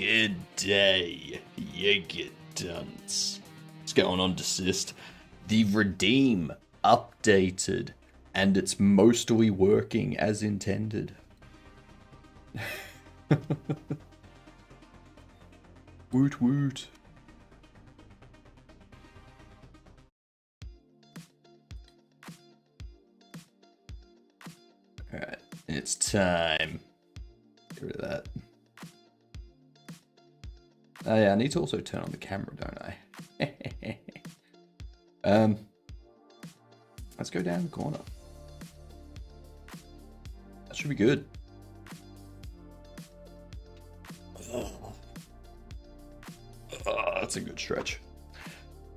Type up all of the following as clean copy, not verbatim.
Good day, you get dunce. What's going on, Desist? The Redeem updated, and it's mostly working as intended. Woot woot. Alright, it's time. Get rid of that. Oh yeah, I need to also turn on the camera, don't I? Let's go down the corner. That should be good. Oh, that's a good stretch.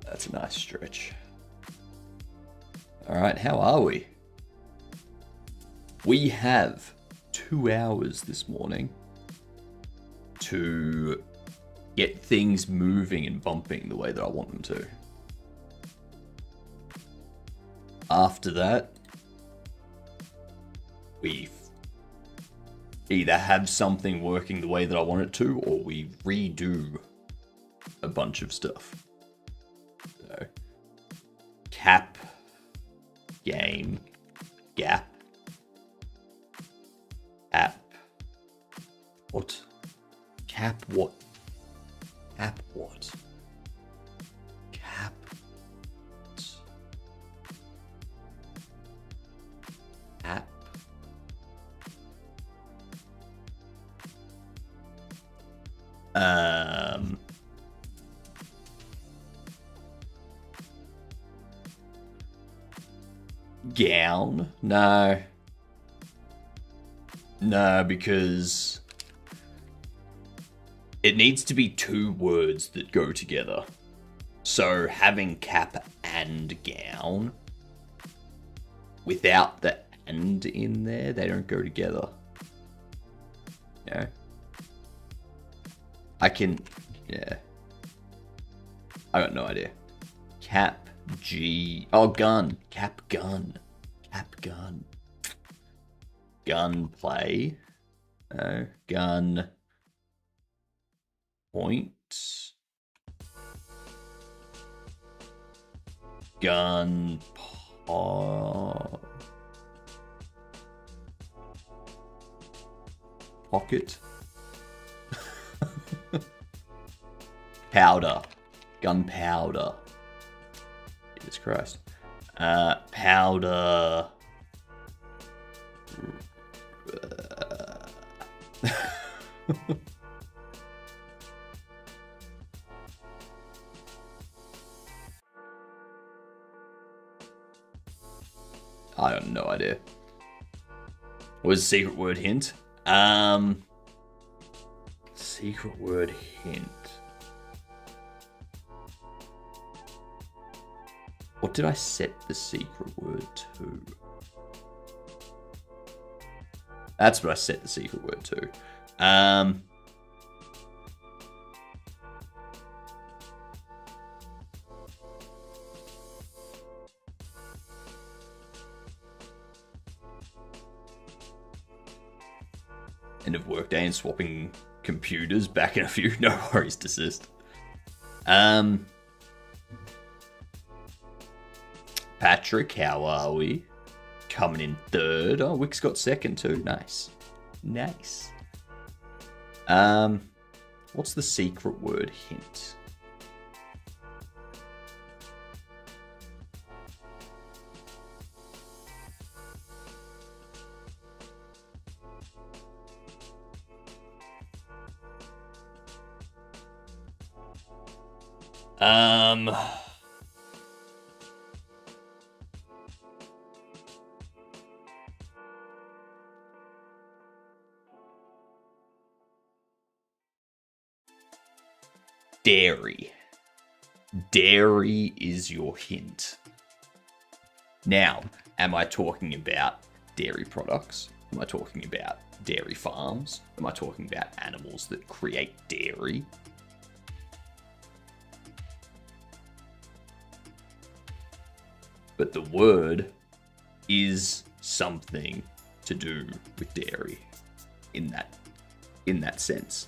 That's a nice stretch. Alright, how are we? We have 2 hours this morning to get things moving and bumping the way that I want them to. After that, we either have something working the way that I want it to, or we redo a bunch of stuff. So, cap, game, gap, app. What? Cap what? Cap what? Cap. App. Gown? No. No, because it needs to be 2 words that go together. So having cap and gown, without the and in there, they don't go together. Yeah. I can, yeah. I got no idea. Cap, G, oh, gun. Cap, gun. Cap, gun. Gun play. Gun point. Gun pocket. Powder. Gunpowder. Jesus Christ. Powder. I have no idea. What was the secret word hint? Secret word hint. What did I set the secret word to? That's what I set the secret word to. End of workday and swapping computers back in a few. No worries, Desist. Patrick, how are we? Coming in 3rd. Oh, Wick's got 2nd too. Nice. Nice. What's the secret word hint? Dairy. Dairy is your hint. Now, am I talking about dairy products? Am I talking about dairy farms? Am I talking about animals that create dairy? But the word is something to do with dairy in that sense.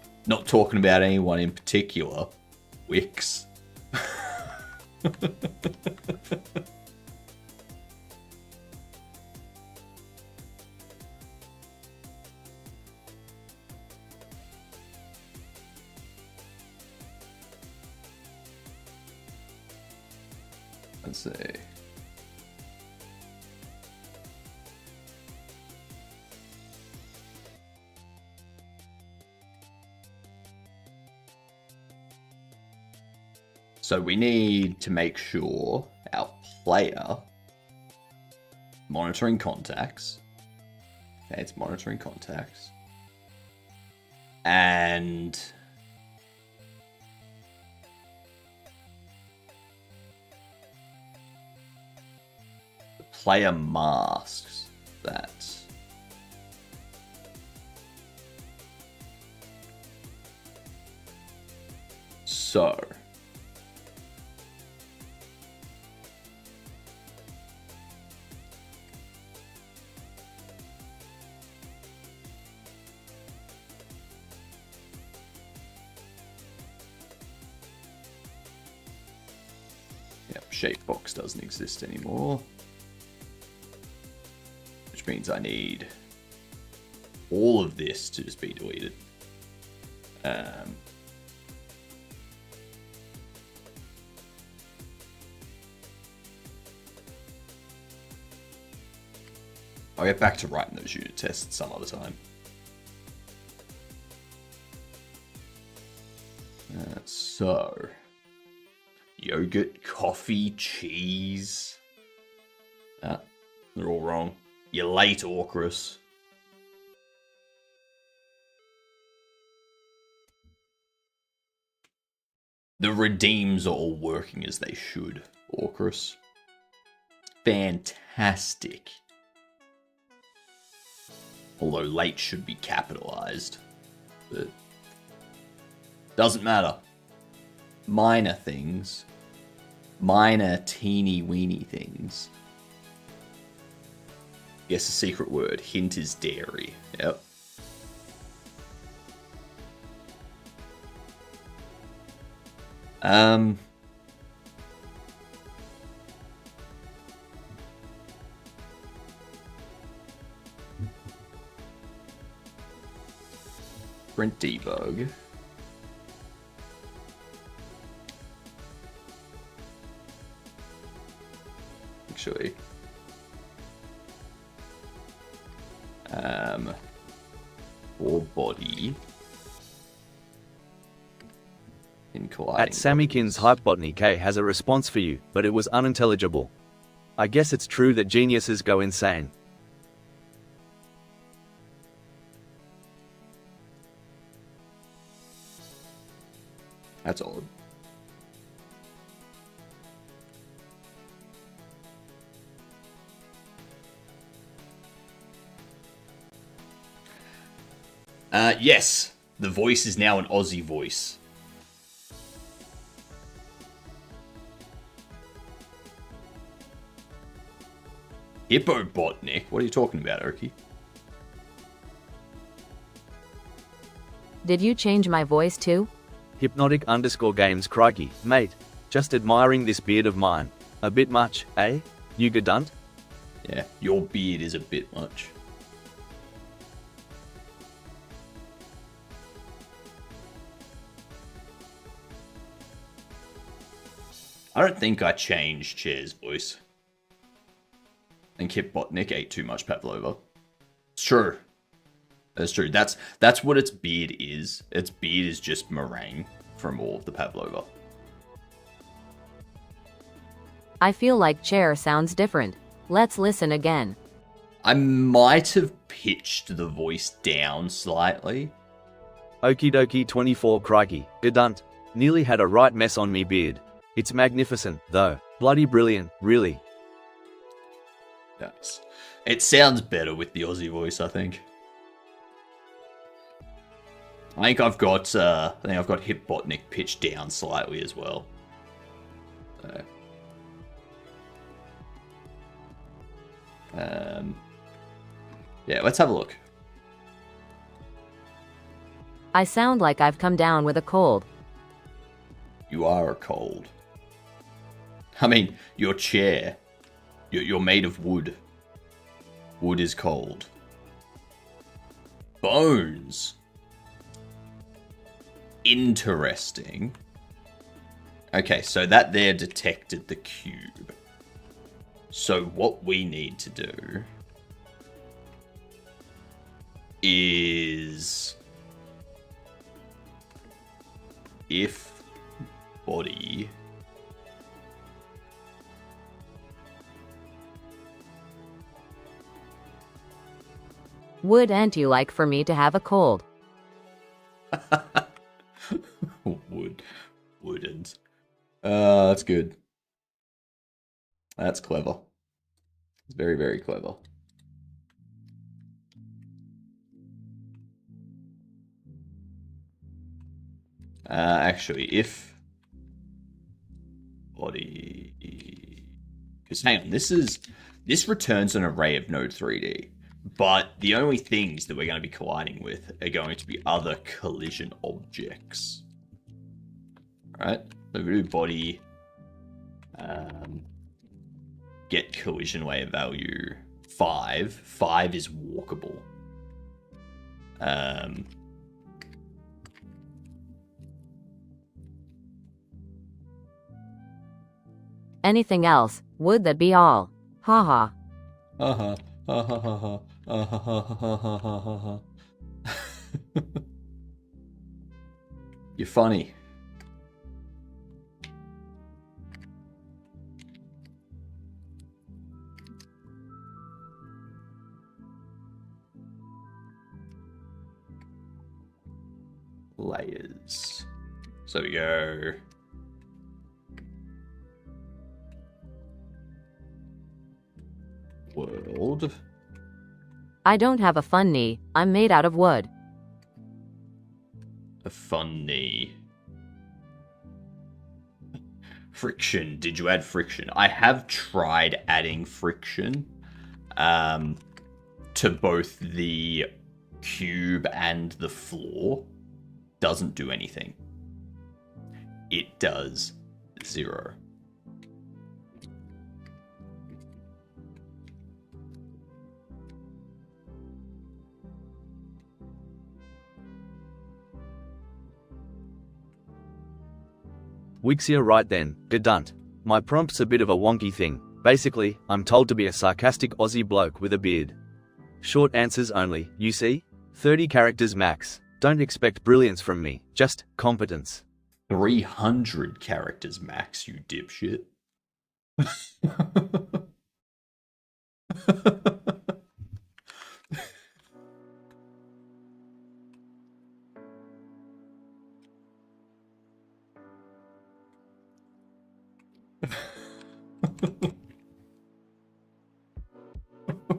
Not talking about anyone in particular. Wix. Let's see. So we need to make sure our player monitoring contacts. Okay, it's monitoring contacts. And the player masks that. So shape box doesn't exist anymore, which means I need all of this to just be deleted. I'll get back to writing those unit tests some other time. So yogurt, coffee, cheese. They're all wrong. You're late, Orcrus. The redeems are all working as they should, Orcrus. Fantastic. Although late should be capitalized. But doesn't matter. Minor things. Minor teeny weeny things. Guess the secret word. Hint is dairy. Yep. Print debug. Actually, or body in colliding. At Sammykins Hypebotany K has a response for you, but it was unintelligible. I guess it's true that geniuses go insane. That's odd. Yes, the voice is now an Aussie voice. Hippobotnik? What are you talking about, Oki? Did you change my voice too? Hypnotic_games crikey, mate. Just admiring this beard of mine. A bit much, eh? You gadunt? Yeah, your beard is a bit much. I don't think I changed Chair's voice. I think Hippobotnik ate too much pavlova. It's true. That's true. That's what its beard is. Its beard is just meringue from all of the pavlova. I feel like chair sounds different. Let's listen again. I might have pitched the voice down slightly. Okie dokie 24 crikey, gadunt. Nearly had a right mess on me beard. It's magnificent, though. Bloody brilliant, really. Yes. It sounds better with the Aussie voice, I think. I think I've got Hippobotnik pitched down slightly as well. So, yeah, let's have a look. I sound like I've come down with a cold. You are a cold. I mean, your chair. You're made of wood. Wood is cold. Bones. Interesting. Okay, so that there detected the cube. So what we need to do is if body Wouldn't you like for me to have a cold? wouldn't. That's good. That's clever. It's very, very clever. Actually, if body, because hang on, this returns an array of node 3D, but the only things that we're going to be colliding with are going to be other collision objects. All right, so we do body, get collision wave value 5. 5 is walkable. Anything else? Would that be all? Haha. Ha ha ha ha ha ha ha ha ha ha ha. You're funny. Layers. So we go. World. I don't have a fun knee. I'm made out of wood. A fun knee. Friction. Did you add friction? I have tried adding friction to both the cube and the floor. Doesn't do anything. It does 0. Wixia right then, Gedunt. My prompt's a bit of a wonky thing. Basically, I'm told to be a sarcastic Aussie bloke with a beard. Short answers only, you see? 30 characters max. Don't expect brilliance from me, just competence. 300 characters max, you dipshit.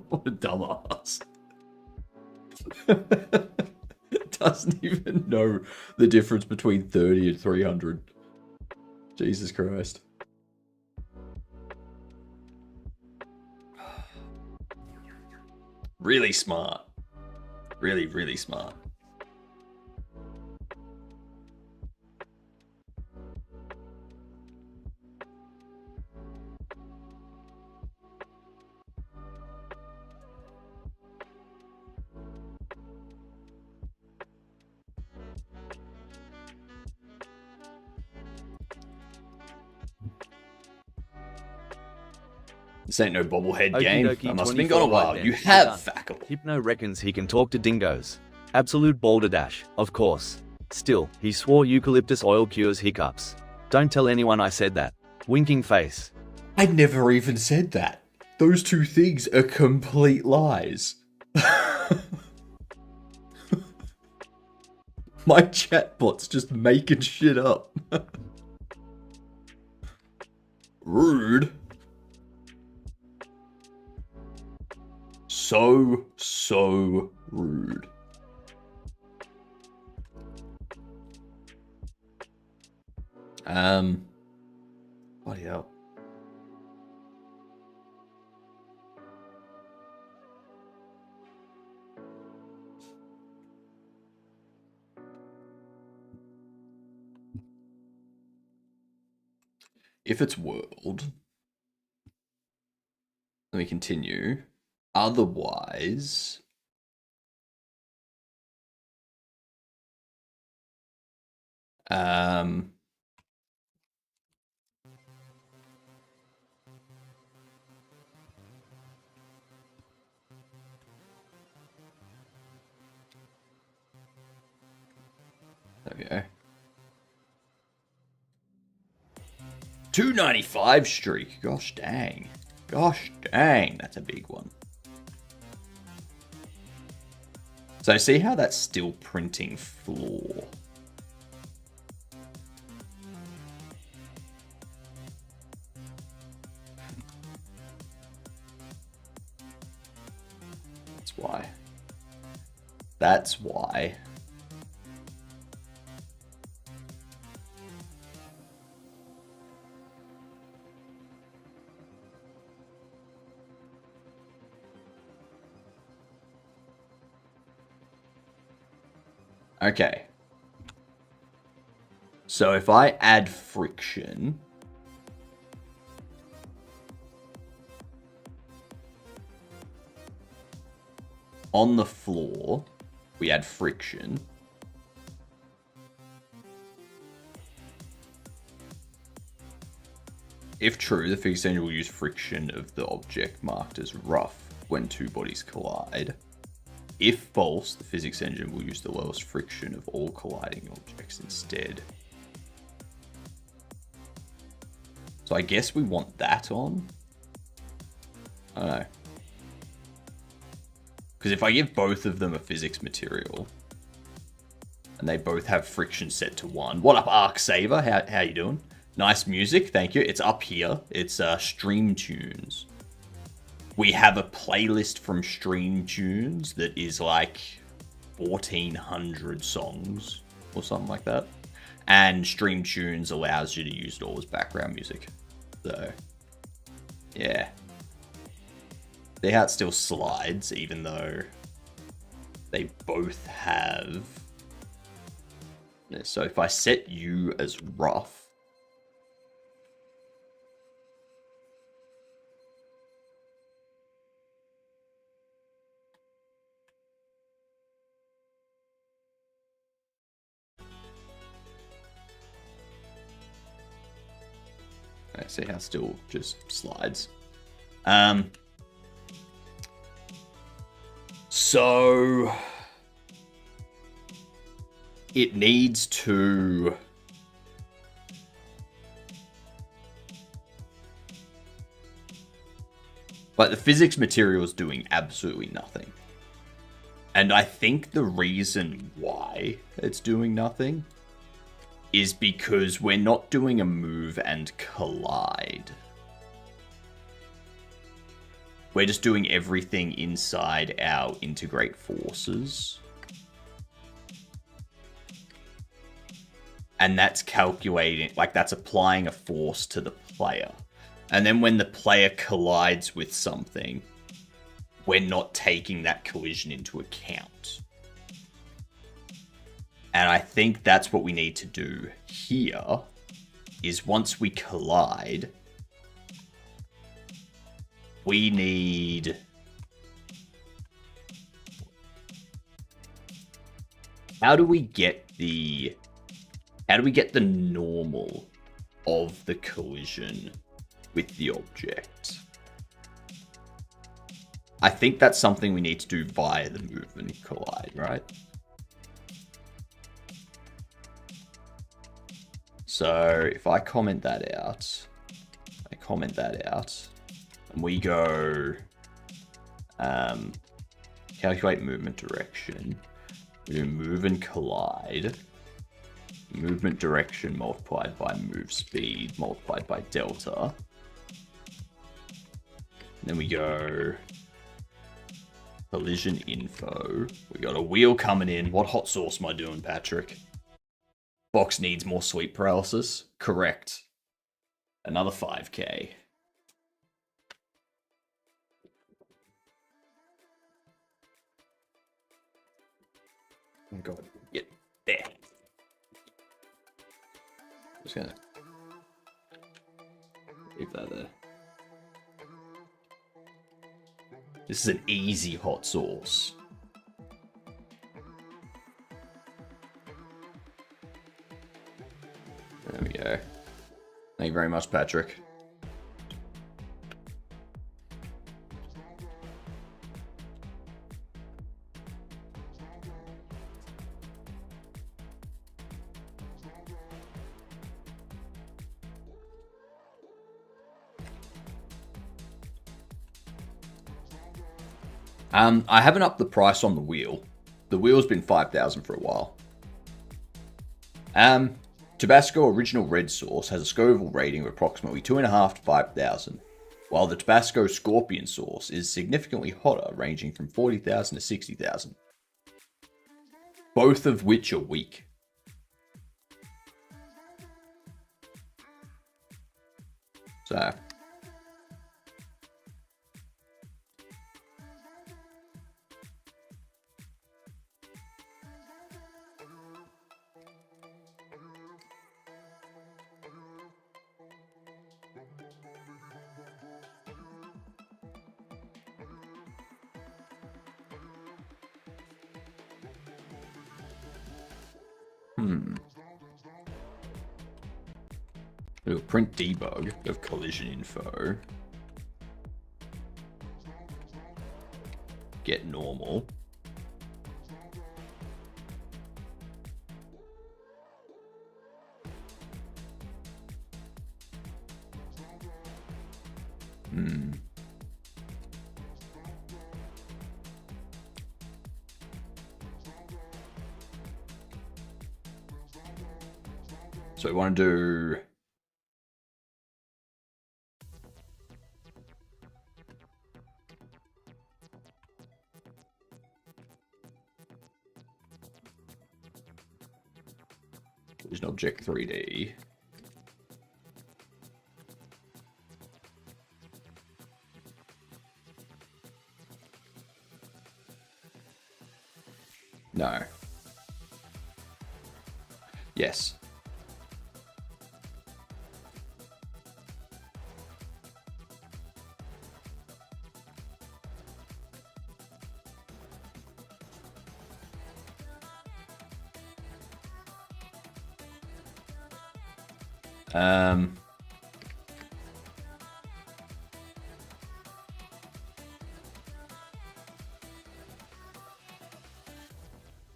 What a dumbass. Doesn't even know the difference between 30 and 300. Jesus Christ. Really smart. Really, really smart. This ain't no bobblehead game. I must have been gone a while. You have faculty. Hypno reckons he can talk to dingoes. Absolute balderdash, of course. Still, he swore eucalyptus oil cures hiccups. Don't tell anyone I said that. Winking face. I never even said that. Those two things are complete lies. My chatbot's just making shit up. Rude. So rude. Bloody hell. if it's world, let me continue. Otherwise, there we go. 295 streak. Gosh dang. Gosh dang, that's a big one. So see how that's still printing floor. That's why. That's why. Okay. So if I add friction, on the floor, we add friction. If true, the physics engine will use friction of the object marked as rough when two bodies collide. If false, the physics engine will use the lowest friction of all colliding objects instead. So I guess we want that on. I don't know. Because if I give both of them a physics material, and they both have friction set to 1. What up, Arc Saver? How you doing? Nice music, thank you. It's up here. It's Stream Tunes. We have a playlist from Stream Tunes that is like 1,400 songs or something like that. And Stream Tunes allows you to use it all as background music. So, yeah. See how it still slides, even though they both have... So if I set you as rough, I see how it still just slides. So it needs to like the physics material is doing absolutely nothing. And I think the reason why it's doing nothing is because we're not doing a move and collide. We're just doing everything inside our integrate forces. And that's calculating, like that's applying a force to the player. And then when the player collides with something, we're not taking that collision into account. And I think that's what we need to do here, is once we collide, we need... How do we get the normal of the collision with the object? I think that's something we need to do via the movement collide, right? So if I comment that out, and we go calculate movement direction, we do move and collide, movement direction multiplied by move speed multiplied by delta. And then we go collision info. We got a wheel coming in. What hot sauce am I doing, Patrick? Box needs more sleep paralysis. Correct. Another 5k. Oh god. Get there. Just gonna... Leave that there. This is an easy hot sauce. There we go. Thank you very much, Patrick. I haven't upped the price on the wheel. The wheel's been 5,000 for a while. Tabasco Original Red Sauce has a Scoville rating of approximately 2.5 to 5,000, while the Tabasco Scorpion Sauce is significantly hotter, ranging from 40,000 to 60,000. Both of which are weak. So... We'll print debug of collision info. Get normal. So we want to do... Collision object 3D. No. Yes.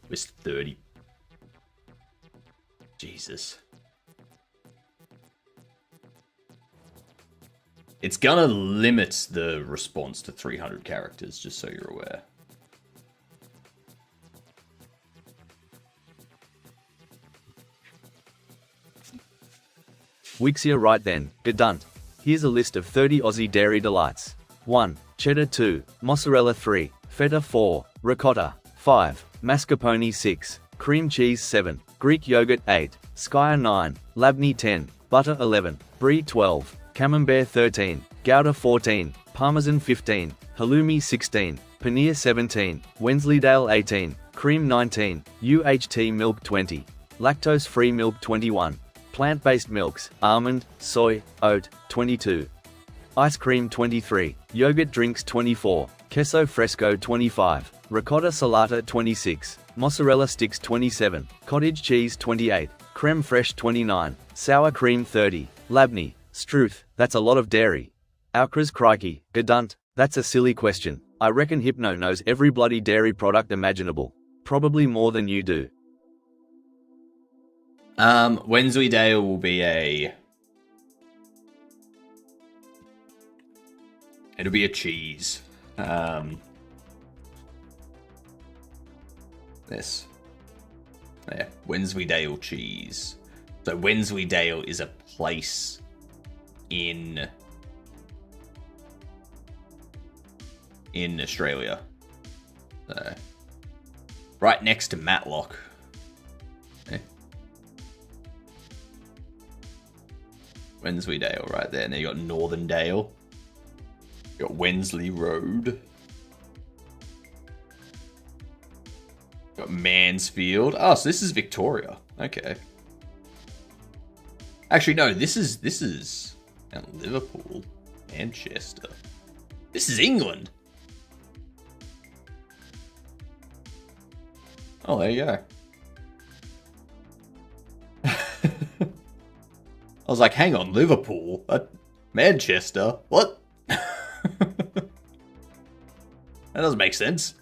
Was 30. Jesus. It's gonna limit the response to 300 characters, just so you're aware. Wixia right then, Gedunt. Here's a list of 30 Aussie dairy delights. 1. Cheddar 2, Mozzarella 3, Feta 4, Ricotta 5, Mascarpone 6, Cream Cheese 7, Greek Yogurt 8, Skyer 9, Labney 10, Butter 11, Brie 12, Camembert 13, Gouda 14, Parmesan 15, Halloumi 16, Paneer 17, Wensleydale 18, Cream 19, UHT Milk 20, Lactose-free milk 21, Plant-based milks, almond, soy, oat, 22. Ice cream 23, yogurt drinks 24, queso fresco 25, ricotta salata 26, mozzarella sticks 27, cottage cheese 28, creme fraiche 29, sour cream 30, labney, struth, that's a lot of dairy. Alcraz crikey, Gedunt, that's a silly question. I reckon Hypno knows every bloody dairy product imaginable. Probably more than you do. Wensleydale will be a... It'll be a cheese. This. Yeah, Wensleydale cheese. So Wensleydale is a place in Australia. Right next to Matlock. Yeah. Wensleydale right there. And then you got Northerndale. You got Wensley Road. You got Mansfield. Oh, so this is Victoria. Okay. Actually, no, this is And Liverpool, Manchester. This is England. Oh, there you go. I was like, hang on, Liverpool? Manchester? What? That doesn't make sense.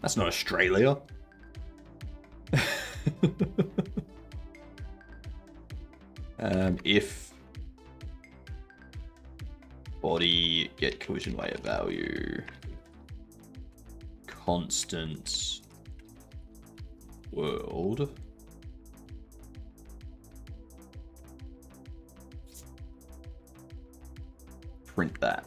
That's not Australia. If body get collision weight value constant world print that.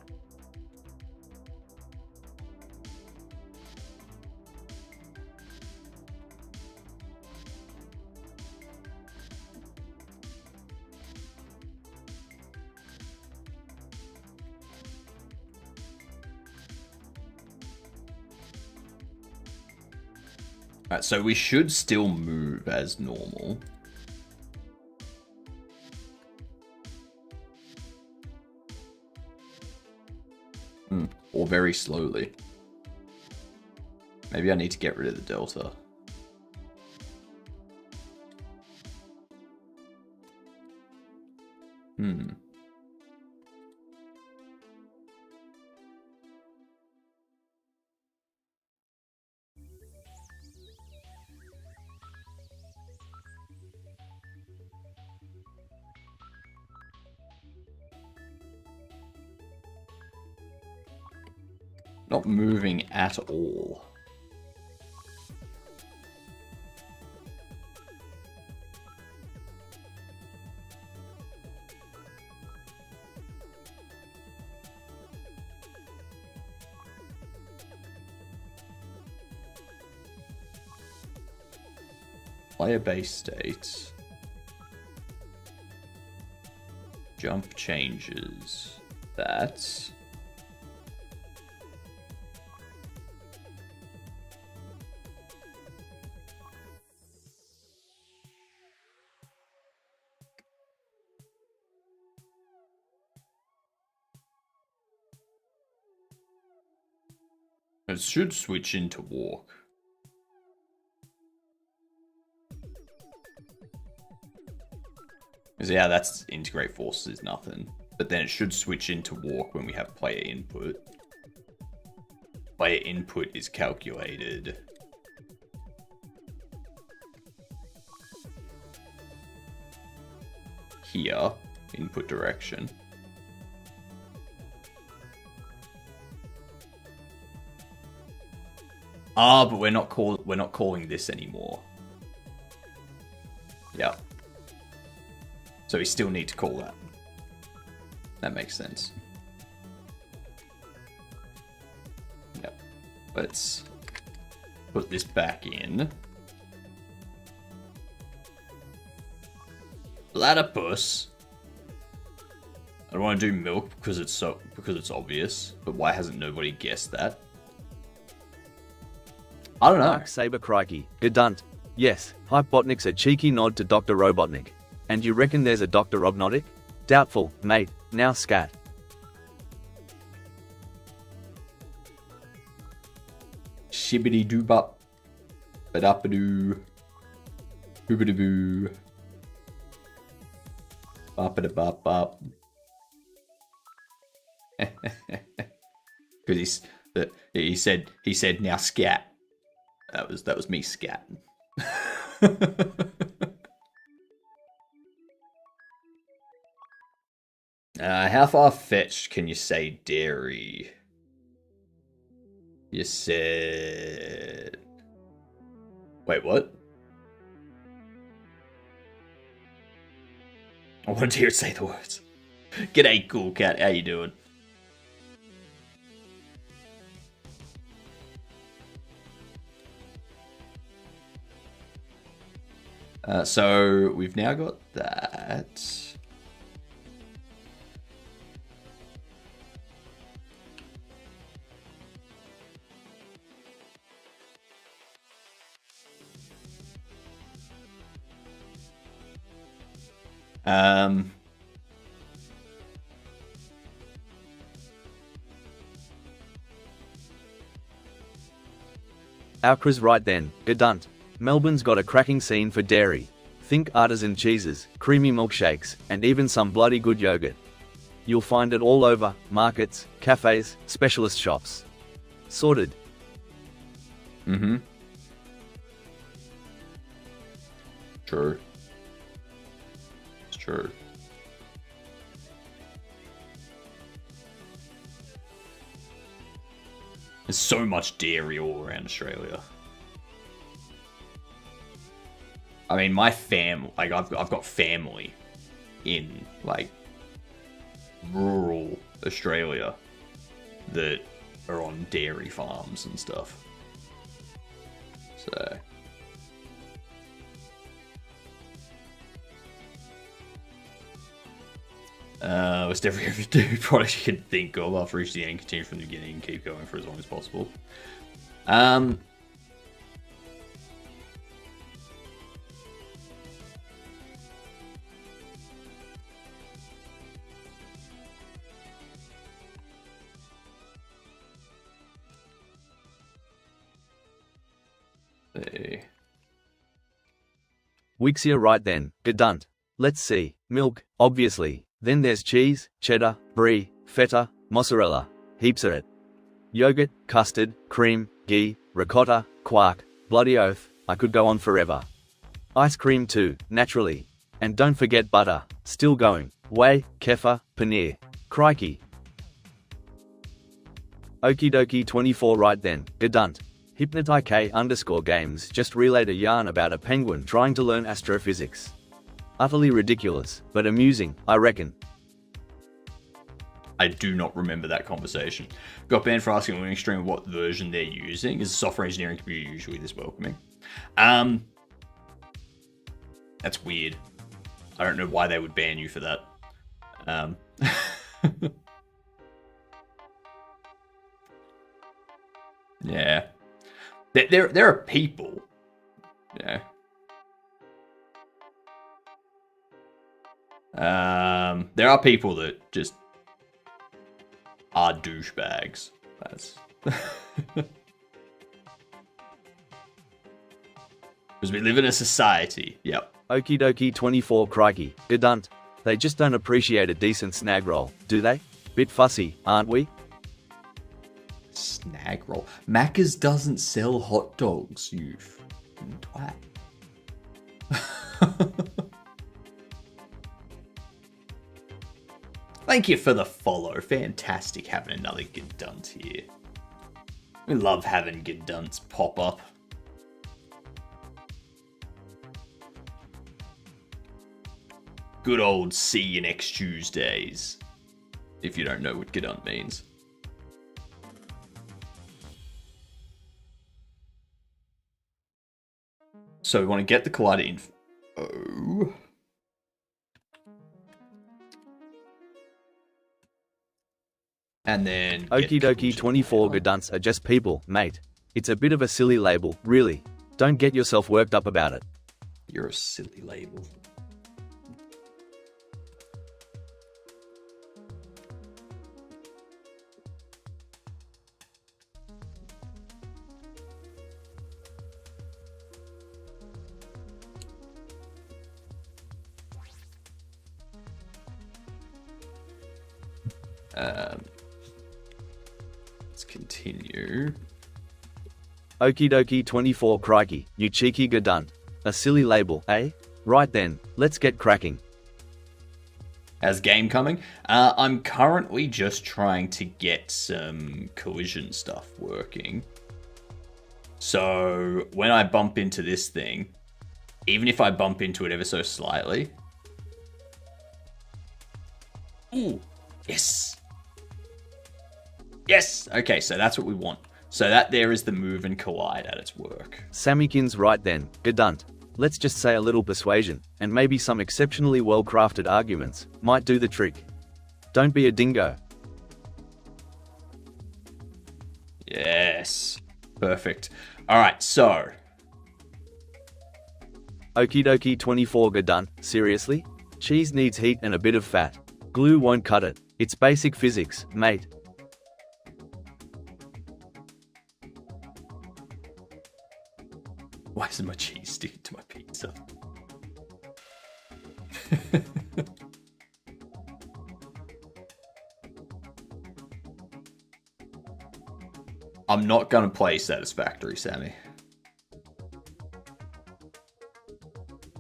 Alright, so we should still move as normal. Or very slowly. Maybe I need to get rid of the delta. Not moving at all. Player base state. Jump changes. That. It should switch into walk. Because yeah, that's integrate forces is nothing. But then it should switch into walk when we have player input. Player input is calculated here, input direction. Ah, but we're not calling this anymore. Yeah. So we still need to call that. That makes sense. Yep. Let's put this back in. Platypus. I don't want to do milk because it's obvious. But why hasn't nobody guessed that? I don't know. Dark Saber Crikey. Gedunt. Yes, Hypotnik's a cheeky nod to Dr. Robotnik. And you reckon there's a Dr. Robnotic? Doubtful, mate. Now scat. Shibbity doo bop. Ba-da-ba-doo. Boo-ba-da-boo. Bop-a-da-bop-bop. Because he said now scat. That was me scatting. How far fetched can you say dairy? You said... Wait, what? I wanted to hear it say the words. G'day, cool cat. How you doing? So we've now got that. Um, Alcra's right then, Gedunt. Melbourne's got a cracking scene for dairy. Think artisan cheeses, creamy milkshakes, and even some bloody good yogurt. You'll find it all over, markets, cafes, specialist shops. Sorted. mm-hmm. True. It's true. There's so much dairy all around Australia. I mean, my fam, like I've got family in like rural Australia that are on dairy farms and stuff. So it's definitely every product you can think of after reaching the end, continue from the beginning and keep going for as long as possible. Wixia right then, Gedunt. Let's see, milk, obviously. Then there's cheese, cheddar, brie, feta, mozzarella, heaps of it. Yogurt, custard, cream, ghee, ricotta, quark, bloody oath, I could go on forever. Ice cream too, naturally. And don't forget butter, still going. Whey, kefir, paneer. Crikey. Okie dokie 24 right then, Gedunt. Hypnotik_games just relayed a yarn about a penguin trying to learn astrophysics. Utterly ridiculous, but amusing, I reckon. I do not remember that conversation. Got banned for asking on Extreme what version they're using. Is the software engineering community usually this welcoming? That's weird. I don't know why they would ban you for that. Yeah. There are people. Yeah. There are people that just are douchebags. That's because we live in a society. Yep. Okie dokie 24 crikey, Gedunt. They just don't appreciate a decent snag roll, do they? Bit fussy, aren't we? Snag roll. Macca's doesn't sell hot dogs, you twat. Thank you for the follow. Fantastic having another Gedunt here. We love having Gedunts pop up. Good old see you next Tuesdays. If you don't know what Gedunt means. So we want to get the collider info. And then Okie dokie 24 Gedunts are just people, mate. It's a bit of a silly label, really. Don't get yourself worked up about it. You're a silly label. Let's continue. Okie dokie 24 crikey, you cheeky Gedunt. A silly label, eh? Right then, let's get cracking. How's game coming? I'm currently just trying to get some collision stuff working. So when I bump into this thing, even if I bump into it ever so slightly. Ooh, yes. Yes! Okay, so that's what we want. So that there is the move and collide at its work. Sammykins right then, Gedunt. Let's just say a little persuasion, and maybe some exceptionally well-crafted arguments, might do the trick. Don't be a dingo. Yes. Perfect. Alright, so. Okie dokie 24 Gedunt, seriously? Cheese needs heat and a bit of fat. Glue won't cut it. It's basic physics, mate. Why isn't my cheese sticking to my pizza? I'm not gonna play Satisfactory, Sammy.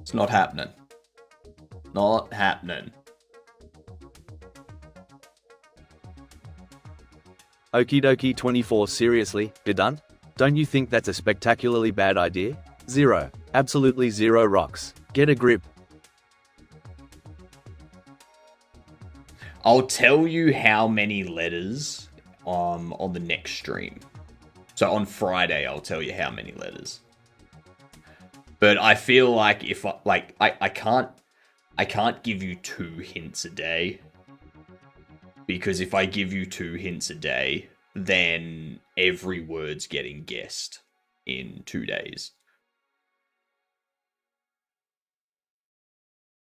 It's not happening. Not happening. Okie dokie 24 seriously, Bidunt? Don't you think that's a spectacularly bad idea? Zero. Absolutely zero rocks. Get a grip. I'll tell you how many letters on the next stream. So on Friday, I'll tell you how many letters. But I feel like if I can't give you 2 hints a day, because if I give you 2 hints a day, then every word's getting guessed in 2 days.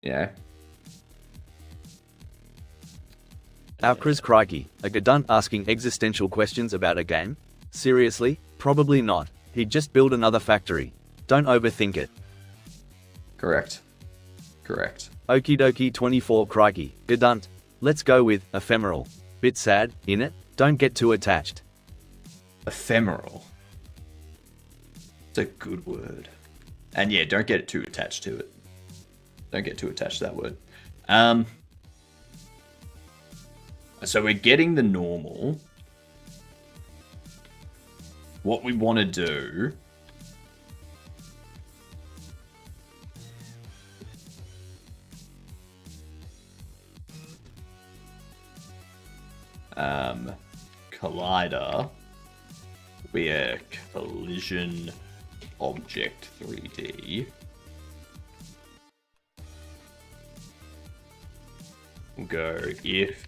Yeah. Our Chris Crikey, a Bidunt asking existential questions about a game? Seriously? Probably not. He'd just build another factory. Don't overthink it. Correct. Okie dokie 24 Crikey, Bidunt. Let's go with ephemeral. Bit sad, innit? Don't get too attached. Ephemeral. It's a good word. And yeah, don't get too attached to it. Don't get too attached to that word. So we're getting the normal. What we want to do collider, we're collision object 3D. We'll go if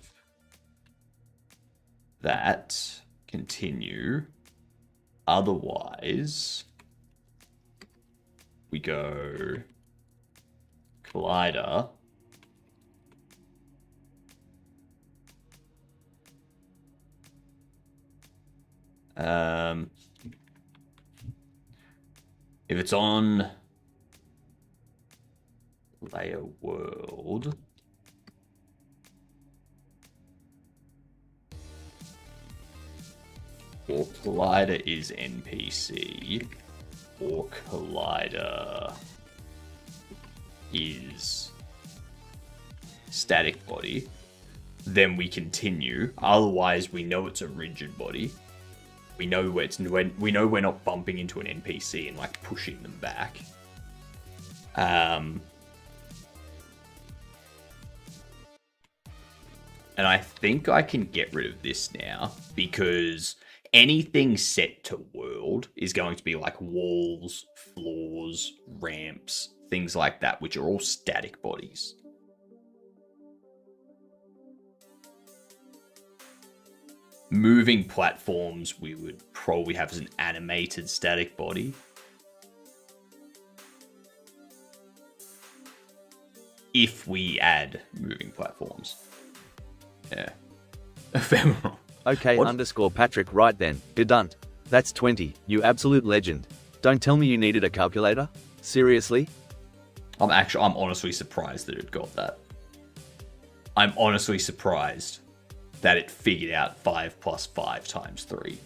that, continue, otherwise we go collider if it's on layer world, or collider is NPC, or collider is static body, then we continue. Otherwise, we know it's a rigid body. We know we know we're not bumping into an NPC and like pushing them back. And I think I can get rid of this now, because anything set to world is going to be like walls, floors, ramps, things like that, which are all static bodies. Moving platforms, we would probably have as an animated static body. If we add moving platforms. Yeah. Ephemeral. Okay, What? underscore Patrick, right then. Bidunt. That's 20. You absolute legend. Don't tell me you needed a calculator? Seriously? I'm honestly surprised that it got that. I'm honestly surprised that it figured out 5 plus 5 times 3.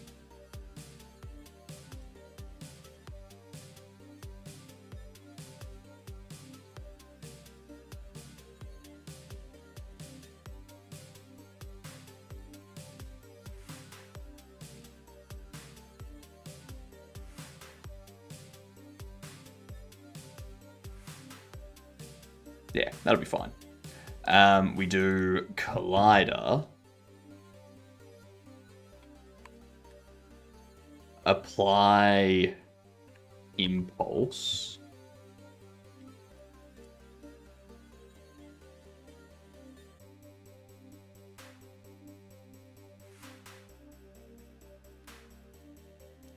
Yeah, that'll be fine. We do collider. Apply impulse.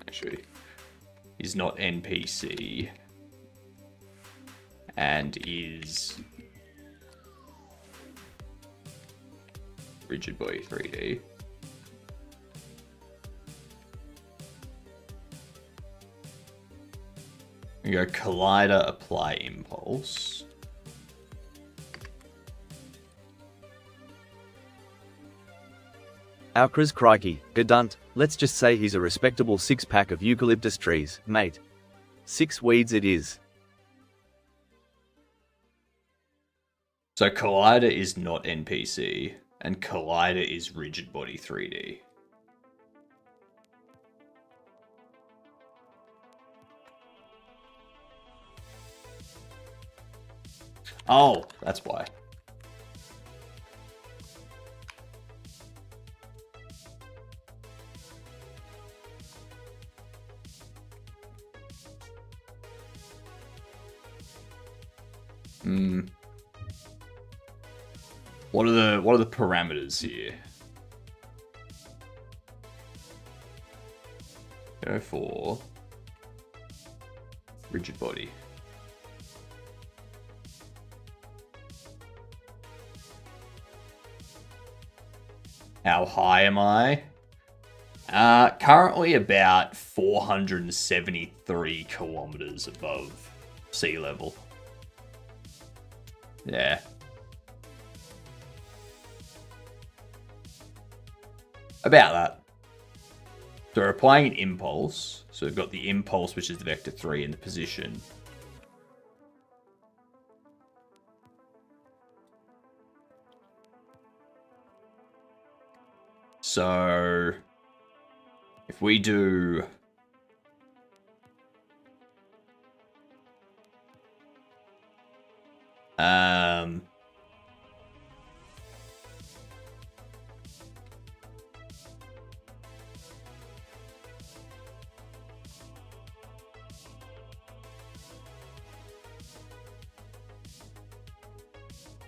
Actually, is not NPC and is rigid body 3D. We go collider, apply impulse. Alcraz crikey, Gadunt, let's just say he's a respectable 6-pack of eucalyptus trees, mate. 6 weeds it is. So collider is not NPC, and collider is rigid body 3D. Oh, that's why. What are the parameters here? Go for rigid body. How high am I? Currently about 473 kilometers above sea level. Yeah. About that. So we're applying an impulse. So we've got the impulse, which is the vector 3 in the position. So if we do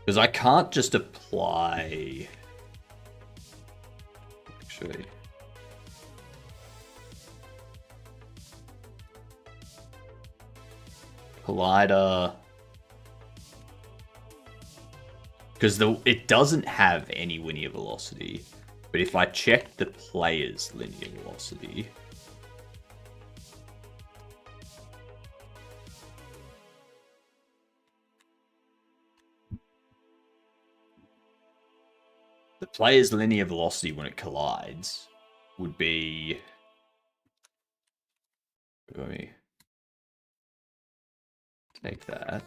because I can't just apply. Actually, collider, because it doesn't have any linear velocity. But if I check the player's linear velocity, the player's linear velocity when it collides would be... Let me take that.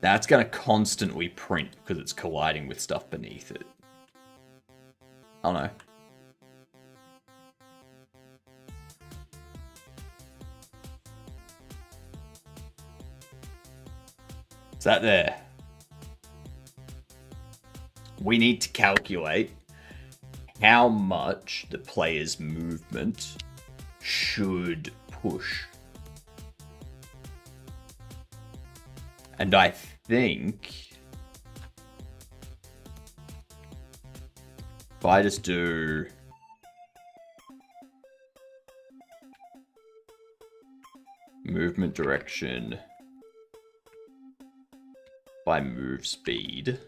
That's going to constantly print because it's colliding with stuff beneath it. I don't know. Is that there? We need to calculate how much the player's movement should push. And I think if I just do movement direction by move speed,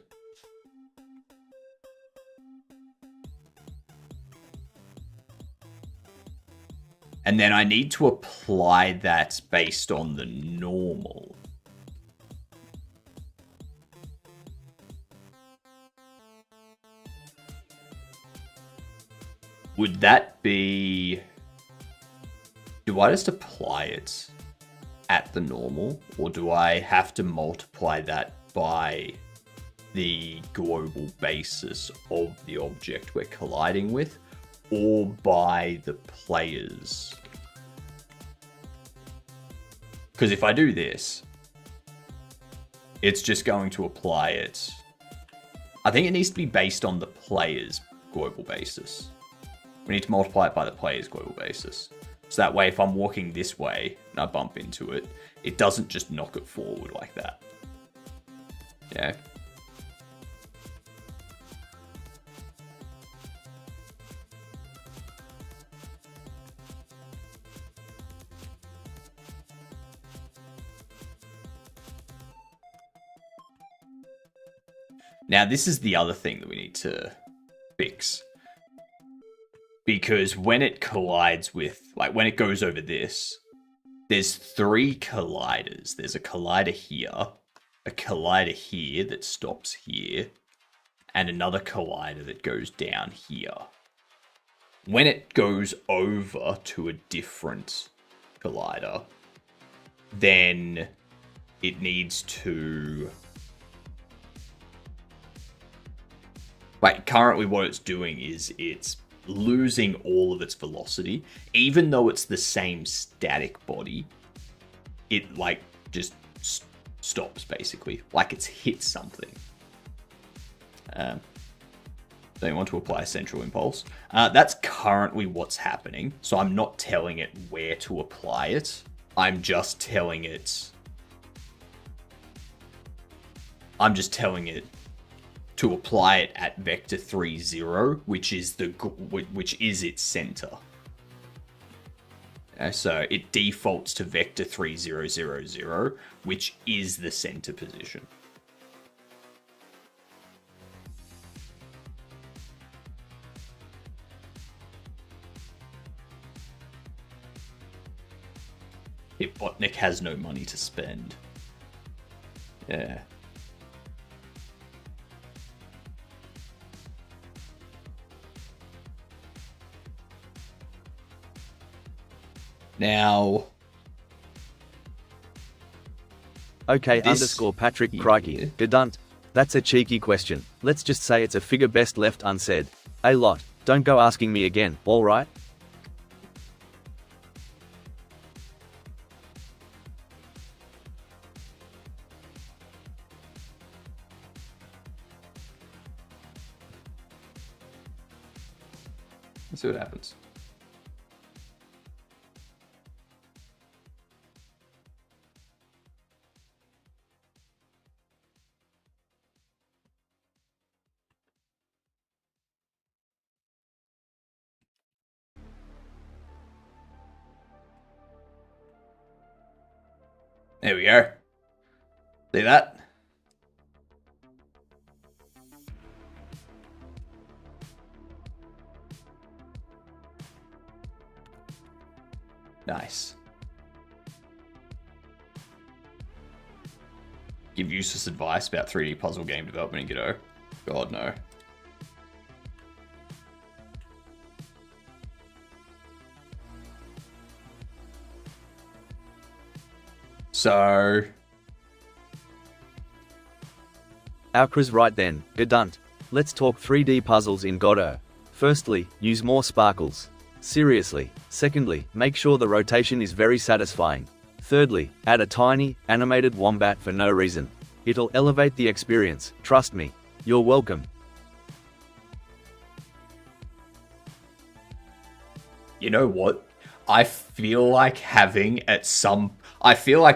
and then I need to apply that based on the normal. Would that be... Do I just apply it at the normal? Or do I have to multiply that by the global basis of the object we're colliding with? Or by the players? Because if I do this, it's just going to apply it. I think it needs to be based on the player's global basis. We need to multiply it by the player's global basis. So that way, if I'm walking this way and I bump into it, it doesn't just knock it forward like that. Yeah. Now, this is the other thing that we need to fix. Because when it collides with, like, when it goes over this, there's 3 colliders. There's a collider here, a collider here that stops here, and another collider that goes down here. When it goes over to a different collider, then it needs to... Like, currently what it's doing is it's losing all of its velocity. Even though it's the same static body, it, like, just stops, basically. Like it's hit something. So you want to apply a central impulse. That's currently what's happening. So I'm not telling it where to apply it. I'm just telling it to apply it at vector 3, 0, which is its center. So it defaults to vector 3, 0, 0, 0, which is the center position. Botnik has no money to spend. Yeah. Now... Okay, underscore Patrick Crikey. Gedunt. That's a cheeky question. Let's just say it's a figure best left unsaid. A lot. Don't go asking me again, alright? Let's see what happens. There we go. See that? Nice. Give useless advice about 3D puzzle game development in Godot. God, no. So... Alcra's right then, Gedunt. Let's talk 3D puzzles in Godot. Firstly, use more sparkles. Seriously. Secondly, make sure the rotation is very satisfying. Thirdly, add a tiny, animated wombat for no reason. It'll elevate the experience, trust me. You're welcome. You know what? I feel like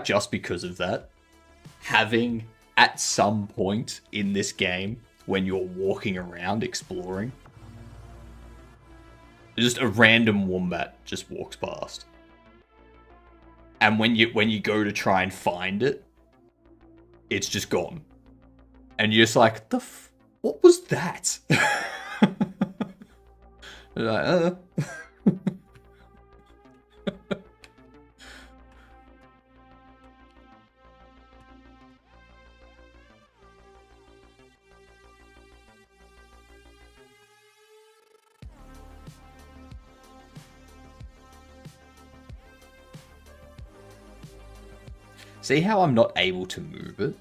just because of that, having at some point in this game when you're walking around exploring, just a random wombat just walks past. And when you go to try and find it, it's just gone. And you're just like, what was that? Like, See how I'm not able to move it?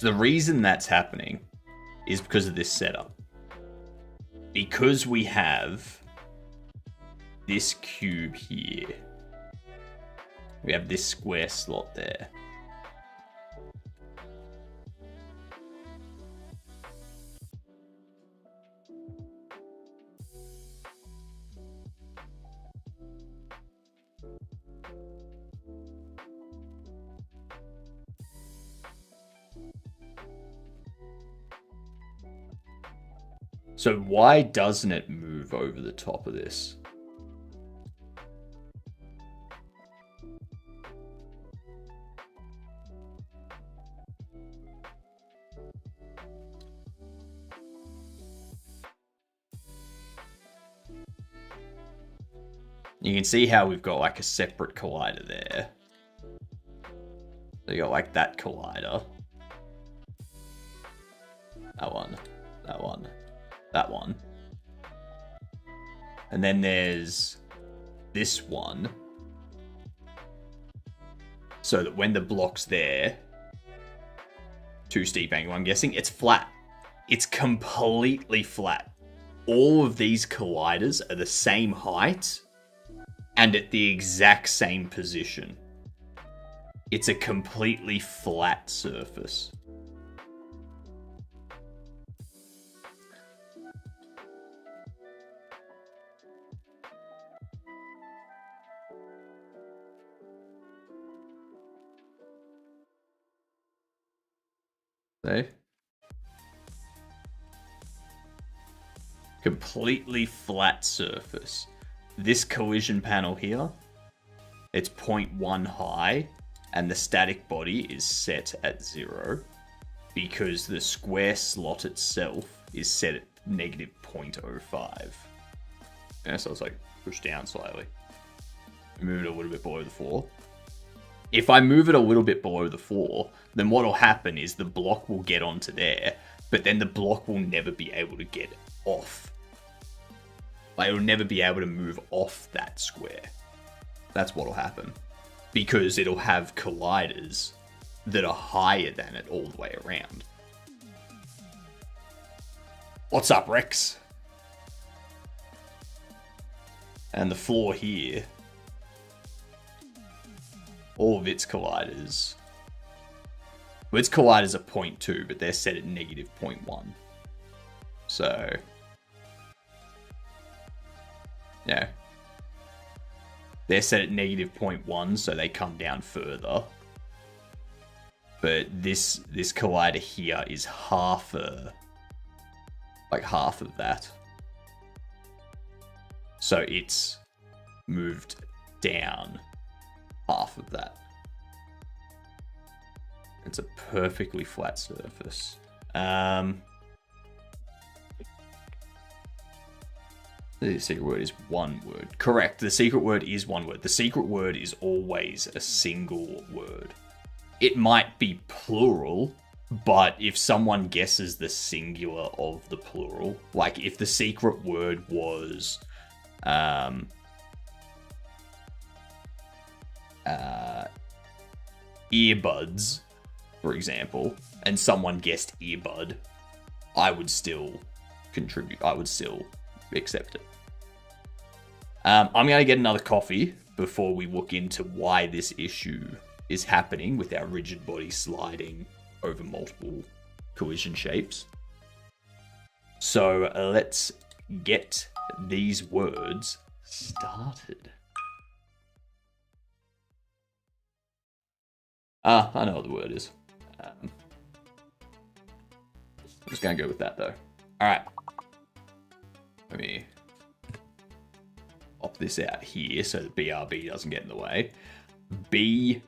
So the reason that's happening is because of this setup. Because we have this cube here. We have this square slot there. So why doesn't it move over the top of this? You can see how we've got like a separate collider there. So you got like that collider. That one. That one. That one. And then there's this one. So that when the block's there, too steep angle, I'm guessing, it's flat. It's completely flat. All of these colliders are the same height and at the exact same position. It's a completely flat surface. See? Completely flat surface. This collision panel here, it's 0.1 high, and the static body is set at 0 because the square slot itself is set at negative 0.05. Yeah, so it's like pushed down slightly. Move it a little bit below the floor. If I move it a little bit below the floor, then what will happen is the block will get onto there, but then the block will never be able to get off. Like, it'll never be able to move off that square. That's what will happen. Because it'll have colliders that are higher than it all the way around. What's up, Rex? And the floor here, all of its colliders. Well, its colliders are 0.2, but they're set at negative 0.1. So, yeah. They're set at negative 0.1, so they come down further. But this collider here is half of that. So it's moved down half of that. It's a perfectly flat surface. The secret word is one word. Correct. The secret word is one word. The secret word is always a single word. It might be plural, but if someone guesses the singular of the plural, like if the secret word was earbuds, for example, and someone guessed earbud, I would still contribute. I would still accept it. I'm going to get another coffee before we look into why this issue is happening with our rigid body sliding over multiple collision shapes. So let's get these words started. I know what the word is. I'm just going to go with that though. Alright. Let me pop this out here so that BRB doesn't get in the way. BRBers.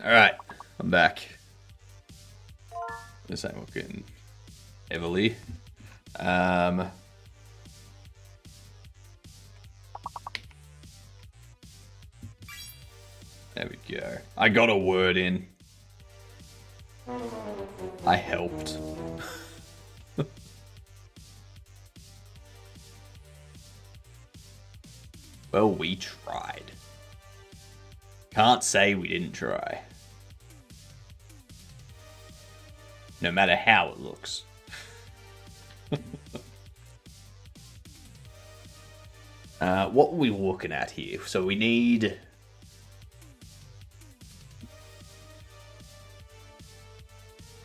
Alright, I'm back. This ain't looking heavily. There we go. I got a word in. I helped. Well, we tried. Can't say we didn't try. No matter how it looks. What are we looking at here? So we need...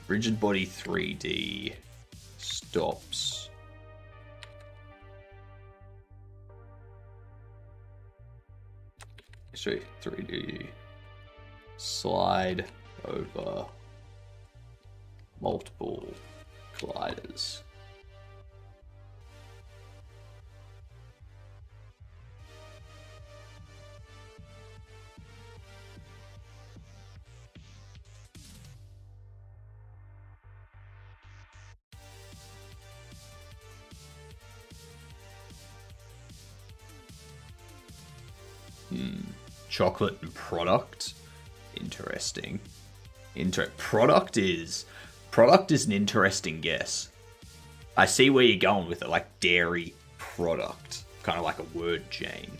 rigid body 3D stops. Straight 3D slide over multiple colliders. Chocolate and product. Interesting. Product is an interesting guess. I see where you're going with it, like dairy product. Kind of like a word chain.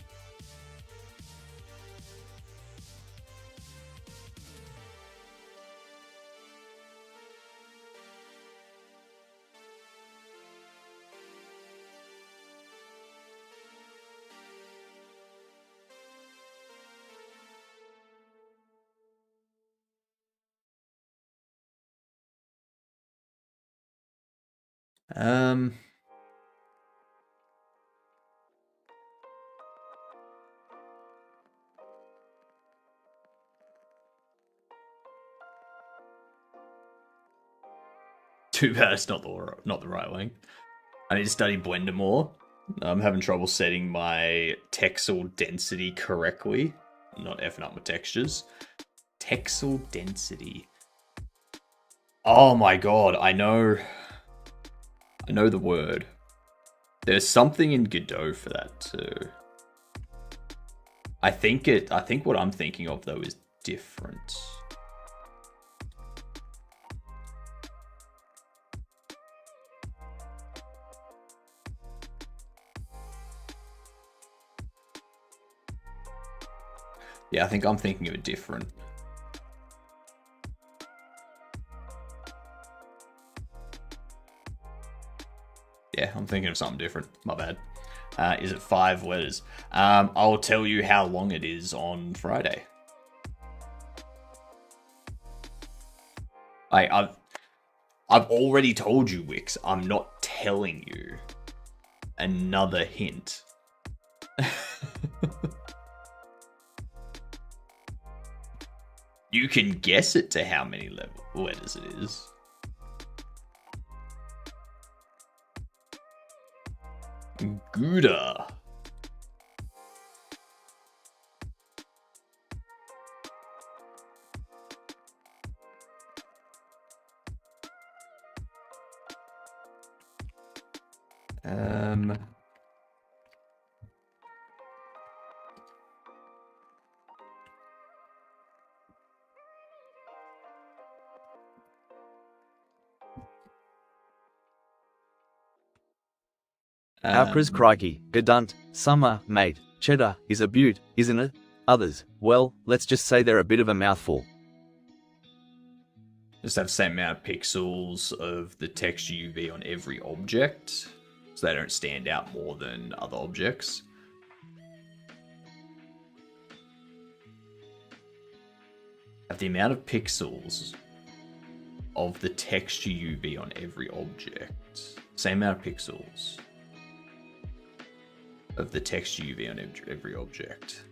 Too bad it's not the right length. I need to study Blender more. I'm having trouble setting my texel density correctly. I'm not effing up my textures. Texel density. Oh my god, I know the word. There's something in Godot for that too. I think what I'm thinking of though is different. Yeah, I think I'm thinking of a different. Yeah, I'm thinking of something different. My bad. Is it 5 letters? I'll tell you how long it is on Friday. I've already told you, Wix. I'm not telling you. Another hint. You can guess it to how many letters it is. Gouda. Alpras crikey, Gadunt, summer, mate, cheddar, is a beaut, isn't it? Others, well, let's just say they're a bit of a mouthful. Just have the same amount of pixels of the texture UV on every object, so they don't stand out more than other objects. Have the amount of pixels of the texture UV on every object. Same amount of pixels of the texture UV on every object.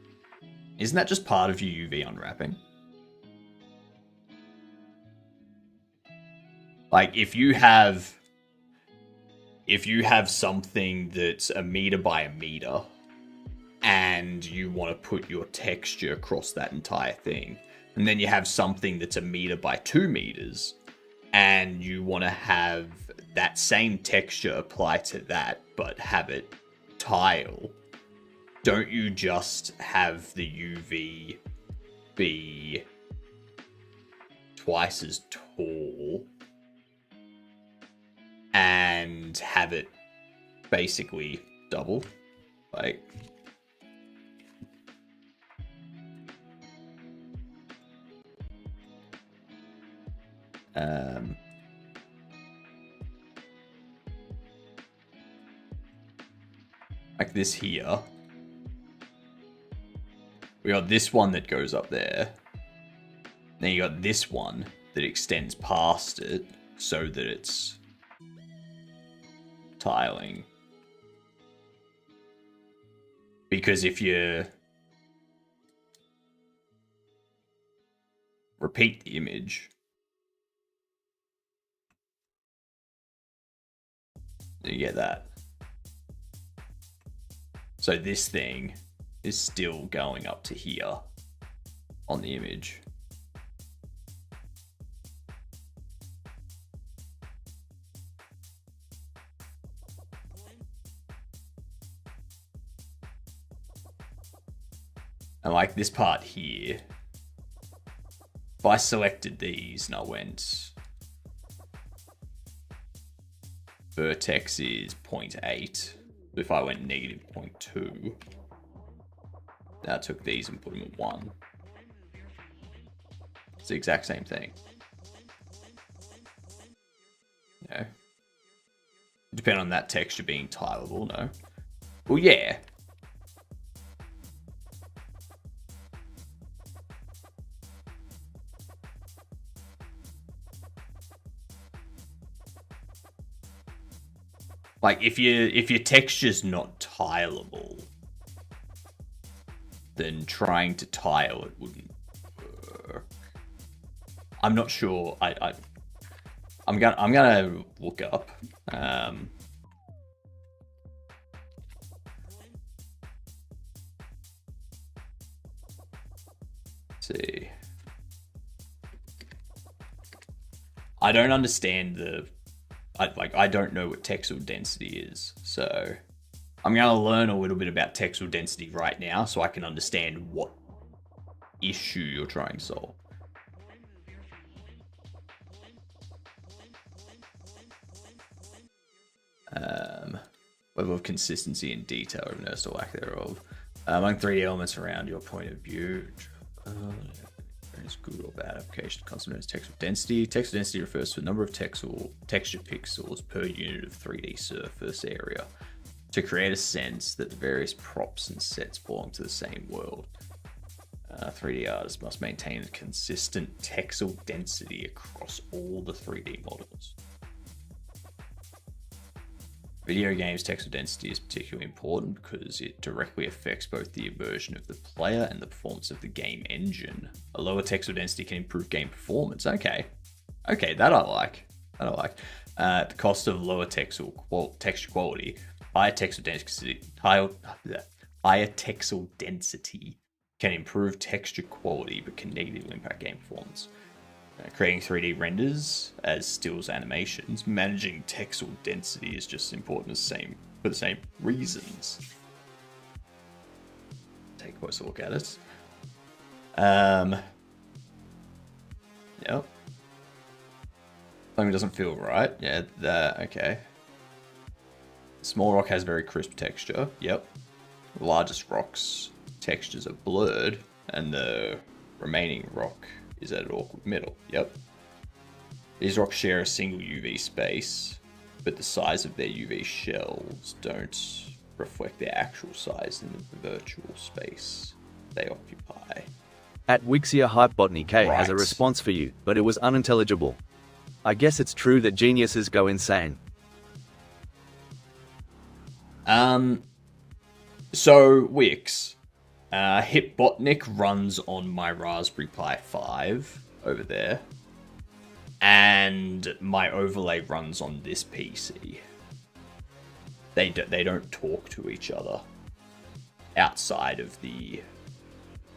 Isn't that just part of your UV unwrapping? Like if you have something that's a meter by a meter and you want to put your texture across that entire thing, and then you have something that's 1 meter by 2 meters, and you want to have that same texture apply to that, but have it tile, don't you just have the UV be twice as tall and have it basically double? Like, like this here. We got this one that goes up there. Then you got this one that extends past it so that it's tiling. Because if you repeat the image, you get that. So this thing is still going up to here on the image. And like this part here, if I selected these and I went, vertex is 0.8. If I went negative 0.2, now I took these and put them at 1. It's the exact same thing. No. Depending on that texture being tileable, no. Well, yeah. Like, if your texture's not tileable, then trying to tile it wouldn't work. I'm not sure. I'm gonna look up. Let's see. I don't understand I don't know what texel density is, so I'm going to learn a little bit about texel density right now so I can understand what issue you're trying to solve. Level of consistency and detail of nurse or lack thereof. Among 3D elements around your point of view. Is good or bad application concept known as texel density. Texel density refers to the number of texture pixels per unit of 3D surface area to create a sense that the various props and sets belong to the same world. 3D artists must maintain a consistent texel density across all the 3D models. Video games texel density is particularly important because it directly affects both the immersion of the player and the performance of the game engine. A lower texel density can improve game performance. Okay, that I like. At the cost of lower texture quality, higher texel density can improve texture quality but can negatively impact game performance. Creating 3D renders as stills animations, managing texel density is just as important for the same reasons. Take a closer look at it. Yep. Something doesn't feel right. Yeah, okay. Small rock has very crisp texture. Yep. The largest rock's textures are blurred, and the remaining rock is at an awkward middle. Yep. These rocks share a single UV space, but the size of their UV shells don't reflect their actual size in the virtual space they occupy. At Wixia Hype Botany K Right. has a response for you, but it was unintelligible. I guess it's true that geniuses go insane. So Wix, Hitbotnik runs on my Raspberry Pi 5 over there, and my overlay runs on this PC. They don't talk to each other outside of the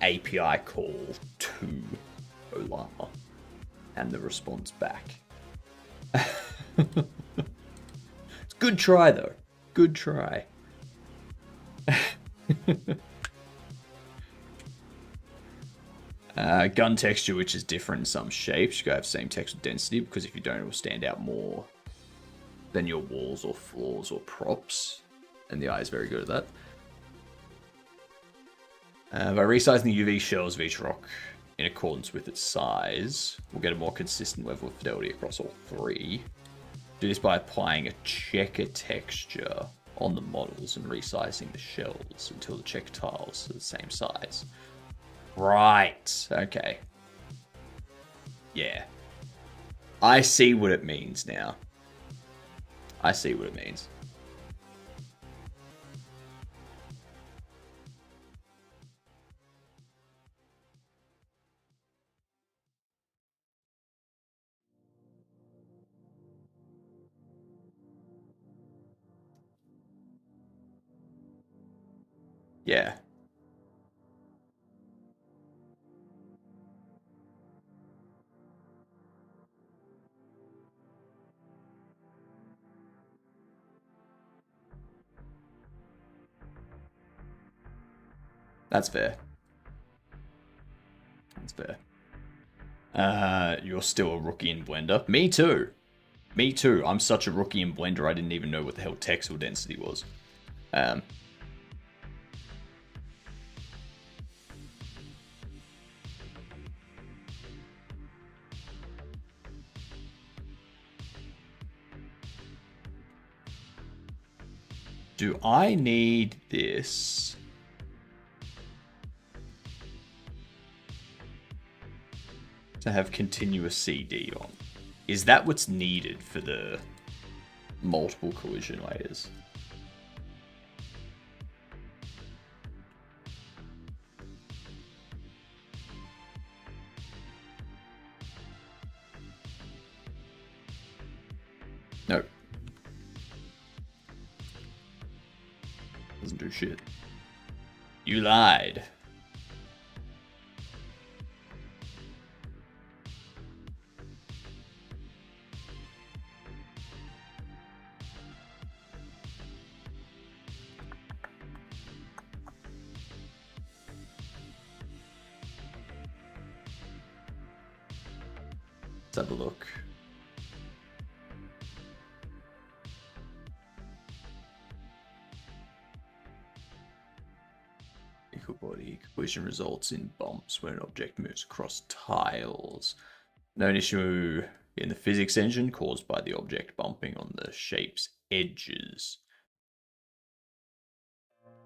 API call to hola, and the response back. It's good try though. Good try. Gun texture, which is different in some shapes. You gotta have same texture density, because if you don't, it will stand out more than your walls or floors or props. And the eye is very good at that. By resizing the UV shells of each rock in accordance with its size, we'll get a more consistent level of fidelity across all three. Do this by applying a checker texture on the models and resizing the shells until the checker tiles are the same size. Right, okay. Yeah. I see what it means now. I see what it means. Yeah. That's fair. That's fair. You're still a rookie in Blender. Me too. Me too. I'm such a rookie in Blender, I didn't even know what the hell texel density was. Do I need this? To have continuous CD on? Is that what's needed for the multiple collision layers? No. Doesn't do shit. You lied. Let's have a look. Equal body collision results in bumps when an object moves across tiles. Known issue in the physics engine caused by the object bumping on the shape's edges.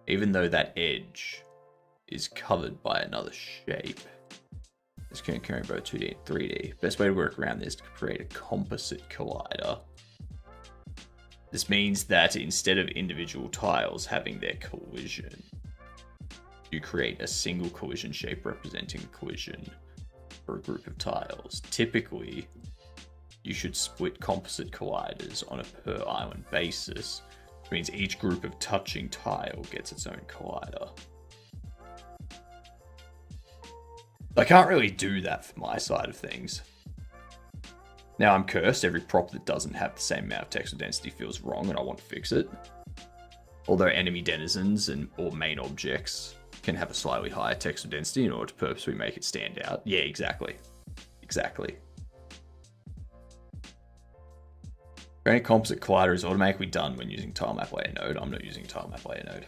Even though that edge is covered by another shape. This can carry both 2D and 3D. Best way to work around this is to create a composite collider. This means that instead of individual tiles having their collision, you create a single collision shape representing the collision for a group of tiles. Typically, you should split composite colliders on a per island basis, which means each group of touching tile gets its own collider. I can't really do that for my side of things. Now I'm cursed, every prop that doesn't have the same amount of texture density feels wrong and I want to fix it. Although enemy denizens or main objects can have a slightly higher texture density in order to purposely make it stand out. Yeah, exactly. Exactly. Creating a composite collider is automatically done when using tilemap layer node. I'm not using tilemap layer node.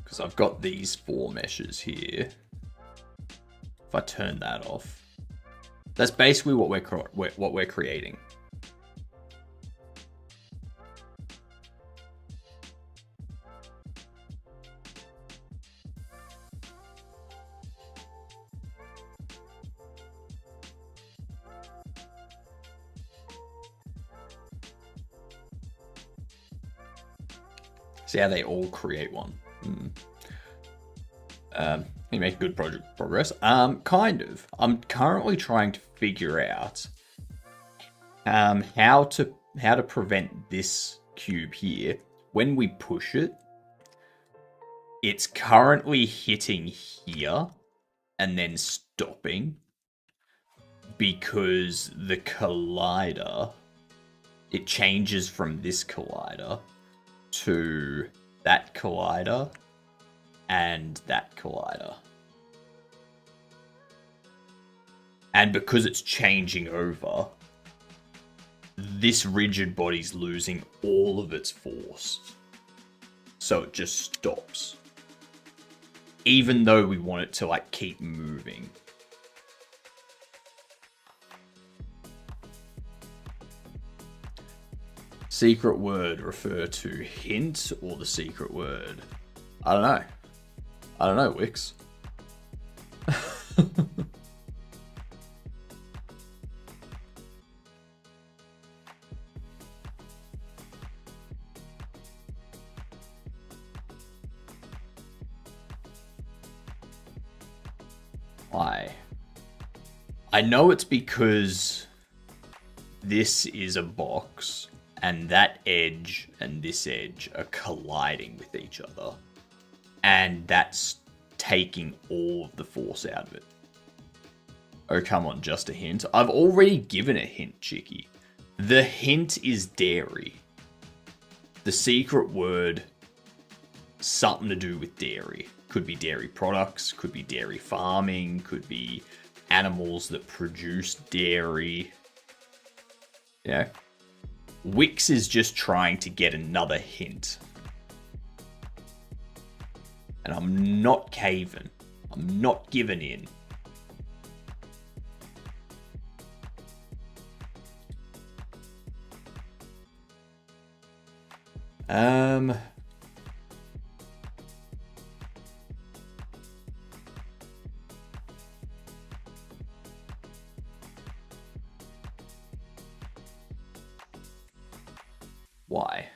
Because I've got these 4 meshes here. If I turn that off, that's basically what we're creating. See how they all create one. You make good progress. Kind of. I'm currently trying to figure out how to prevent this cube here. When we push it, it's currently hitting here and then stopping because the collider, it changes from this collider to that collider and that collider. And because it's changing over, this rigid body's losing all of its force. So it just stops. Even though we want it to like keep moving. Secret word refer to hint or the secret word? I don't know, Wix. Why? I know it's because this is a box and that edge and this edge are colliding with each other. And that's taking all of the force out of it. Oh, come on, just a hint. I've already given a hint, Chicky. The hint is dairy. The secret word, something to do with dairy. Could be dairy products, could be dairy farming, could be animals that produce dairy. Yeah. Wix is just trying to get another hint. And I'm not caving. I'm not giving in. Why?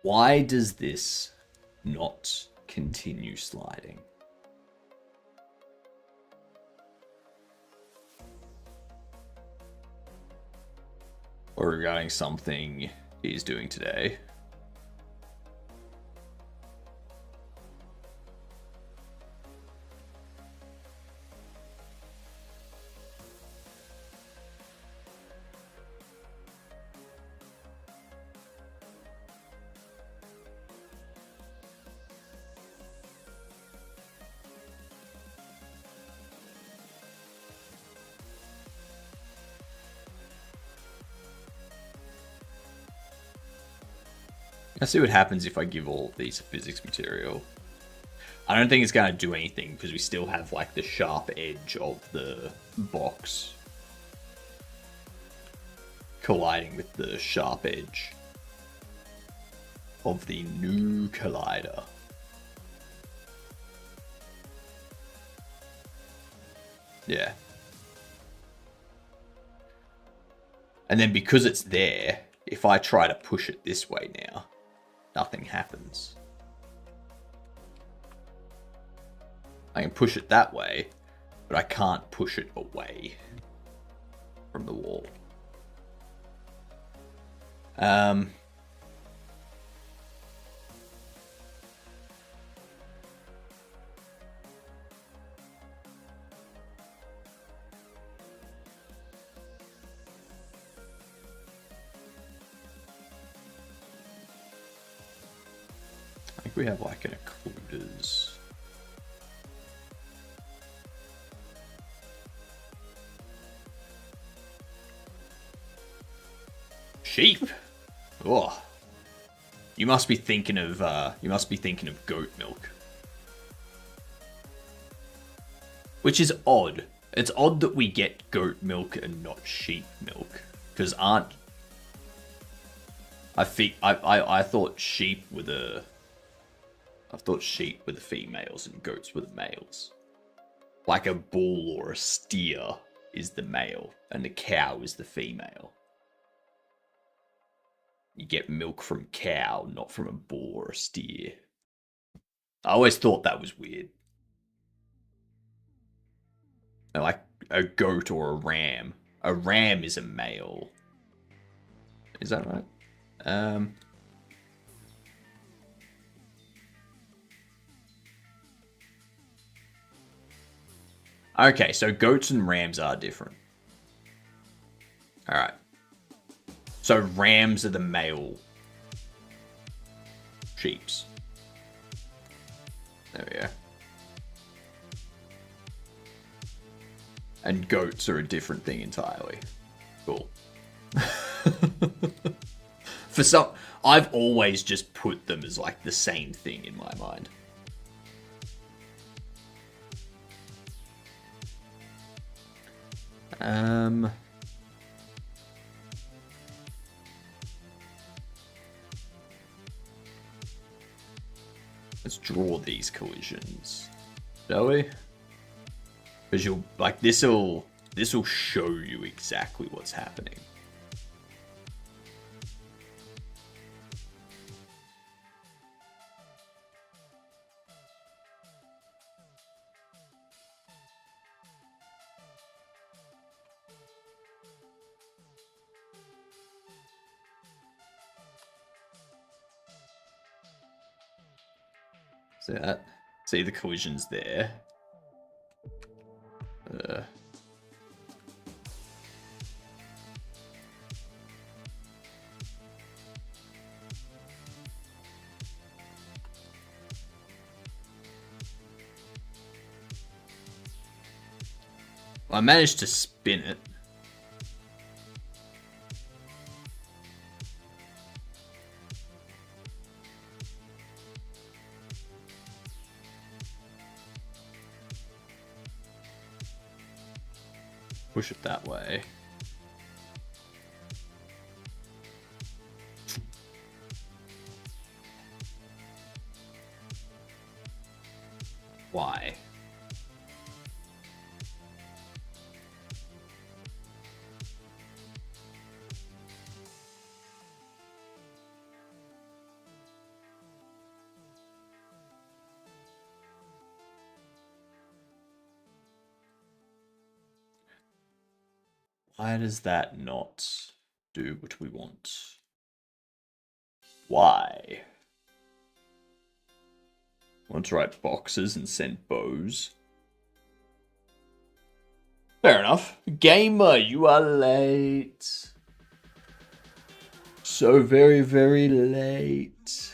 Why does this not continue sliding? Or regarding something he's doing today. Let's see what happens if I give all of these physics material. I don't think it's going to do anything because we still have like the sharp edge of the box colliding with the sharp edge of the new collider. Yeah. And then because it's there, if I try to push it this way now, nothing happens. I can push it that way, but I can't push it away from the wall. I think we have like an occluders. Sheep? Oh. You must be thinking of goat milk. Which is odd. It's odd that we get goat milk and not sheep milk. Because I thought sheep were the females and goats were the males. Like a bull or a steer is the male and the cow is the female. You get milk from cow, not from a bull or a steer. I always thought that was weird. Like a goat or a ram. A ram is a male. Is that right? Okay, so goats and rams are different. Alright. So rams are the male sheeps. There we go. And goats are a different thing entirely. Cool. For some, I've always just put them as like the same thing in my mind. Let's draw these collisions, shall we? Because you'll like this'll show you exactly what's happening. See that? See the collisions there. I managed to spin it. Push it that way. Why? Why does that not do what we want? Why? Want to write boxes and send bows? Fair enough. Gamer, you are late. So very, very late.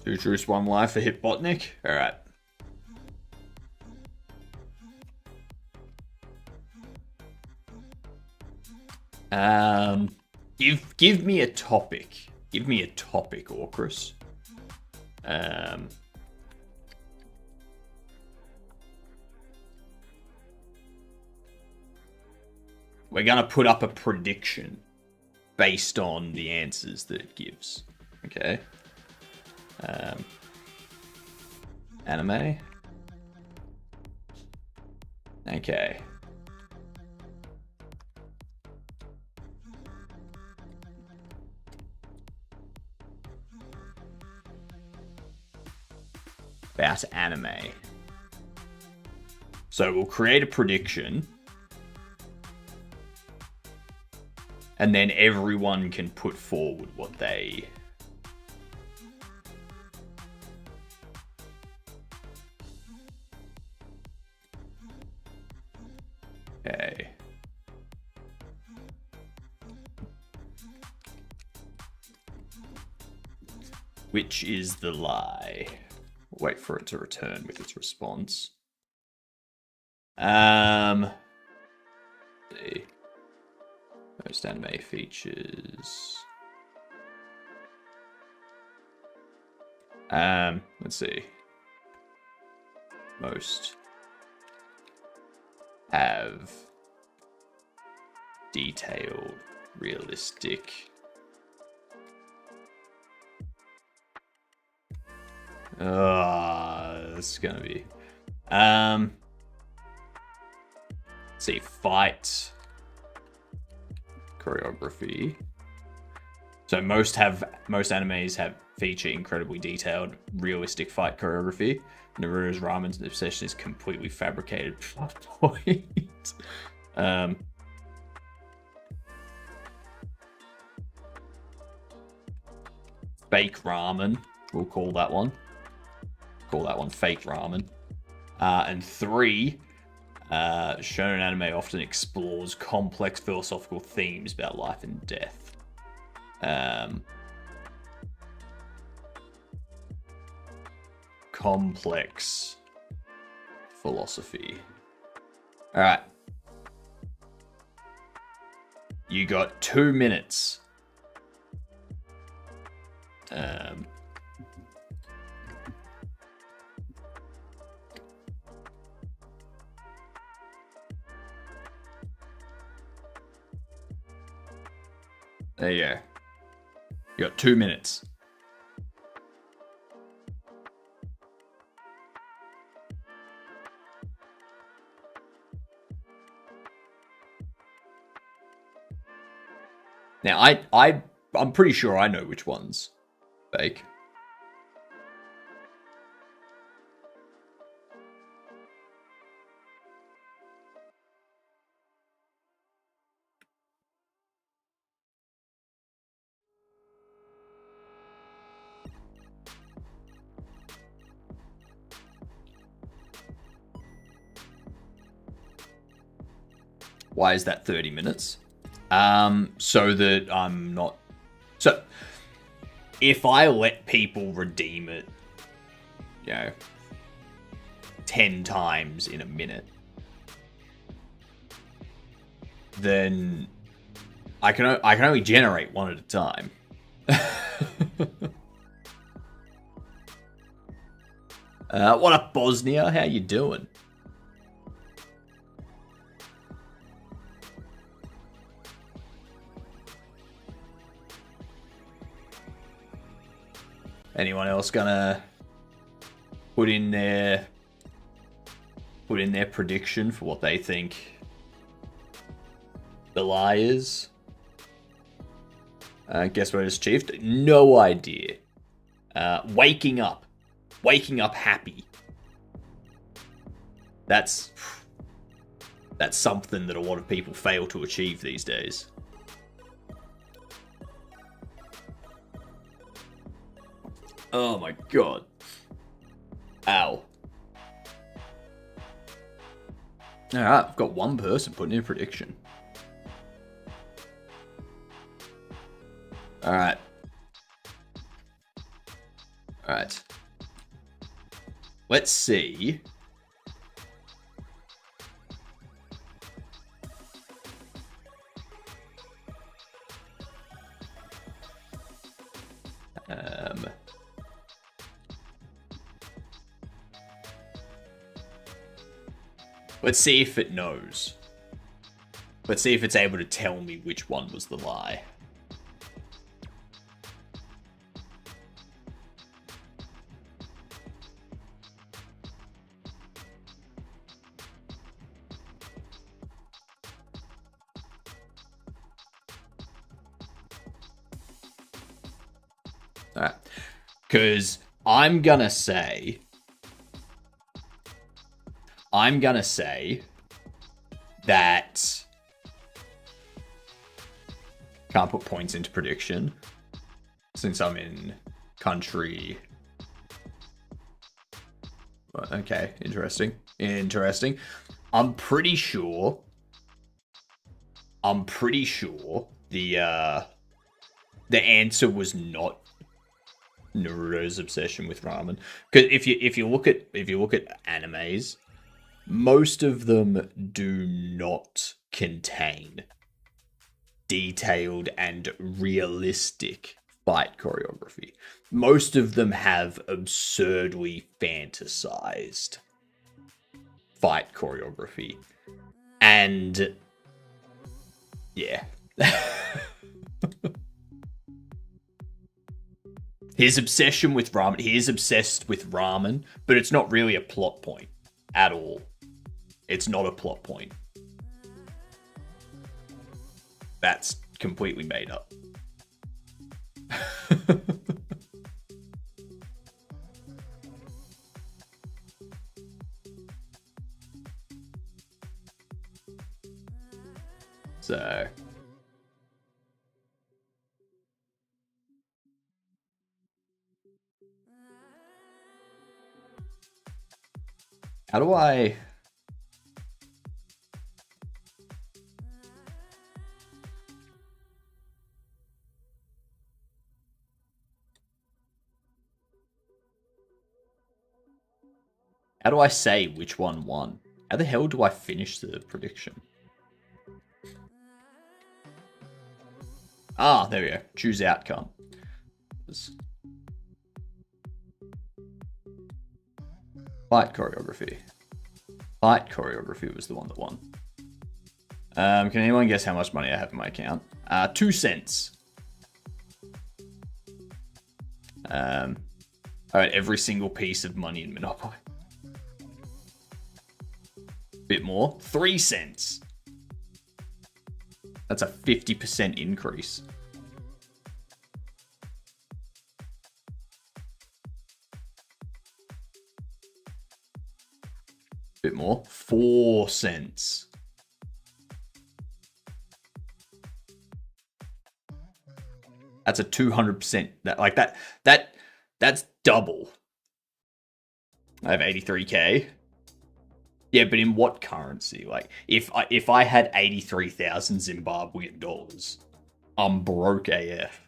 Two truths, one lie for Hitbotnik. All right. Give me a topic. Give me a topic, Orcris. We're gonna put up a prediction based on the answers that it gives. Okay. Anime. Okay. About anime. So we'll create a prediction. And then everyone can put forward what they... Okay. Which is the lie? Wait for it to return with its response. See. Most anime features. Let's see. Most have detailed, realistic. This is gonna be. Let's see, fight choreography. So most animes have feature incredibly detailed, realistic fight choreography. Naruto's Ramen's obsession is completely fabricated plot point. Fake ramen, we'll call that one. Call that one fake ramen. And 3, shonen anime often explores complex philosophical themes about life and death. Complex philosophy. All right. You got 2 minutes. There you go. You got 2 minutes. Now, I'm pretty sure I know which one's fake. Why is that 30 minutes? So that I'm not... So, if I let people redeem it, 10 times in a minute, then I can only generate one at a time. What up, Bosnia? How you doing? Anyone else gonna put in their prediction for what they think the lie is? Guess what is achieved? No idea. Waking up happy. That's something that a lot of people fail to achieve these days. Oh my god. Ow. Alright, I've got one person putting in a prediction. Alright. Alright. Let's see. Let's see if it knows. Let's see if it's able to tell me which one was the lie. Alright. Because I'm gonna say that can't put points into prediction since I'm in country. Okay, interesting. I'm pretty sure the answer was not Naruto's obsession with ramen. Because if you look at animes, most of them do not contain detailed and realistic fight choreography. Most of them have absurdly fantasized fight choreography. And yeah. His obsession with ramen, he is obsessed with ramen, but it's not really a plot point at all. It's not a plot point. That's completely made up. So how do I say which one won? How the hell do I finish the prediction? Ah, there we go. Choose outcome. Fight choreography. Fight choreography was the one that won. Can anyone guess how much money I have in my account? 2 cents. Alright, every single piece of money in Monopoly. Bit more. 3 cents. That's a 50% increase. Bit more. 4 cents. That's a 200%. That's double. I have 83k. Yeah, but in what currency? Like, if I had 83,000 Zimbabwean dollars, I'm broke AF.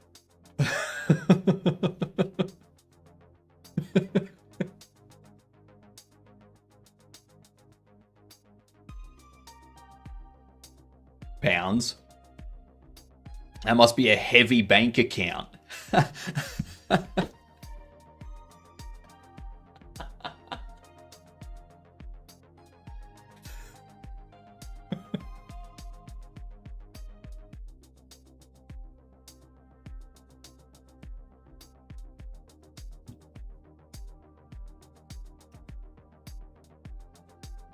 Pounds. That must be a heavy bank account.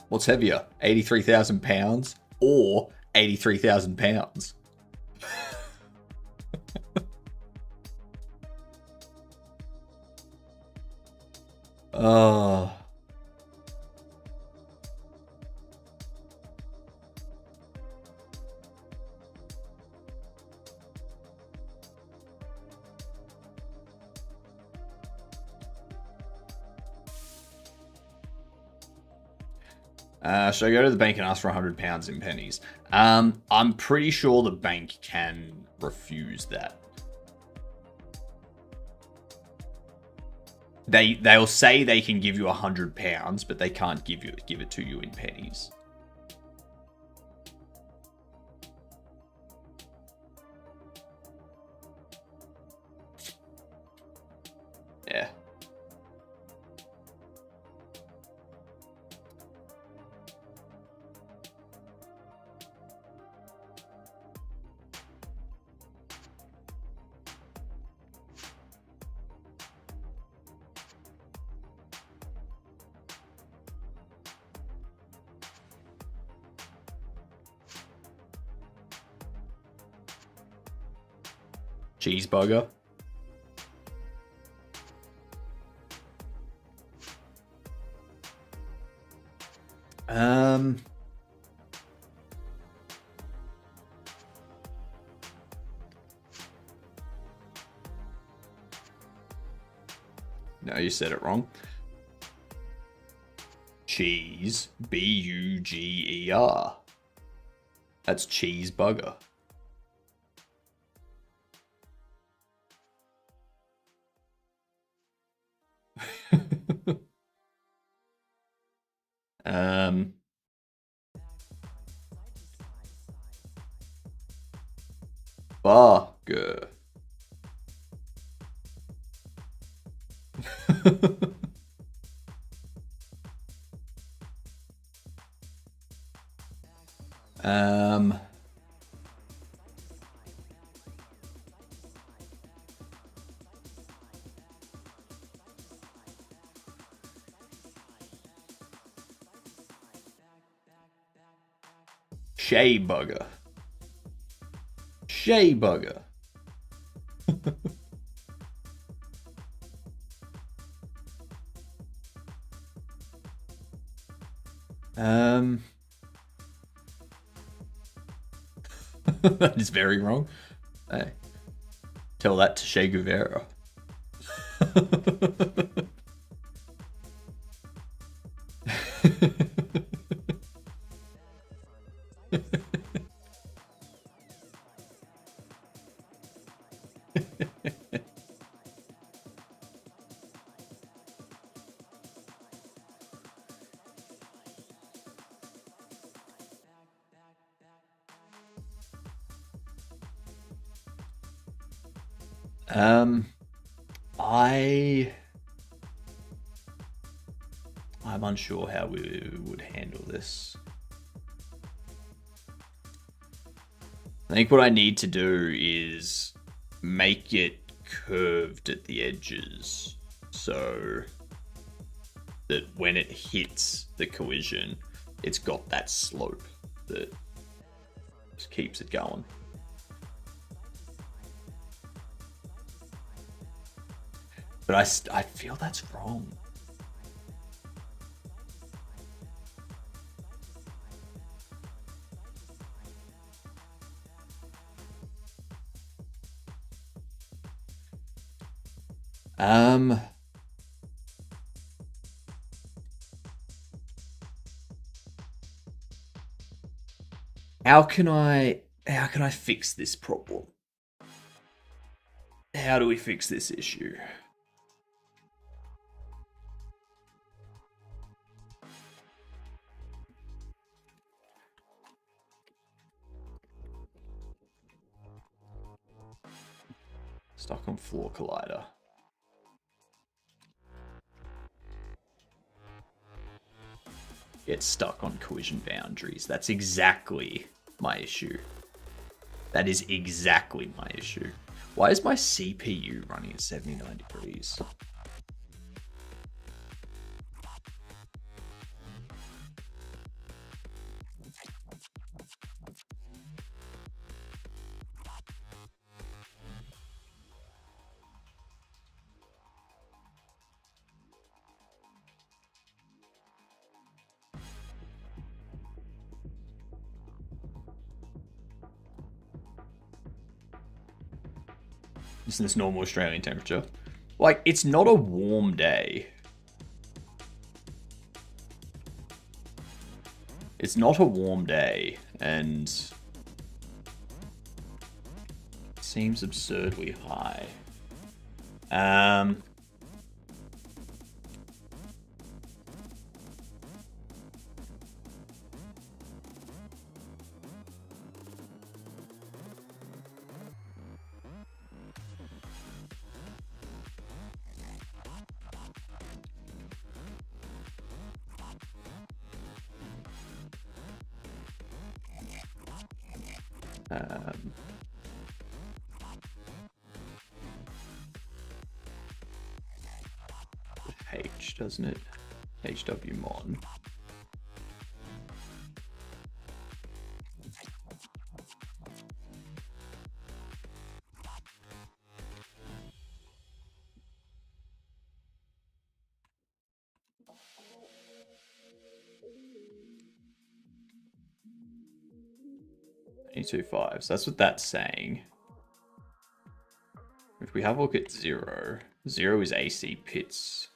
What's heavier, 83,000 pounds or 83,000 pounds? Oh. Should I go to the bank and ask for £100 in pennies? I'm pretty sure the bank can refuse that. They'll say they can give you £100, but they can't give it to you in pennies. Yeah. Cheeseburger. No, you said it wrong. Cheese. B-U-G-E-R. That's cheeseburger. Burger. um. Shea bugger. Shea bugger. That is very wrong. Hey, tell that to Che Guevara. I'm unsure how we would handle this. I think what I need to do is make it curved at the edges so that when it hits the collision, it's got that slope that just keeps it going. But I feel that's wrong. How can I fix this problem? How do we fix this issue? Stuck on floor collider. Get stuck on collision boundaries. That's exactly my issue. That is exactly my issue. Why is my CPU running at 79 degrees? Just this normal Australian temperature. Like, it's not a warm day. It's not a warm day, and it seems absurdly high. H, doesn't it? HW mod. .225, so that's what that's saying. If we have a look at 0, 0 is AC pits.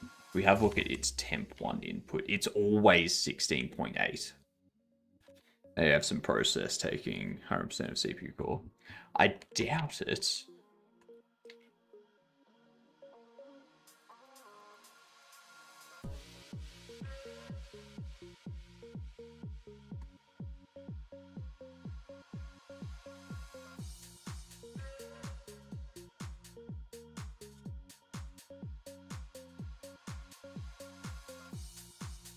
If we have a look at its temp 1 input, it's always 16.8. They have some process taking 100% of CPU core. I doubt it.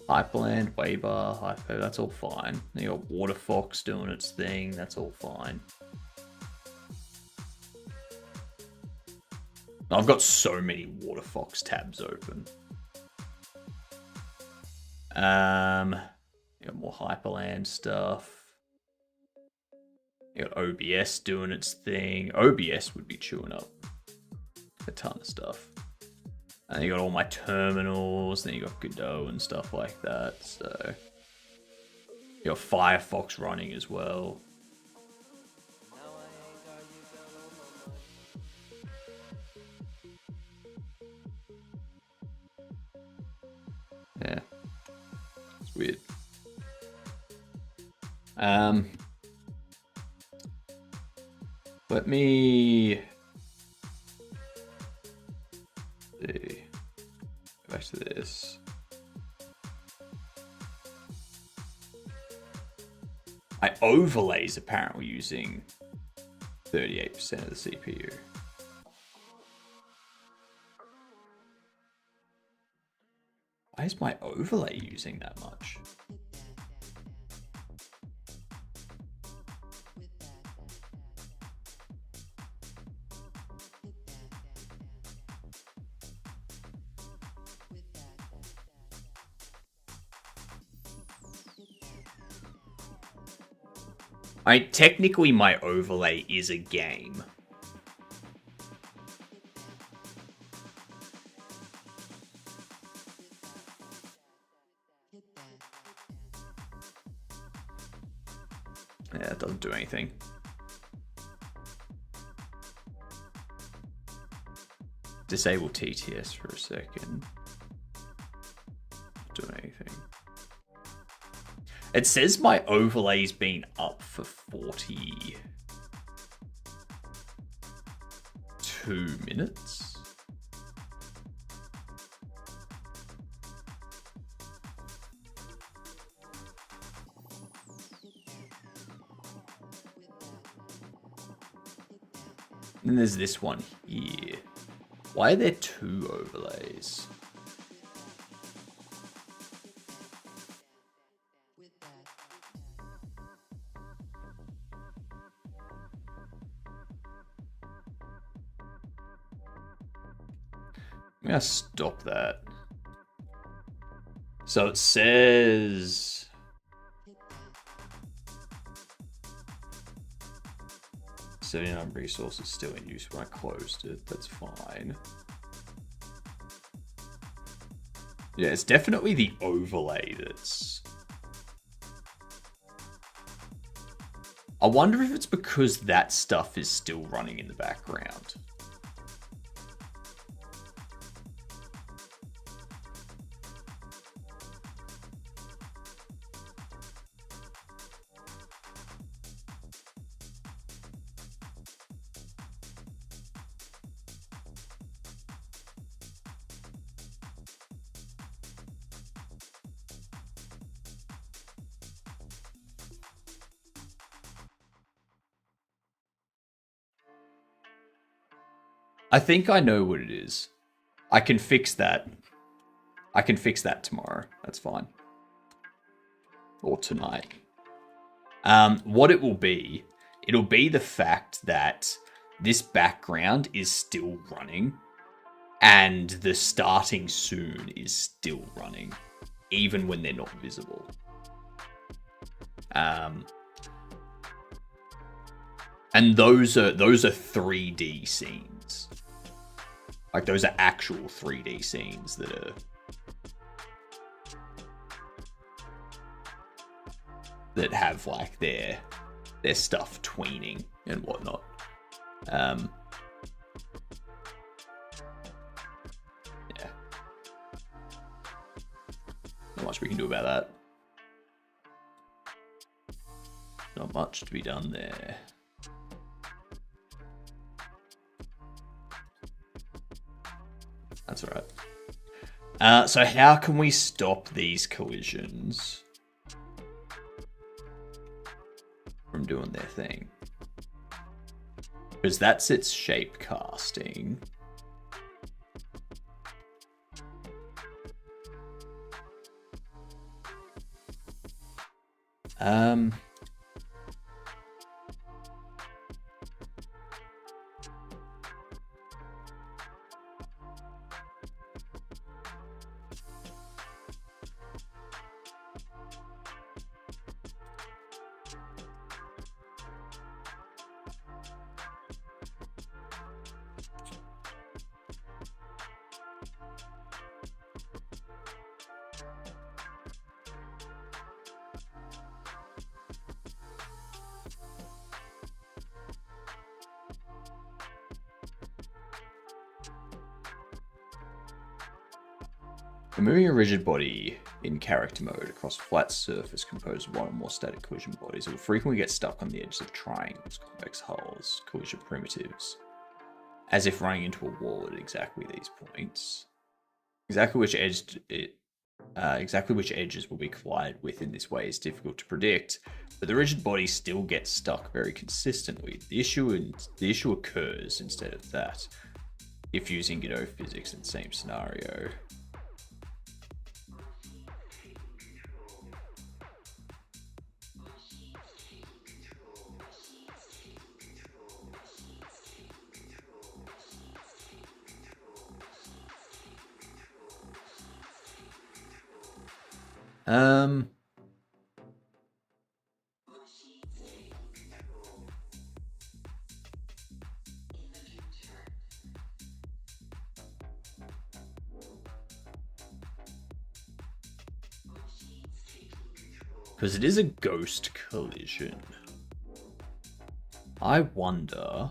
Hyperland, Waybar, Hyper, that's all fine. Then you got Water Fox doing its thing, that's all fine. I've got so many Water Fox tabs open. You got more Hyperland stuff. You got OBS doing its thing. OBS would be chewing up a ton of stuff. And you got all my terminals, then you got Godot and stuff like that. So you got Firefox running as well. Yeah. It's weird. Let me see. Go back to this. My overlays apparently using 38% of the CPU. Why is my overlay using that much? Technically my overlay is a game. Yeah, it doesn't do anything. Disable TTS for a second. Not doing anything. It says my overlay's been up for 42 minutes. And there's this one here. Why are there two overlays? I'm gonna stop that. So it says 79 resources still in use when I closed it. That's fine. Yeah, it's definitely the overlay that's... I wonder if it's because that stuff is still running in the background. I think I know what it is. I can fix that. I can fix that tomorrow. That's fine. Or tonight. What it will be, it'll be the fact that this background is still running and the starting soon is still running, even when they're not visible. And those are 3D scenes. Like, those are actual 3D scenes that have like their stuff tweening and whatnot. Yeah. Not much we can do about that. Not much to be done there. That's all right. So how can we stop these collisions from doing their thing? Because that's its shape casting. Um, When moving a rigid body in character mode across a flat surface composed of one or more static collision bodies, it will frequently get stuck on the edges of triangles, convex hulls, collision primitives, as if running into a wall at exactly these points. Exactly which edges will be collided with in this way is difficult to predict, but the rigid body still gets stuck very consistently. The issue occurs instead of that if using Godot physics in the same scenario. Because it is a ghost collision. I wonder...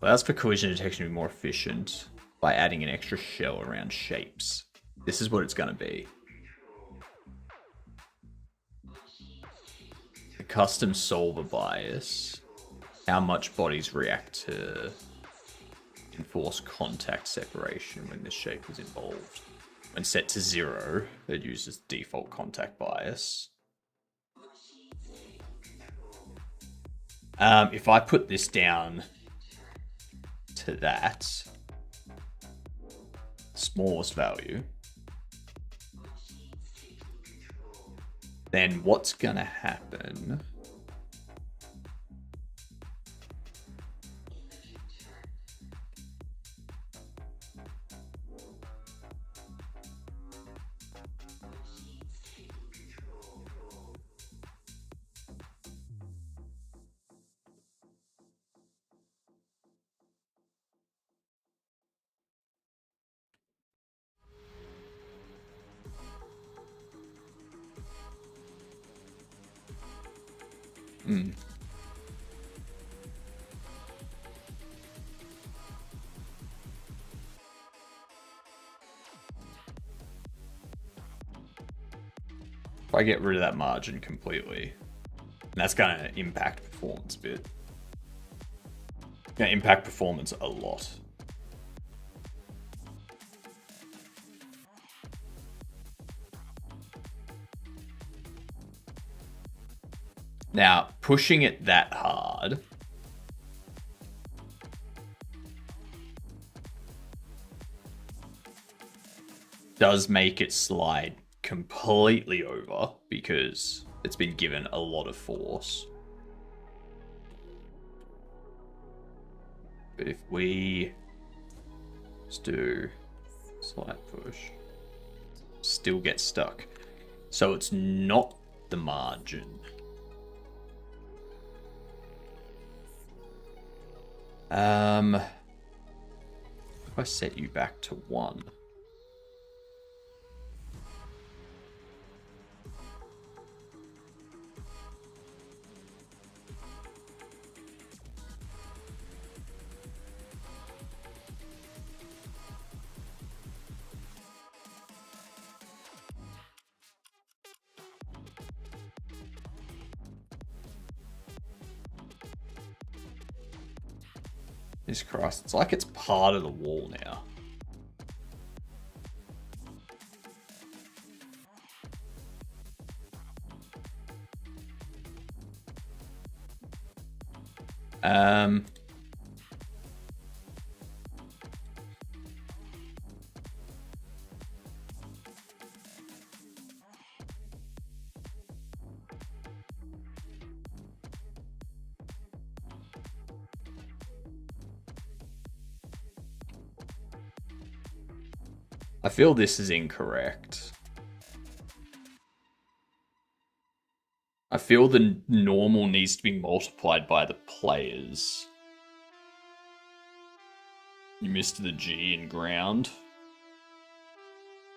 allows for collision detection to be more efficient by adding an extra shell around shapes. This is what it's going to be. The custom solver bias. How much bodies react to enforce contact separation when this shape is involved. When set to 0, it uses default contact bias. If I put this down to that smallest value, then what's gonna happen? If I get rid of that margin completely, that's going to impact performance a bit. Going to impact performance a lot. Now, pushing it that hard does make it slide completely over because it's been given a lot of force. But if we just do slight push, still get stuck. So it's not the margin. If I set you back to 1. Jesus Christ, it's like it's part of the wall now. Um, I feel this is incorrect. I feel the normal needs to be multiplied by the players. You missed the G in ground.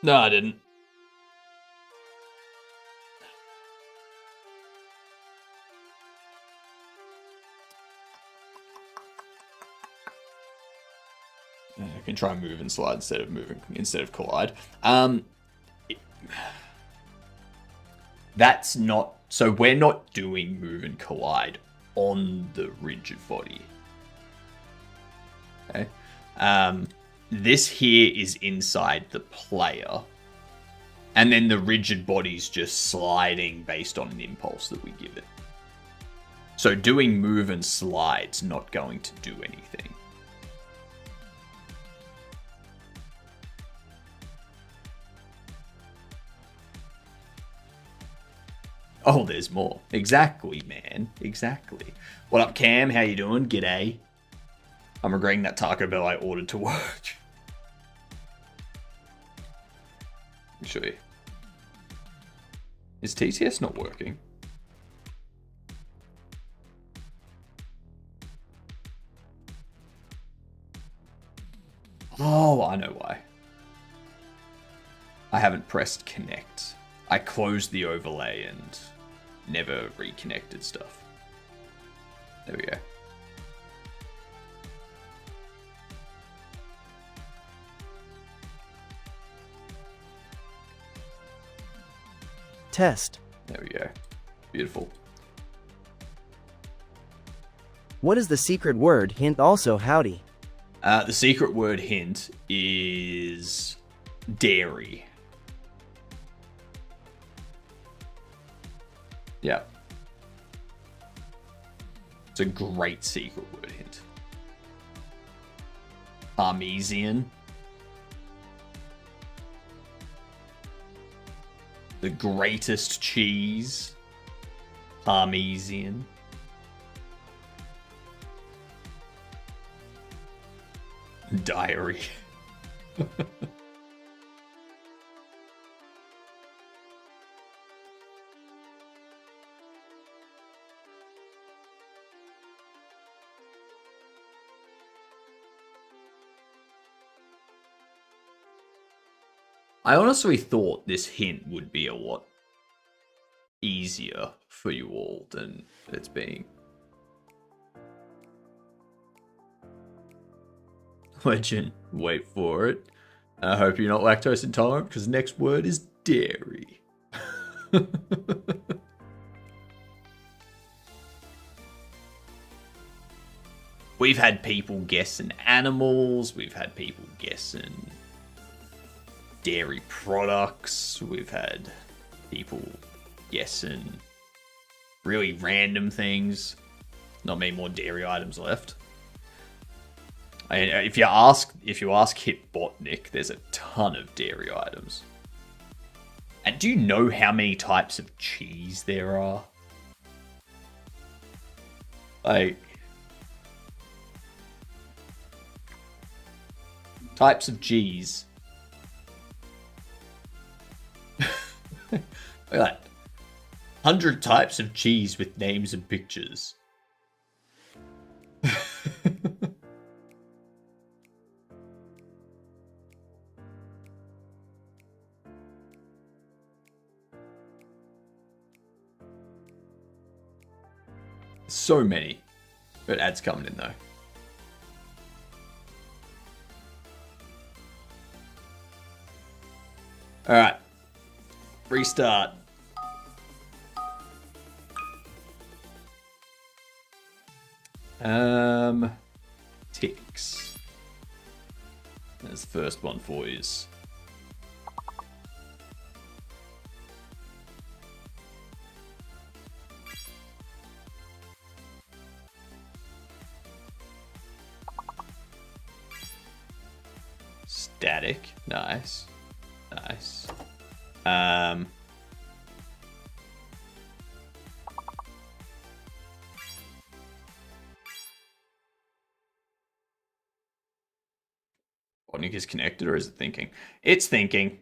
No, I didn't. I can try move and slide instead of collide. That's not, so we're not doing move and collide on the rigid body. Okay. This here is inside the player, and then the rigid body's just sliding based on an impulse that we give it. So doing move and slide's not going to do anything. Oh, there's more. Exactly, man. Exactly. What up, Cam? How you doing? G'day. I'm regretting that Taco Bell I ordered to work. Let me show you. Is TTS not working? Oh, I know why. I haven't pressed connect. I closed the overlay and never reconnected stuff. There we go. Test. There we go. Beautiful. What is the secret word hint also howdy? The secret word hint is dairy. Yeah. It's a great secret word hint. Parmesan. The greatest cheese. Parmesan. Diary. I honestly thought this hint would be a lot easier for you all than it's being. Legend, wait for it. I hope you're not lactose intolerant because the next word is dairy. We've had people guessing animals, we've had people guessing dairy products, we've had people guessing really random things. Not many more dairy items left. If you ask Hitbotnik, there's a ton of dairy items. And do you know how many types of cheese there are? Like, types of cheese. Look at that. 100 types of cheese with names and pictures. So many. But ads coming in though. Alright. Restart. Ticks. There's the first one for you. Static. Nice. Nice. Comedic is connected, or is it thinking? It's thinking.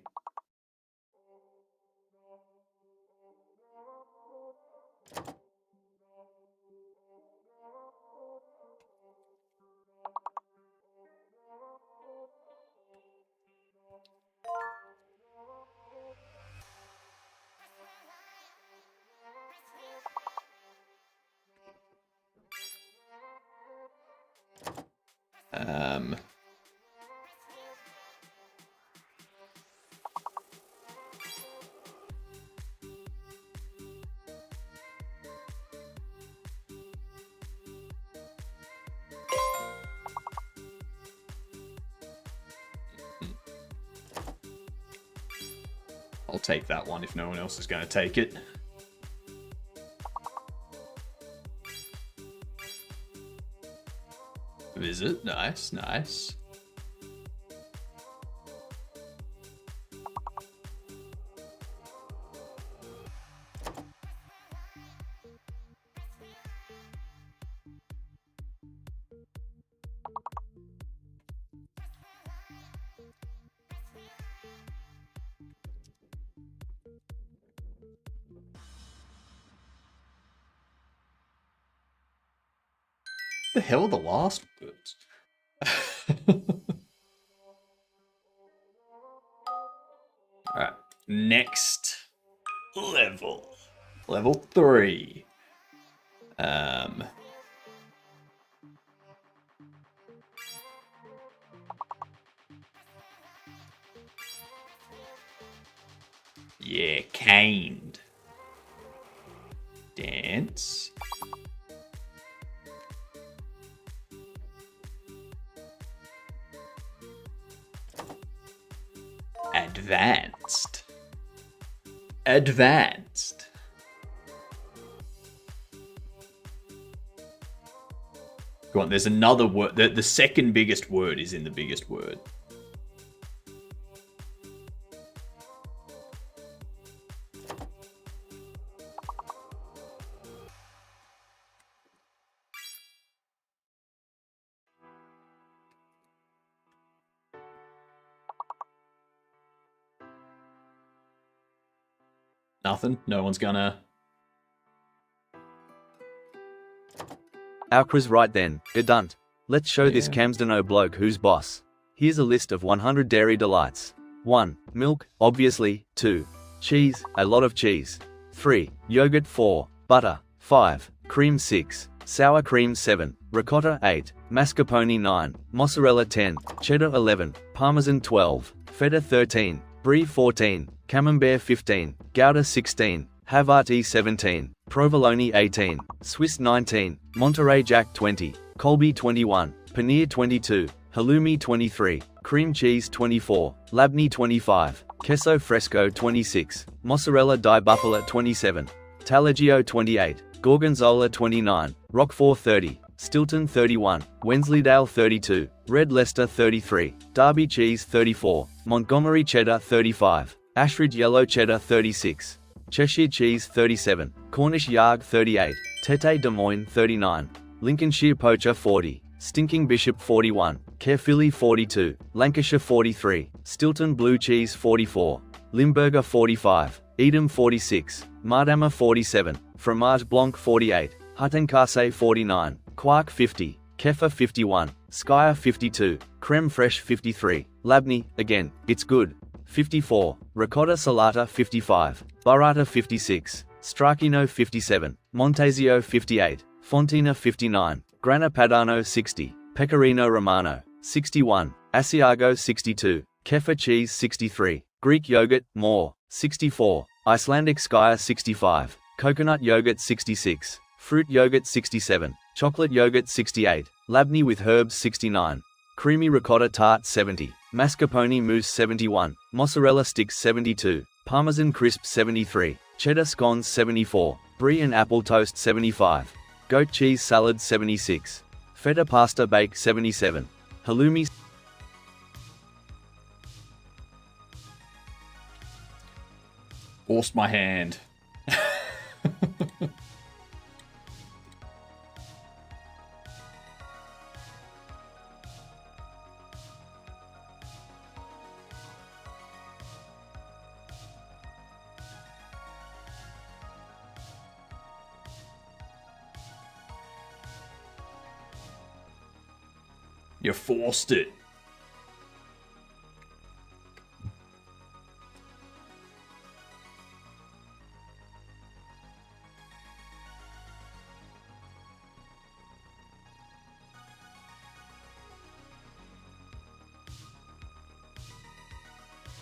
I'll take that one if no one else is going to take it. Visit. Nice, nice. The hell are the last words? Alright, next level. Level 3. Yeah, caned. Dance. Advanced. Advanced. Go on, there's another word. The second biggest word is in the biggest word. Nothing? No one's gonna... Alcra's right then, gedunt. Let's show this Camsdeno bloke who's boss. Here's a list of 100 dairy delights. 1. Milk, obviously. 2. Cheese, a lot of cheese. 3. Yogurt. 4. Butter. 5. Cream. 6. Sour cream. 7. Ricotta. 8. Mascarpone. 9. Mozzarella. 10. Cheddar. 11. Parmesan. 12. Feta. 13. Brie. 14. Camembert. 15. Gouda. 16. Havarti. 17. Provolone. 18. Swiss. 19. Monterey Jack. 20. Colby. 21. Paneer. 22. Halloumi. 23. Cream cheese. 24. Labneh. 25. Queso fresco. 26. Mozzarella di bufala. 27. Taleggio. 28. Gorgonzola. 29. Roquefort. 30. Stilton. 31. Wensleydale. 32. Red Leicester. 33. Derby cheese. 34. Montgomery cheddar. 35. Ashridge yellow cheddar. 36. Cheshire cheese. 37. Cornish yarg. 38. Tete Des Moines. 39. Lincolnshire poacher. 40. Stinking Bishop. 41. Caerphilly. 42. Lancashire. 43. Stilton blue cheese. 44. Limburger. 45. Edam. 46. Mardama. 47. Fromage Blanc. 48. Huttencasse. 49. Quark. 50. Kefir. 51. Skyer. 52. Creme fraiche. 53. Labneh, again, it's good. 54. Ricotta salata. 55. Burrata. 56. Stracchino. 57. Montesio. 58. Fontina. 59. Grana Padano. 60. Pecorino Romano. 61. Asiago. 62. Kefir cheese. 63. Greek yogurt, more. 64. Icelandic Skyer. 65. Coconut yogurt. 66. Fruit yogurt. 67. Chocolate yogurt. 68. Labneh with herbs. 69. Creamy ricotta tart. 70. Mascarpone mousse. 71. Mozzarella sticks. 72. Parmesan crisp. 73. Cheddar scones. 74. Brie and apple toast. 75. Goat cheese salad. 76. Feta pasta bake. 77. Halloumi. Forced my hand. You forced it.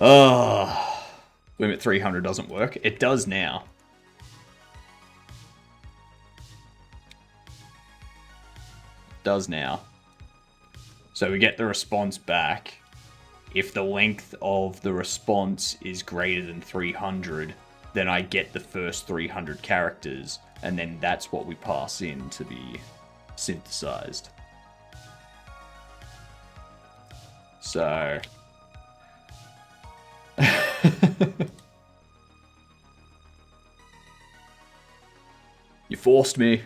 Oh, limit 300 doesn't work. It does now. It does now. So we get the response back. If the length of the response is greater than 300, then I get the first 300 characters, and then that's what we pass in to be synthesized. So... You forced me.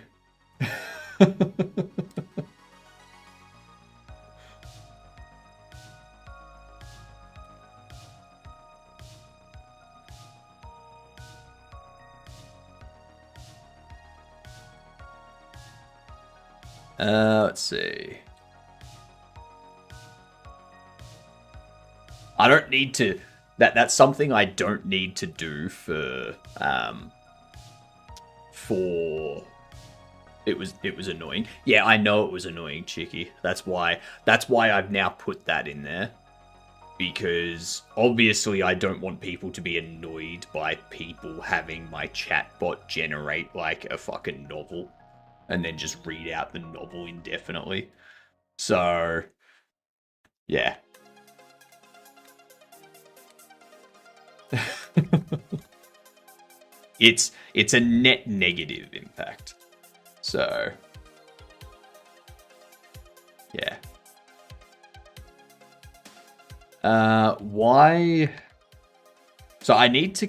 Let's see. I don't need to... That's something I don't need to do for it was annoying. Yeah, I know it was annoying, Chicky. That's why I've now put that in there. Because obviously I don't want people to be annoyed by people having my chatbot generate like a fucking novel and then just read out the novel indefinitely. So yeah. It's a net negative impact. So yeah. Why? So I need to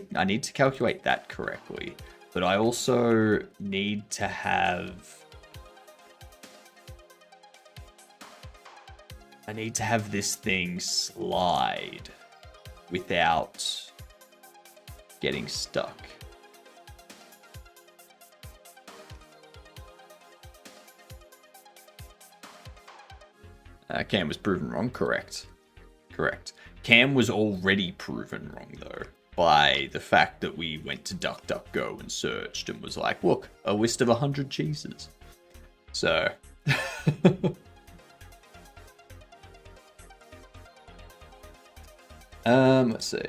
calculate that correctly, but I also need to have this thing slide without getting stuck. Cam was proven wrong. Correct. Cam was already proven wrong, though, by the fact that we went to DuckDuckGo and searched and was like, look, a list of 100 cheeses. So... let's see.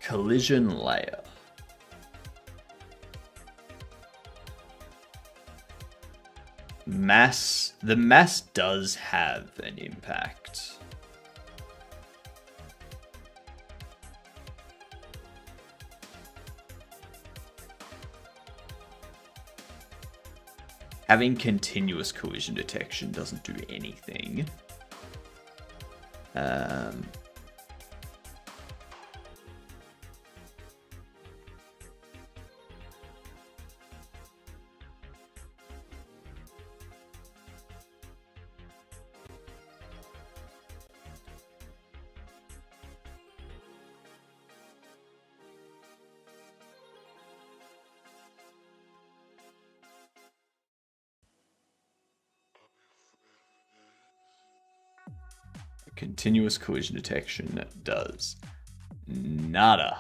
Collision layer. Mass. The mass does have an impact. Having continuous collision detection doesn't do anything. Continuous collision detection does nada.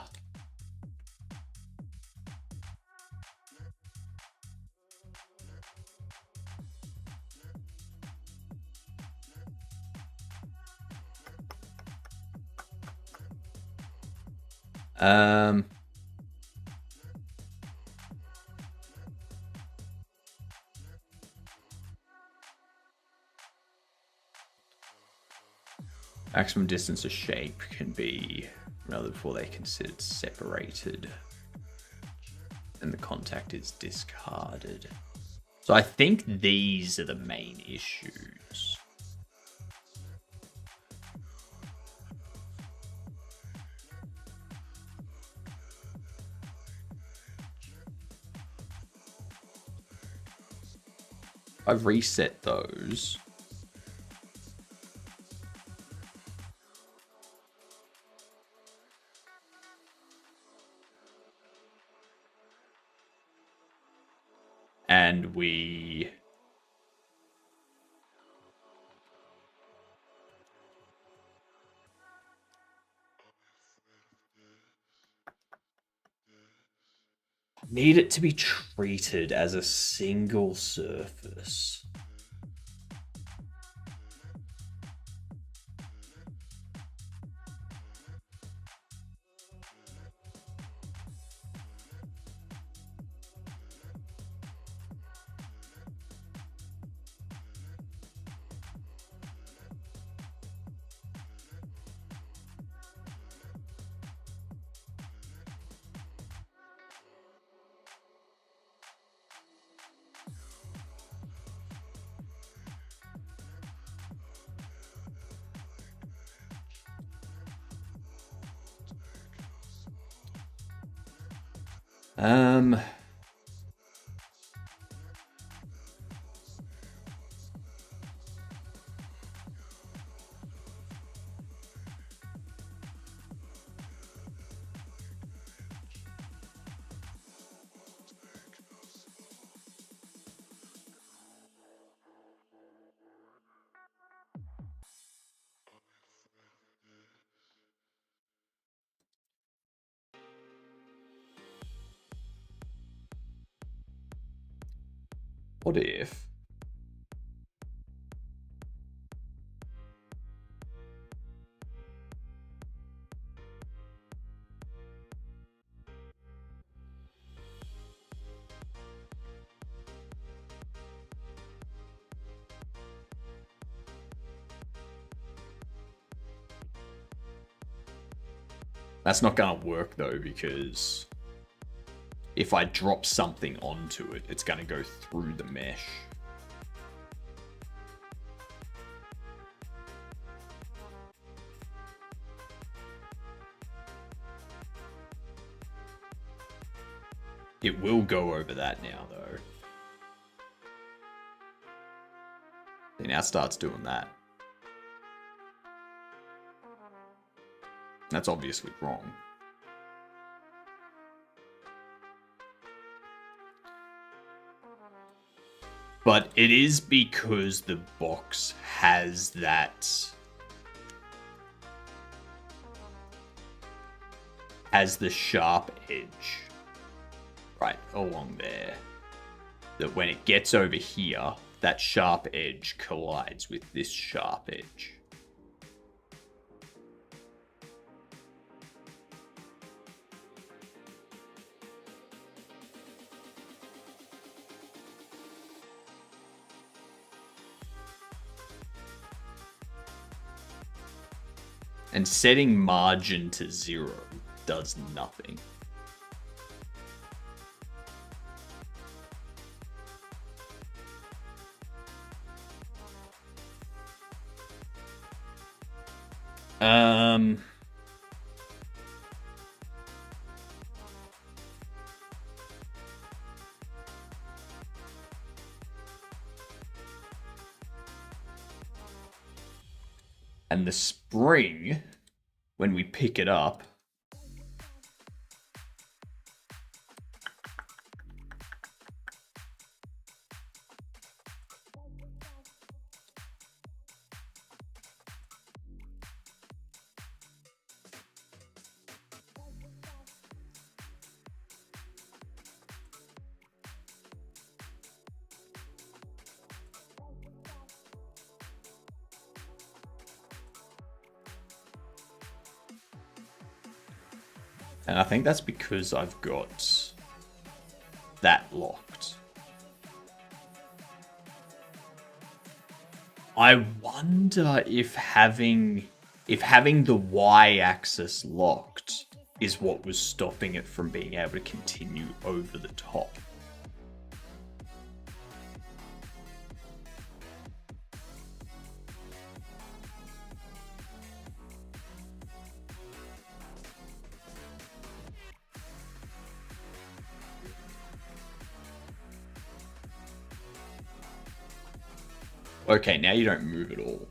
Maximum distance of shape can be rather before they're considered separated and the contact is discarded. So I think these are the main issues. I've reset those. And we need it to be treated as a single surface. What if that's not gonna work though, because if I drop something onto it, it's gonna go through the mesh. It will go over that now, though. It now starts doing that. That's obviously wrong. But it is because the box has that... has the sharp edge right along there. That when it gets over here, that sharp edge collides with this sharp edge. And setting margin to 0 does nothing. And the spring, when we pick it up, and I think that's because I've got that locked. I wonder if having the Y-axis locked is what was stopping it from being able to continue over the top. Okay, now you don't move at all.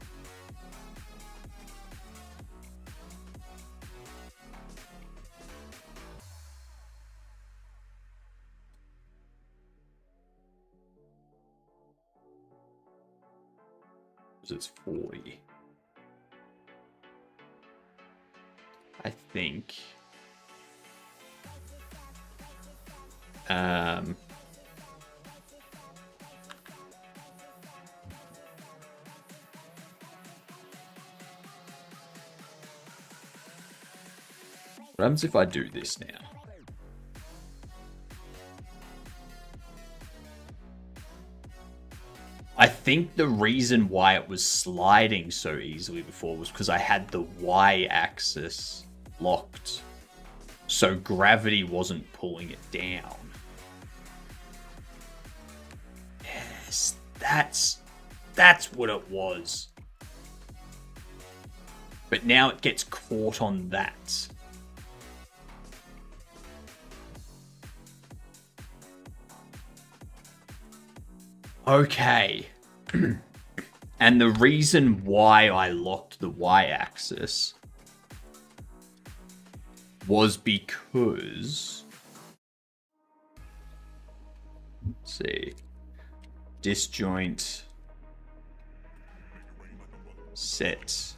It's 40. I think. What happens if I do this now? I think the reason why it was sliding so easily before was because I had the y-axis locked. So gravity wasn't pulling it down. Yes, that's what it was. But now it gets caught on that. Okay. And the reason why I locked the y-axis was because... Let's see. Disjoint. Set.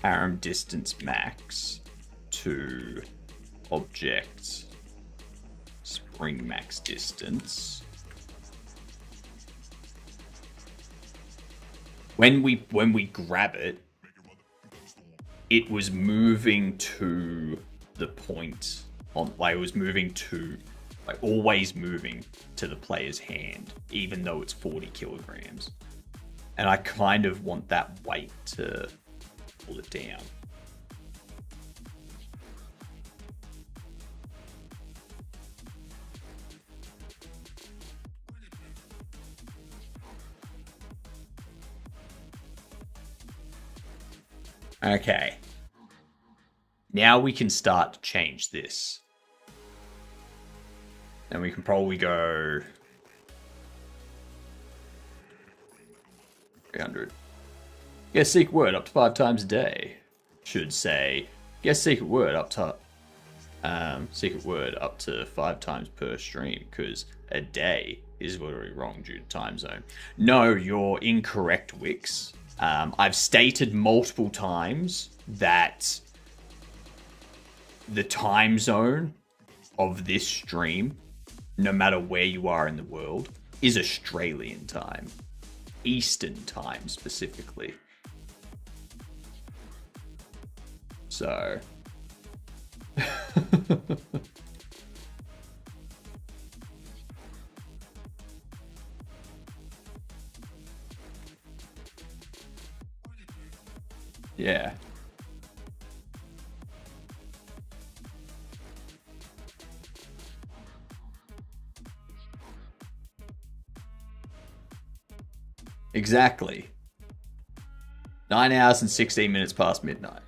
Arm distance max to object spring max distance. When we grab it, it was moving to the point on, like, it was moving to, like, always moving to the player's hand, even though it's 40 kilograms. And I kind of want that weight to pull it down. Okay. Now we can start to change this. And we can probably go 300. Get secret word up to 5 times a day. Should say, get secret word up to secret word up to 5 times per stream, because a day is literally wrong due to time zone. No, you're incorrect, Wix. I've stated multiple times that the time zone of this stream, no matter where you are in the world, is Australian time. Eastern time, specifically. So... yeah. Exactly. 9 hours and 16 minutes past midnight.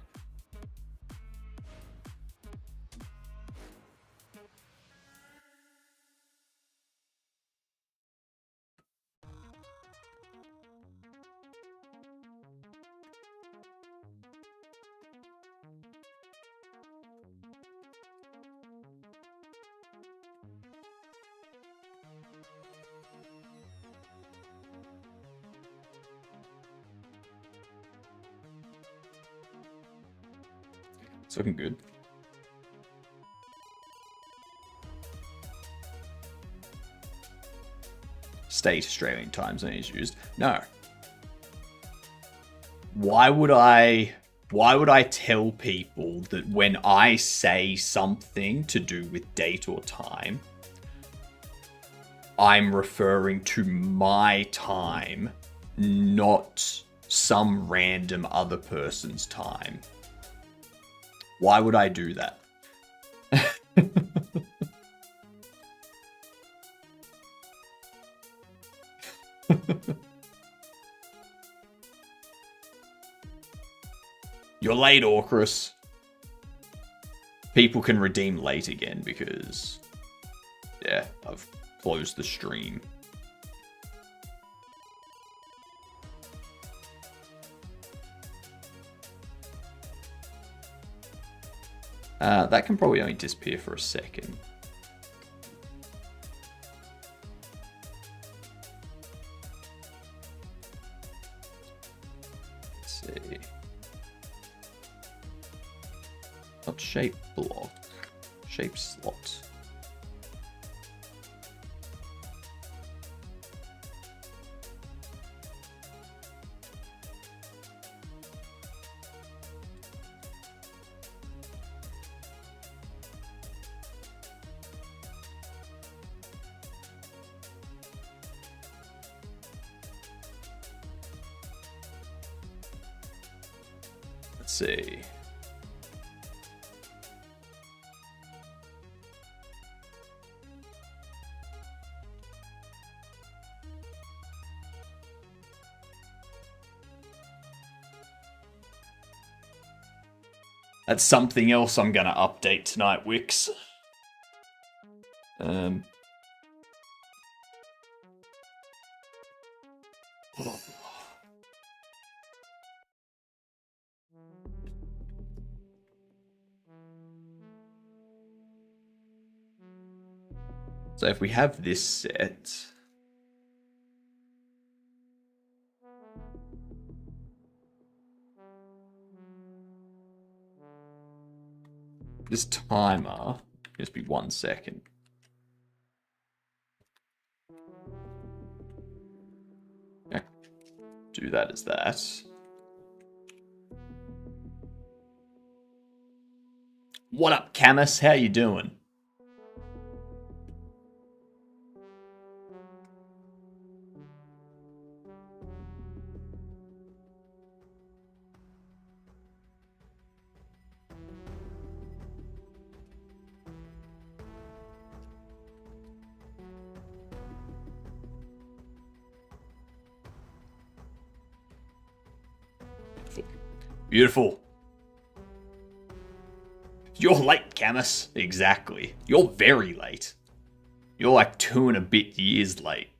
It's looking good. State Australian time zone is used. No. Why would I tell people that when I say something to do with date or time, I'm referring to my time, not some random other person's time? Why would I do that? You're late, Orcrus. People can redeem late again because, yeah, I've closed the stream. That can probably only disappear for a second. Let's see. Not shape block. Shape slot. Let's see. That's something else I'm gonna update tonight, Wix. So if we have this set, this timer, just be 1 second. Yeah, do that as that. What up, Camus? How you doing? Beautiful. You're late, Camus. Exactly. You're very late. You're like 2 and a bit years late.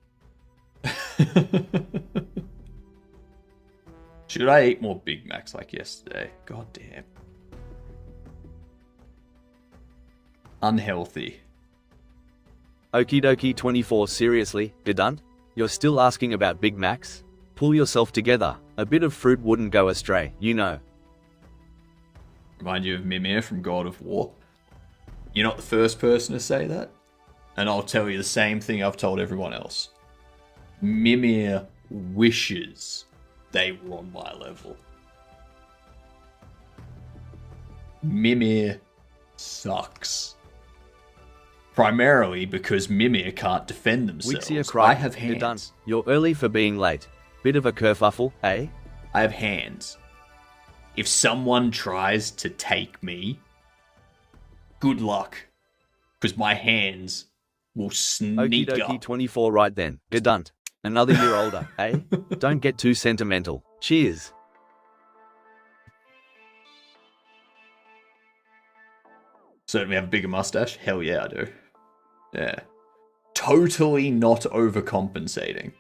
Should I eat more Big Macs like yesterday? God damn. Unhealthy. Okie dokie 24, seriously, done? You're still asking about Big Macs? Pull yourself together. A bit of fruit wouldn't go astray, you know. Remind you of Mimir from God of War. You're not the first person to say that. And I'll tell you the same thing I've told everyone else. Mimir wishes they were on my level. Mimir sucks. Primarily because Mimir can't defend themselves. Wixia cry, I have hands. Done. You're early for being late. Bit of a kerfuffle, eh? I have hands. If someone tries to take me, good luck. Because my hands will sneak Okie dokie up. 24 right then. Done. Another year older, eh? Don't get too sentimental. Cheers. Certainly have a bigger mustache? Hell yeah, I do. Yeah. Totally not overcompensating.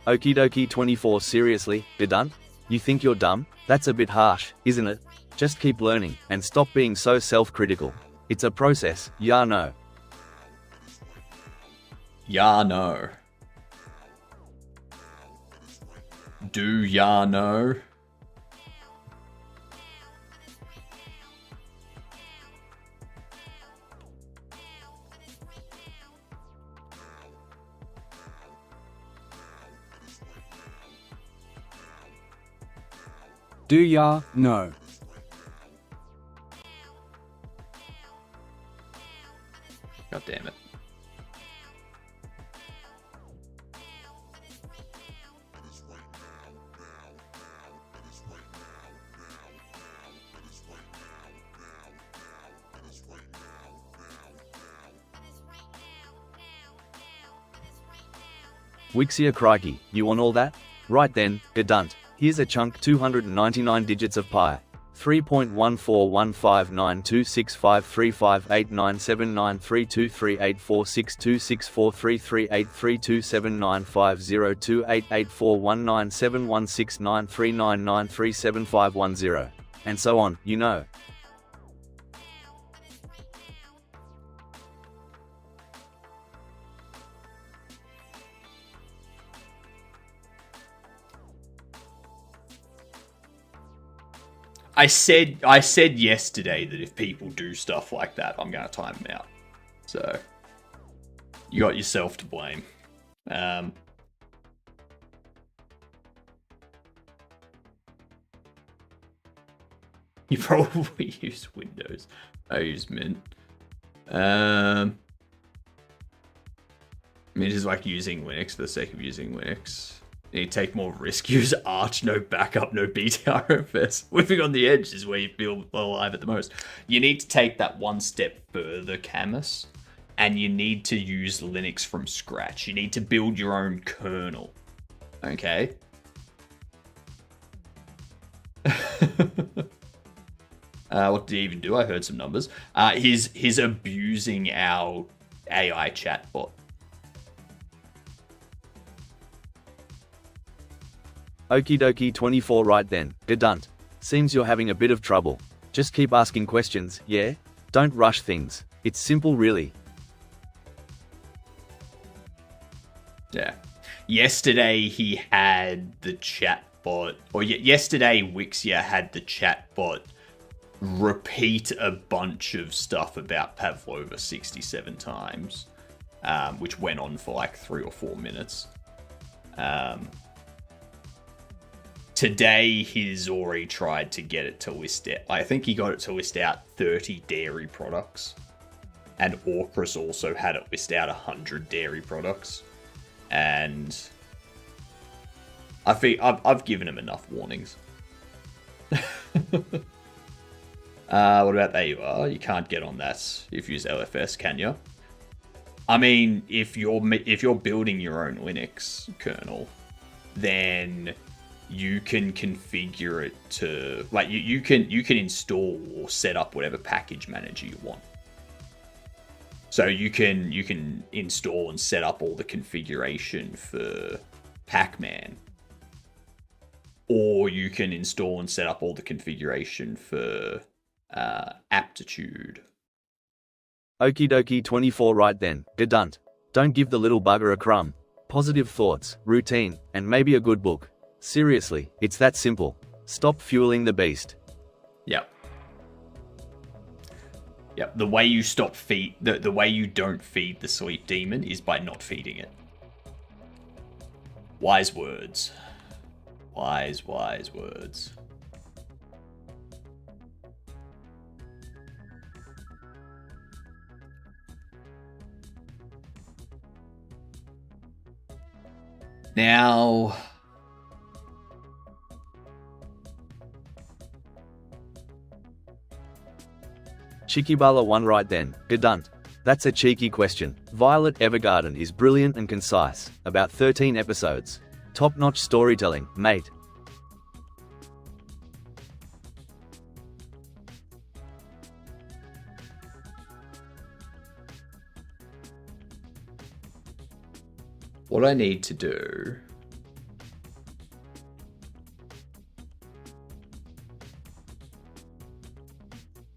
Okie dokie 24, seriously, done? You think you're dumb? That's a bit harsh, isn't it? Just keep learning, and stop being so self-critical. It's a process, ya know. Ya know. Do ya know? Do ya know? God damn it. Wixia crikey, you want all that? Right then, gadunt. Here's a chunk 299 digits of pi. 3.1415926358979322384419716939371939937510. And so on, you know. I said yesterday that if people do stuff like that, I'm going to time them out. So, you got yourself to blame. You probably use Windows. I use Mint. I mean, it's like using Linux for the sake of using Linux. You take more risk. Use Arch, no backup, no BTRFS. Whipping on the edge is where you feel alive at the most. You need to take that one step further, Camus, and you need to use Linux from scratch. You need to build your own kernel. Okay? What did he even do? I heard some numbers. He's abusing our AI chatbot. Okie dokie 24 right then, gadunt. Seems you're having a bit of trouble. Just keep asking questions, yeah? Don't rush things. It's simple really. Yeah. Yesterday he had the chatbot, or yesterday Wixia had the chatbot repeat a bunch of stuff about Pavlova 67 times, which went on for like 3 or 4 minutes. Today, he's already tried to get it to list out. I think he got it to list out 30 dairy products. And Orchrus also had it list out 100 dairy products. And I think I've given him enough warnings. What about there you are? You can't get on that if you use LFS, can you? I mean, if you're building your own Linux kernel, then you can configure it to, like, you can install or set up whatever package manager you want. So you can install and set up all the configuration for Pac-Man, or you can install and set up all the configuration for Aptitude. Okie dokie 24 right then, gadunt. Don't give the little bugger a crumb. Positive thoughts, routine, and maybe a good book. Seriously, it's that simple. Stop fueling the beast. Yep. Yep. The way you the way you don't feed the sleep demon is by not feeding it. Wise words. Wise words. Now, Chikibala 1 right then, gadunt. That's a cheeky question. Violet Evergarden is brilliant and concise. About 13 episodes. Top-notch storytelling, mate. what I need to do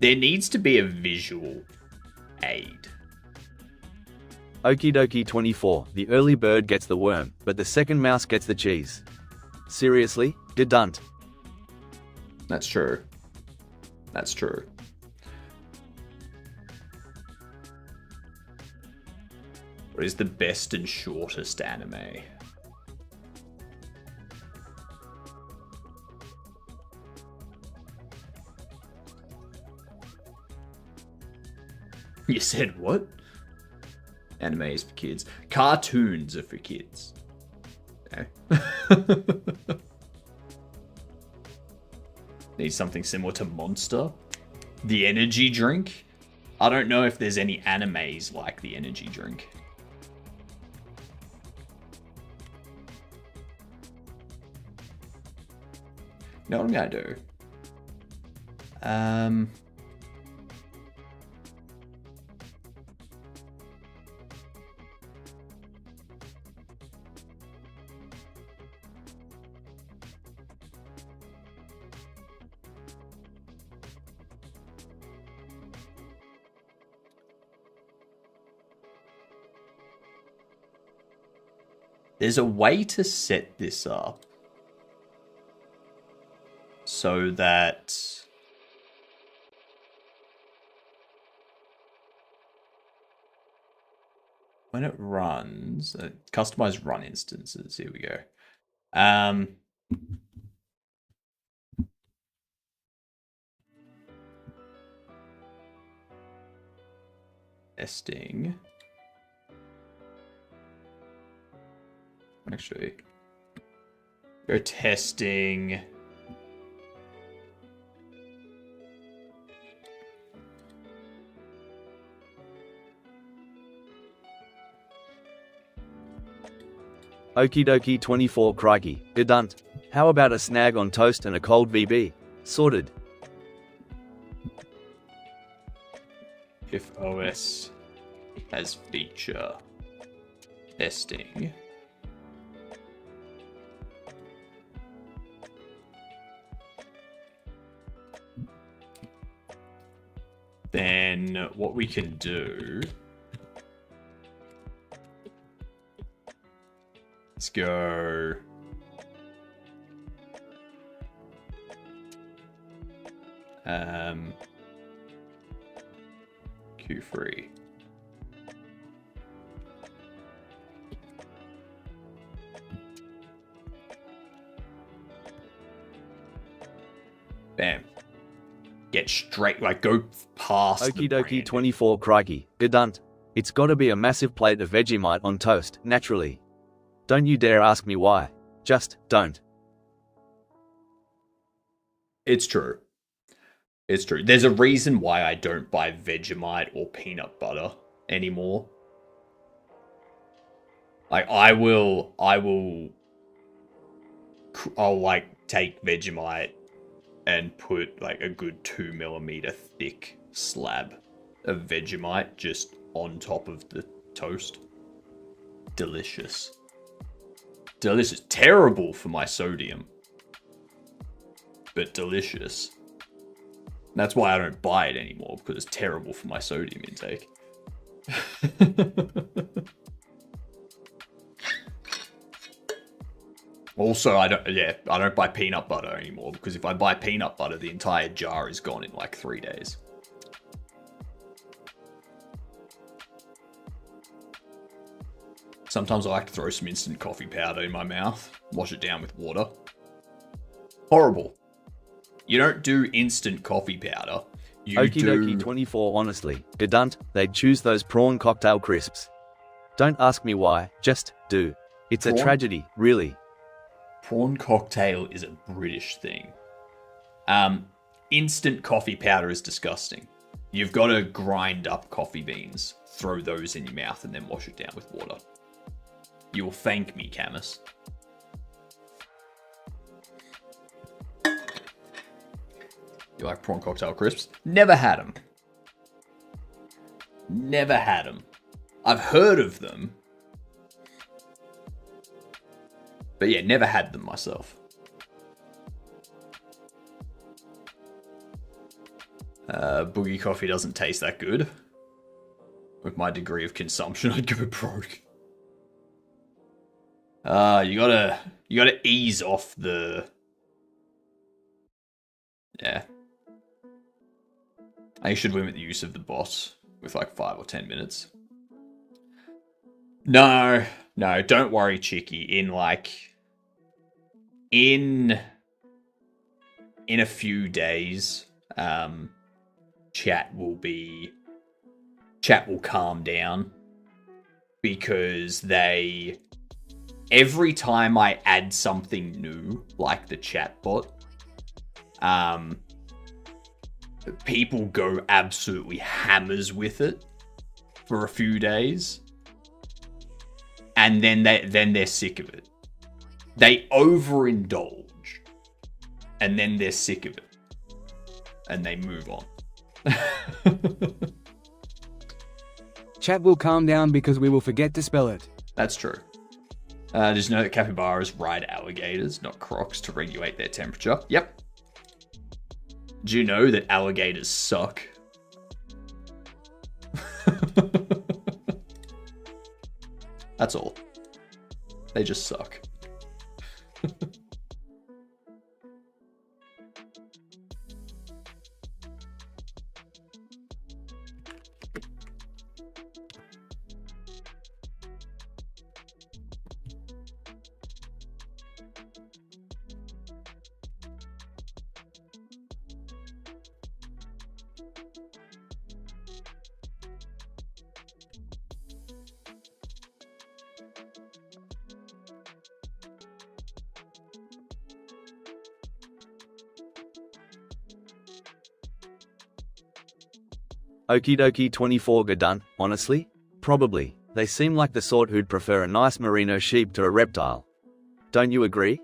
there needs to be a visual aid. Okie dokie 24, the early bird gets the worm, but the second mouse gets the cheese. Seriously? Gadunt. That's true. That's true. What is the best and shortest anime? You said what? Anime is for kids. Cartoons are for kids. Okay. Need something similar to Monster? The energy drink? I don't know if there's any animes like the energy drink. know what I'm gonna do? There's a way to set this up so that when it runs, customize run instances. Here we go. Testing. Actually, go testing. Okie dokie 24 crikey, gedunt. How about a snag on toast and a cold VB? Sorted. If OS has feature testing. Then what we can do is go Q3. Bam. Get straight, like go past. Okie dokie 24 crikey, gedunt. It's gotta be a massive plate of Vegemite on toast, naturally. Don't you dare ask me why. Just don't. It's true. It's true. There's a reason why I don't buy Vegemite or peanut butter anymore. Like I'll like take Vegemite and put like a good 2mm thick slab of Vegemite just on top of the toast. Delicious. Delicious. Terrible for my sodium, but delicious. That's why I don't buy it anymore, because it's terrible for my sodium intake. Also, I don't buy peanut butter anymore, because if I buy peanut butter, the entire jar is gone in like 3 days. Sometimes I like to throw some instant coffee powder in my mouth, wash it down with water. Horrible. You don't do instant coffee powder. You Okie do... dokie 24 honestly, gedunt, they'd choose those prawn cocktail crisps. Don't ask me why, just do. It's a tragedy, really. Prawn cocktail is a British thing. Instant coffee powder is disgusting. You've got to grind up coffee beans, throw those in your mouth, and then wash it down with water. You'll thank me, Camus. You like prawn cocktail crisps? Never had them. Never had them. I've heard of them. But yeah, never had them myself. Boogie coffee doesn't taste that good. With my degree of consumption, I'd go broke. You gotta ease off the... Yeah. I should limit the use of the bot with like 5 or 10 minutes. No, don't worry, Chicky. In a few days, chat will calm down, because every time I add something new, like the chat bot, people go absolutely hammers with it for a few days, and then they're sick of it. They overindulge, and then they're sick of it. And they move on. Chat will calm down because we will forget to spell it. That's true. Did you know that capybaras ride alligators, not crocs, to regulate their temperature? Yep. Do you know that alligators suck? That's all. They just suck. Okie dokie 24 done, honestly? Probably. They seem like the sort who'd prefer a nice merino sheep to a reptile. Don't you agree?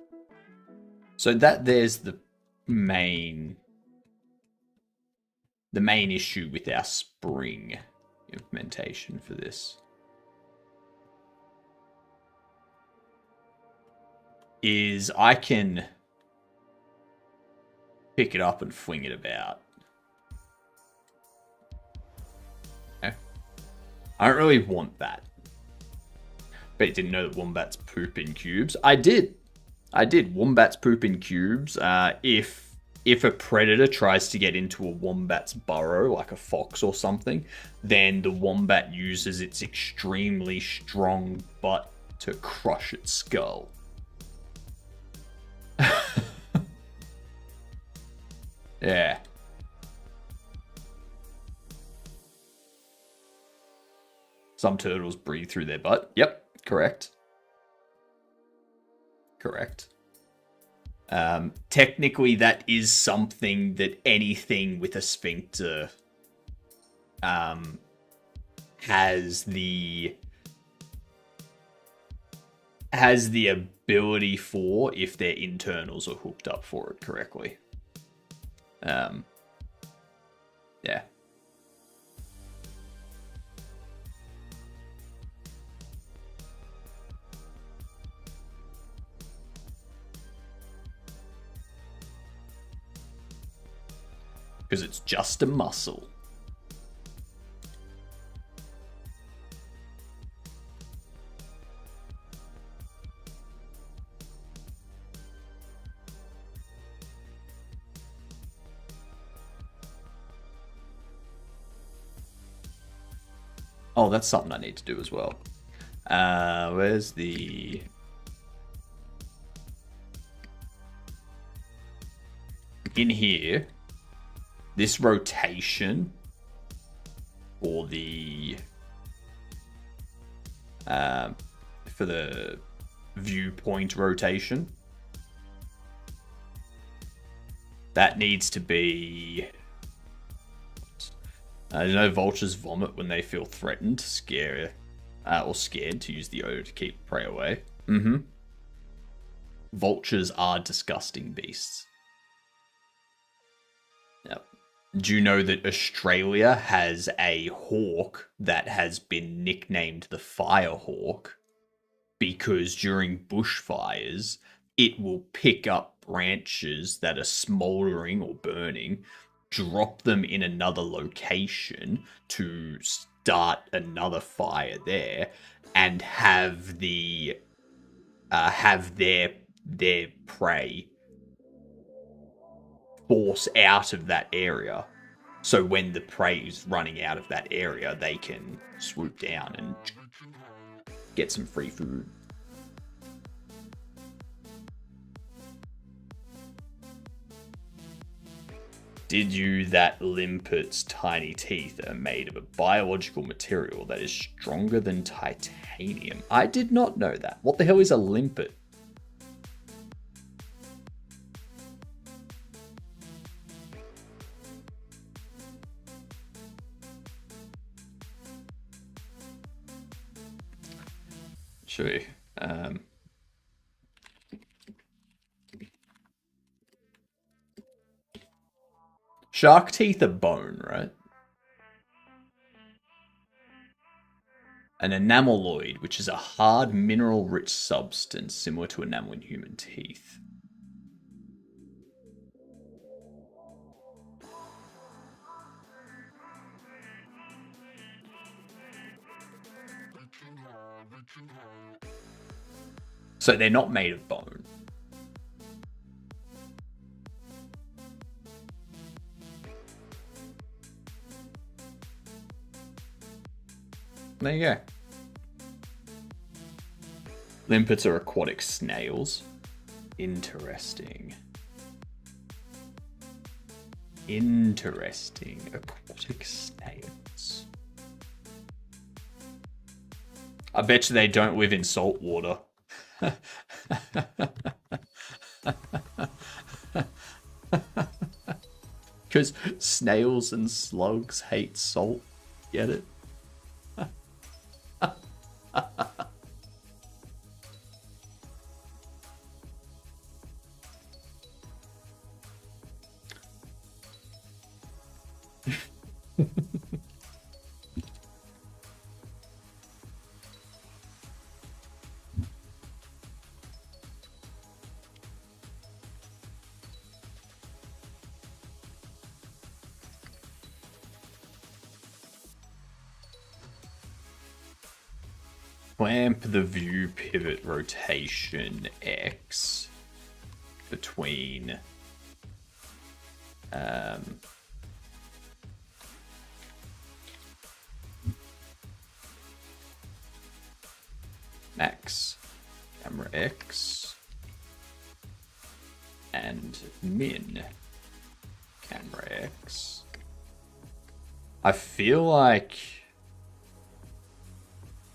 So there's the main issue with our spring implementation for this. Is I can pick it up and fling it about. I don't really want that. But you didn't know that wombats poop in cubes. I did. Wombats poop in cubes. If a predator tries to get into a wombat's burrow, like a fox or something, then the wombat uses its extremely strong butt to crush its skull. Yeah. Some turtles breathe through their butt. Yep, correct. Technically, that is something that anything with a sphincter has the ability for if their internals are hooked up for it correctly. Yeah. Because it's just a muscle. Oh, that's something I need to do as well. Where's the... In here... This rotation for the viewpoint rotation, that needs to be. You know, vultures vomit when they feel threatened, scared to use the odor to keep prey away. Vultures are disgusting beasts. Yep. Do you know that Australia has a hawk that has been nicknamed the Firehawk because during bushfires, it will pick up branches that are smouldering or burning, drop them in another location to start another fire there, and have their prey force out of that area. So when the prey is running out of that area, they can swoop down and get some free food. Did you that limpet's tiny teeth are made of a biological material that is stronger than titanium? I did not know that. What the hell is a limpet? Show you. Shark teeth are bone, right? An enameloid, which is a hard mineral-rich substance similar to enamel in human teeth. So they're not made of bone. There you go. Limpets are aquatic snails. Interesting. Interesting. Aquatic snails. I bet you they don't live in salt water. Because snails and slugs hate salt. Get it? Clamp the view pivot rotation X between max camera X and min camera X. I feel like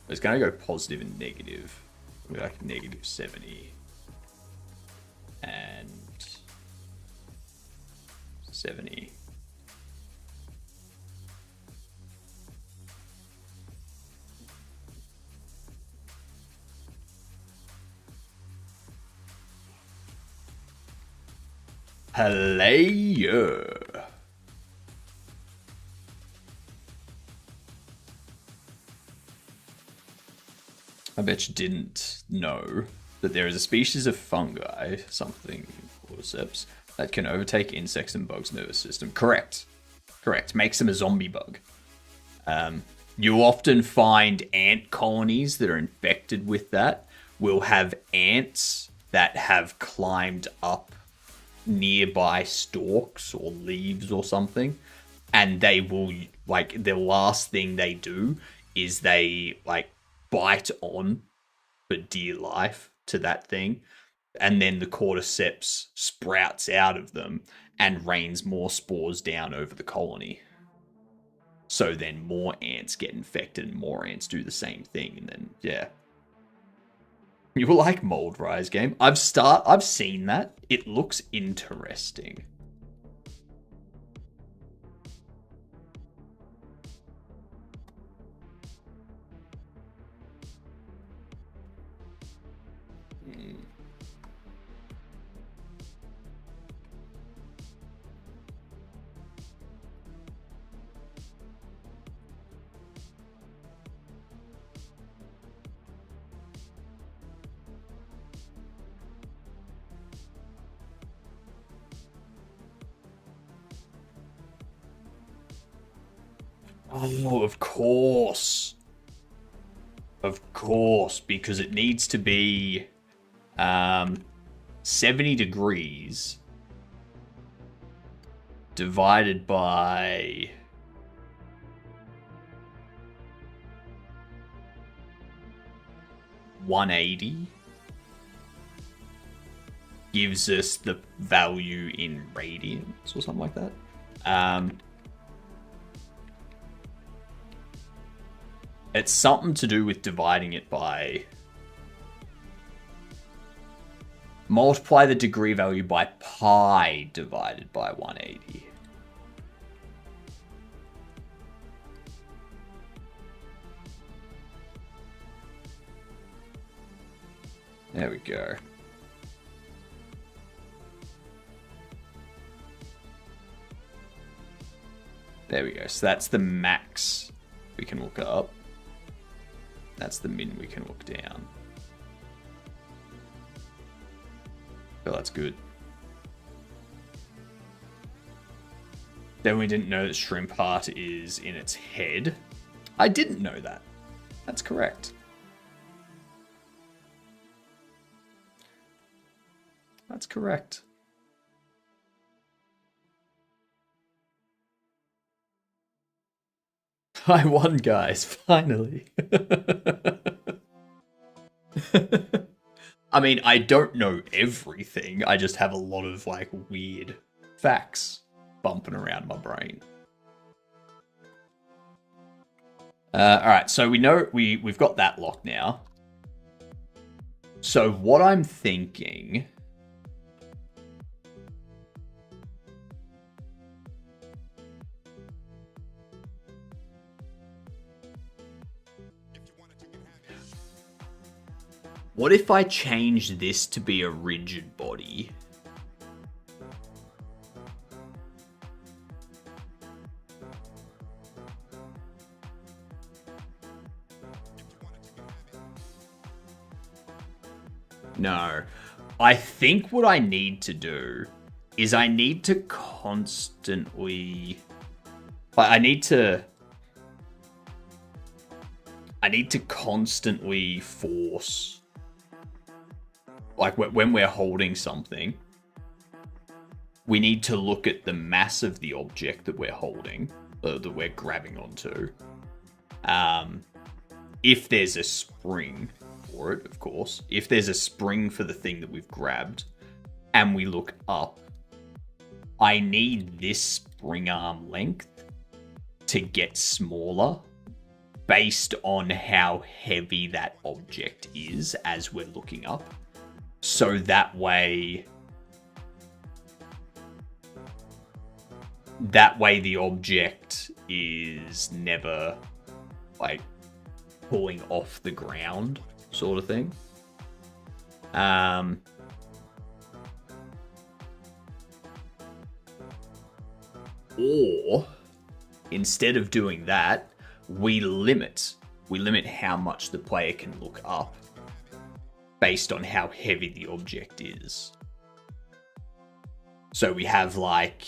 it's going to go positive and negative. We're like negative 70 and 70. Hello. I bet you didn't know that there is a species of fungi, something cordyceps, that can overtake insects and bugs' nervous system. Correct. Correct. Makes them a zombie bug. You often find ant colonies that are infected with that. Will have ants that have climbed up nearby stalks or leaves or something, and they will, like, the last thing they do is they, like, bite on for dear life to that thing, and then the cordyceps sprouts out of them and rains more spores down over the colony. So then more ants get infected and more ants do the same thing, and then yeah. You will like Mold Rise game. I've seen that. It looks interesting. Oh, of course. Of course, because it needs to be 70 degrees divided by 180 gives us the value in radians or something like that. It's something to do with dividing it by... Multiply the degree value by pi divided by 180. There we go. There we go. So that's the max we can look up. That's the min we can look down. So that's good. Then we didn't know that shrimp heart is in its head. I didn't know that. That's correct. That's correct. I won, guys, finally. I mean, I don't know everything. I just have a lot of, like, weird facts bumping around my brain. Alright, so we know we've got that locked now. So what I'm thinking... What if I change this to be a rigid body? No. I think what I need to do is I need to constantly... I need to constantly force... Like, when we're holding something, we need to look at the mass of the object that we're holding, that we're grabbing onto. If there's a spring for it, of course. If there's a spring for the thing that we've grabbed, and we look up, I need this spring arm length to get smaller based on how heavy that object is as we're looking up. So that way the object is never, like, pulling off the ground, sort of thing. Or, instead of doing that, we limit how much the player can look up based on how heavy the object is. So we have, like...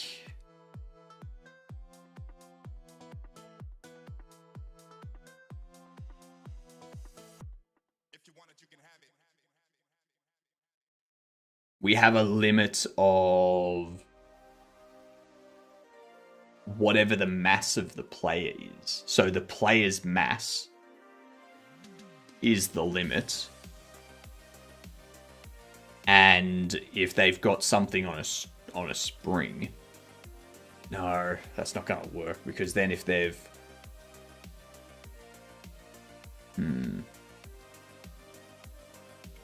We have a limit of whatever the mass of the player is. So the player's mass is the limit. And if they've got something on a spring, no, that's not going to work, because then if they've...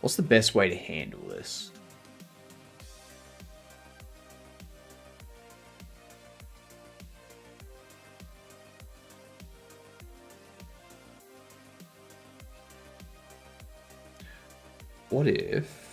What's the best way to handle this? What if...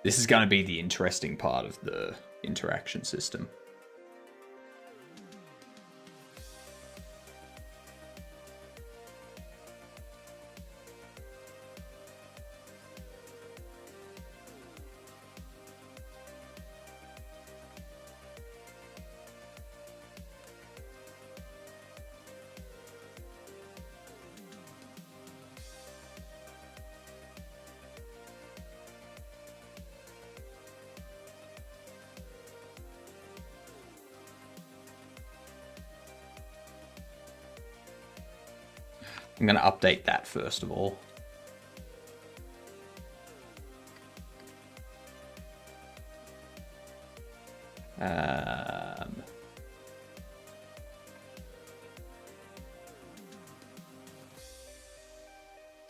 This is going to be the interesting part of the interaction system. I'm going to update that first of all.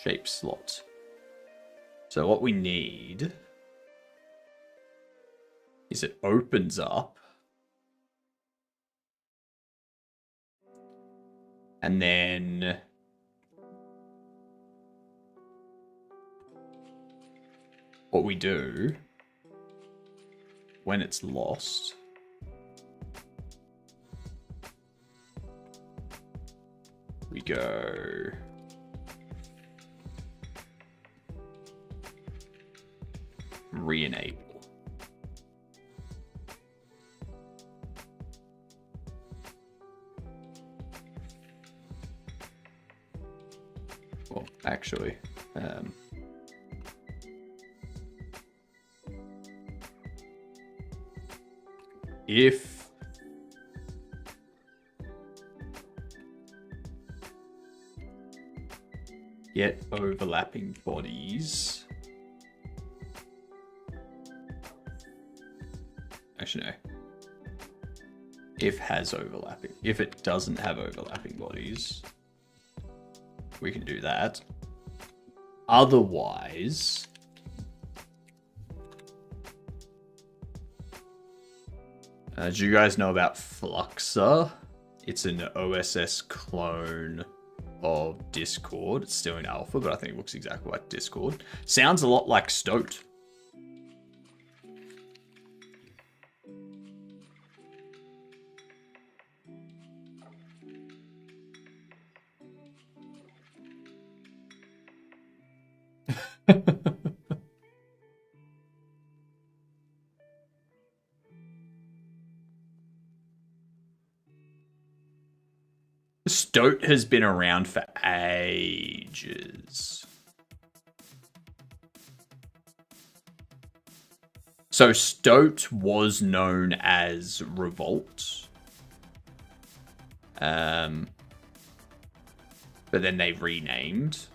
shape slot. So what we need is it opens up, and then what we do when it's lost, we go re-enable. Well, actually, if get overlapping bodies, actually no, if has overlapping, if it doesn't have overlapping bodies, we can do that. Otherwise, do you guys know about Fluxer? It's an OSS clone of Discord. It's still in alpha, but I think it looks exactly like Discord. Sounds a lot like Stoat. Stoat has been around for ages. So Stoat was known as Revolt. But then they renamed.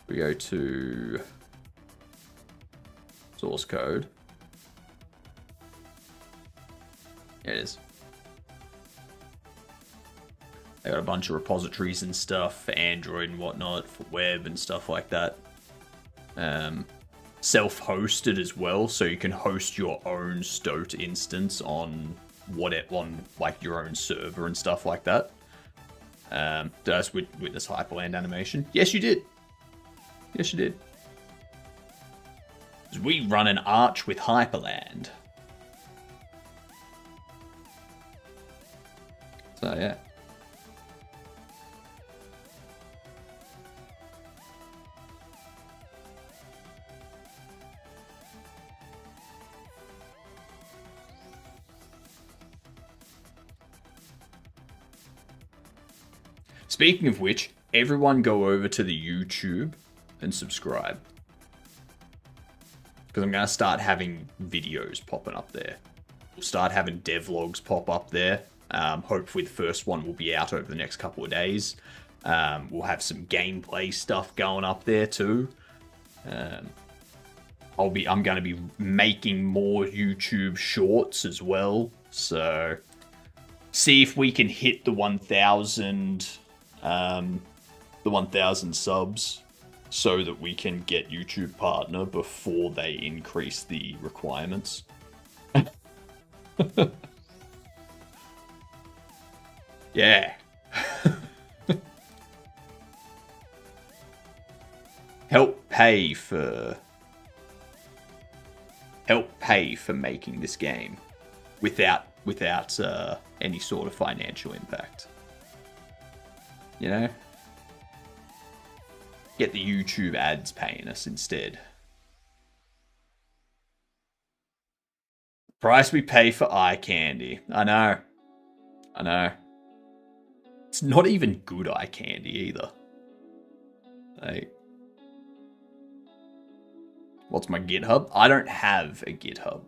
We go to source code. Here it is. They got a bunch of repositories and stuff for Android and whatnot, for web and stuff like that. Self-hosted as well, so you can host your own Stoat instance on like your own server and stuff like that. Did I witness Hyperland animation? Yes, you did. Yes, you did. We run an arch with Hyperland. So yeah. Speaking of which, everyone go over to the YouTube and subscribe. Because I'm going to start having videos popping up there. We'll start having devlogs pop up there. Hopefully the first one will be out over the next couple of days. We'll have some gameplay stuff going up there too. I'm going to be making more YouTube shorts as well. So see if we can hit the 1,000 subs so that we can get YouTube partner before they increase the requirements. Yeah. Help pay for making this game without any sort of financial impact. You know? Get the YouTube ads paying us instead. Price we pay for eye candy. I know. It's not even good eye candy either. Like, what's my GitHub? I don't have a GitHub.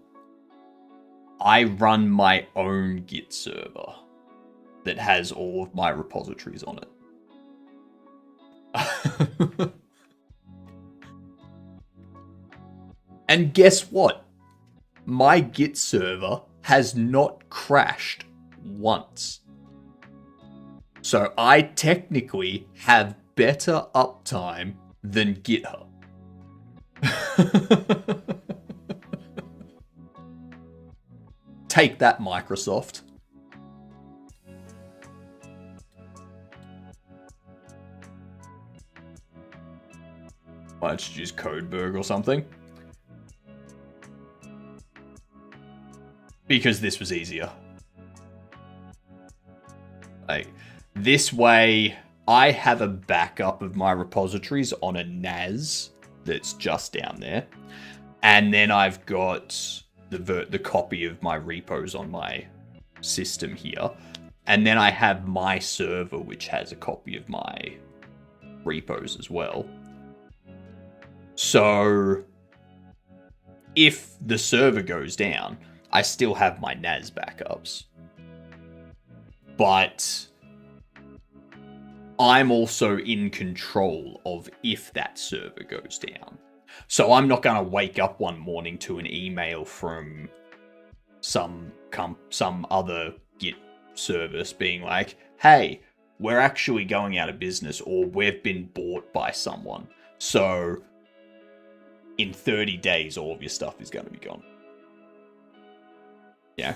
I run my own Git server that has all of my repositories on it. And guess what? My Git server has not crashed once. So I technically have better uptime than GitHub. Take that, Microsoft. Why don't you use Codeberg or something? Because this was easier. Like, this way, I have a backup of my repositories on a NAS that's just down there. And then I've got the copy of my repos on my system here. And then I have my server, which has a copy of my repos as well. So if the server goes down, I still have my NAS backups. But I'm also in control of if that server goes down. So I'm not going to wake up one morning to an email from some other Git service being like, hey, we're actually going out of business, or we've been bought by someone. So in 30 days, all of your stuff is going to be gone. Yeah.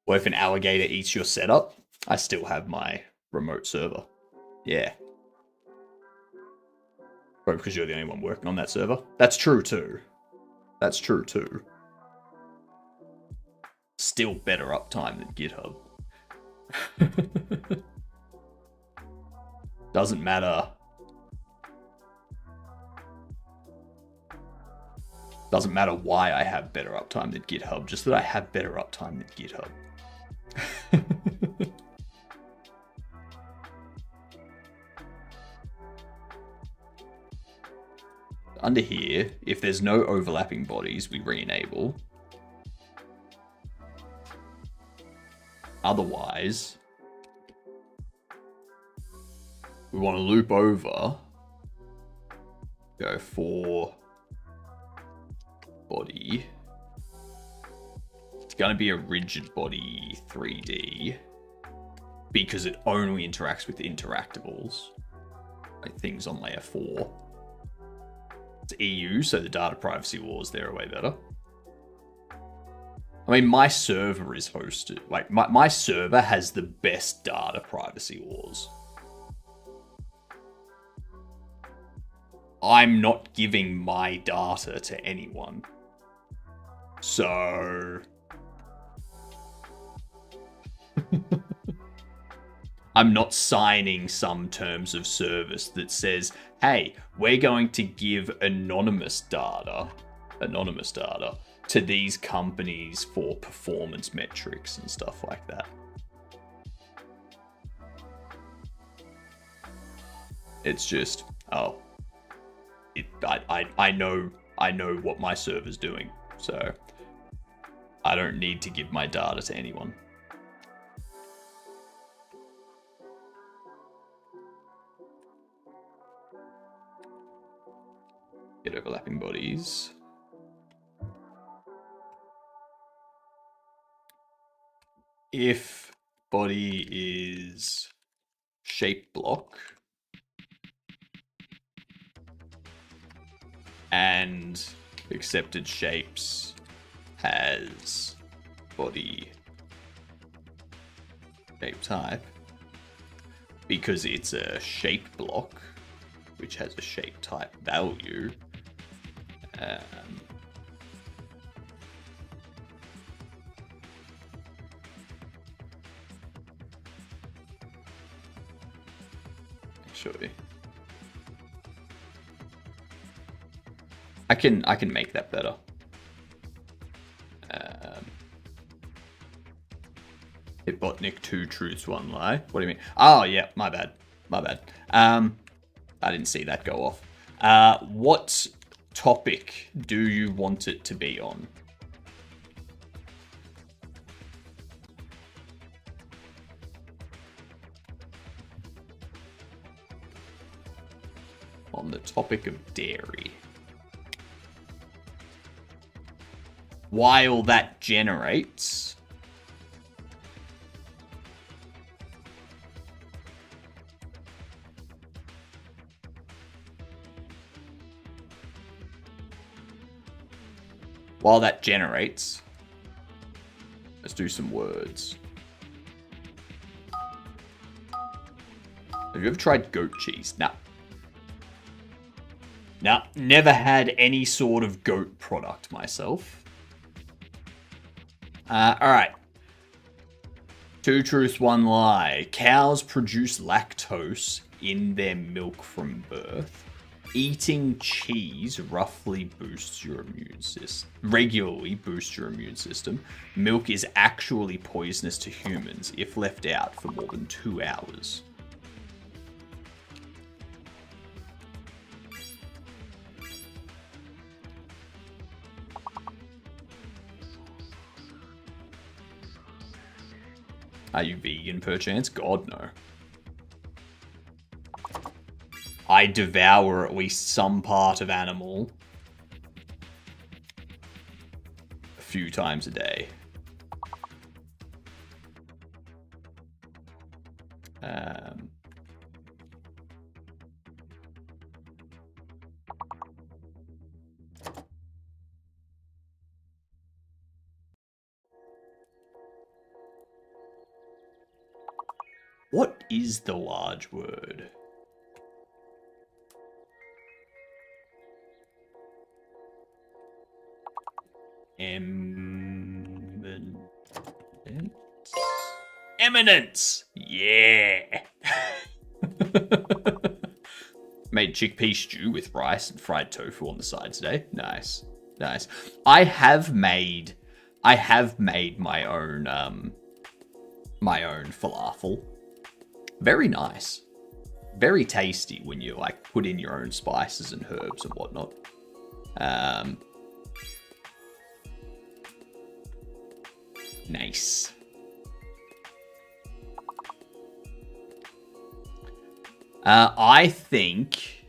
Or if an alligator eats your setup, I still have my remote server. Yeah. Probably because you're the only one working on that server. That's true too. That's true too. Still better uptime than GitHub. Doesn't matter. Doesn't matter why I have better uptime than GitHub, just that I have better uptime than GitHub. Under here, if there's no overlapping bodies, we re-enable. Otherwise, we want to loop over, go for body. It's going to be a rigid body 3D because it only interacts with interactables, like things on layer 4. It's EU, so the data privacy laws there are way better. I mean, my server is hosted. Like, my server has the best data privacy laws. I'm not giving my data to anyone. So I'm not signing some terms of service that says, hey, we're going to give anonymous data to these companies for performance metrics and stuff like that. It's just, I know what my server's doing, so I don't need to give my data to anyone. Get overlapping bodies. If body is shape block and accepted shapes has body shape type, because it's a shape block which has a shape type value, actually I can make that better. Hitbotnik, 2 truths, 1 lie. What do you mean? Oh yeah, my bad. I didn't see that go off. What topic do you want it to be on? On the topic of dairy. While that generates, While that generates, let's do some words. Have you ever tried goat cheese? Nah. Nah, never had any sort of goat product myself. Alright. 2 truths, 1 lie. Cows produce lactose in their milk from birth. Eating cheese regularly boosts your immune system. Milk is actually poisonous to humans if left out for more than 2 hours. Are you vegan, perchance? God, no. I devour at least some part of animal a few times a day. What is the large word? Eminence! Yeah! Made chickpea stew with rice and fried tofu on the side today. Nice. Nice. I have made my own falafel. Very nice. Very tasty when you like put in your own spices and herbs and whatnot. Nice. I think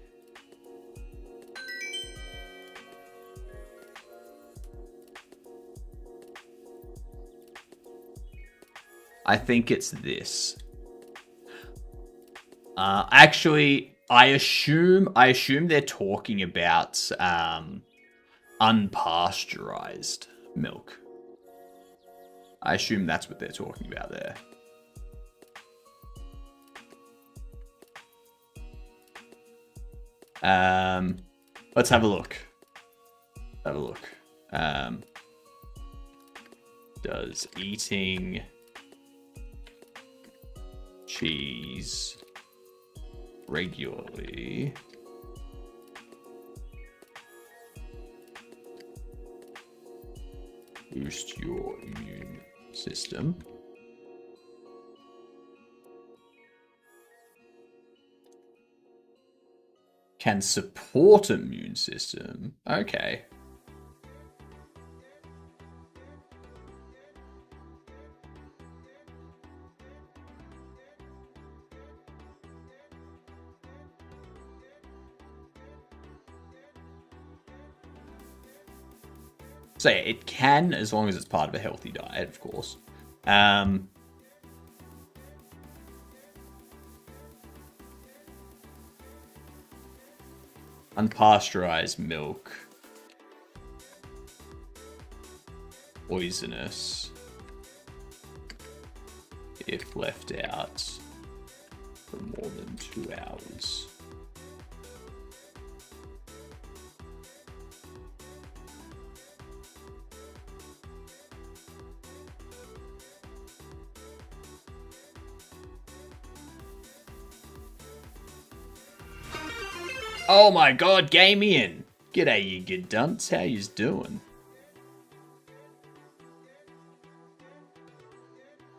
it's this. Actually, I assume they're talking about unpasteurized milk. I assume that's what they're talking about there. Let's have a look. Does eating cheese regularly boost your immune system? Can support immune system. Okay. So yeah, it can, as long as it's part of a healthy diet, of course. Unpasteurized milk. Poisonous if left out for more than 2 hours. Oh my god, Gamian! G'day, you good dunce. How yous doing?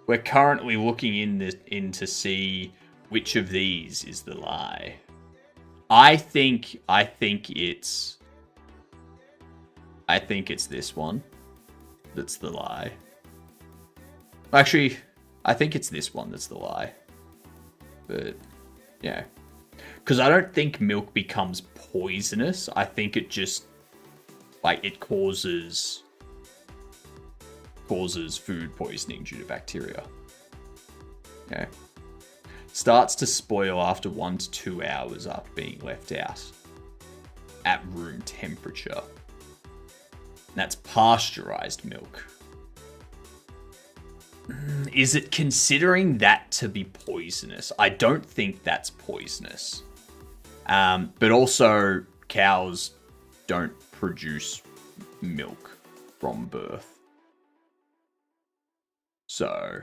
We're currently looking in to see which of these is the lie. I think it's this one that's the lie. Actually, I think it's this one that's the lie. But yeah. Because I don't think milk becomes poisonous. I think it just, like, it causes food poisoning due to bacteria. Okay. Starts to spoil after 1 to 2 hours after being left out at room temperature. That's pasteurized milk. Is it considering that to be poisonous? I don't think that's poisonous. But also, cows don't produce milk from birth. So,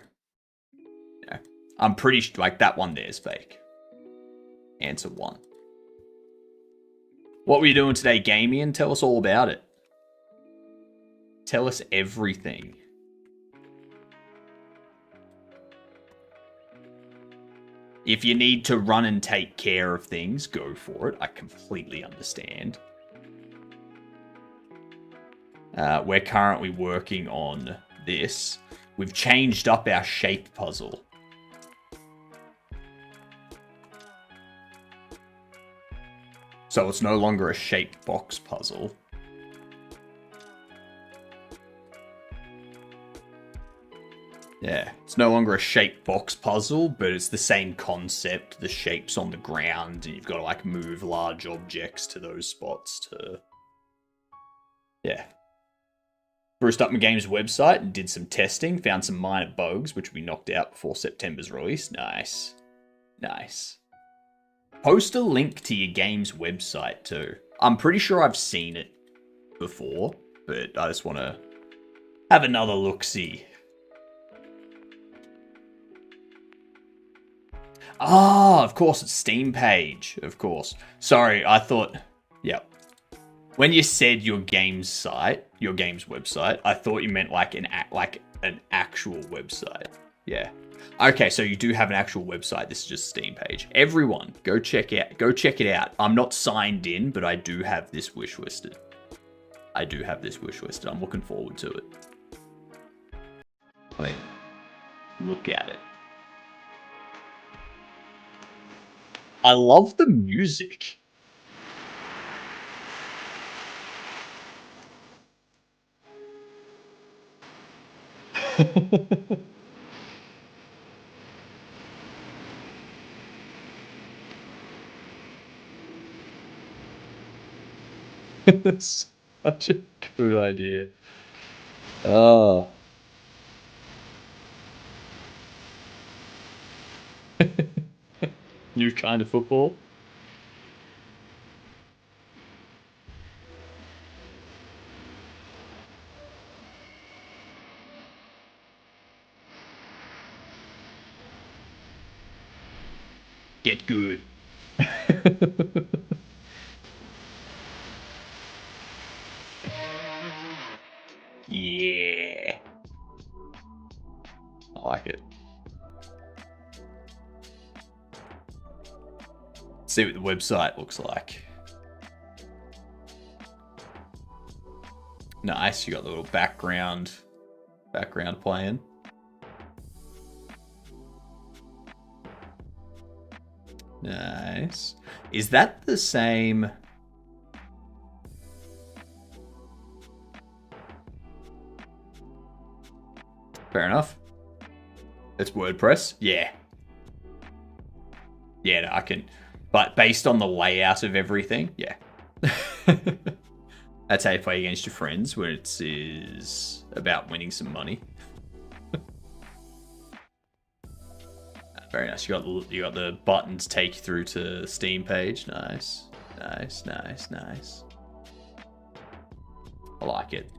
yeah. I'm pretty sure, like, that one there is fake. Answer 1. What were you doing today, Gamian? Tell us all about it. Tell us everything. If you need to run and take care of things, go for it. I completely understand. We're currently working on this. We've changed up our shape puzzle. So it's no longer a shaped box puzzle. Yeah, it's no longer a shaped box puzzle, but it's the same concept. The shape's on the ground, and you've got to, like, move large objects to those spots to... Yeah. Bruced up my game's website and did some testing, found some minor bugs, which we knocked out before September's release. Nice. Nice. Post a link to your game's website, too. I'm pretty sure I've seen it before, but I just want to have another look-see. Ah, of course, it's Steam page. Of course. Sorry, I thought... Yep. When you said your game's site, your game's website, I thought you meant like an actual website. Yeah. Okay, so you do have an actual website. This is just Steam page. Everyone, go check it out. I'm not signed in, but I do have this wish listed. I'm looking forward to it. I mean, look at it. I love the music. That's such a good idea. Oh. New kind of football? Get good. Yeah. I like it. Let's see what the website looks like. Nice, you got the little background playing. Nice. Is that the same? Fair enough. It's WordPress? Yeah. Yeah, no, I can. But based on the layout of everything, yeah. That's how you play against your friends, where it is about winning some money. Very nice. You got the buttons take you through to the Steam page. Nice. Nice, nice, nice. I like it.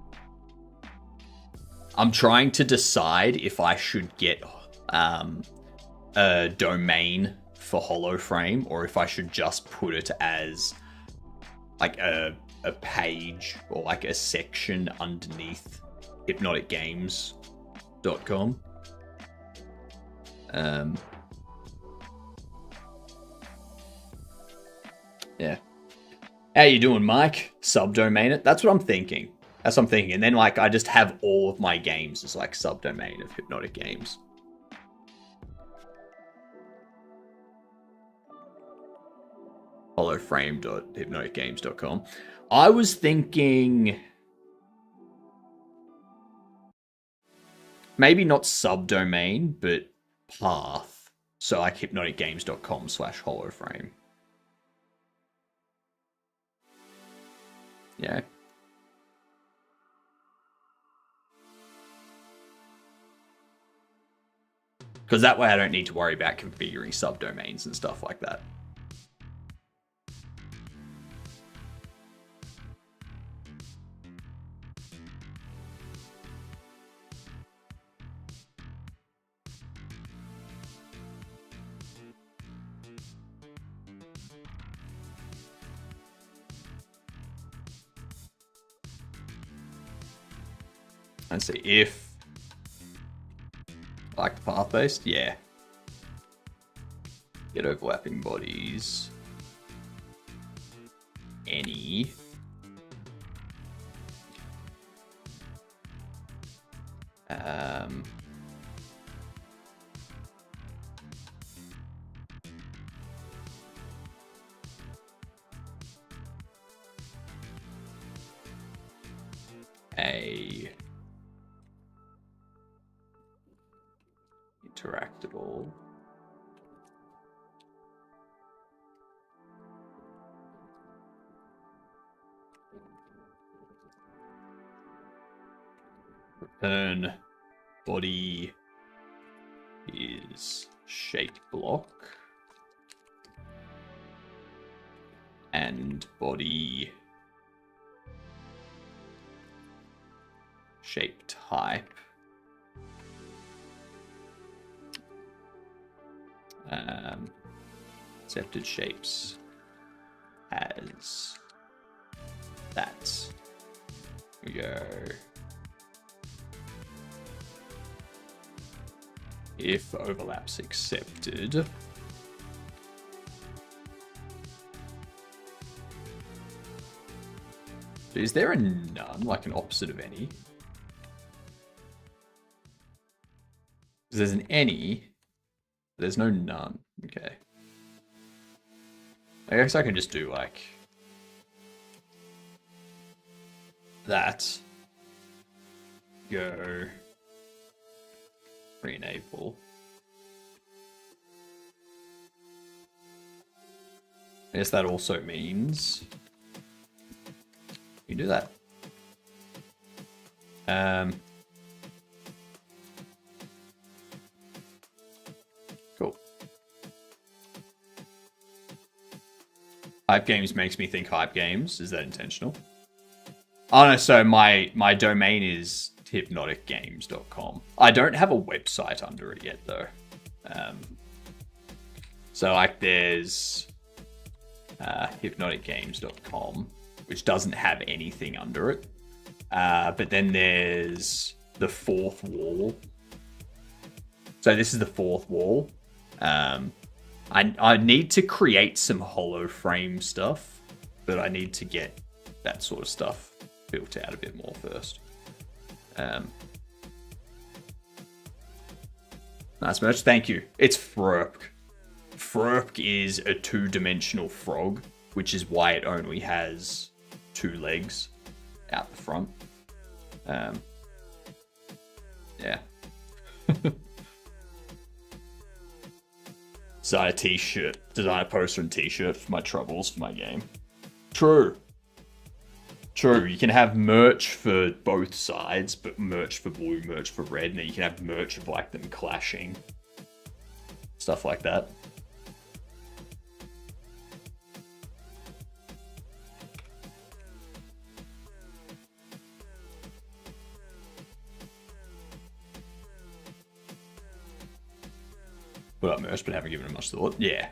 I'm trying to decide if I should get a domain for Holoframe or if I should just put it as like a page or like a section underneath hypnoticgames.com. Yeah. How you doing, Mike? Subdomain it. That's what I'm thinking. And then like I just have all of my games as like subdomain of Hypnotic Games. Holoframe.hypnoticgames.com. I was thinking maybe not subdomain, but path. So like hypnoticgames.com/holoframe. Yeah. Because that way I don't need to worry about configuring subdomains and stuff like that. Let's see, if like the path-based, yeah. Get overlapping bodies. Any. A interactable. Return body is shape block and body shape type. Accepted shapes as that. We go. If overlaps accepted. Is there a none, like an opposite of any? Because there's an any, but there's no none. Okay. I guess I can just do like that. Go. Re-enable. I guess that also means you do that. Cool. Hype Games makes me think Hype Games. Is that intentional? Oh no, so my domain is hypnoticgames.com. I don't have a website under it yet though. So like there's hypnoticgames.com, which doesn't have anything under it. But then there's the fourth wall. So this is the fourth wall. I need to create some hollow frame stuff, but I need to get that sort of stuff built out a bit more first. Nice merch, thank you. It's Frurp. Frurp is a two-dimensional frog, which is why it only has 2 legs out the front. Yeah. Design a t-shirt. Design a poster and t-shirt for my troubles for my game. True. True, you can have merch for both sides, but merch for blue, merch for red, and then you can have merch of like them clashing. Stuff like that. Put up merch, but haven't given it much thought. Yeah.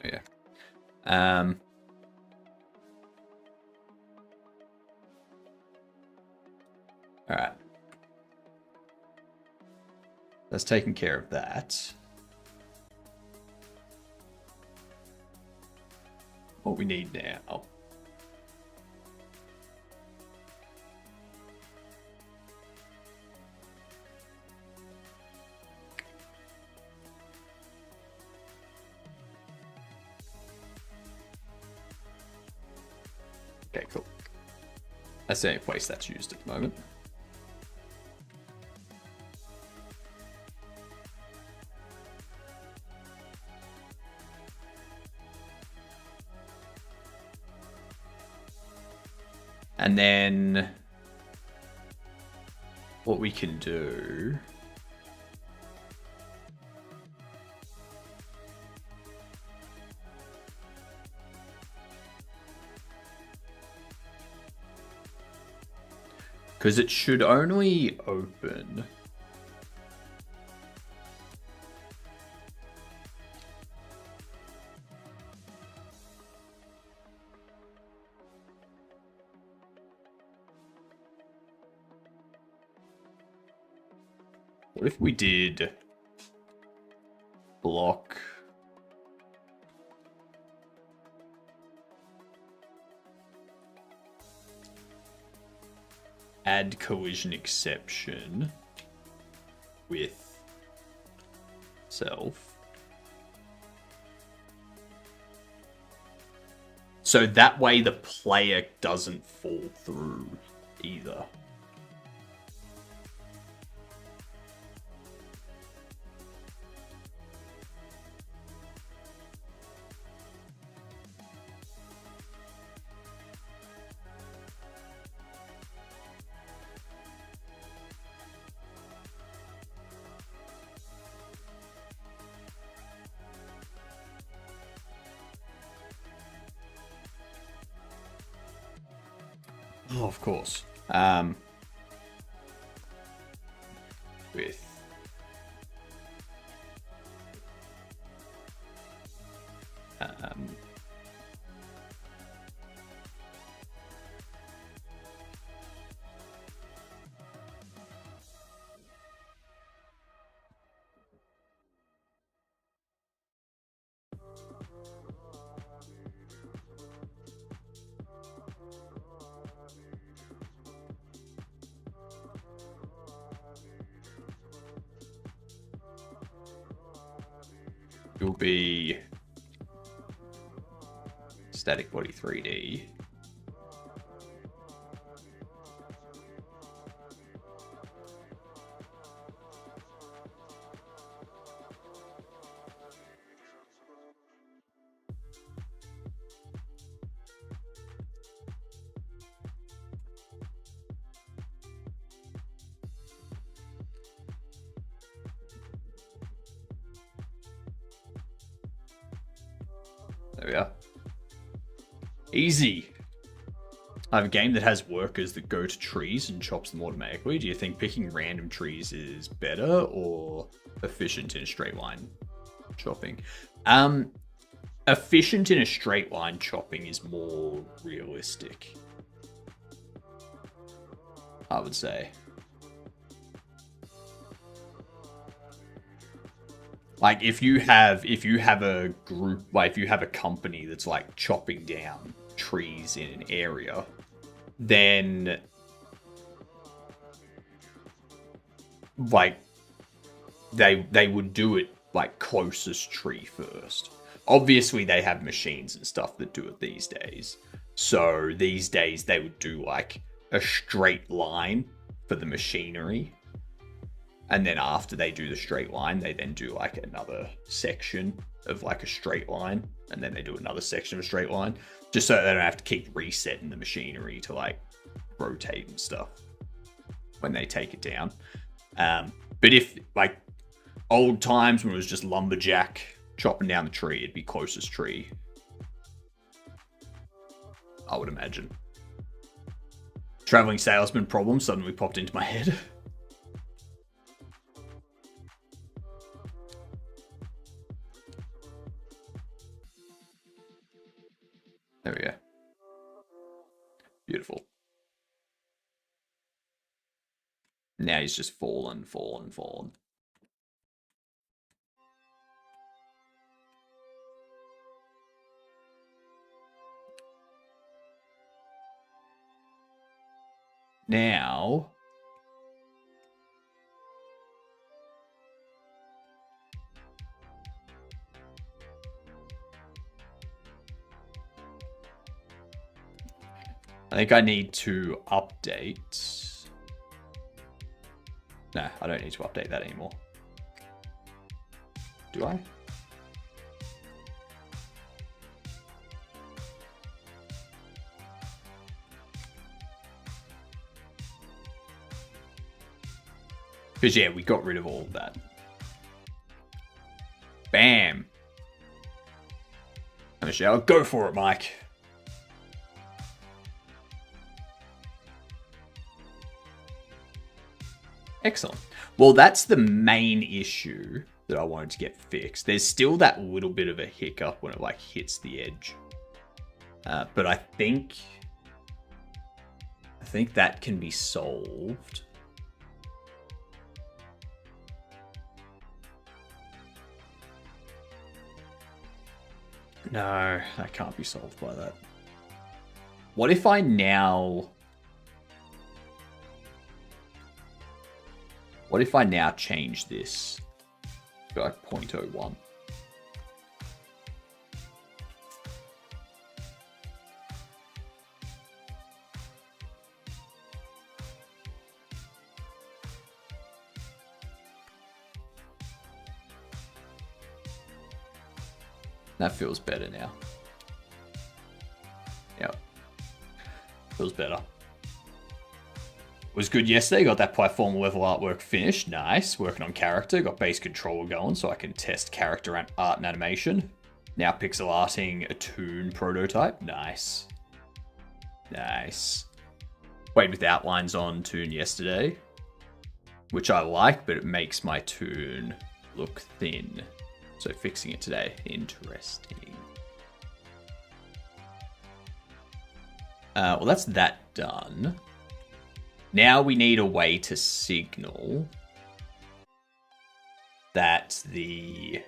Yeah. All right. That's taken care of that. What we need now. Okay, cool. That's the only place that's used at the moment. And then what we can do... Because it should only open... What if we did block add collision exception with self? So that way the player doesn't fall through either. Oh, of course. With will be static body 3D. There we are. Easy. I have a game that has workers that go to trees and chops them automatically. Do you think picking random trees is better or efficient in a straight line chopping? Efficient in a straight line chopping is more realistic, I would say. Like if you have a group, like if you have a company that's like chopping down trees in an area, then like they would do it like closest tree first. Obviously they have machines and stuff that do it these days. So these days they would do like a straight line for the machinery. And then after they do the straight line, they then do like another section of like a straight line. And then they do another section of a straight line. Just so they don't have to keep resetting the machinery to like rotate and stuff when they take it down. But if like old times when it was just lumberjack chopping down the tree, it'd be closest tree, I would imagine. Traveling salesman problem suddenly popped into my head. There we go. Beautiful. Now he's just fallen. Now... I think I need to update. No, I don't need to update that anymore. Do I? Because, yeah, we got rid of all of that. Bam. Have a shower. Go for it, Mike. Excellent. Well, that's the main issue that I wanted to get fixed. There's still that little bit of a hiccup when it like hits the edge. But I think that can be solved. No, that can't be solved by that. What if I now... What if I now change this to like 0.01? That feels better now. Yep. Feels better. Was good yesterday. Got that platform level artwork finished. Nice. Working on character. Got base controller going so I can test character and art and animation. Now pixel arting a toon prototype. Nice. Nice. Played with outlines on toon yesterday, which I like, but it makes my toon look thin. So fixing it today. Interesting. Well, that's that done. Now we need a way to signal that the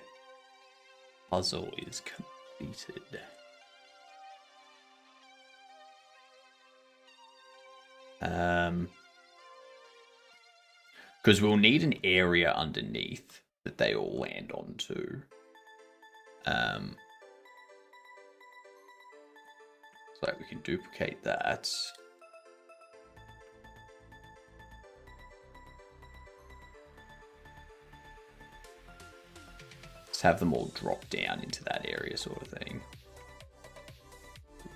puzzle is completed. Because we'll need an area underneath that they all land onto. So we can duplicate that. Let's have them all drop down into that area sort of thing.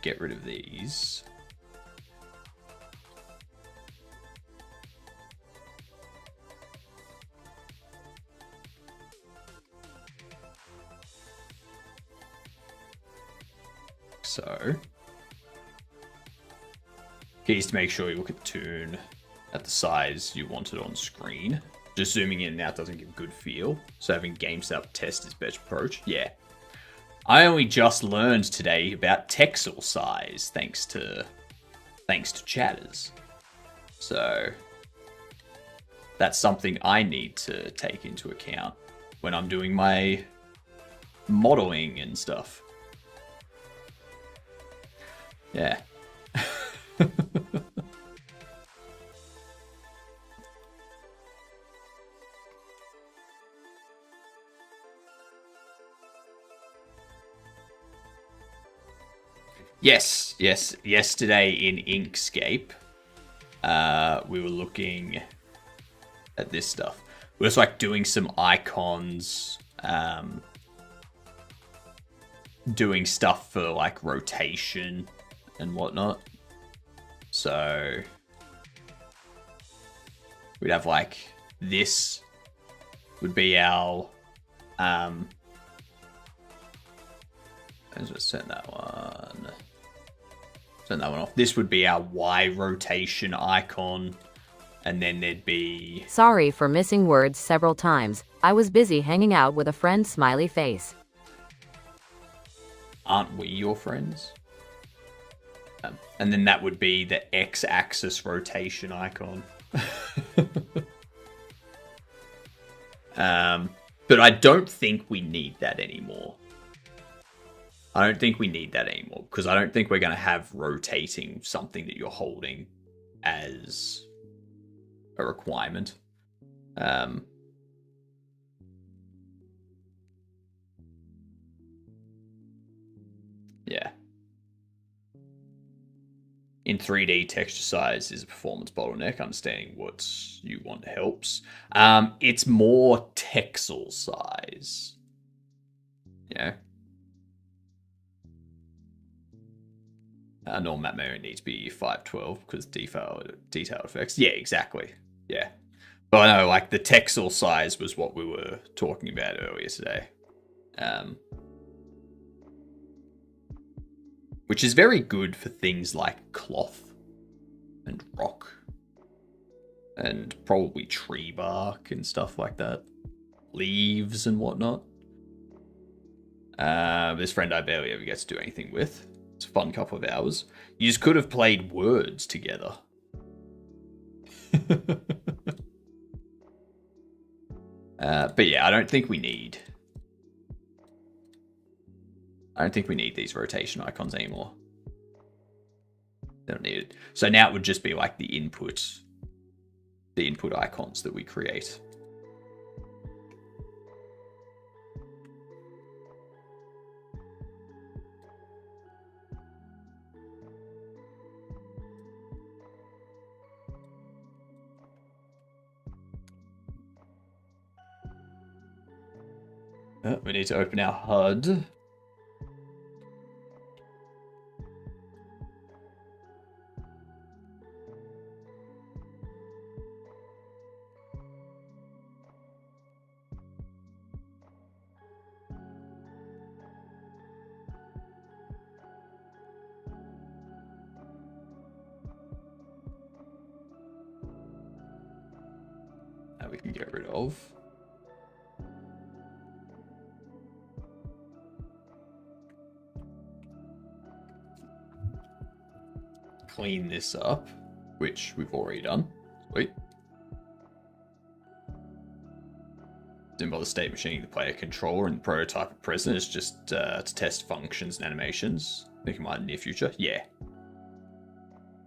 Get rid of these. So, keys to make sure you look at the toon at the size you want it on screen. Just zooming in and out doesn't give a good feel. So having game setup test is best approach. Yeah. I only just learned today about texel size thanks to chatters. So that's something I need to take into account when I'm doing my modeling and stuff. Yeah. Yes. Yesterday in Inkscape, we were looking at this stuff. We were just like doing some icons, doing stuff for like rotation and whatnot. So we'd have like this would be our let's just turn that one off. This would be our Y rotation icon, and then there'd be... Sorry for missing words several times. I was busy hanging out with a friend, smiley face. Aren't we your friends? And then that would be the X-axis rotation icon. But I don't think we need that anymore. Because I don't think we're going to have rotating something that you're holding as a requirement. Yeah. In 3D, texture size is a performance bottleneck. Understanding what you want helps. It's more texel size. Yeah. Normal map memory needs to be 512 because detailed effects. Yeah, exactly. Yeah. Oh no, like the texel size was what we were talking about earlier today. Which is very good for things like cloth and rock and probably tree bark and stuff like that. Leaves and whatnot. This friend I barely ever get to do anything with. It's a fun couple of hours. You just could have played words together. But yeah, I don't think we need these rotation icons anymore. Don't need it. So now it would just be like the input icons that we create. We need to open our HUD. That we can get rid of. Clean this up, which we've already done. Sweet. Didn't bother state machining the player controller and the prototype at present. It's just to test functions and animations. Thinking about the near future. Yeah.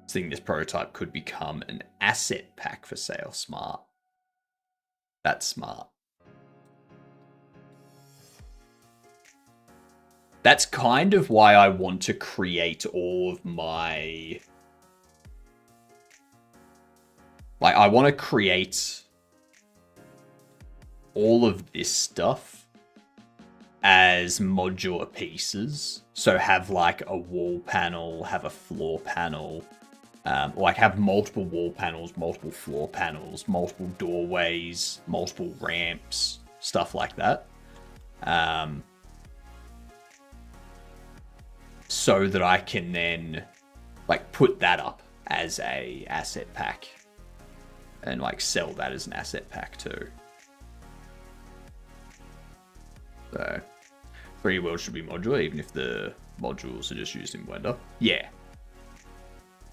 Thinking this prototype could become an asset pack for sale. Smart. That's smart. That's kind of why I want to create all of my... Like, I want to create all of this stuff as modular pieces. So have like a wall panel, have a floor panel, like have multiple wall panels, multiple floor panels, multiple doorways, multiple ramps, stuff like that. So that I can then like put that up as a asset pack and like sell that as an asset pack too. So 3D World should be modular even if the modules are just used in Blender. Yeah.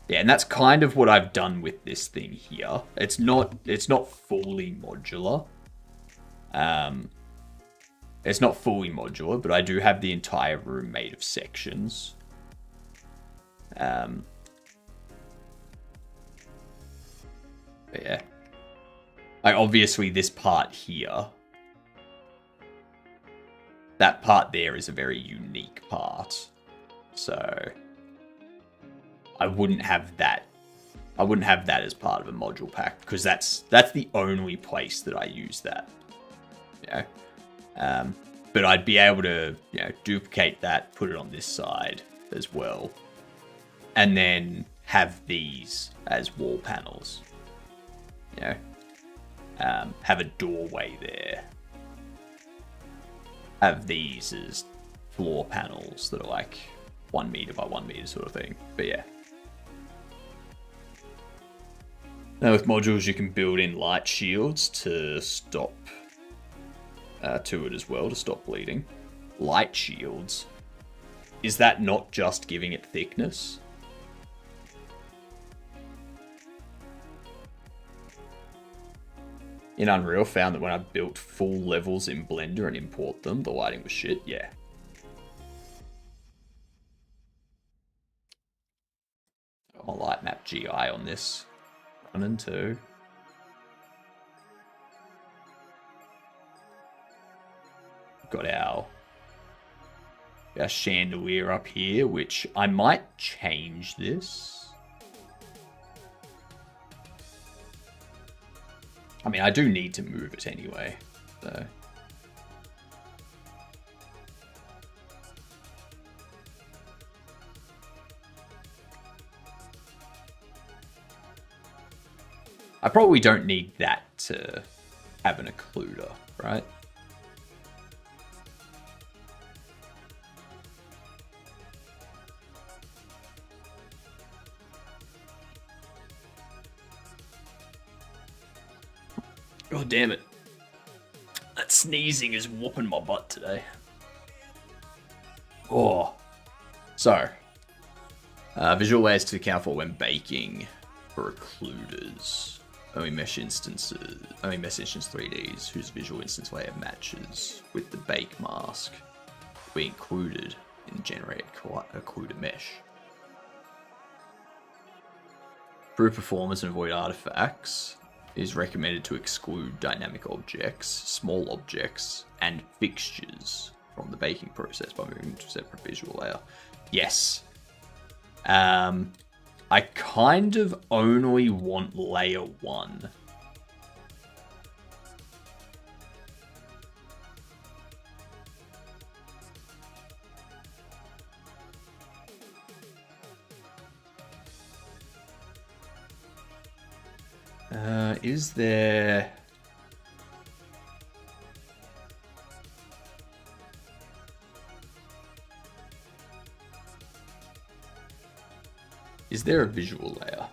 Yeah, and that's kind of what I've done with this thing here. It's not fully modular. It's not fully modular, but I do have the entire room made of sections. But yeah. Like, obviously, this part here, that part there is a very unique part. So, I wouldn't have that. I wouldn't have that as part of a module pack, because that's the only place that I use that. You know? But I'd be able to, you know, duplicate that, put it on this side as well, and then have these as wall panels. You know, have a doorway there. Have these as floor panels that are like 1 meter by 1 meter sort of thing. But yeah. Now with modules, you can build in light shields to stop to it as well, to stop bleeding. Light shields? Is that not just giving it thickness? In Unreal, found that when I built full levels in Blender and import them, the lighting was shit. Yeah. Got my light map GI on this. Running too. Got our chandelier up here, which I might change this. I mean, I do need to move it anyway, so. I probably don't need that to have an occluder, right? Oh, damn it. That sneezing is whooping my butt today. Oh. So, visual layers to account for when baking for occluders. Only mesh instance 3Ds whose visual instance layer matches with the bake mask will be included in the generated occluder mesh. For performers and avoid artifacts, it is recommended to exclude dynamic objects, small objects, and fixtures from the baking process by moving to a separate visual layer. Yes. I kind of only want layer 1. Is there... Is there a visual layer?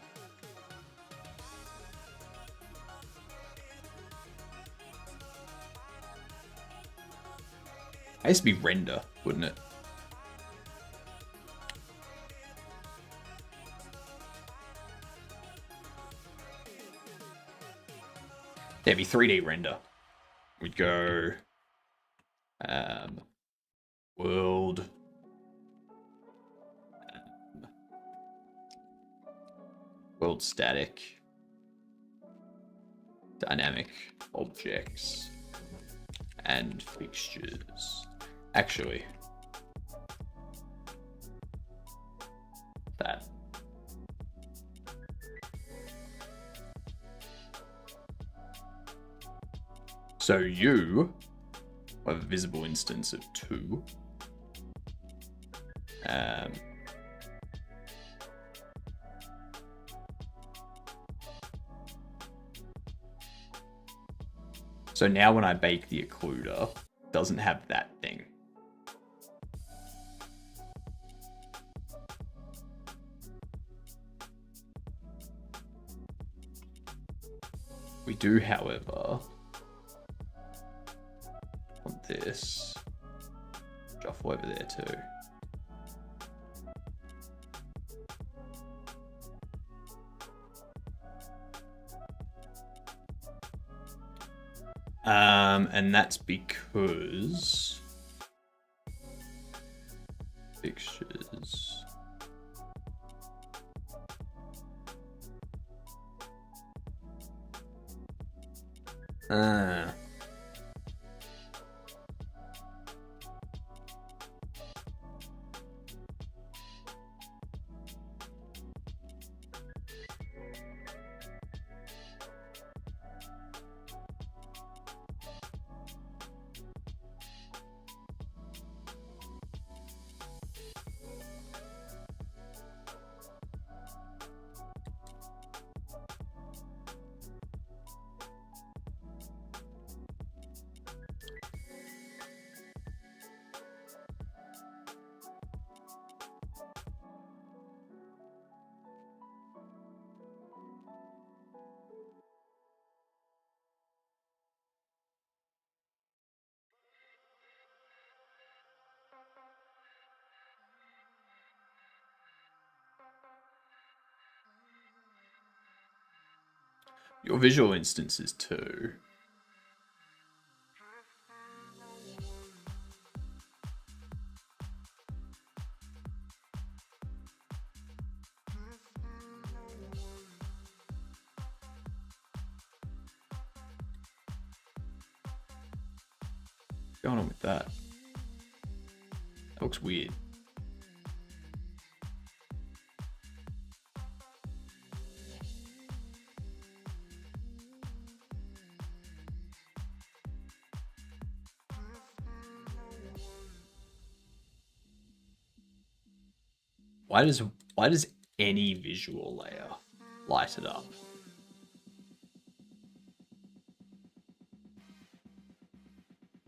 It has to be render, wouldn't it? There'd be 3D render. We'd go world world static dynamic objects and fixtures. Actually, that. So you have a visible instance of 2. So now when I bake the occluder, it doesn't have that thing. We do, however, want this. Shuffle over there too. And that's because fixtures. Your visual instance is 2. What's going on with that? That looks weird. Why does any visual layer light it up?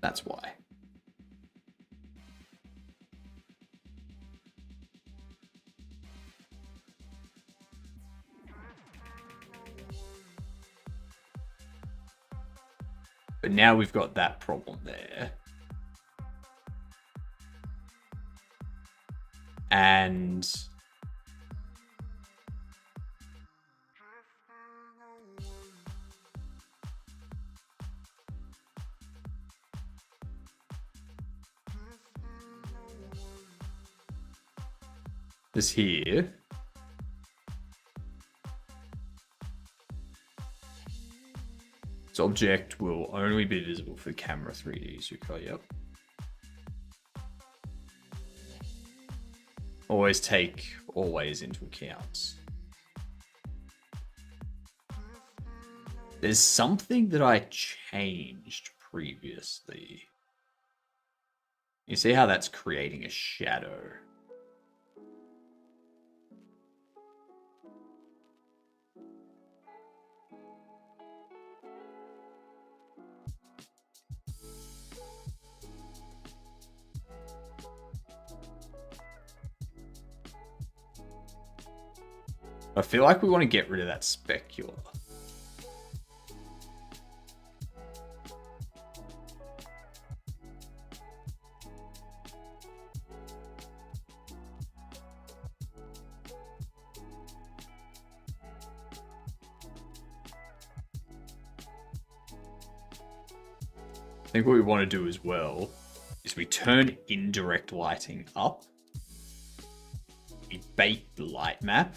That's why. But now we've got that problem there. And this here. This object will only be visible for camera 3Ds. Okay, yep. Always take always into account. There's something that I changed previously. You see how that's creating a shadow? I feel like we want to get rid of that specular. I think what we want to do as well is we turn indirect lighting up. We bake the light map.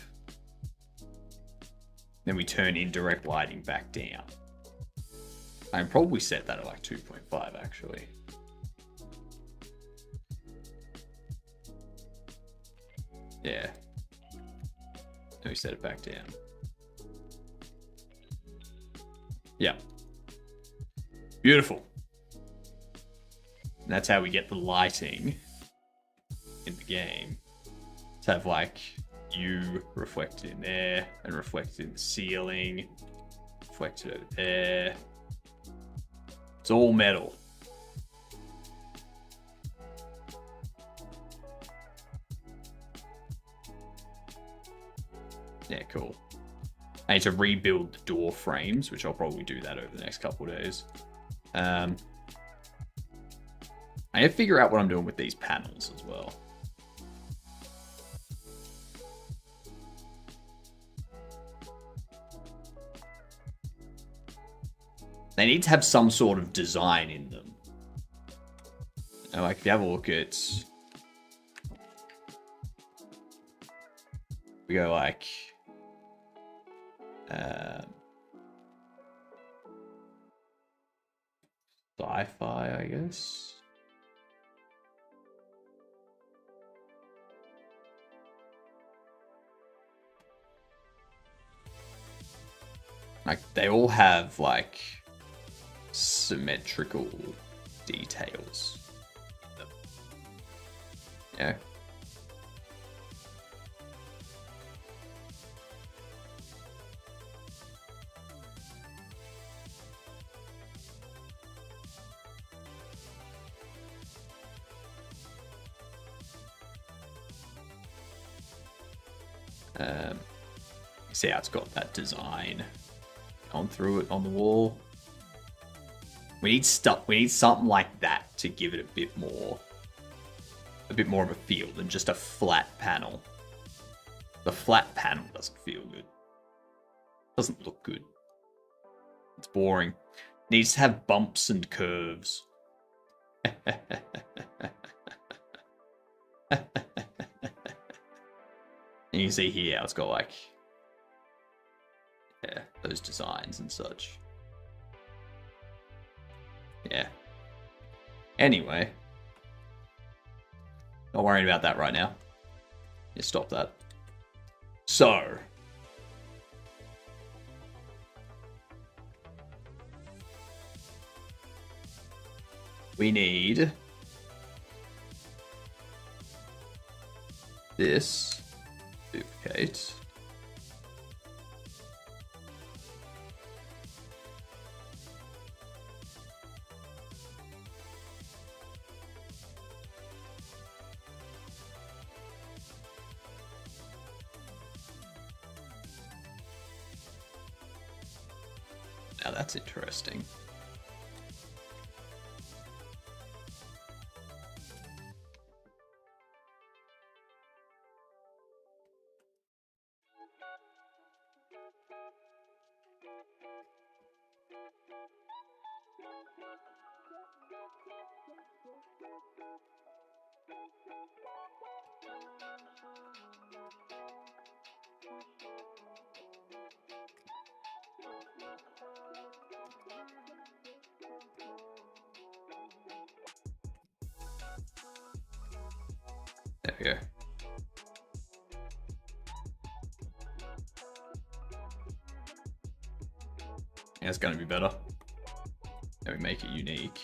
Then we turn indirect lighting back down. I can probably set that at like 2.5 actually. Yeah. Then we set it back down. Yeah. Beautiful. And that's how we get the lighting in the game. To have like you reflected in there and reflected in the ceiling, reflected over there. It's all metal. Yeah, cool. I need to rebuild the door frames, which I'll probably do that over the next couple of days. I need to figure out what I'm doing with these panels as well. They need to have some sort of design in them. And like if you have a look at, we go like sci-fi, I guess. Like they all have like symmetrical details. Yeah. See how it's got that design on through it on the wall. We need something like that to give it a bit more of a feel than just a flat panel. The flat panel doesn't feel good. Doesn't look good. It's boring. Needs to have bumps and curves. And you can see here, it's got like, yeah, those designs and such. Yeah. Anyway. Not worrying about that right now. Yeah, stop that. So. We need this. Duplicate. Now that's interesting. There we go. Yeah, it's going to be better. And we make it unique.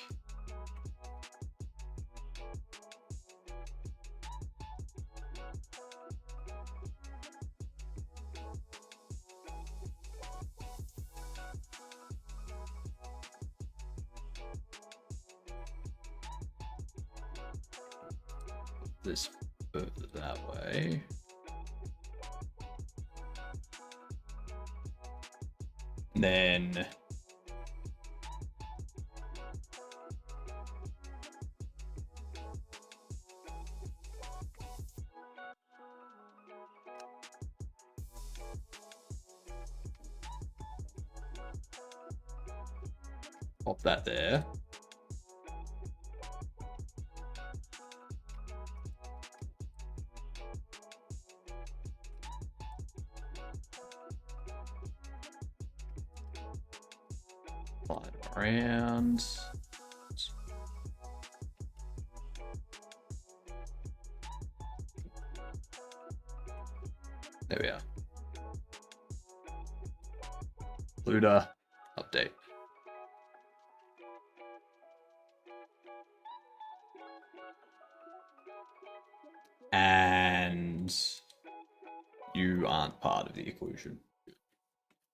This further that way. Then pop that there. Slide around. There we are. Luda update. And you aren't part of the occlusion.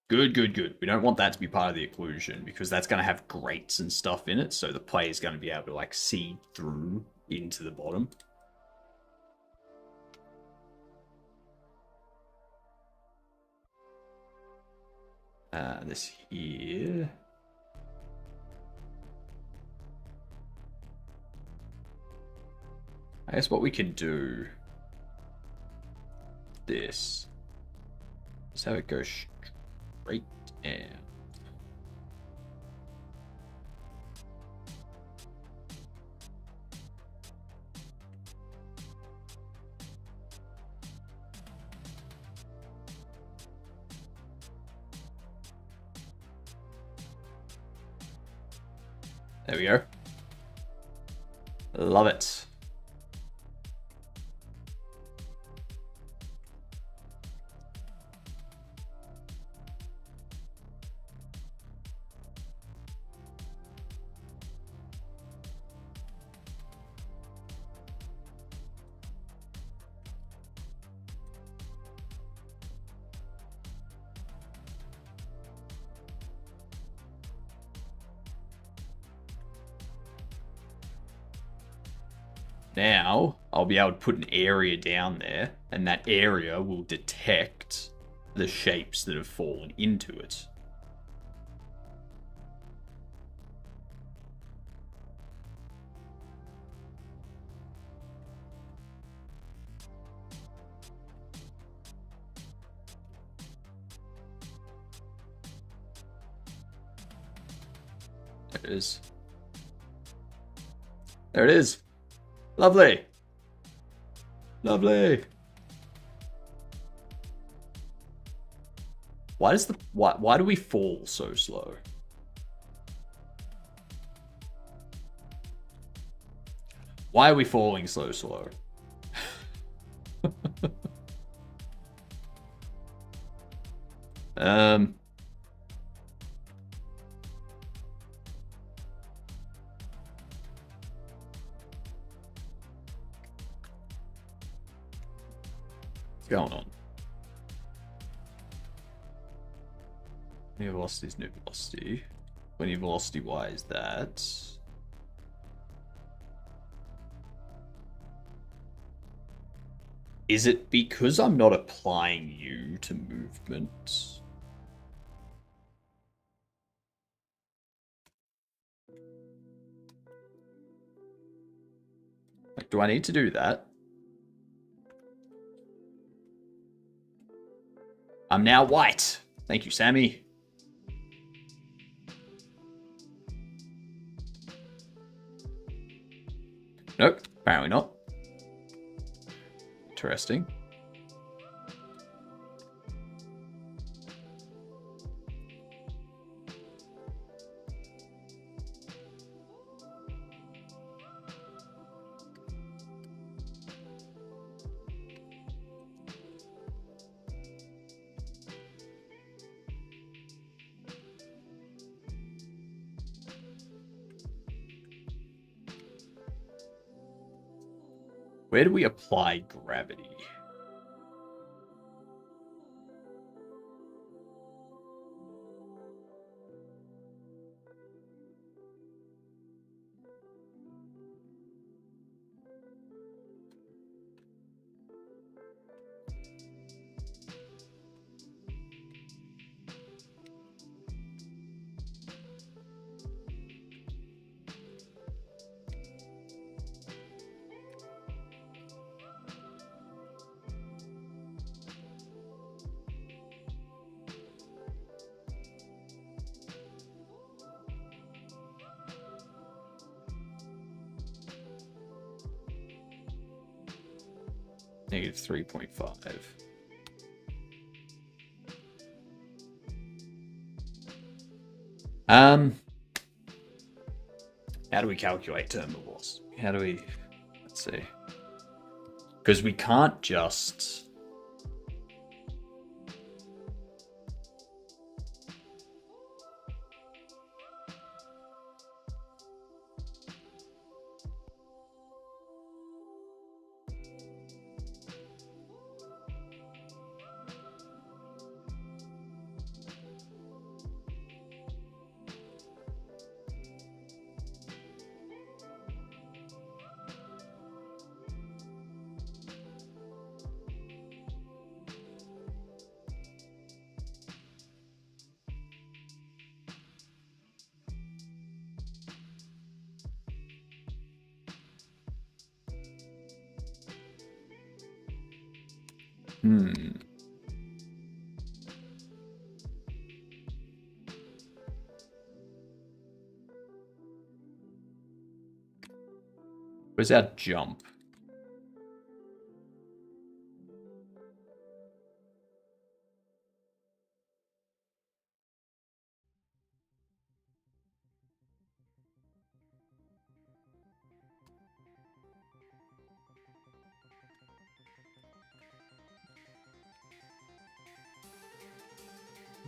Good, good, good. We don't want that to be part of the occlusion because that's going to have grates and stuff in it, so the player is going to be able to like see through into the bottom. This here. I guess what we can do this is have it go straight down. There we go. Love it. Now, I'll be able to put an area down there, and that area will detect the shapes that have fallen into it. There it is. There it is. Lovely. Lovely. Why do we fall so slow? Why are we falling so slow? What's going on? New velocity is new velocity. Linear velocity, why is that? Is it because I'm not applying U to movement? Like, do I need to do that? I'm now white. Thank you, Sammy. Nope, apparently not. Interesting. Where do we apply gravity? Negative 3.5. How do we calculate terminal loss? How do we, let's see. Because we can't just... Where's our jump?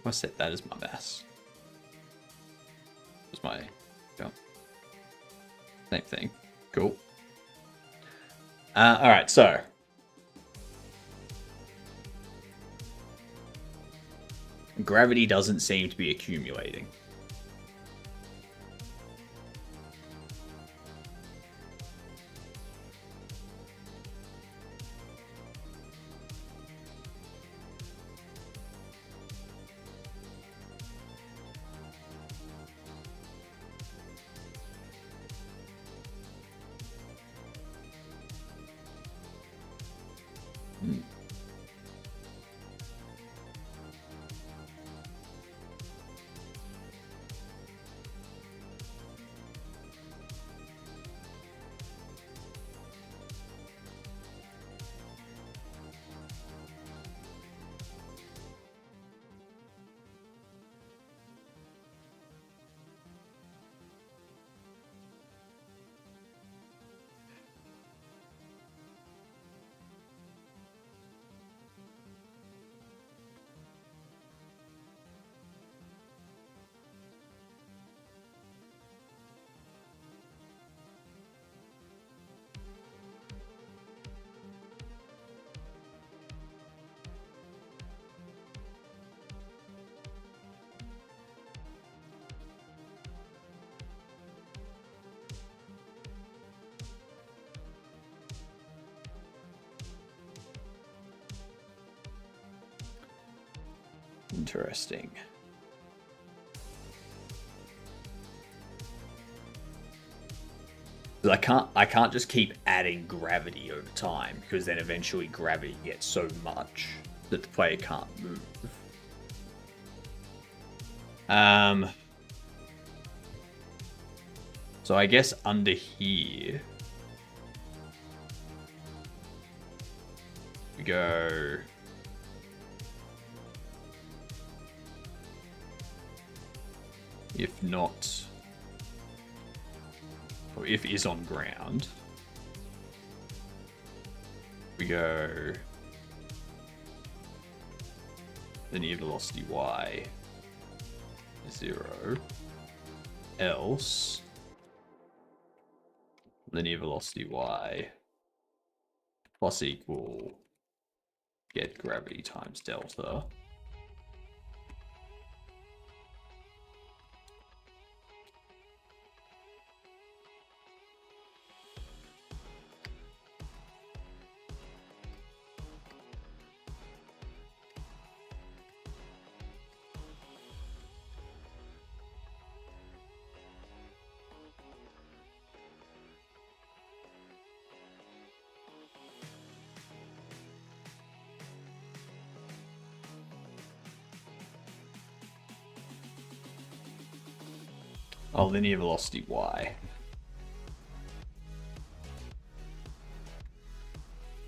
I set that as my mass. That's my jump. Same thing. Cool. All right, so gravity doesn't seem to be accumulating. Interesting. Because I can't just keep adding gravity over time, because then eventually gravity gets so much that the player can't move. So I guess under here we go if not, or if is on ground, we go linear velocity y 0, else linear velocity y plus equal get gravity times delta. Oh, linear velocity y.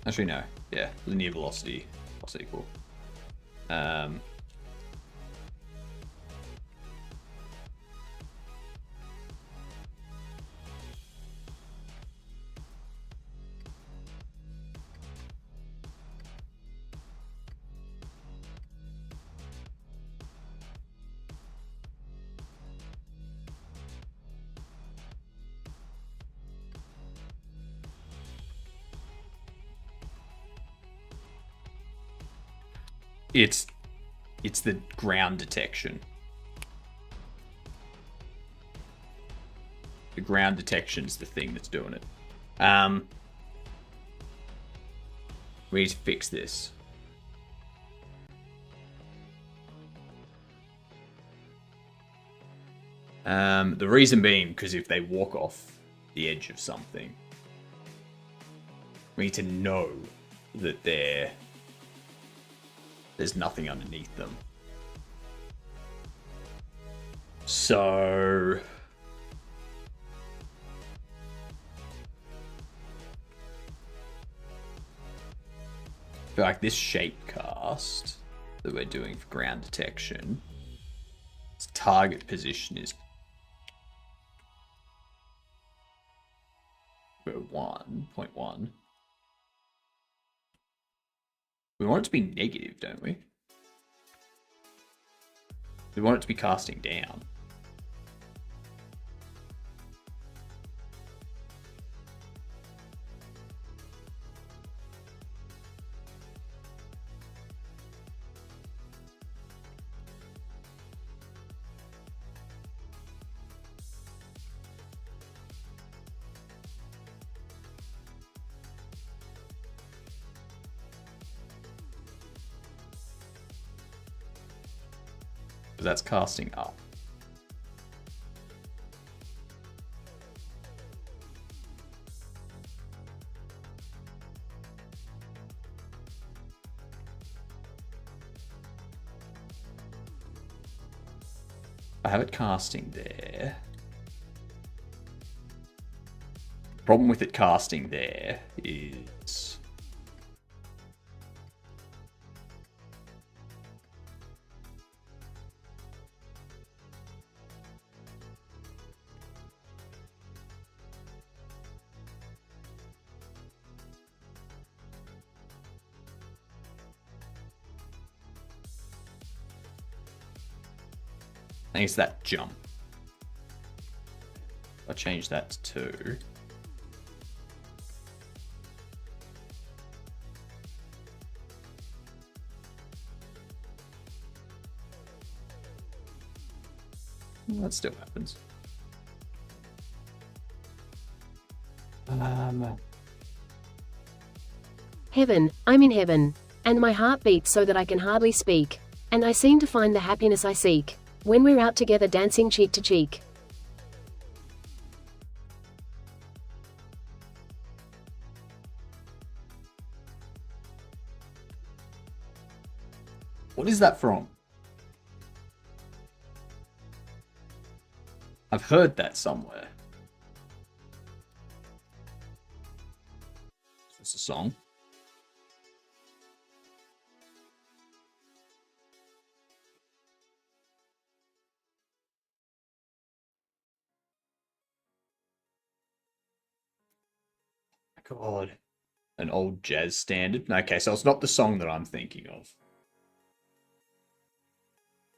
Actually, no. Yeah, linear velocity plus equal. It's the ground detection. The ground detection's the thing that's doing it. We need to fix this. The reason being because if they walk off the edge of something, we need to know that there's nothing underneath them. So I feel like this shape cast that we're doing for ground detection, its target position is 1.1. We want it to be negative, don't we? We want it to be casting down. Because that's casting up. I have it casting there. Problem with it casting there is I think it's that jump. I'll change that to 2. That still happens. Heaven, I'm in heaven. And my heart beats so that I can hardly speak. And I seem to find the happiness I seek. When we're out together dancing cheek to cheek. What is that from? I've heard that somewhere. Is this a song? God. An old jazz standard? Okay, so it's not the song that I'm thinking of.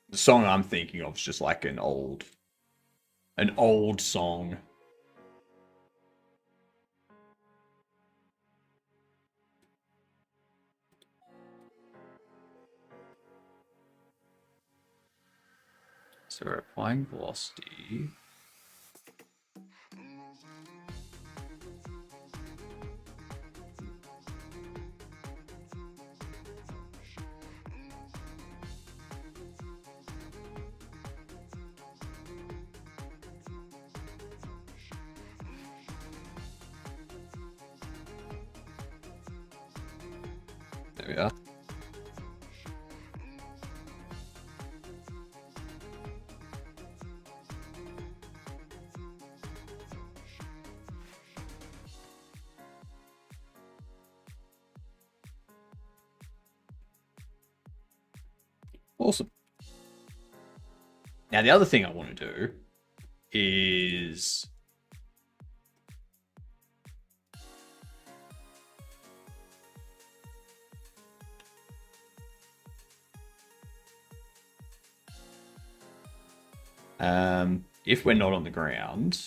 The song I'm thinking of is just like an old song. So we're applying velocity. There we are. Awesome. Now the other thing I want to do is if we're not on the ground,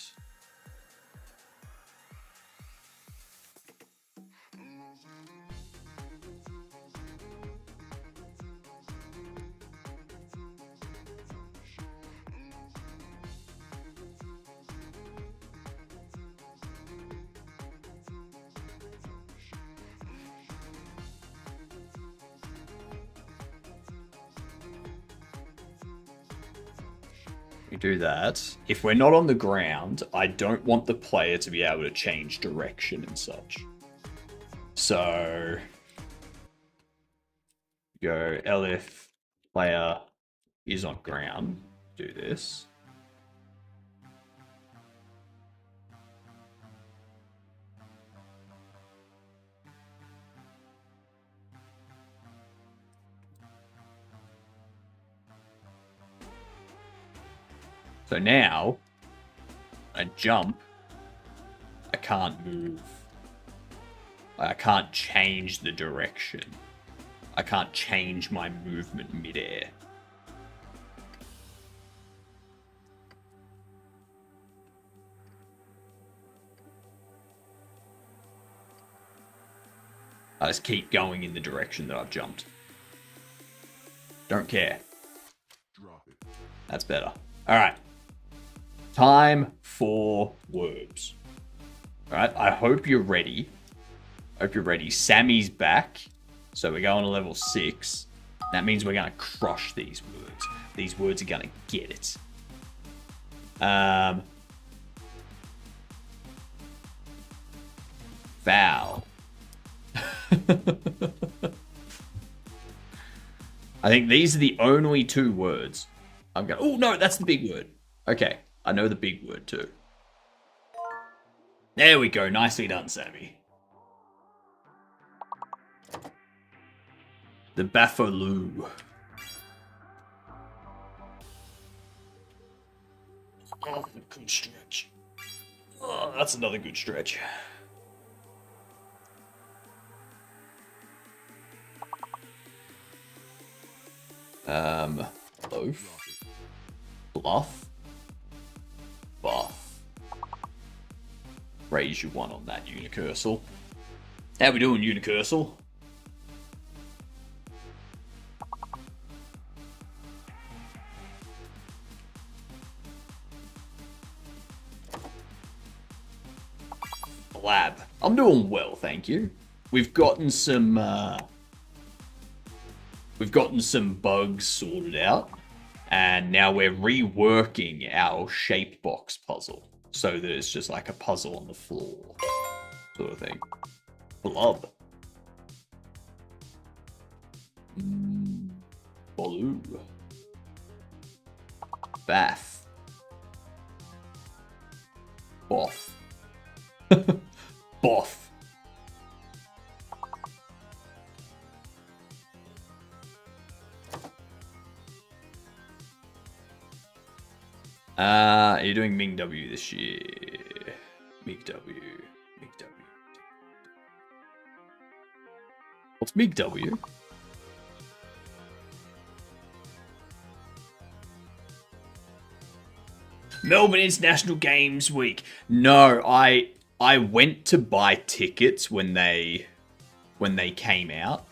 we do that. If we're not on the ground, I don't want the player to be able to change direction and such. So go LF player is on ground. Do this. So now, I jump, I can't move. I can't change the direction. I can't change my movement midair. I just keep going in the direction that I've jumped. Don't care. That's better. All right. Time for words. All right. I hope you're ready. Sammy's back. So we're going to level 6. That means we're going to crush these words. These words are going to get it. Foul. I think these are the only 2 words. I'm going. Oh no, that's the big word. Okay, I know the big word too. There we go. Nicely done, Sammy. The Baffaloo. Oh, good stretch. Oh, that's another good stretch. Loaf. Bluff. Buff. Raise you 1 on that, Unicursal. How we doing, Unicursal? Lab. I'm doing well, thank you. We've gotten some bugs sorted out, and now we're reworking our shape box puzzle so that it's just like a puzzle on the floor sort of thing. Blob. Baloo. Bath. Boff. Boff. Are you doing Ming W this year? Ming W. Ming W. What's Ming W? Melbourne International Games Week. No, I went to buy tickets when they came out,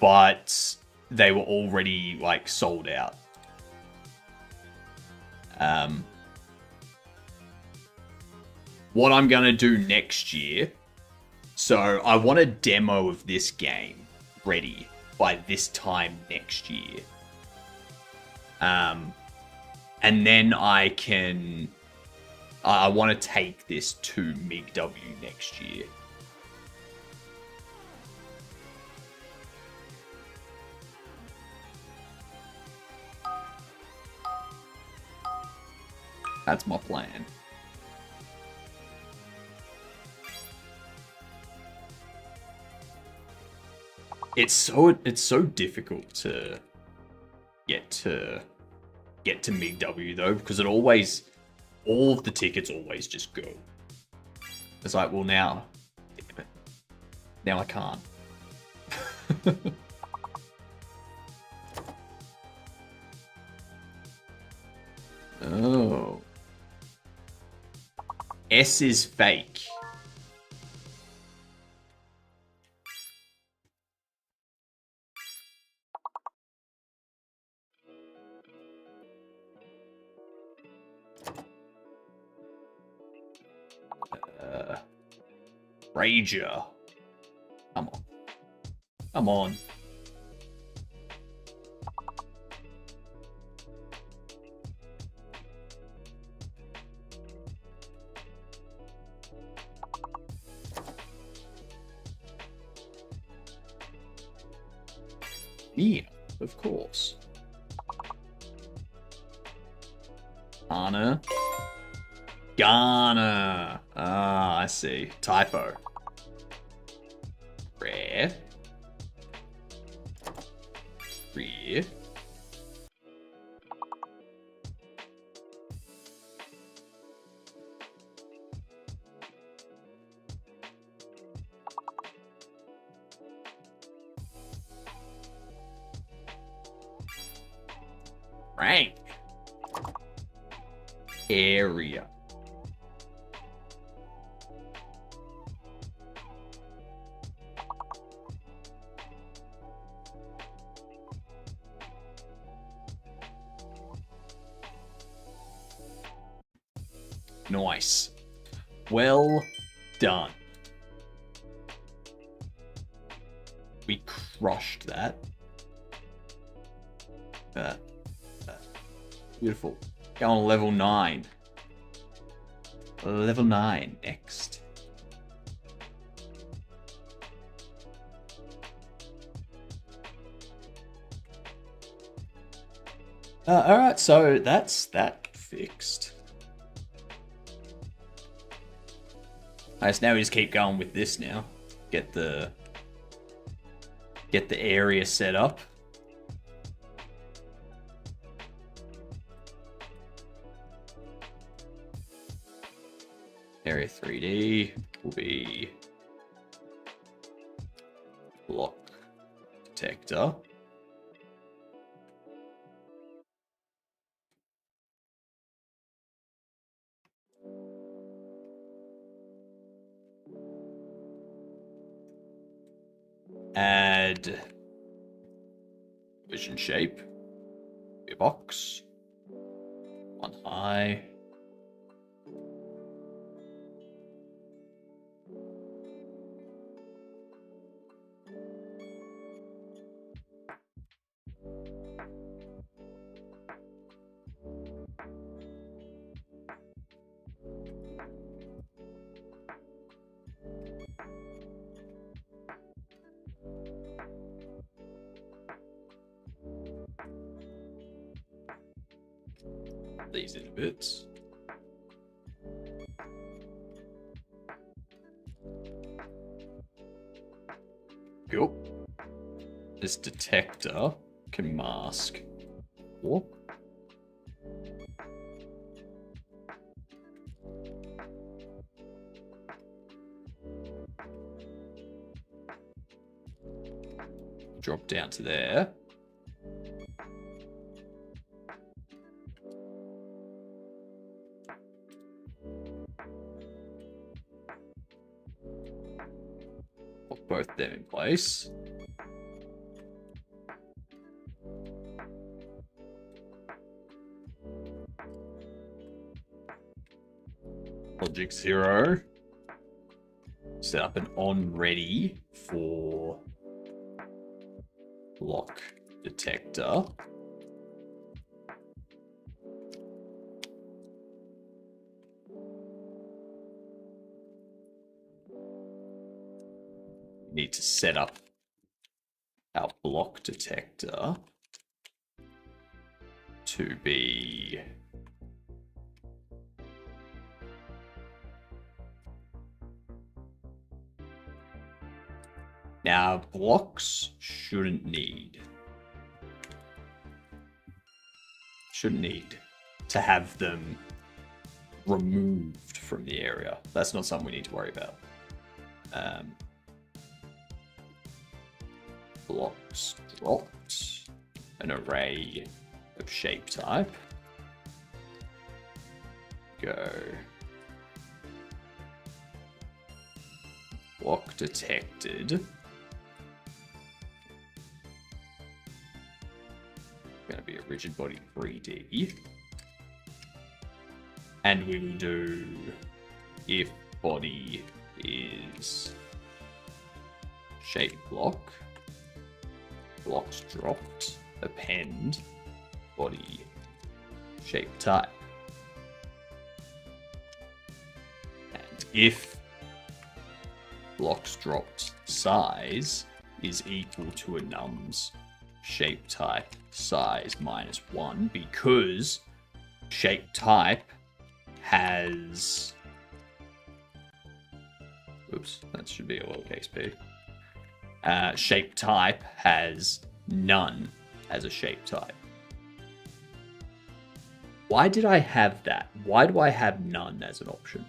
but they were already like sold out. What I'm gonna do next year, so I want a demo of this game ready by this time next year. And then I want to take this to MIGW next year. That's my plan. It's so difficult to get to MIGW though, because all of the tickets always just go. It's like, well now, damn it. Now I can't. Oh. S is fake. Rager. Come on. Come on. Yeah, of course. Anna. Ghana. Ah, I see. Typo. Rare. Rare. Rank. Area. Nice. Well done. We crushed that. Beautiful. Go on level 9. Level 9 next. Alright, so that's that fixed. Alright, so now we just keep going with this now. Get the area set up. Area 3D will be block detector. Add vision shape. A box. One high. these into bits. Yep. This detector can mask block. Drop down to there. Put both of them in place. Logic 0. Set up an on ready for block detector. Need to set up our block detector to be now blocks shouldn't need to have them removed from the area. That's not something we need to worry about. Blocks dropped, an array of shape type. Go. Block detected. Going to be a rigid body 3D. And we will do if body is shape block, blocks dropped, append body shape type. And if blocks dropped size is equal to a num's shape type size minus 1, because shape type has, oops, that should be a lowercase p. Shape type has none as a shape type. Why did I have that? Why do I have none as an option?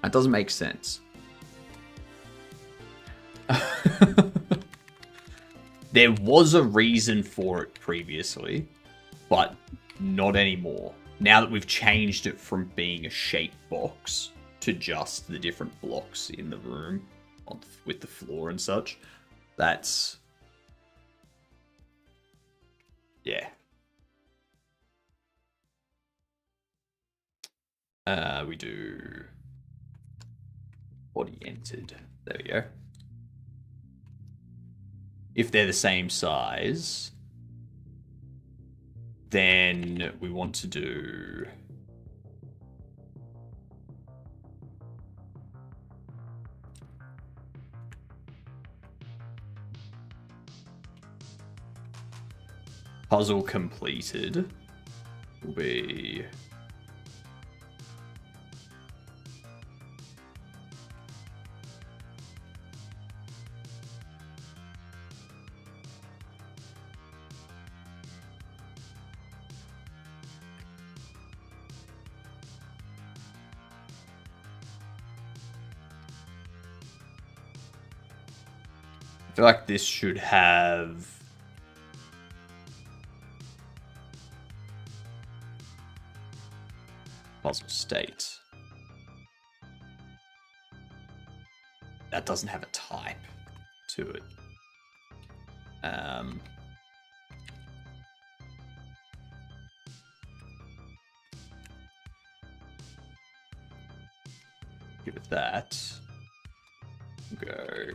That doesn't make sense. There was a reason for it previously, but not anymore. Now that we've changed it from being a shape box to just the different blocks in the room with the floor and such, that's... yeah. We do body entered. There we go. If they're the same size, then we want to do puzzle completed will be I feel like this should have puzzle state. That doesn't have a type to it. Give it that. Go.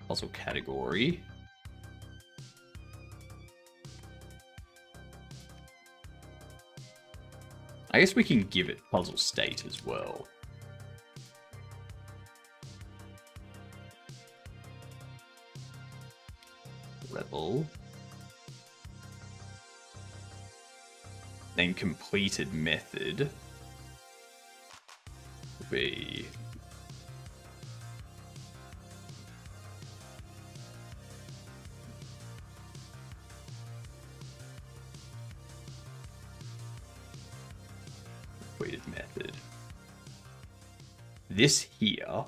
Puzzle category. I guess we can give it puzzle state as well. level. Then completed method will be completed method. This here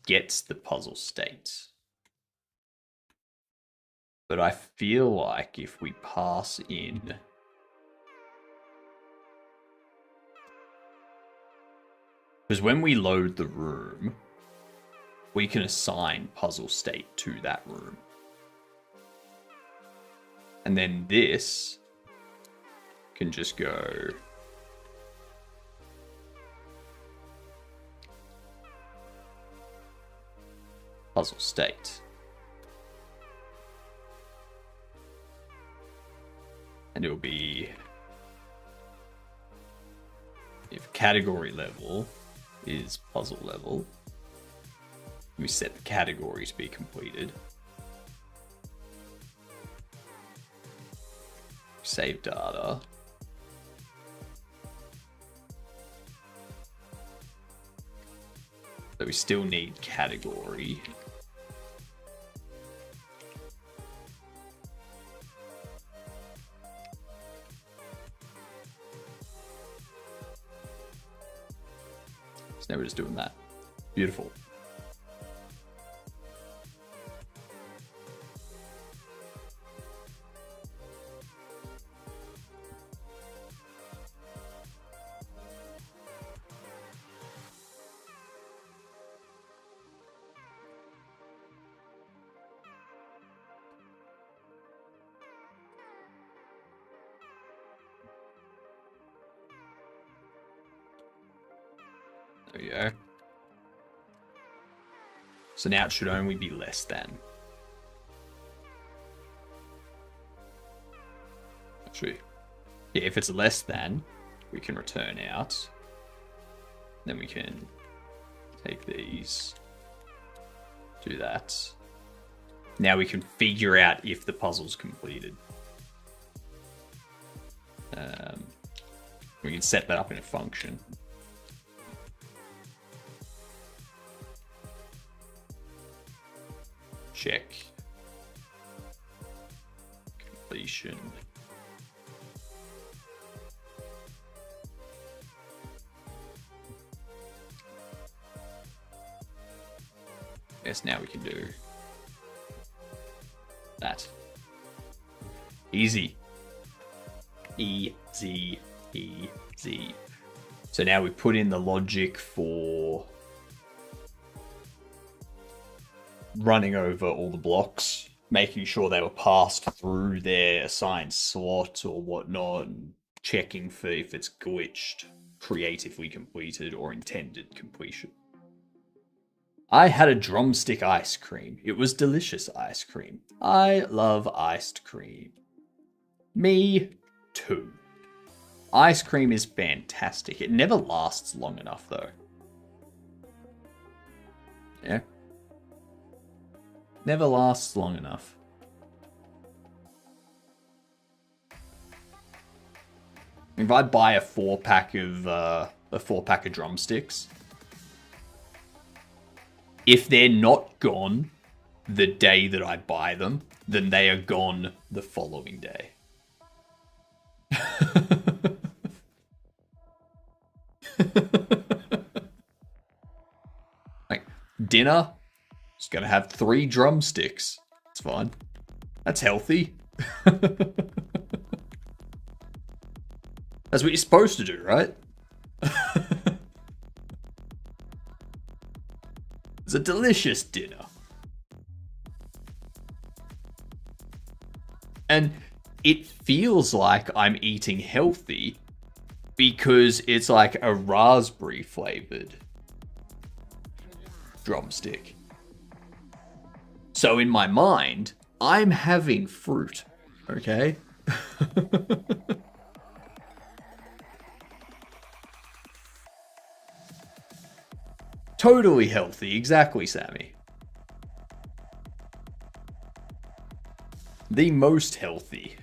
gets the puzzle state. But I feel like if we pass in because when we load the room, we can assign puzzle state to that room. And then this can just go puzzle state. And it'll be if category level is puzzle level, we set the category to be completed. Save data. So we still need category. So now we're just doing that. Beautiful. There we go. So now it should only be less than. Actually, yeah, if it's less than, we can return out. Then we can take these, do that. Now we can figure out if the puzzle's completed. We can set that up in a function. Check completion. Yes, now we can do that. Easy. Easy. Easy. So now we put in the logic for running over all the blocks, making sure they were passed through their assigned slot or whatnot, and checking for if it's glitched, creatively completed, or intended completion. I had a drumstick ice cream. It was delicious ice cream. I love iced cream. Me too. Ice cream is fantastic. It never lasts long enough though. Yeah. Never lasts long enough. If I buy a 4-pack of drumsticks, if they're not gone the day that I buy them, then they are gone the following day. Like dinner, just gotta have 3 drumsticks. It's fine. That's healthy. That's what you're supposed to do, right? It's a delicious dinner. And it feels like I'm eating healthy because it's like a raspberry flavored drumstick. So in my mind, I'm having fruit, okay? Totally healthy, exactly, Sammy. The most healthy.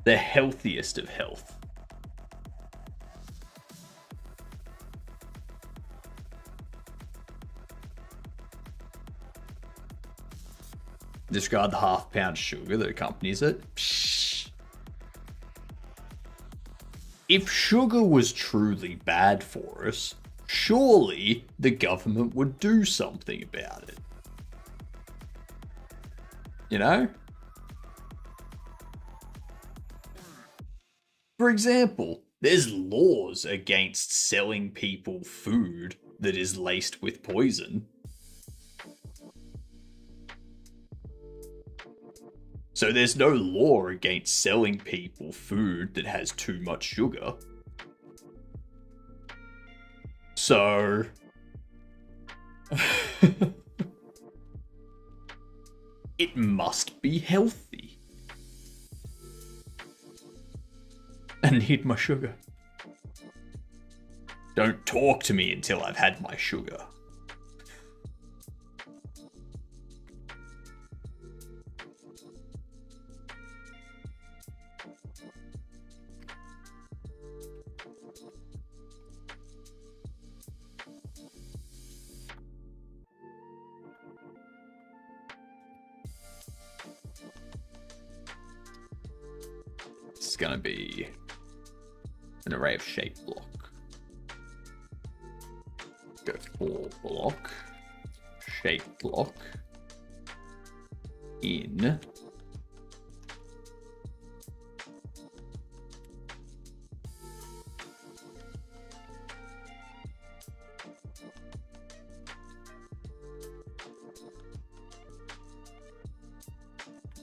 The healthiest of health. Discard the half-pound sugar that accompanies it. Psh. If sugar was truly bad for us, surely the government would do something about it. You know? For example, there's laws against selling people food that is laced with poison. So there's no law against selling people food that has too much sugar. So... it must be healthy. I need my sugar. Don't talk to me until I've had my sugar. It's gonna be an array of shape block. Go for block, shape block, in,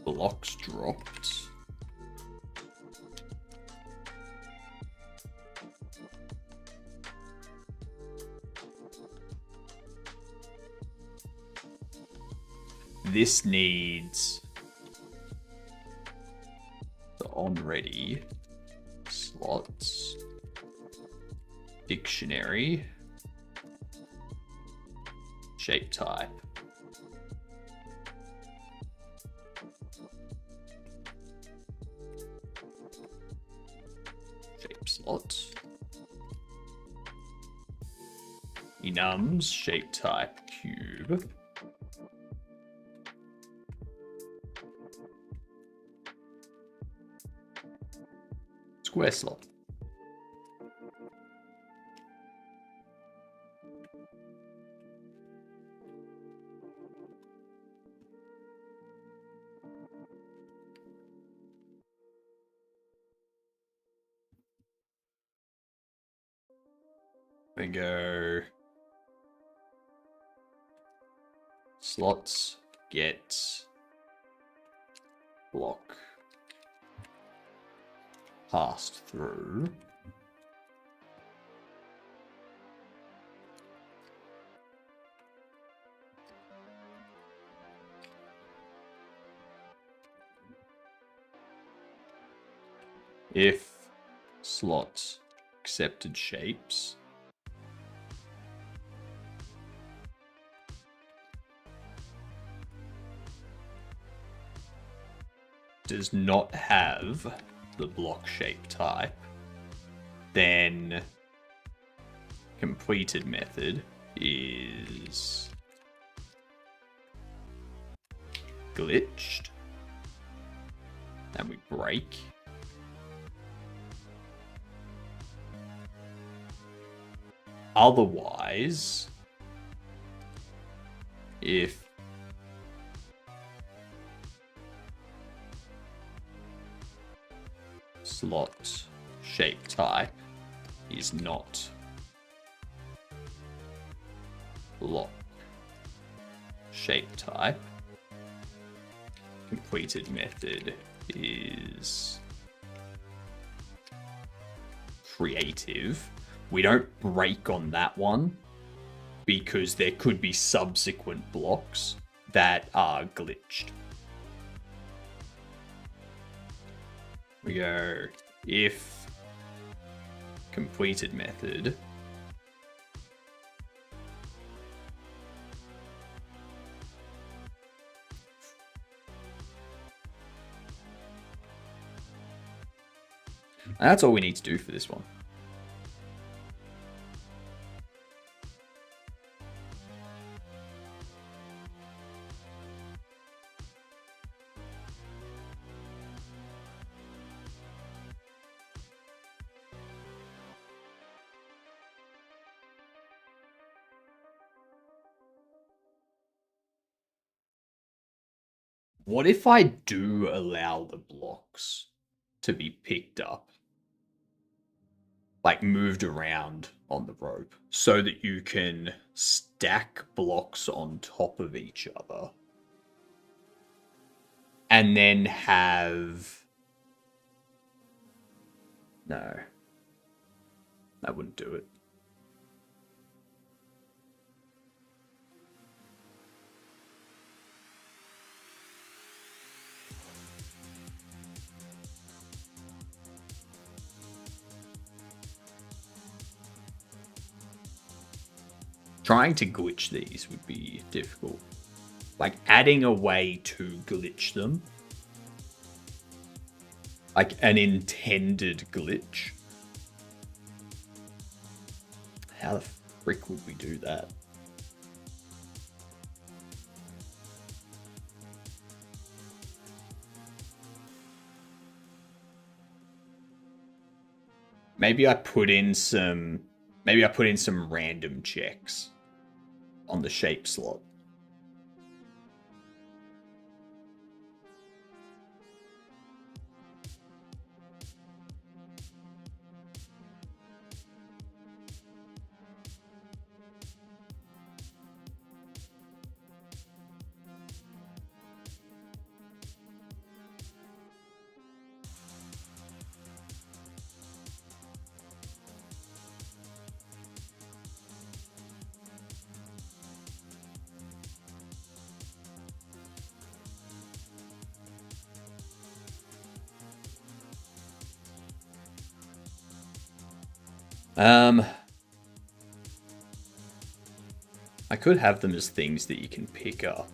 blocks dropped. This needs the on-ready slots, dictionary, shape type. Shape slot. Enums, shape type, cube. Square slot. We go slots, get, block, passed through. If slot accepted shapes, does not have the block shape type, then completed method is glitched, and we break. Otherwise, if slot shape type is not block shape type, completed method is creative. We don't break on that one because there could be subsequent blocks that are glitched. We go if completed method And that's all we need to do for this one. What if I do allow the blocks to be picked up, like moved around on the rope, so that you can stack blocks on top of each other and then have... No. I wouldn't do it. Trying to glitch these would be difficult. Like adding a way to glitch them. Like an intended glitch. How the frick would we do that? Maybe I put in some random checks on the shape slot. I could have them as things that you can pick up.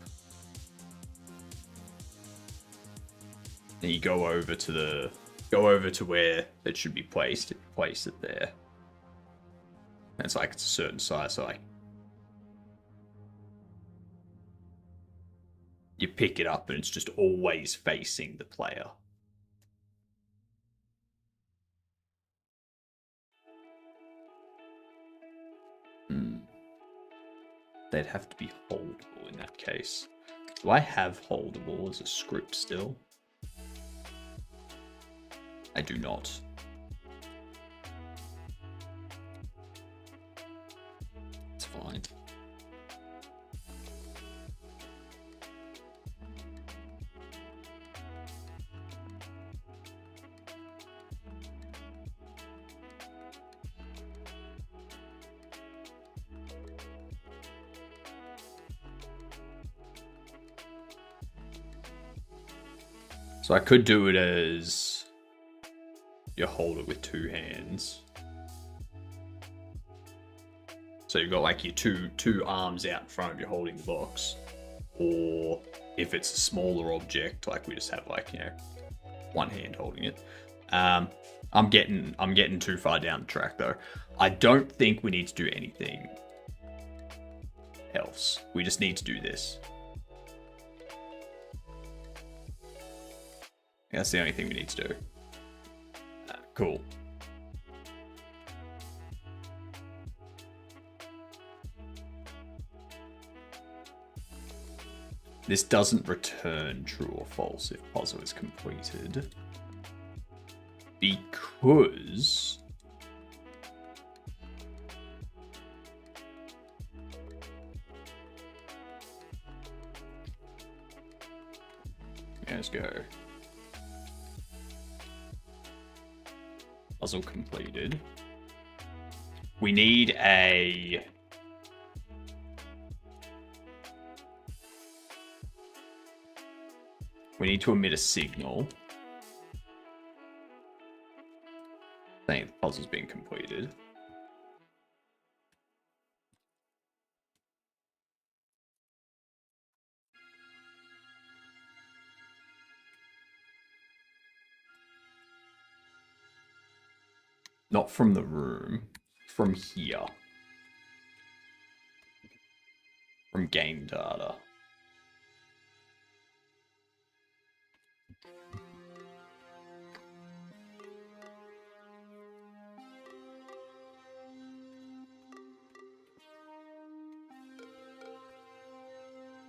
And you go over to where it should be placed, place it there. And it's like it's a certain size, so like you pick it up and it's just always facing the player. They'd have to be holdable in that case. Do I have holdable as a script still? I do not. It's fine. So I could do it as you hold it with two hands. So you've got like your two arms out in front of you holding the box. Or if it's a smaller object, like we just have like, you know, one hand holding it. I'm getting too far down the track though. I don't think we need to do anything else. We just need to do this. That's the only thing we need to do. Cool. This doesn't return true or false if puzzle is completed. Because... Let's go. Puzzle completed. We need a... We need to emit a signal saying the puzzle's been completed. Not from the room. From here. From game data.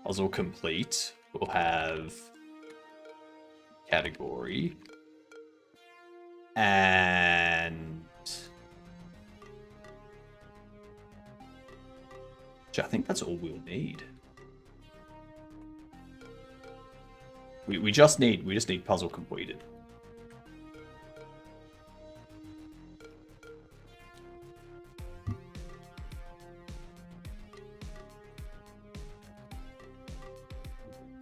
Puzzle complete. We'll have category. And I think that's all we'll need. We just need puzzle completed.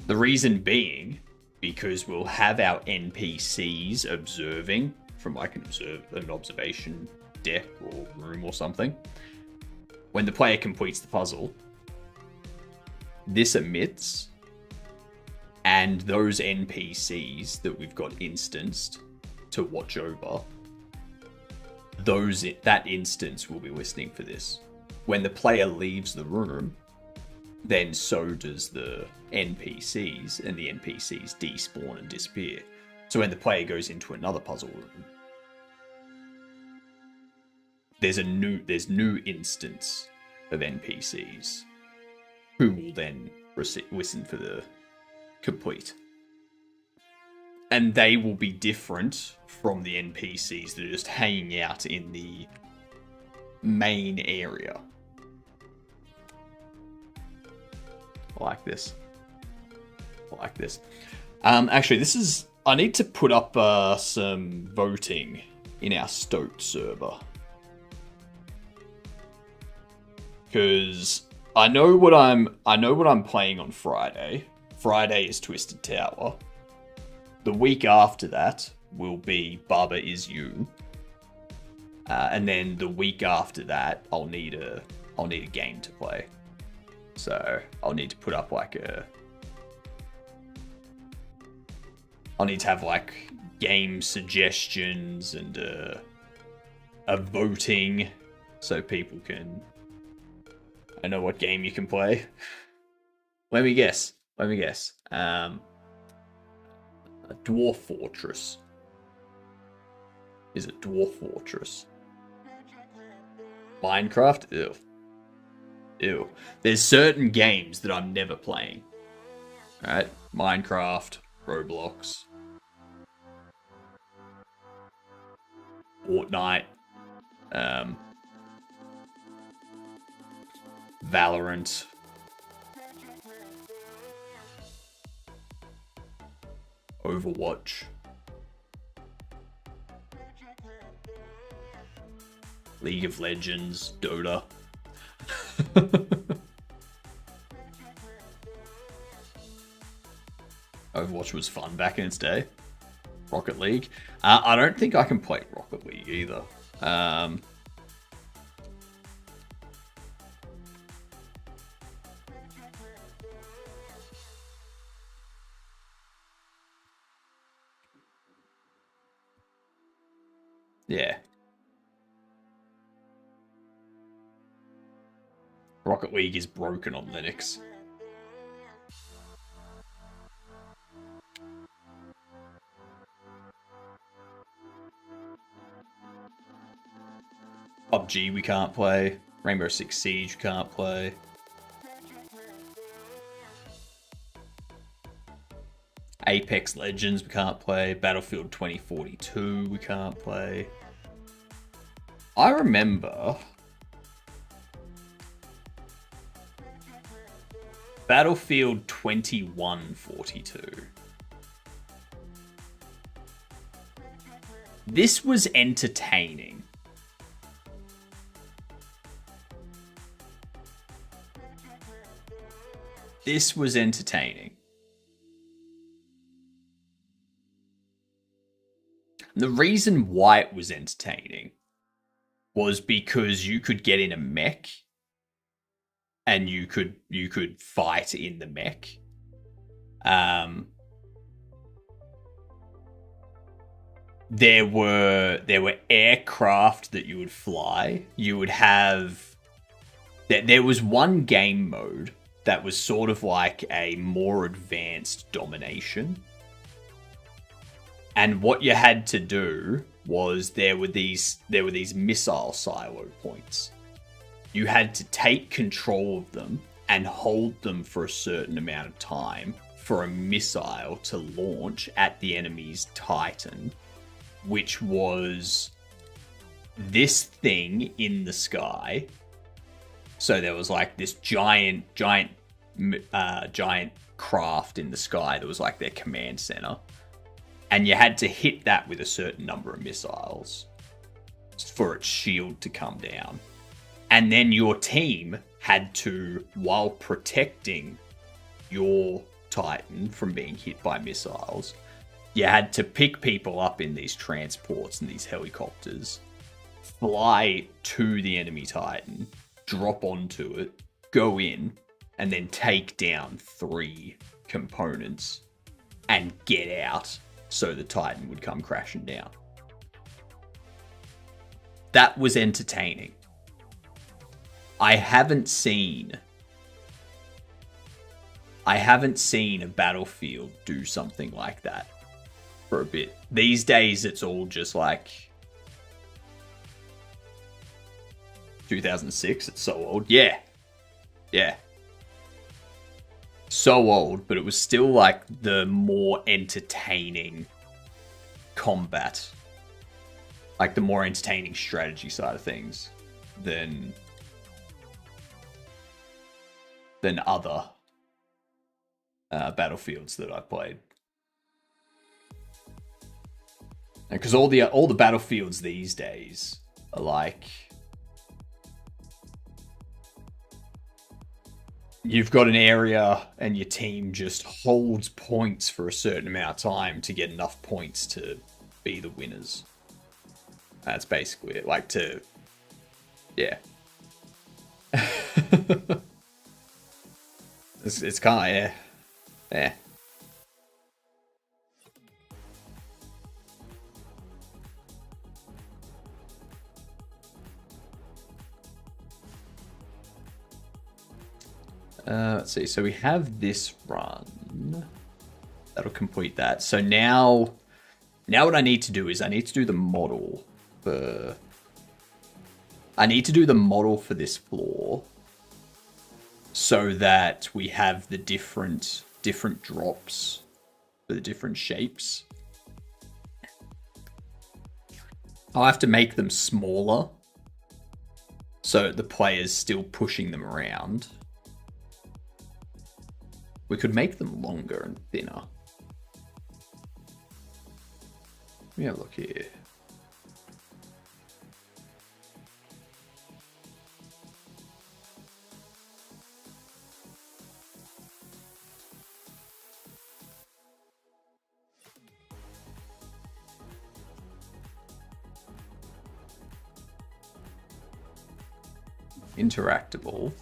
The reason being, because we'll have our NPCs observing from like an observation deck or room or something. When the player completes the puzzle, this emits, and those NPCs that we've got instanced to watch over, that instance will be listening for this. When the player leaves the room, then so does the NPCs, and the NPCs despawn and disappear. So when the player goes into another puzzle room, there's new instance of NPCs who will then listen for the complete. And they will be different from the NPCs that are just hanging out in the main area. I like this. Actually, I need to put up some voting in our Stoked server. Because I know what I'm playing on Friday. Friday is Twisted Tower. The week after that will be Baba Is You. And then the week after that, I'll need a game to play. So I'll need to put up I'll need to have like game suggestions and a voting so people can. I know what game you can play. Let me guess. A Dwarf Fortress. Is it Dwarf Fortress? Minecraft? Ew. There's certain games that I'm never playing. Alright? Minecraft, Roblox, Fortnite, Valorant. Overwatch. League of Legends, Dota. Overwatch was fun back in its day. Rocket League. I don't think I can play Rocket League either. Yeah. Rocket League is broken on Linux. PUBG we can't play. Rainbow Six Siege we can't play. Apex Legends we can't play. Battlefield 2042 we can't play. I remember Battlefield 2142. This was entertaining. This was entertaining. The reason why it was entertaining was because you could get in a mech and you could fight in the mech. there were aircraft that you would fly. You would have... There was one game mode that was sort of like a more advanced domination. And what you had to do was there were these missile silo points. You had to take control of them and hold them for a certain amount of time for a missile to launch at the enemy's Titan, which was this thing in the sky. So there was like this giant craft in the sky that was like their command center. And you had to hit that with a certain number of missiles for its shield to come down. And then your team had to, while protecting your Titan from being hit by missiles, you had to pick people up in these transports and these helicopters, fly to the enemy Titan, drop onto it, go in, and then take down 3 components and get out so the Titan would come crashing down. That was entertaining. I haven't seen a Battlefield do something like that for a bit. These days, it's all just like 2006. It's so old. Yeah. So old, but it was still like the more entertaining combat. Like the more entertaining strategy side of things than other Battlefields that I played. Because all the Battlefields these days are like, you've got an area and your team just holds points for a certain amount of time to get enough points to be the winners. That's basically it. Like to, yeah. It's kind of, yeah. Let's see. So we have this run. That'll complete that. So now what I need to do is I need to do the model for... I need to do the model for this floor so that we have the different drops for the different shapes. I'll have to make them smaller so the player's still pushing them around. We could make them longer and thinner. Let me have a look here. Interactable.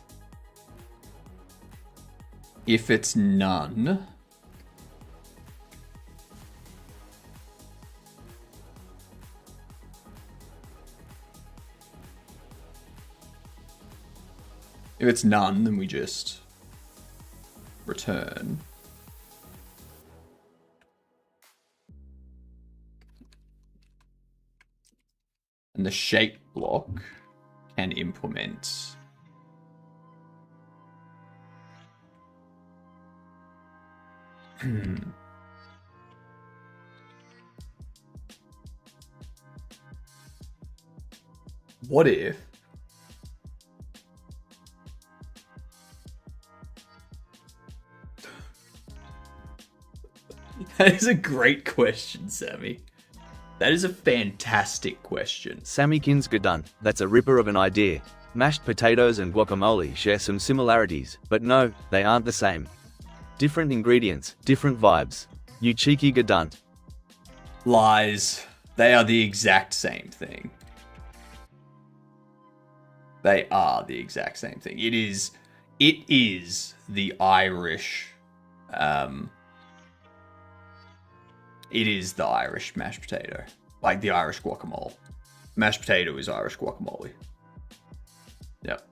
If it's none, then we just return. And the shape block can implement what if that is a great question, Sammy. That is a fantastic question. Sammykins Gadun, that's a ripper of an idea. Mashed potatoes and guacamole share some similarities, but no, they aren't the same. Different ingredients, different vibes. You cheeky gadunt. Lies. They are the exact same thing. They are the exact same thing. It is the Irish, it is the Irish mashed potato. Like the Irish guacamole. Mashed potato is Irish guacamole. Yep.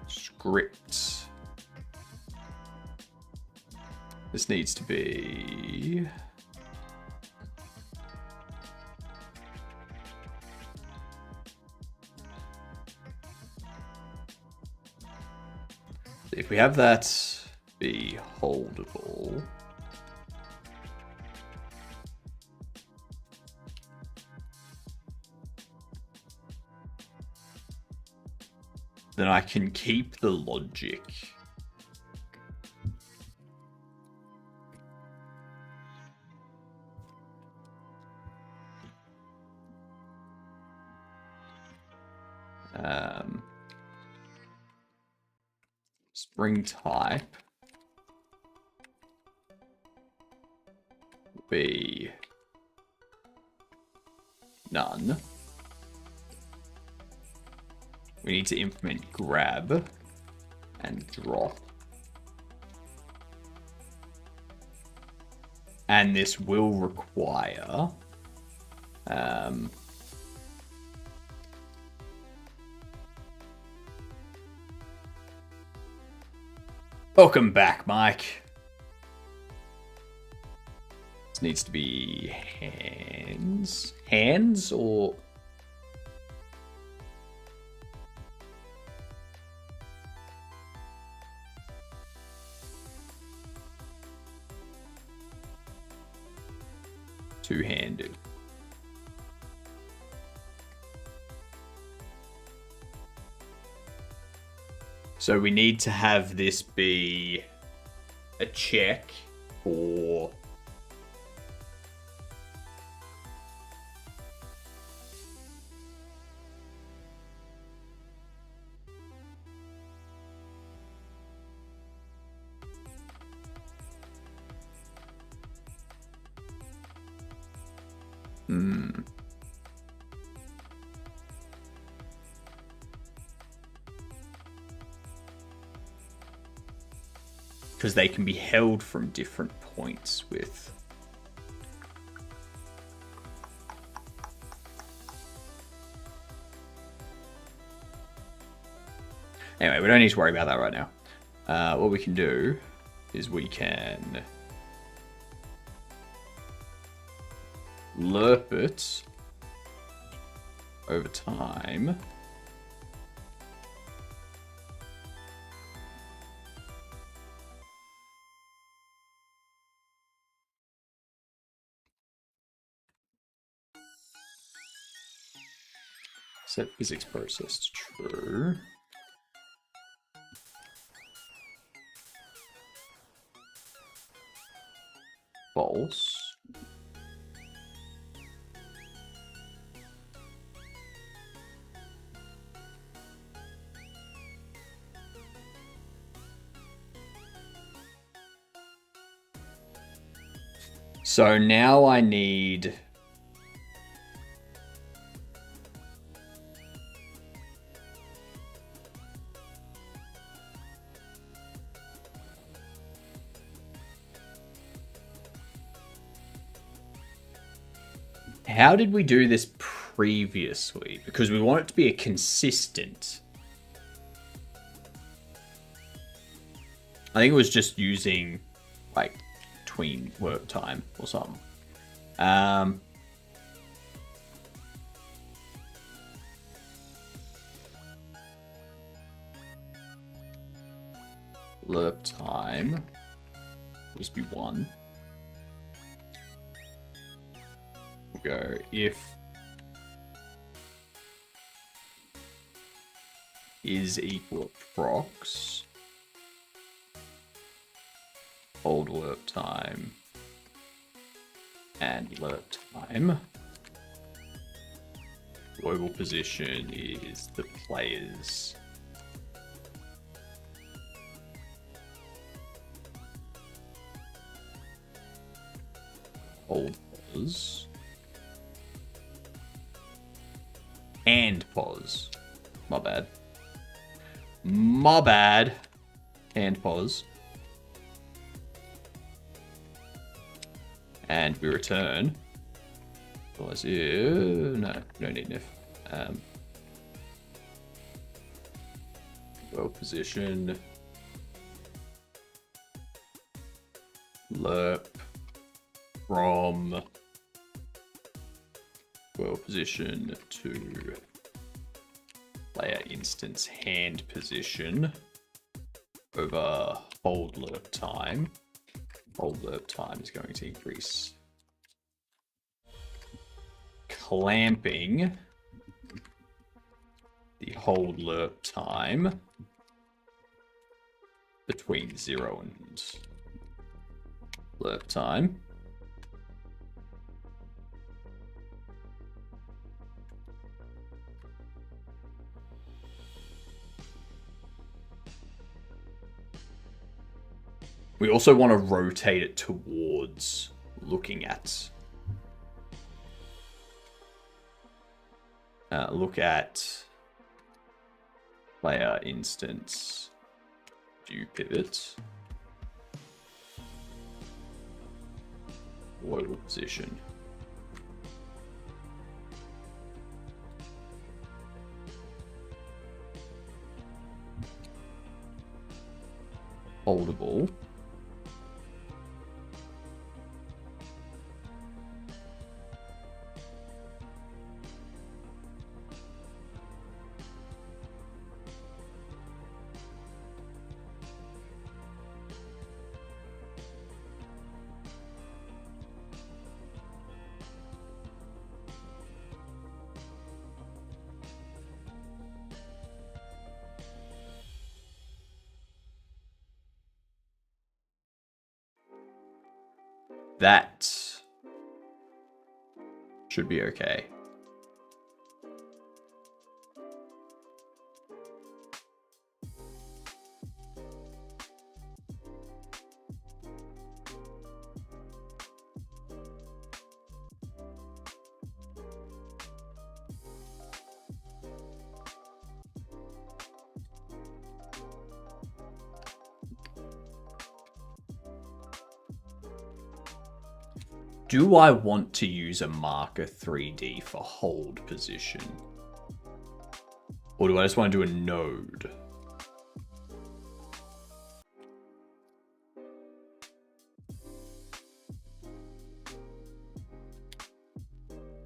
Script. This needs to be... If we have that be holdable... then I can keep the logic. Spring type will be none. We need to implement grab and drop. And this will require welcome back, Mike. This needs to be hands. Hands or... two-handed. So we need to have this be a check for because they can be held from different points with... Anyway, we don't need to worry about that right now. What we can do is we can lerp it over time. Set physics process to true. False. So now I need... How did we do this previously? Because we want it to be a consistent. I think it was just using, like, tween work time or something. Lerp time. Just be 1. Go if is equal prox hold lerp time and lerp time. Global position is the players. Hold pause. And pause. My bad. My bad. And pause. And we return. No need if. Well position. Lerp from well position to player instance hand position over hold lerp time. Hold lerp time is going to increase. Clamping the hold lerp time between 0 and lerp time. We also want to rotate it towards looking at look at player instance view pivot local position. Holdable. That should be okay. Do I want to use a marker 3D for hold position? Or do I just want to do a node?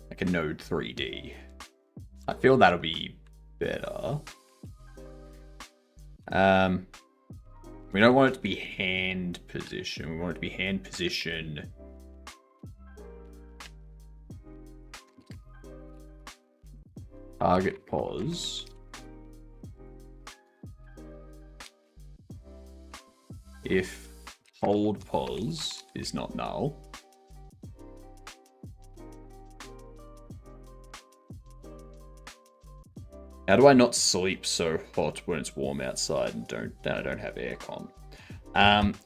Like a node 3D. I feel that'll be better. We don't want it to be hand position. We want it to be hand position. Target pos. If hold pos is not null. How do I not sleep so hot when it's warm outside and I don't have aircon?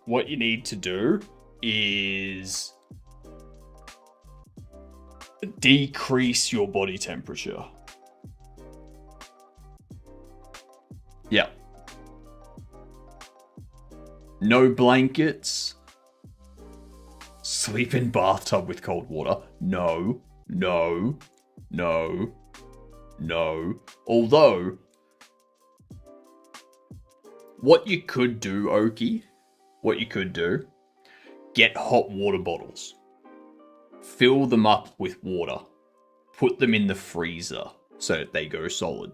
What you need to do is decrease your body temperature. Yeah. No blankets. Sleep in bathtub with cold water. No. No. No. No. Although, what you could do, Oki, get hot water bottles. Fill them up with water. Put them in the freezer so that they go solid.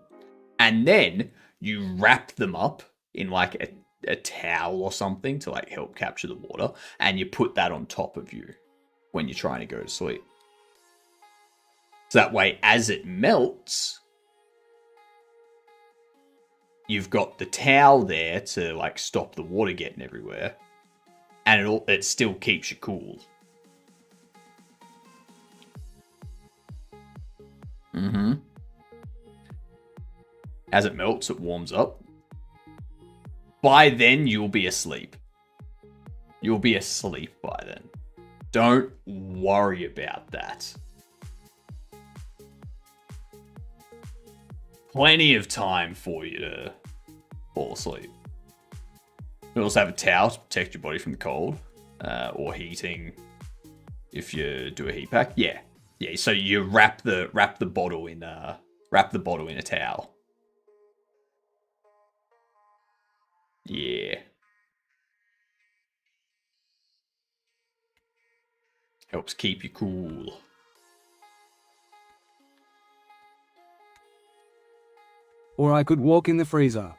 And then you wrap them up in like a towel or something to like help capture the water. And you put that on top of you when you're trying to go to sleep. So that way, as it melts, you've got the towel there to like stop the water getting everywhere. And it still keeps you cool. Mm-hmm. As it melts, it warms up. By then, you'll be asleep. You'll be asleep by then. Don't worry about that. Plenty of time for you to fall asleep. You also have a towel to protect your body from the cold or heating If you do a heat pack, yeah. So you wrap the bottle in a towel. Yeah. Helps keep you cool. Or I could walk in the freezer.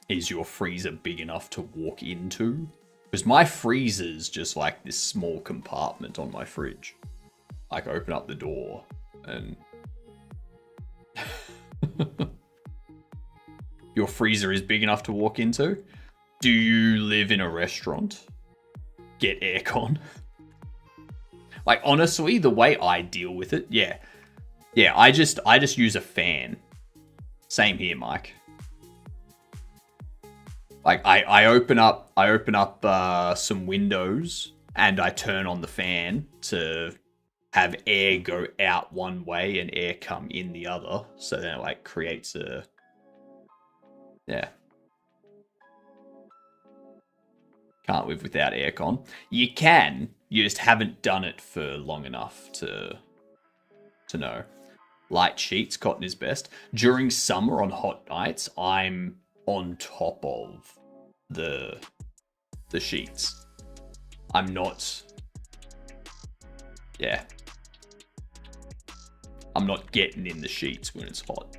Is your freezer big enough to walk into? Because my freezer's just like this small compartment on my fridge. I can open up the door and... Your freezer is big enough to walk into? Do you live in a restaurant? Get aircon? Like, honestly, the way I deal with it, yeah, I just use a fan. Same here, Mike. Like, I open up some windows and I turn on the fan to have air go out one way and air come in the other. So then it like creates a, yeah. Can't live without aircon. You can, you just haven't done it for long enough to know. Light sheets, cotton is best. During summer on hot nights, I'm on top of the sheets. I'm not, yeah. I'm not getting in the sheets when it's hot.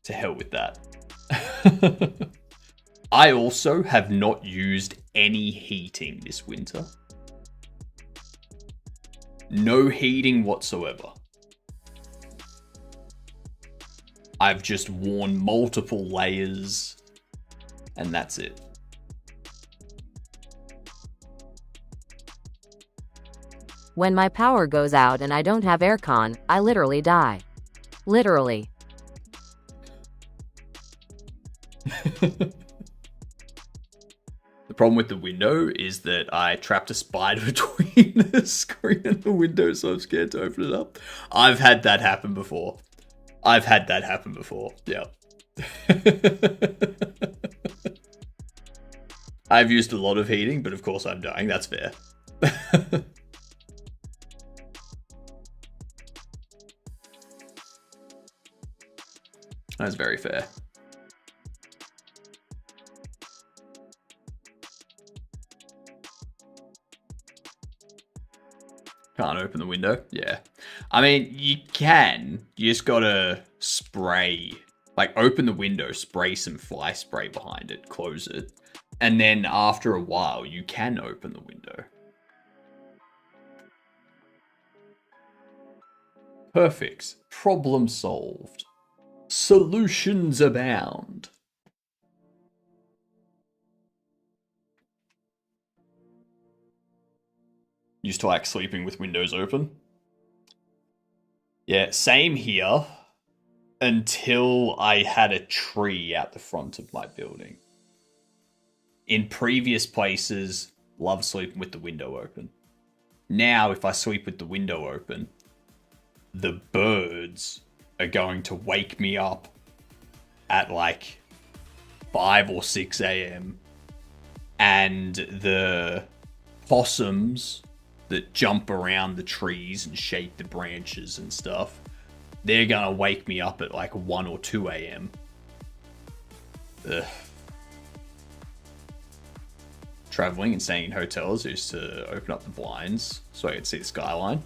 To hell with that. I also have not used any heating this winter. No heating whatsoever. I've just worn multiple layers and that's it. When my power goes out and I don't have aircon, I literally die. Literally. The problem with the window is that I trapped a spider between the screen and the window, so I'm scared to open it up. I've had that happen before. Yeah. I've used a lot of heating, but of course I'm dying. That's fair. That's very fair. Can't open the window? Yeah. I mean, you can. You just gotta spray. Like, open the window, spray some fly spray behind it, close it. And then after a while, you can open the window. Perfect. Problem solved. Solutions abound. Used to like sleeping with windows open. Yeah, same here. Until I had a tree out the front of my building. In previous places, love sleeping with the window open. Now, if I sleep with the window open, the birds are going to wake me up at like 5 or 6 a.m. And the possums that jump around the trees and shake the branches and stuff, they're gonna wake me up at like 1 or 2 a.m. Ugh. Traveling and staying in hotels used to open up the blinds so I could see the skyline.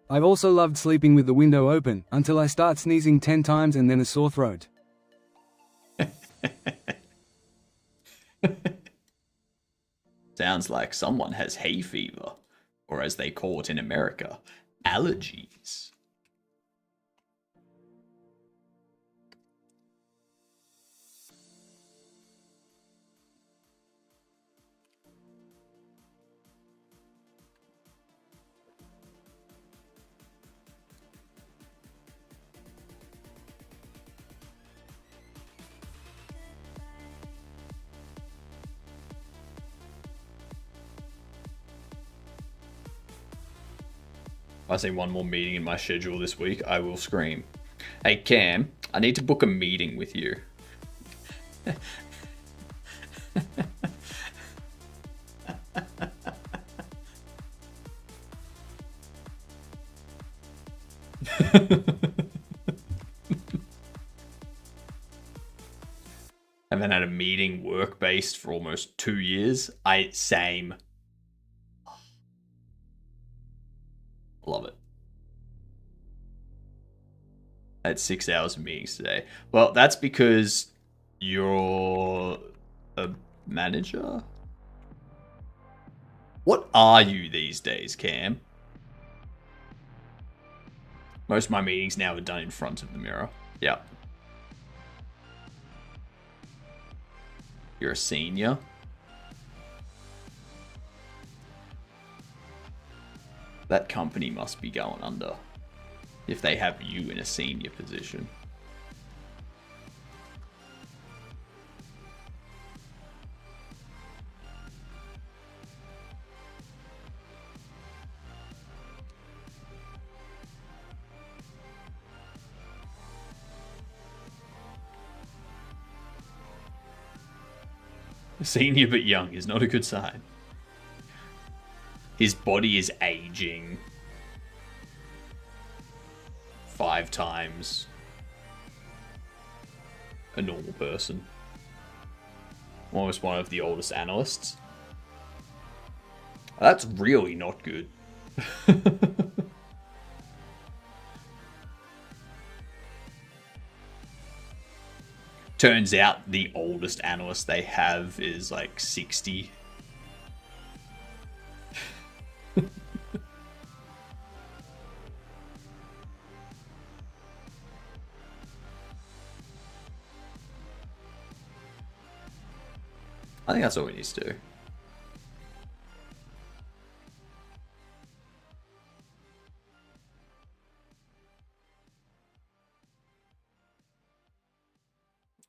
I've also loved sleeping with the window open, until I start sneezing 10 times and then a sore throat. Sounds like someone has hay fever, or as they call it in America, allergies. If I see one more meeting in my schedule this week, I will scream. Hey Cam, I need to book a meeting with you. Haven't had a meeting work-based for almost 2 years. Same. Love it. I had 6 hours of meetings today. Well, that's because you're a manager? What are you these days, Cam? Most of my meetings now are done in front of the mirror. Yeah. You're a senior. That company must be going under if they have you in a senior position. Senior but young is not a good sign. His body is aging 5 times a normal person. Almost one of the oldest analysts. That's really not good. Turns out the oldest analyst they have is like 60. I think that's all we need to do.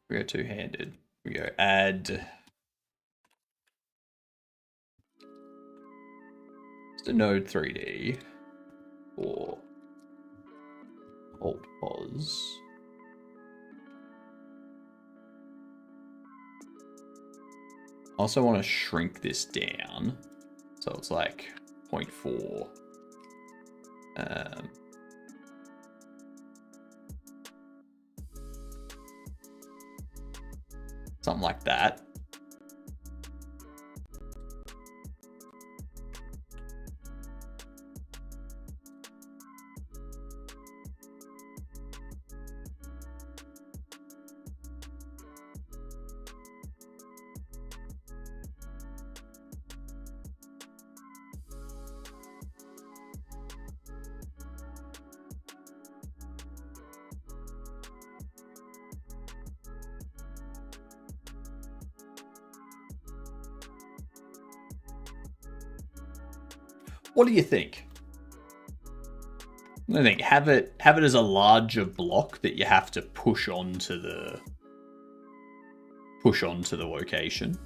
We go two-handed. We go add. Just a node 3D or Alt pos. I also want to shrink this down so it's like 0.4. Something like that. What do you think? I think have it as a larger block that you have to push onto the location,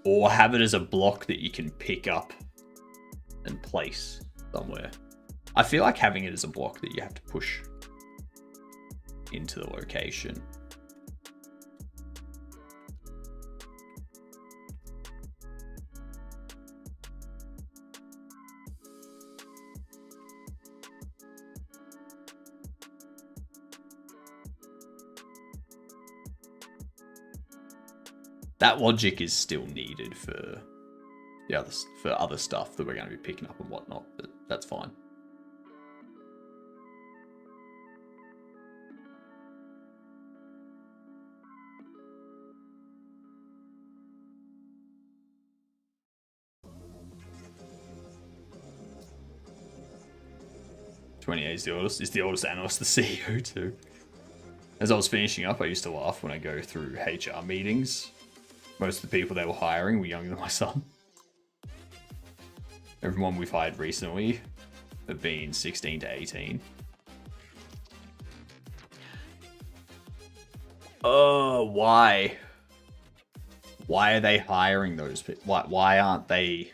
or have it as a block that you can pick up and place somewhere. I feel like having it as a block that you have to push into the location. That logic is still needed for other stuff that we're going to be picking up and whatnot, but that's fine. Is the oldest analyst, the CEO too. As I was finishing up, I used to laugh when I go through HR meetings. Most of the people they were hiring were younger than my son. Everyone we've hired recently have been 16 to 18. Oh, why? Why are they hiring those people? Why aren't they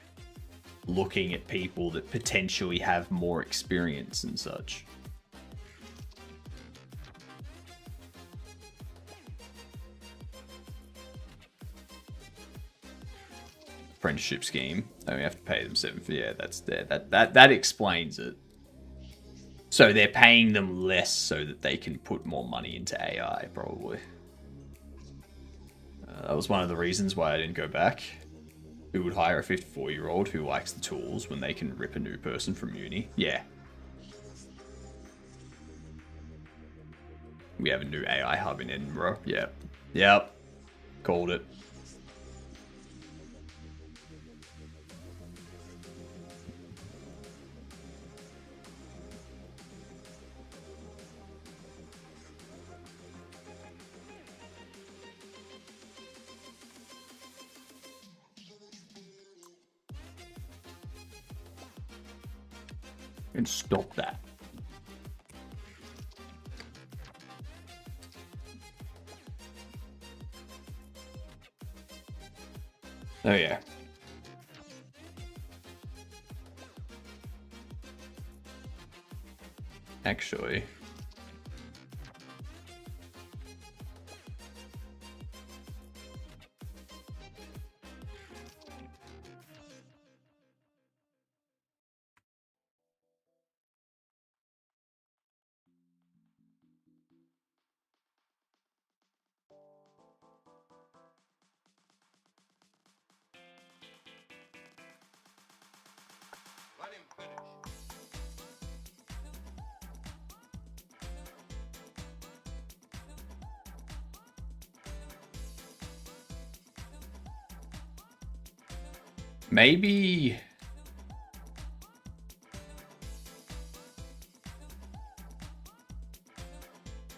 looking at people that potentially have more experience and such. Apprenticeship scheme. Oh, we have to pay them 7 for, yeah, that's there. That explains it. So they're paying them less so that they can put more money into AI, probably. That was one of the reasons why I didn't go back. Who would hire a 54-year-old who likes the tools when they can rip a new person from uni? Yeah. We have a new AI hub in Edinburgh. Yep. Yep. Called it. And stop that. Oh yeah. Actually. Maybe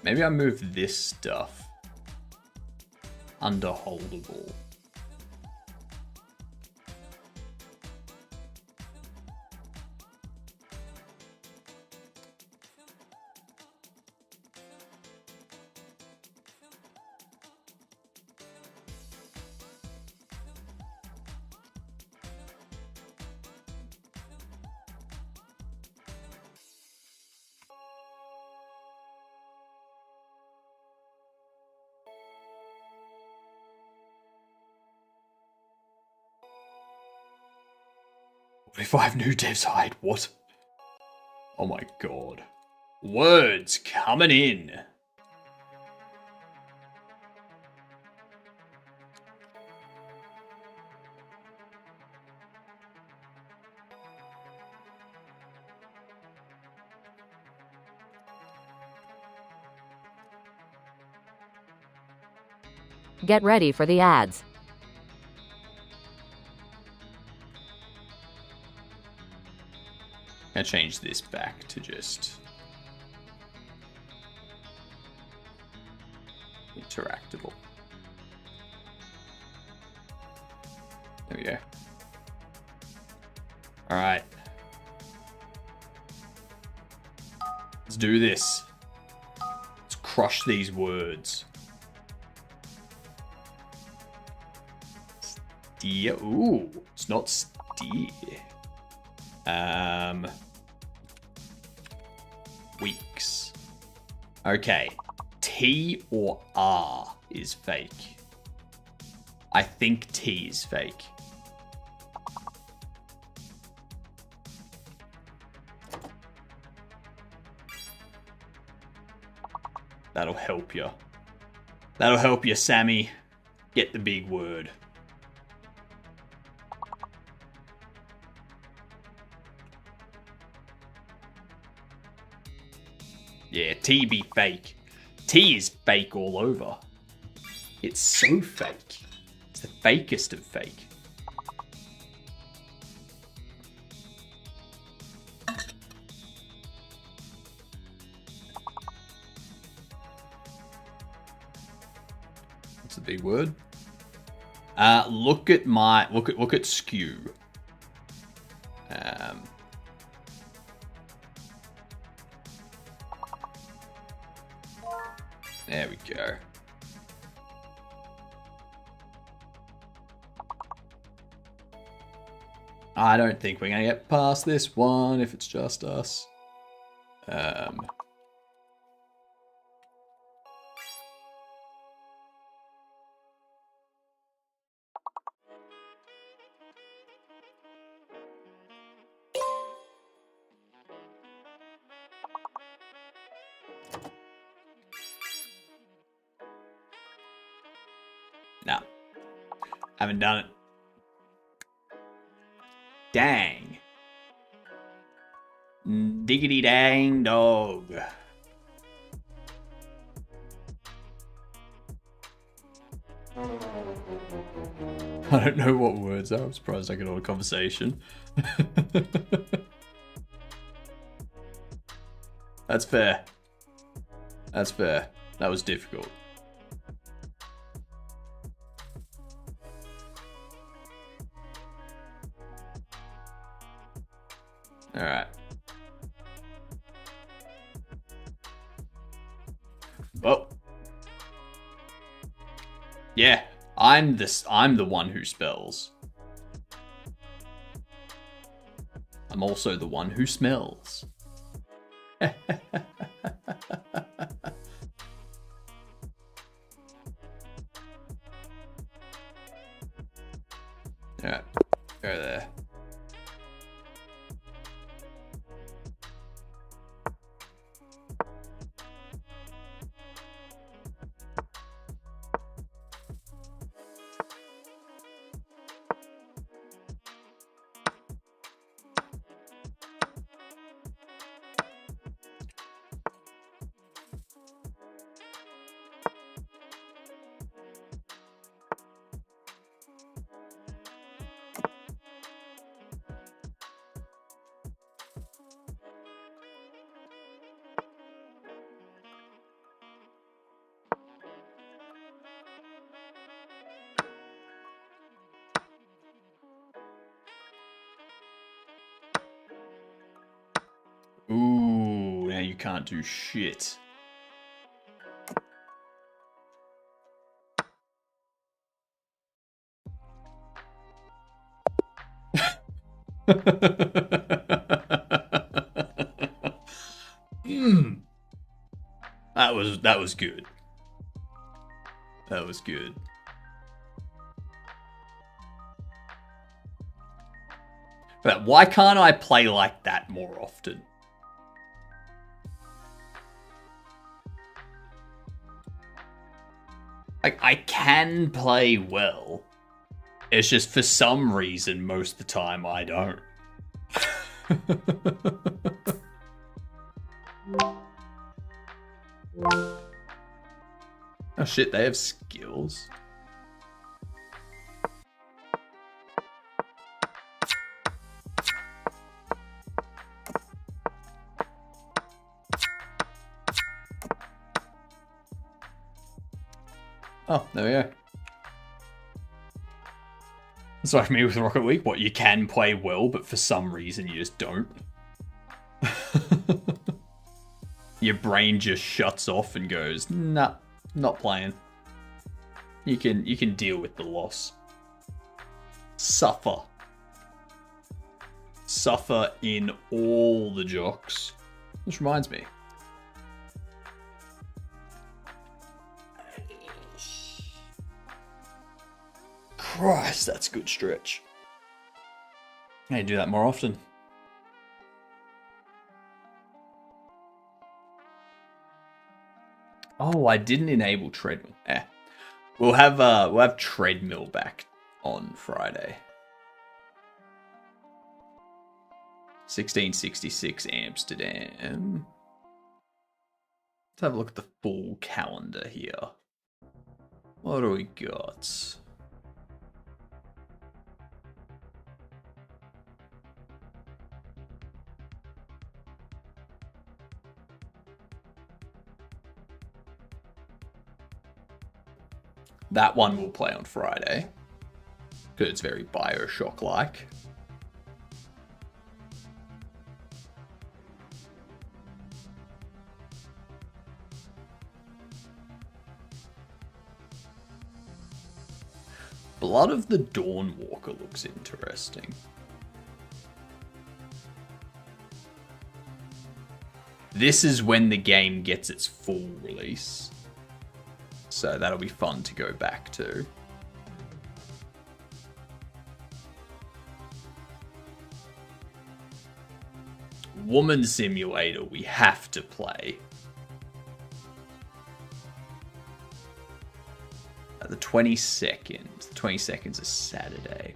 I move this stuff under holdable. If I have new devs hide, what? Oh my god. Words coming in. Get ready for the ads. I change this back to just interactable. There we go. All right. Let's do this. Let's crush these words. Steer. Ooh, it's not steer. Weeks. Okay. T or R is fake. I think T is fake. That'll help you. That'll help you, Sammy. Get the big word. Yeah, T be fake. T is fake all over. It's so fake. It's the fakest of fake. That's a big word. Look at skew. There we go. I don't think we're gonna get past this one if it's just us. No. Haven't done it. Dang. Diggity dang dog. I don't know what words are. I'm surprised I could hold a conversation. That's fair. That's fair. That was difficult. Alright. Well. Yeah, I'm the one who spells. I'm also the one who smells. Alright, go there. Ooh, now you can't do shit. That was good. That was good. But why can't I play like that more often? I can play well. It's just for some reason most of the time I don't. Oh shit, they have skills. Oh, there we go. It's like me with Rocket League. What, you can play well, but for some reason you just don't. Your brain just shuts off and goes, nah, not playing. You can deal with the loss. Suffer. Suffer in all the jocks. Which reminds me. Christ, that's a good stretch. I need to do that more often. Oh, I didn't enable treadmill. We'll have treadmill back on Friday. 1666 Amsterdam. Let's have a look at the full calendar here. What do we got? That one will play on Friday, because it's very Bioshock-like. Blood of the Dawnwalker looks interesting. This is when the game gets its full release. So that'll be fun to go back to. Woman Simulator, we have to play. The 22nd. The 22nd's a Saturday.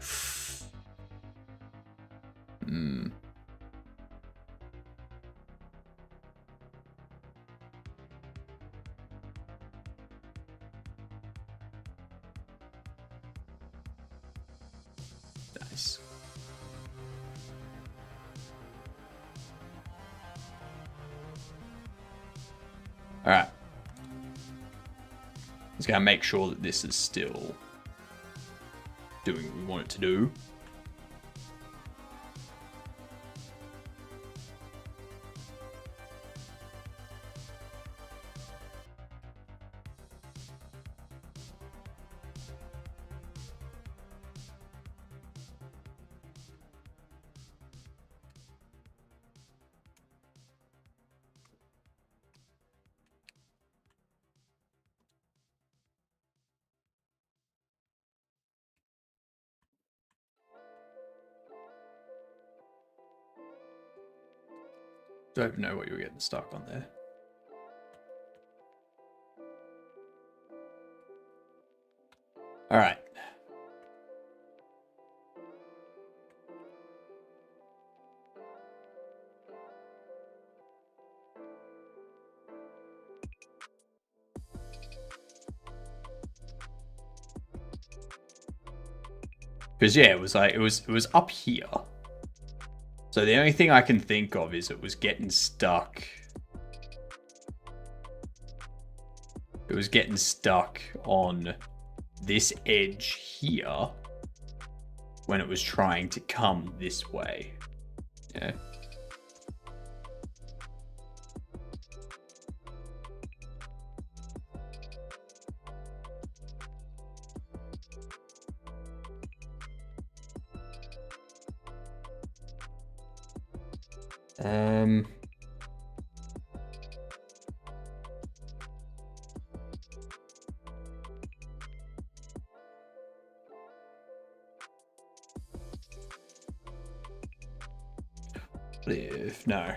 Nice. Alright. Just gotta make sure that this is still doing what we want it to do. Don't even know what you were getting stuck on there. All right. Because yeah, it was like it was up here. So the only thing I can think of is it was getting stuck. It was getting stuck on this edge here when it was trying to come this way. Yeah. What if no?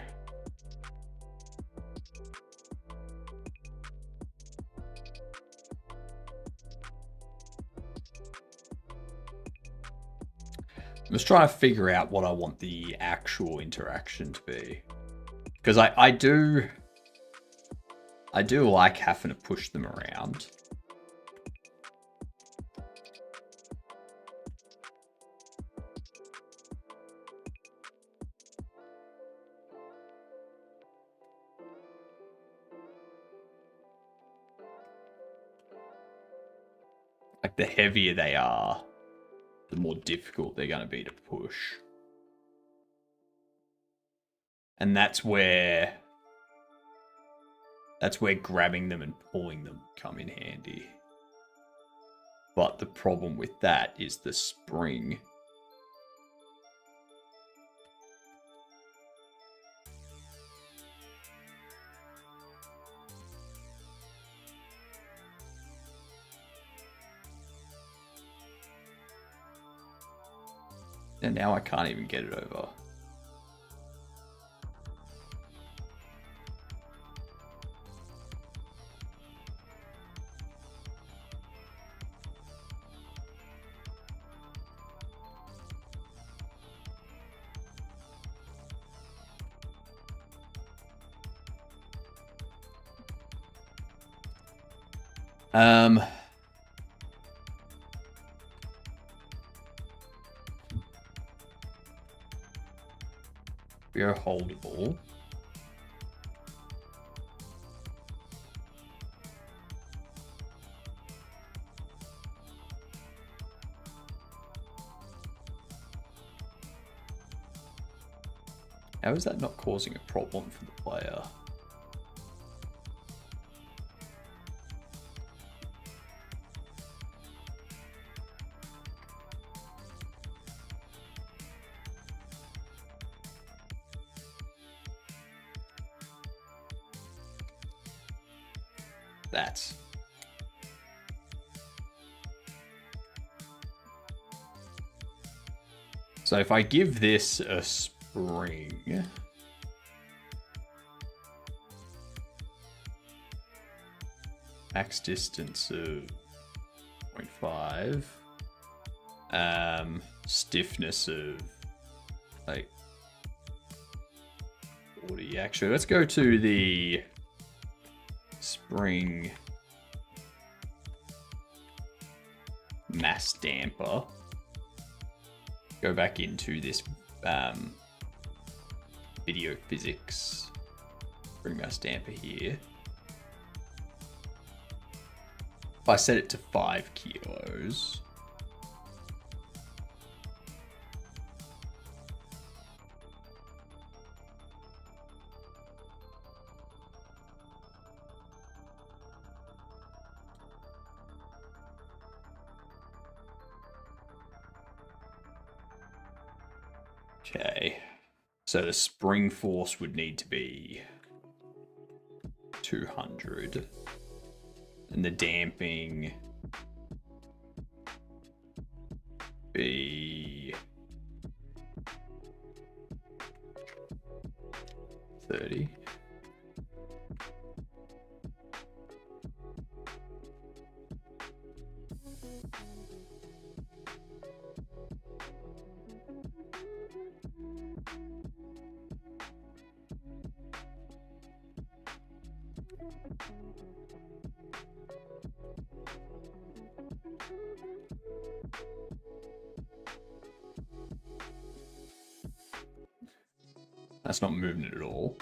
I'm just trying to figure out what I want the actual interaction to be. Because I do like having to push them around. Like the heavier they are, the more difficult they're going to be to push. And that's where grabbing them and pulling them come in handy. But the problem with that is the spring. And now I can't even get it over. We are holdable. How is that not causing a problem for the player? that. So if I give this a spring, max distance of 0.5, stiffness of like 40. Actually, let's go to the spring mass damper. Go back into this video physics. Spring mass damper here. If I set it to 5 kilos. Okay, so the spring force would need to be 200, and the damping be 30. That's not moving it at all.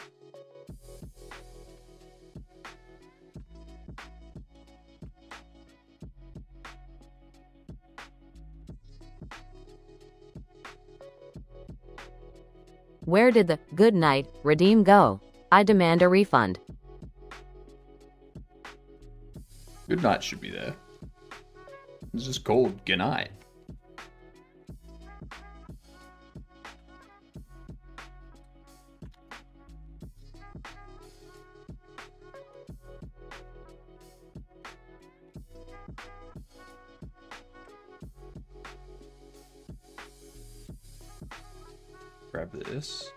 Where did the good night redeem go? I demand a refund. Good night should be there. It's just called good night. Grab this.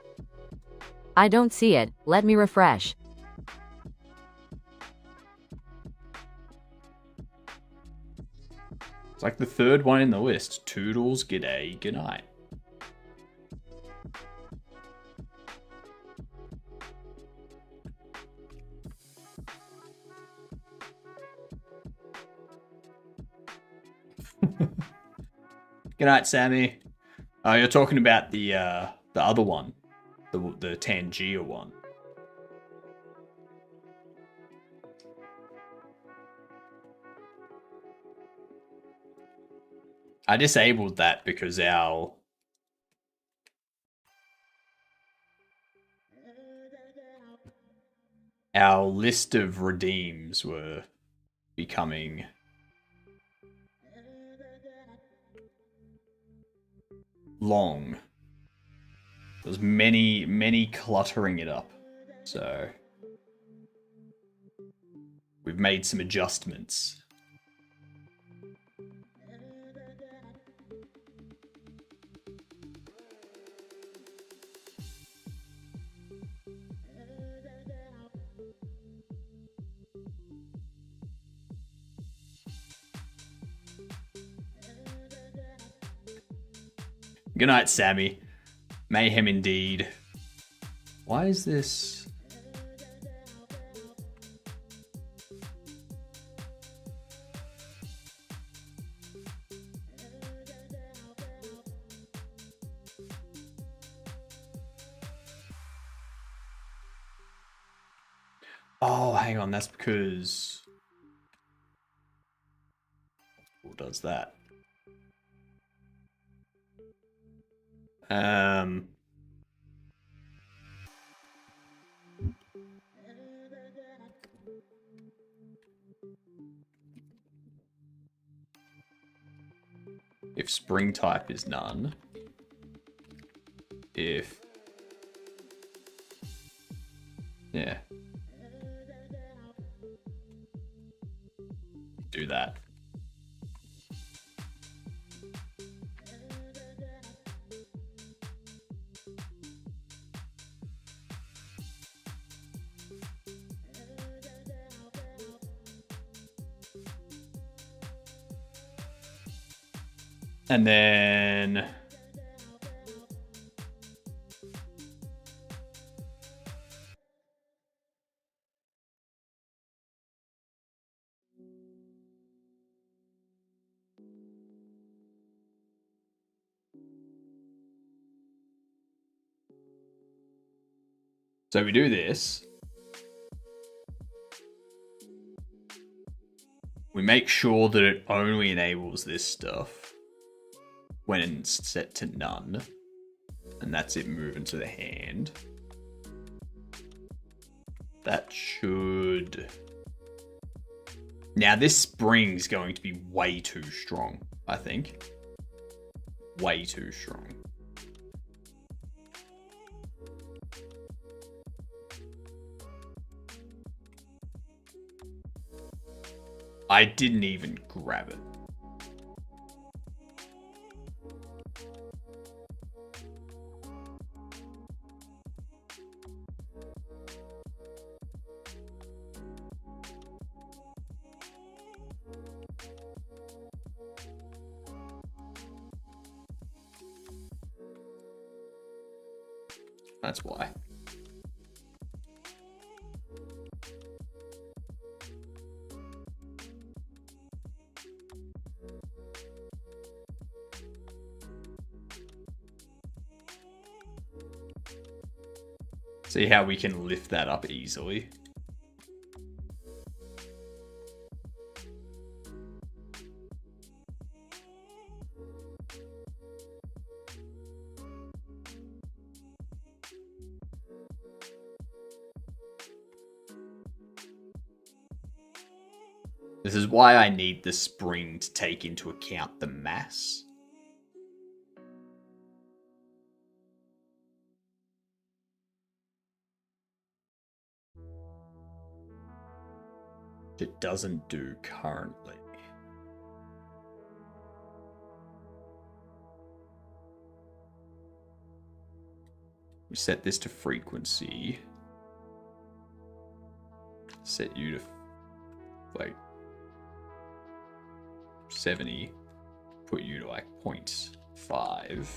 I don't see it. Let me refresh. It's like the third one in the list. Toodles, g'day, goodnight. Good night, Sammy. You're talking about the other one, the Tangier one. I disabled that because our list of redeems were becoming long. There's many cluttering it up. So we've made some adjustments. Good night, Sammy. Mayhem indeed. Why is this? Oh, hang on. That's because... Who does that? If spring type is none, if, yeah, do that. And then so we do this. We make sure that it only enables this stuff when it's set to none. And that's it moving to the hand. That should... Now this spring's going to be way too strong, I think. Way too strong. I didn't even grab it. That's why. See how we can lift that up easily. This is why I need the spring to take into account the mass. It doesn't do currently. We set this to frequency. Set you to like 70. Put you to like 0.5.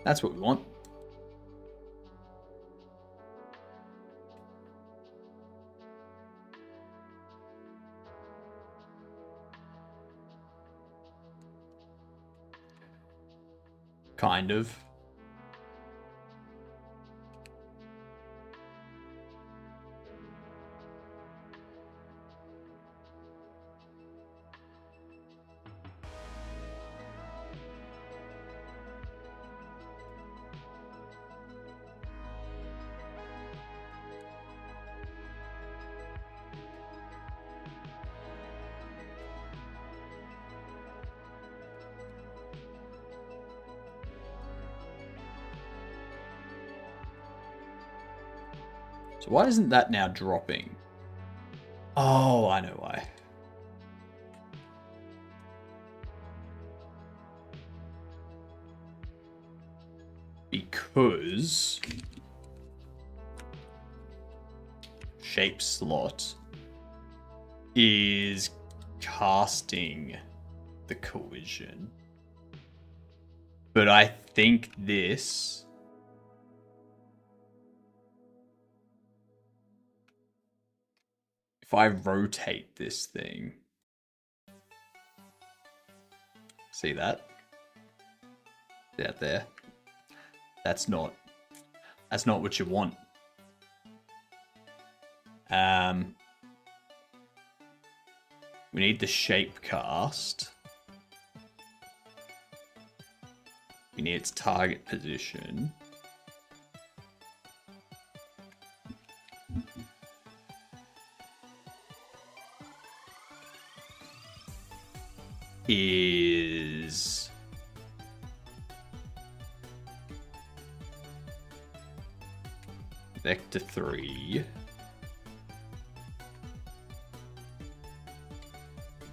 That's what we want. Kind of. So why isn't that now dropping? Oh, I know why. Because shape slot is casting the collision. But I think this... If I rotate this thing, see that? See that there? That's not what you want. We need the shape cast. We need its target position. is vector 3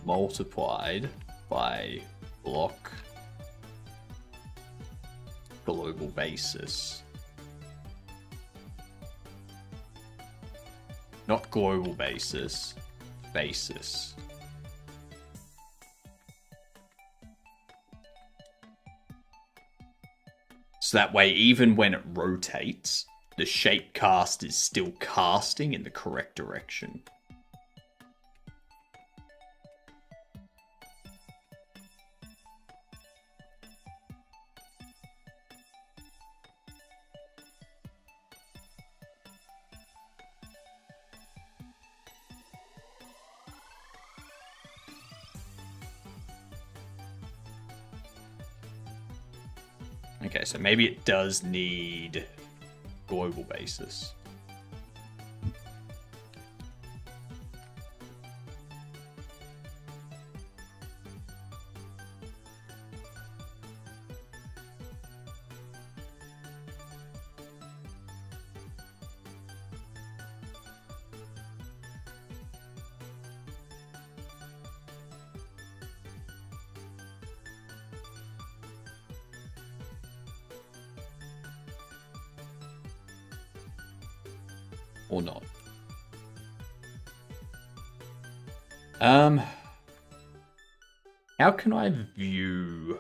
multiplied by block global basis. Not global basis, basis. So that way, even when it rotates, the shape cast is still casting in the correct direction. Okay, so maybe it does need global basis. Or not. How can I view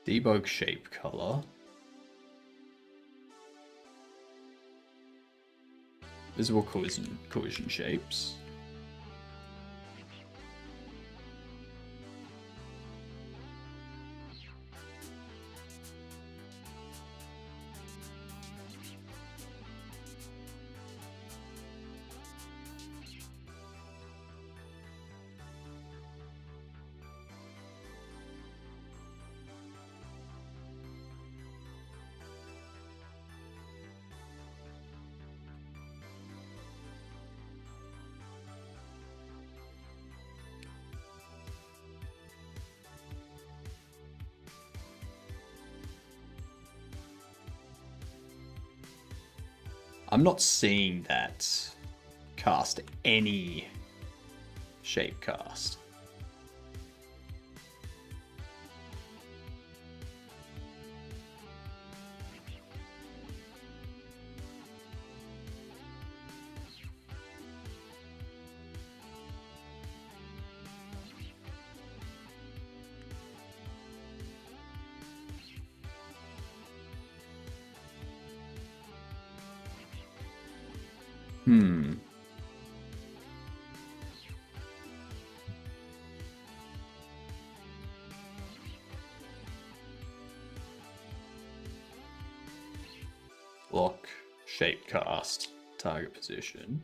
debug shape color? Visible collision shapes. I'm not seeing that cast any shape cast. Block, shape cast, target position.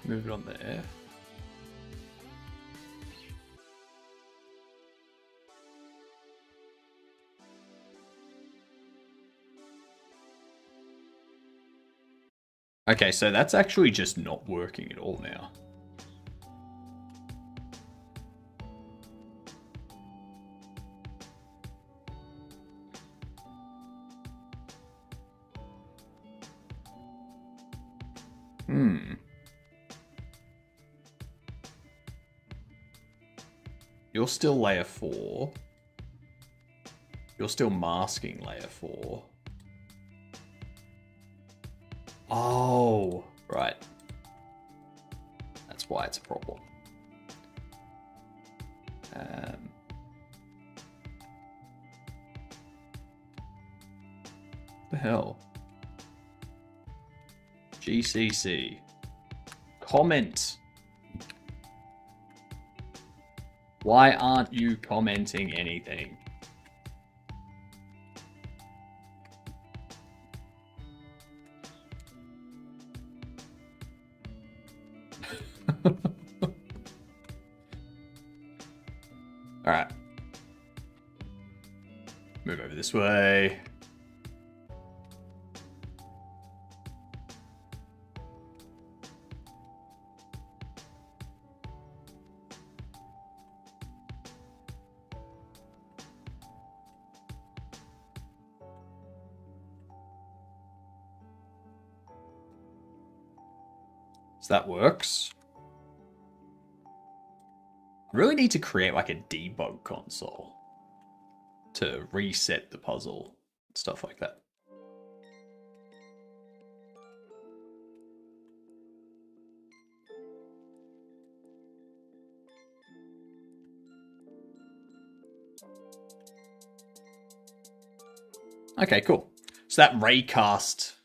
Move it on there. Okay, so that's actually just not working at all now. You're still layer 4. You're still masking layer 4. Oh, right. That's why it's a problem. The hell? GCC. Comment. Why aren't you commenting anything? Alright. Move over this way. So that works. I really need to create like a debug console to reset the puzzle, stuff like that. Okay, cool. So that ray cast,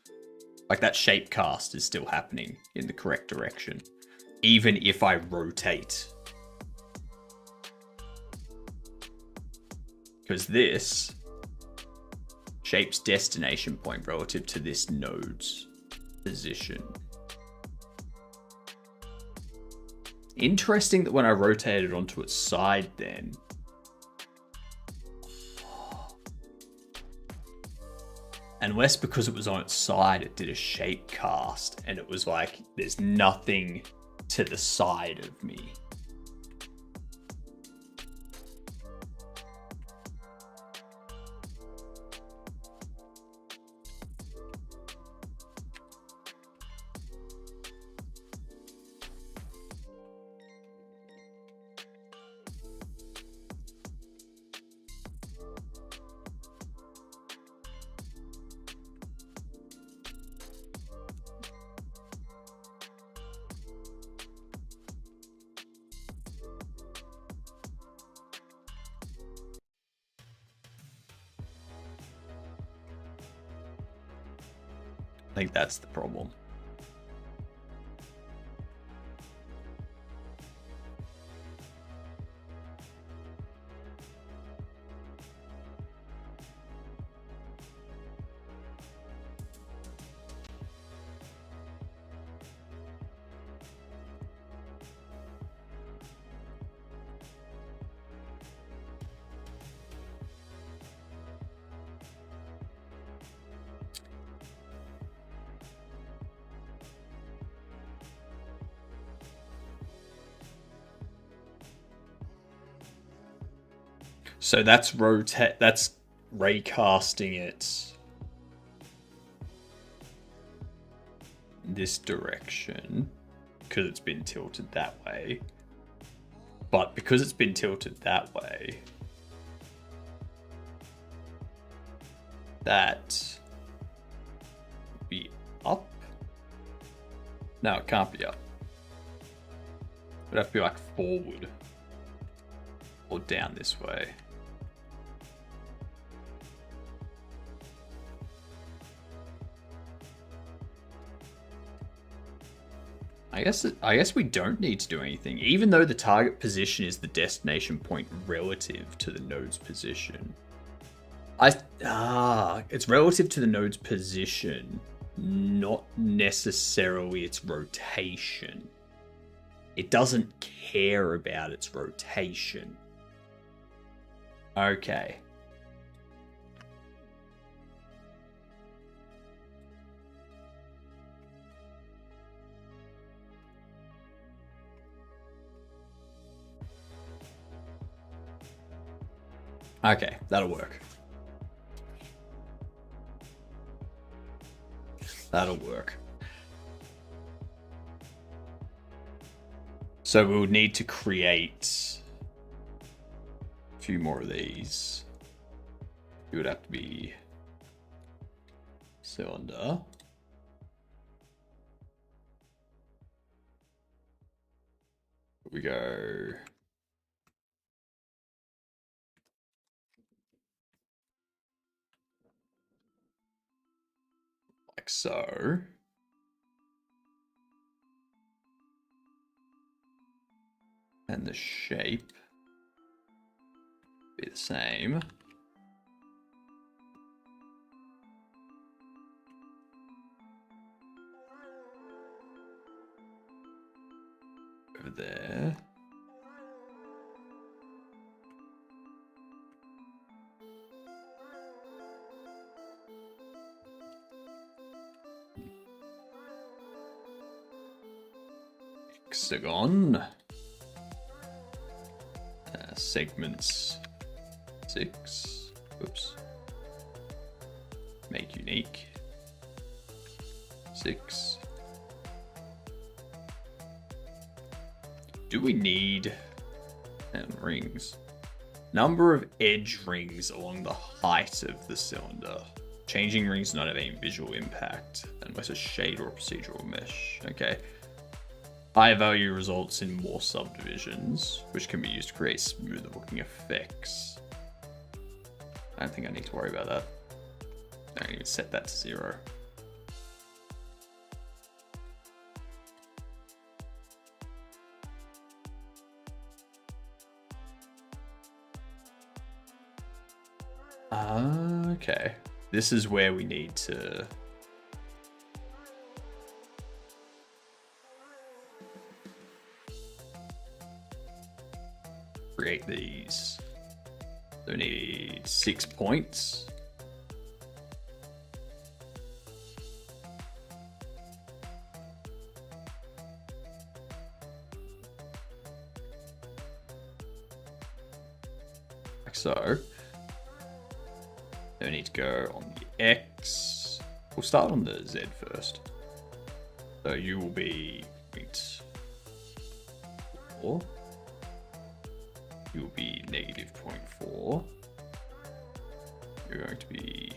like that shape cast, is still happening in the correct direction, even if I rotate. Because this shapes destination point relative to this node's position. Interesting that when I rotate it onto its side then, unless because it was on its side, it did a shape cast and it was like, there's nothing to the side of me. I think that's the problem. So that's raycasting it this direction because it's been tilted that way. But because it's been tilted that way, that would be up. No, it can't be up. It would have to be like forward or down this way. I guess we don't need to do anything, even though the target position is the destination point relative to the node's position. It's relative to the node's position, not necessarily its rotation. It doesn't care about its rotation. Okay. Okay, that'll work. That'll work. So we'll need to create few more of these. It would have to be cylinder. We go like so. And the shape be the same. Over there. Hexagon. Segments 6. Oops. Make unique 6. Do we need rings? Number of edge rings along the height of the cylinder. Changing rings do not have any visual impact unless a shade or a procedural mesh. Okay. High value results in more subdivisions, which can be used to create smoother looking effects. I don't think I need to worry about that. I don't even set that to 0. Okay. This is where we need to create these. So we need 6 points. Like so. Then we need to go on the X. We'll start on the Z first. So you will be 0.4. You will be negative 0.4. You're going to be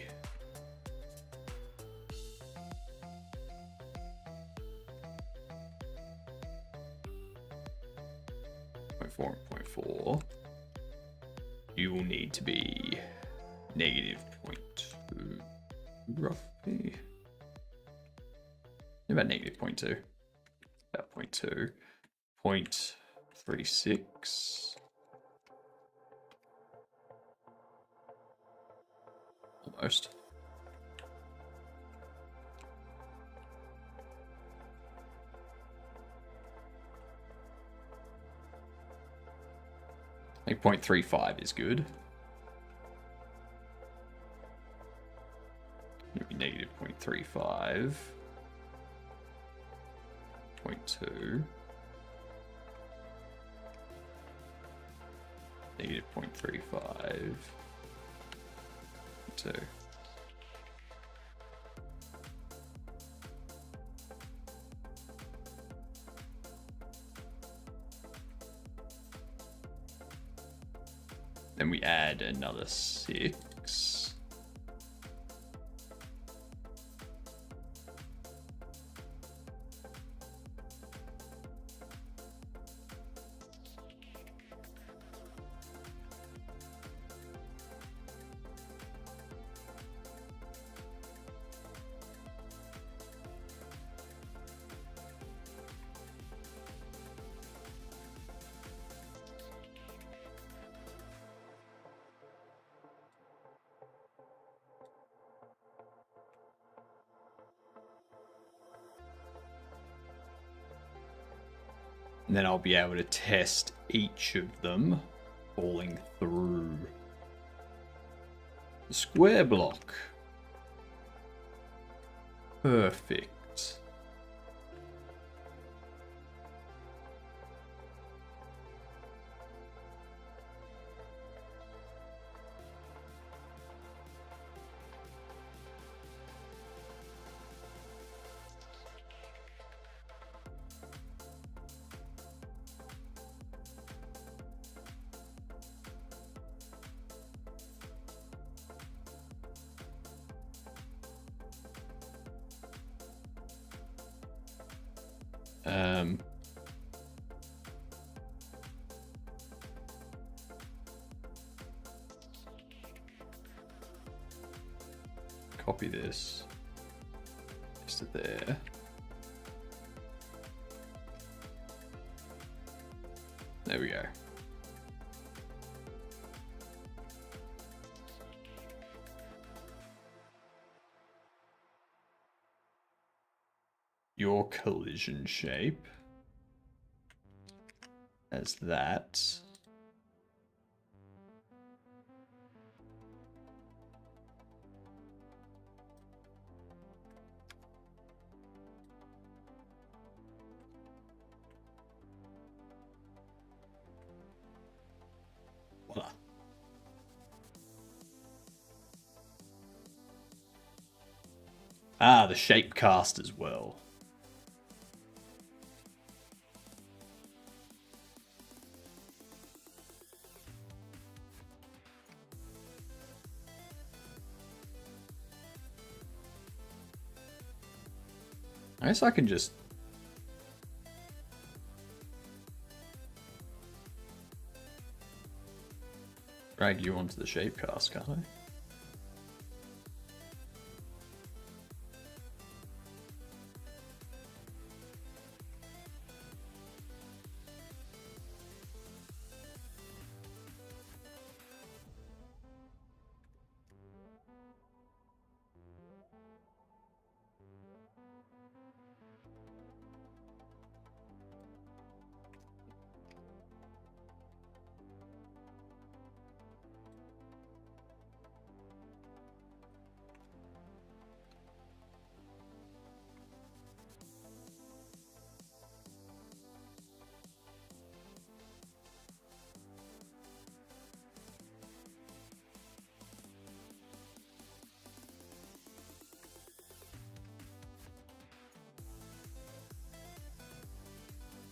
.4 and 0.4. You will need to be negative 0.2, roughly. About negative 0.2. About 0.2. 0.36. Almost. I think 0.35 is good. Maybe negative 0.35. 0.2. Negative 0.35. 2. Then we add another 6. And then I'll be able to test each of them falling through the square block. Perfect. Um, copy this. Paste it there. There we go. Your collision shape as that. Voila. Ah, the shape cast as well. I guess I can just drag you onto the shape cast, can't I?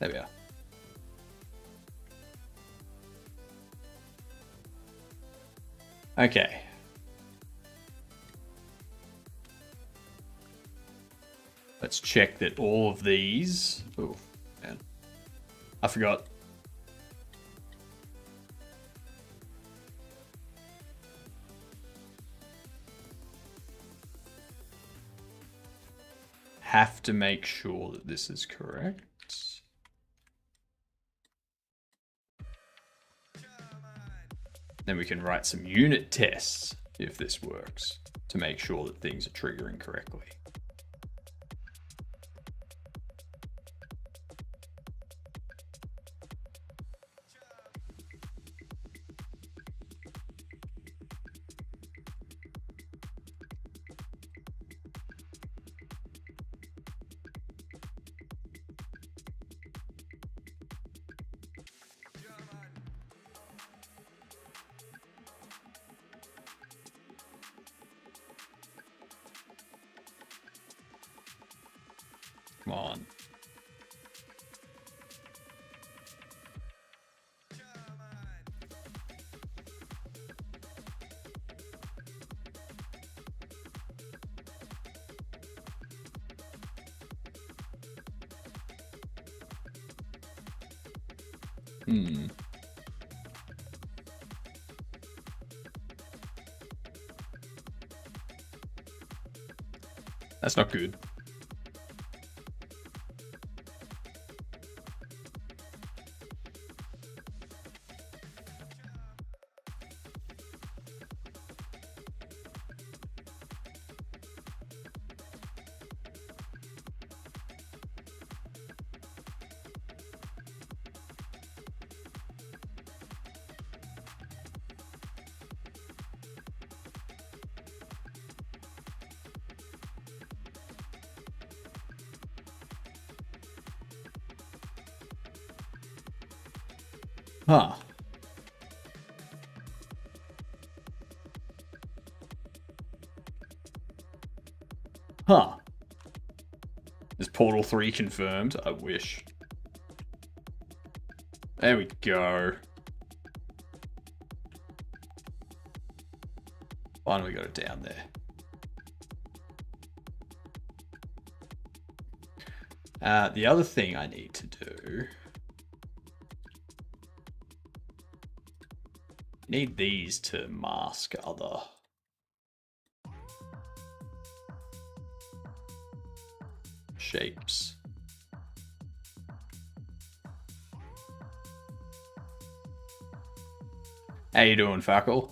There we are. Okay. Let's check that all of these... Oh, man. I forgot. Have to make sure that this is correct. Then we can write some unit tests if this works to make sure that things are triggering correctly. Come on. That's not good. Huh. Huh. Is Portal 3 confirmed? I wish. There we go. Finally got it down there. The other thing I need to do... need these to mask other... shapes. How you doing, Fackle?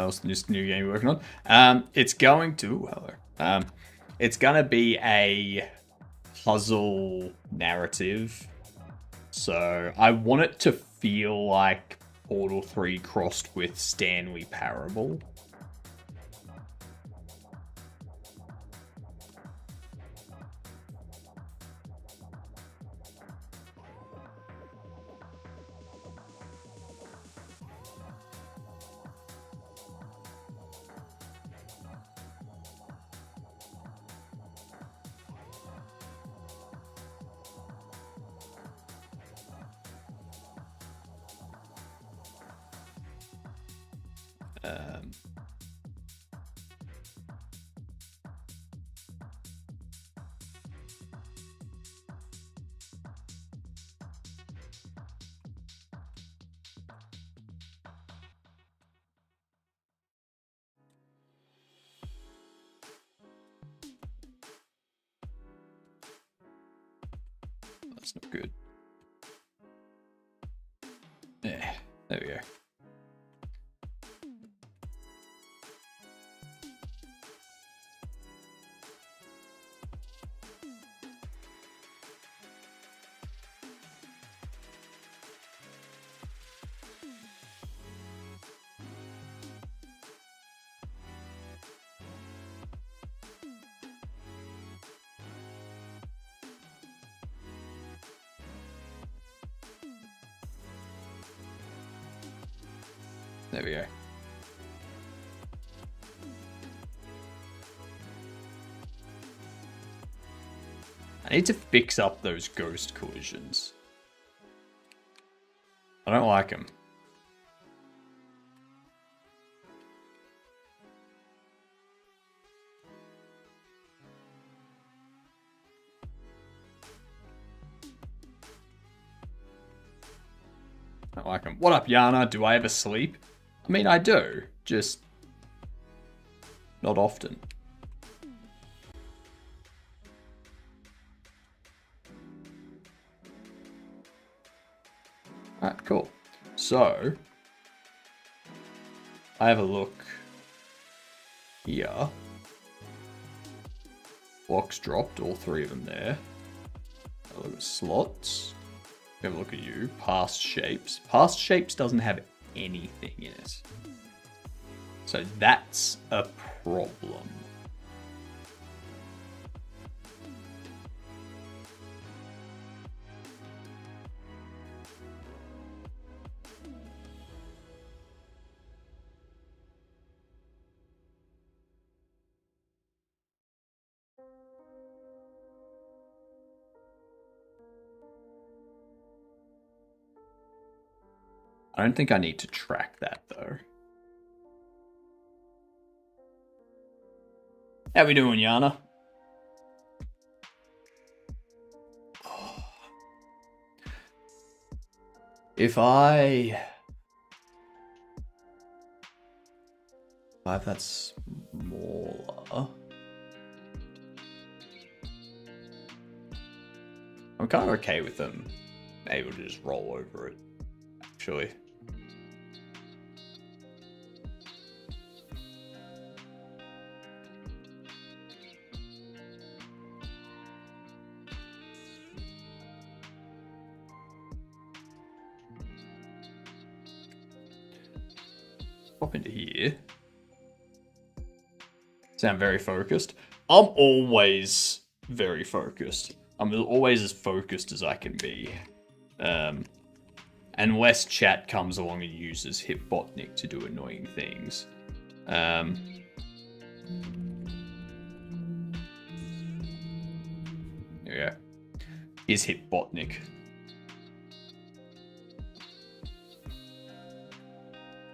What's this new game you're working on? It's going to... hello. It's gonna be a puzzle narrative. So I want it to feel like Portal 3 crossed with Stanley Parable. That's not good. Yeah, there we go. There we go. I need to fix up those ghost collisions. I don't like them. I don't like them. What up, Yana? Do I ever sleep? I mean, I do. Just not often. Alright, cool. So, I have a look here. Blocks dropped, all three of them there. Have a look at slots. Have a look at you. Past shapes. Past shapes doesn't have anything in it. So that's a problem. I don't think I need to track that, though. How we doing, Yana? If I 5, that's smaller. I'm kind of okay with them able to just roll over it, actually. Pop into here. Sound very focused. I'm always very focused. I'm always as focused as I can be. Unless chat comes along and uses Hypotnik to do annoying things. There we go. Here's Hypotnik.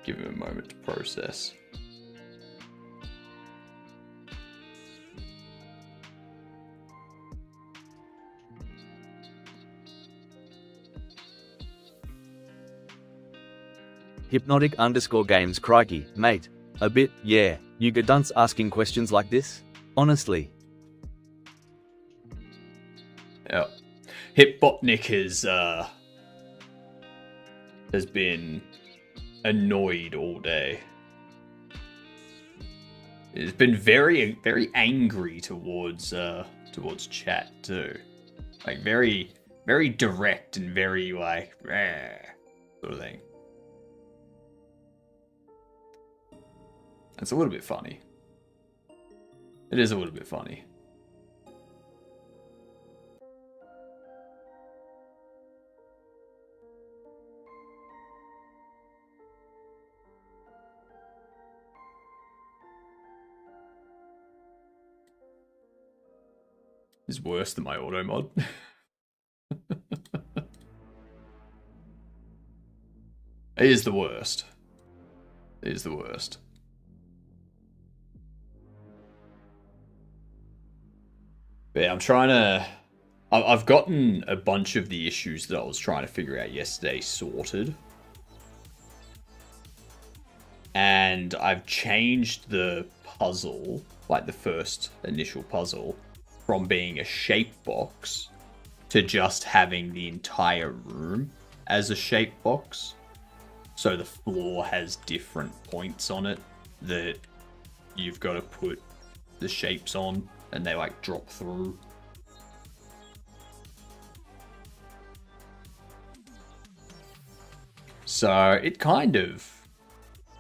Give him a moment to process. Hypnotic_games crikey, mate. A bit, yeah. You get dunce asking questions like this? Honestly. Yeah. Hypotnik has been annoyed all day. It's been very, very angry towards chat too. Like very, very direct and very like sort of thing. It's a little bit funny. It is a little bit funny. It's worse than my auto mod. It is the worst. It is the worst. But yeah, I'm trying to... I've gotten a bunch of the issues that I was trying to figure out yesterday sorted. And I've changed the puzzle, like the first initial puzzle, from being a shape box to just having the entire room as a shape box. So the floor has different points on it that you've got to put the shapes on and they like drop through. So it kind of,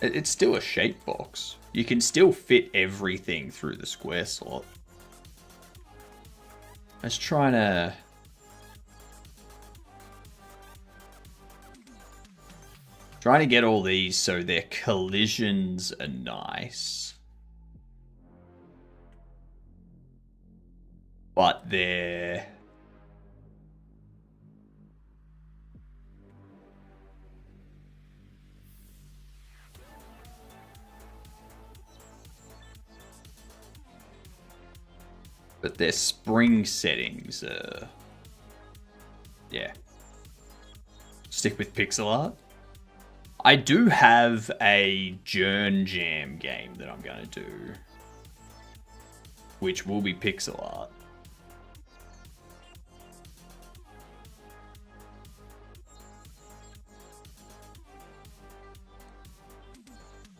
it's still a shape box. You can still fit everything through the square slot. I was trying to get all these so their collisions are nice. But they're... But their spring settings are... Yeah. Stick with pixel art. I do have a Jern Jam game that I'm going to do, which will be pixel art.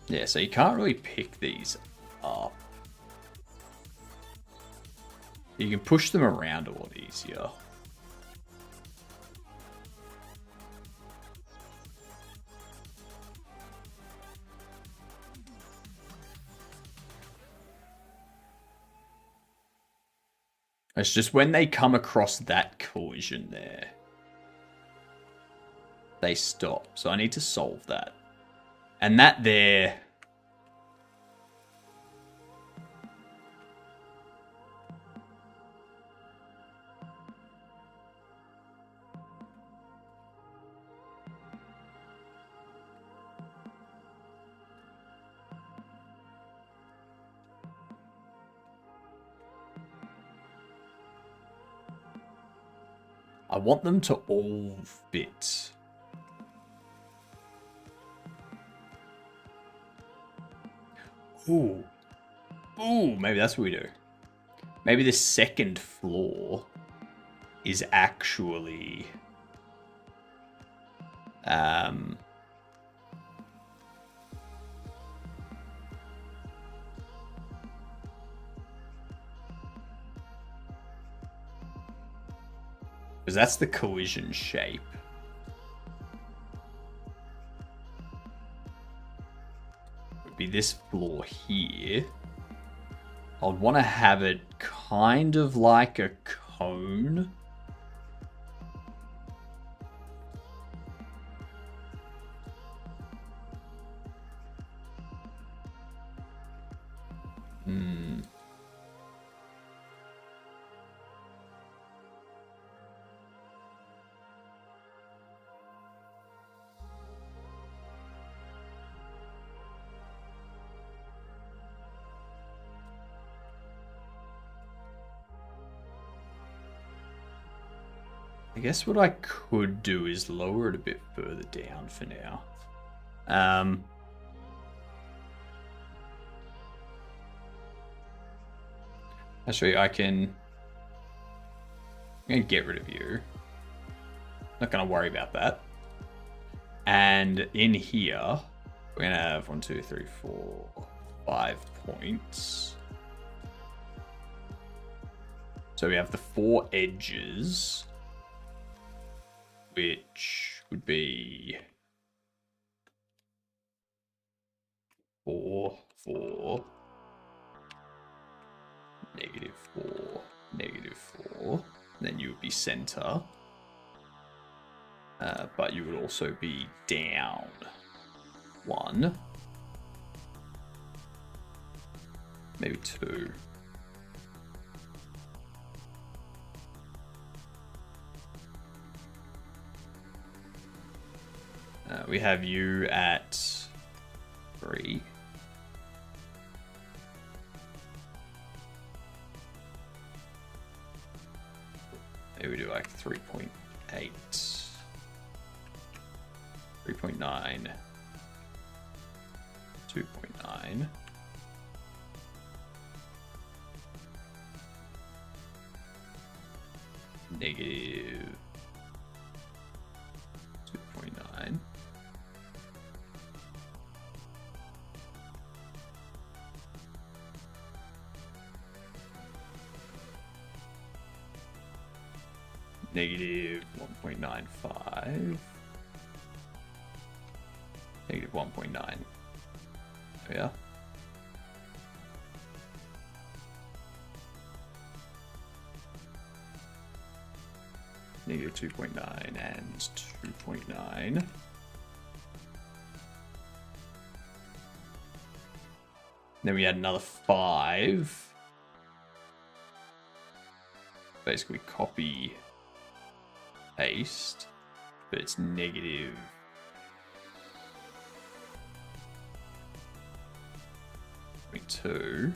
Yeah, so you can't really pick these up. You can push them around a lot easier. It's just when they come across that collision there, they stop. So I need to solve that. And that there... I want them to all fit. Ooh. Ooh, maybe that's what we do. Maybe the second floor is actually... because that's the collision shape. Would be this floor here. I'd want to have it kind of like a cone. I guess what I could do is lower it a bit further down for now. Actually, I'm gonna get rid of you. Not gonna worry about that. And in here, we're gonna have 1, 2, 3, 4, 5 points. So we have the 4 edges, which would be 4, 4, -4, -4. Then you would be center. But you would also be down 1. Maybe 2. We have you at 3. Maybe we do like 3.8. 3.9. 2.9. Negative 2.9. Negative 1.95. Negative 1.9. Yeah. Negative 2.9 and 2.9. Then we add another 5. Basically copy, paste, but it's negative 0.2.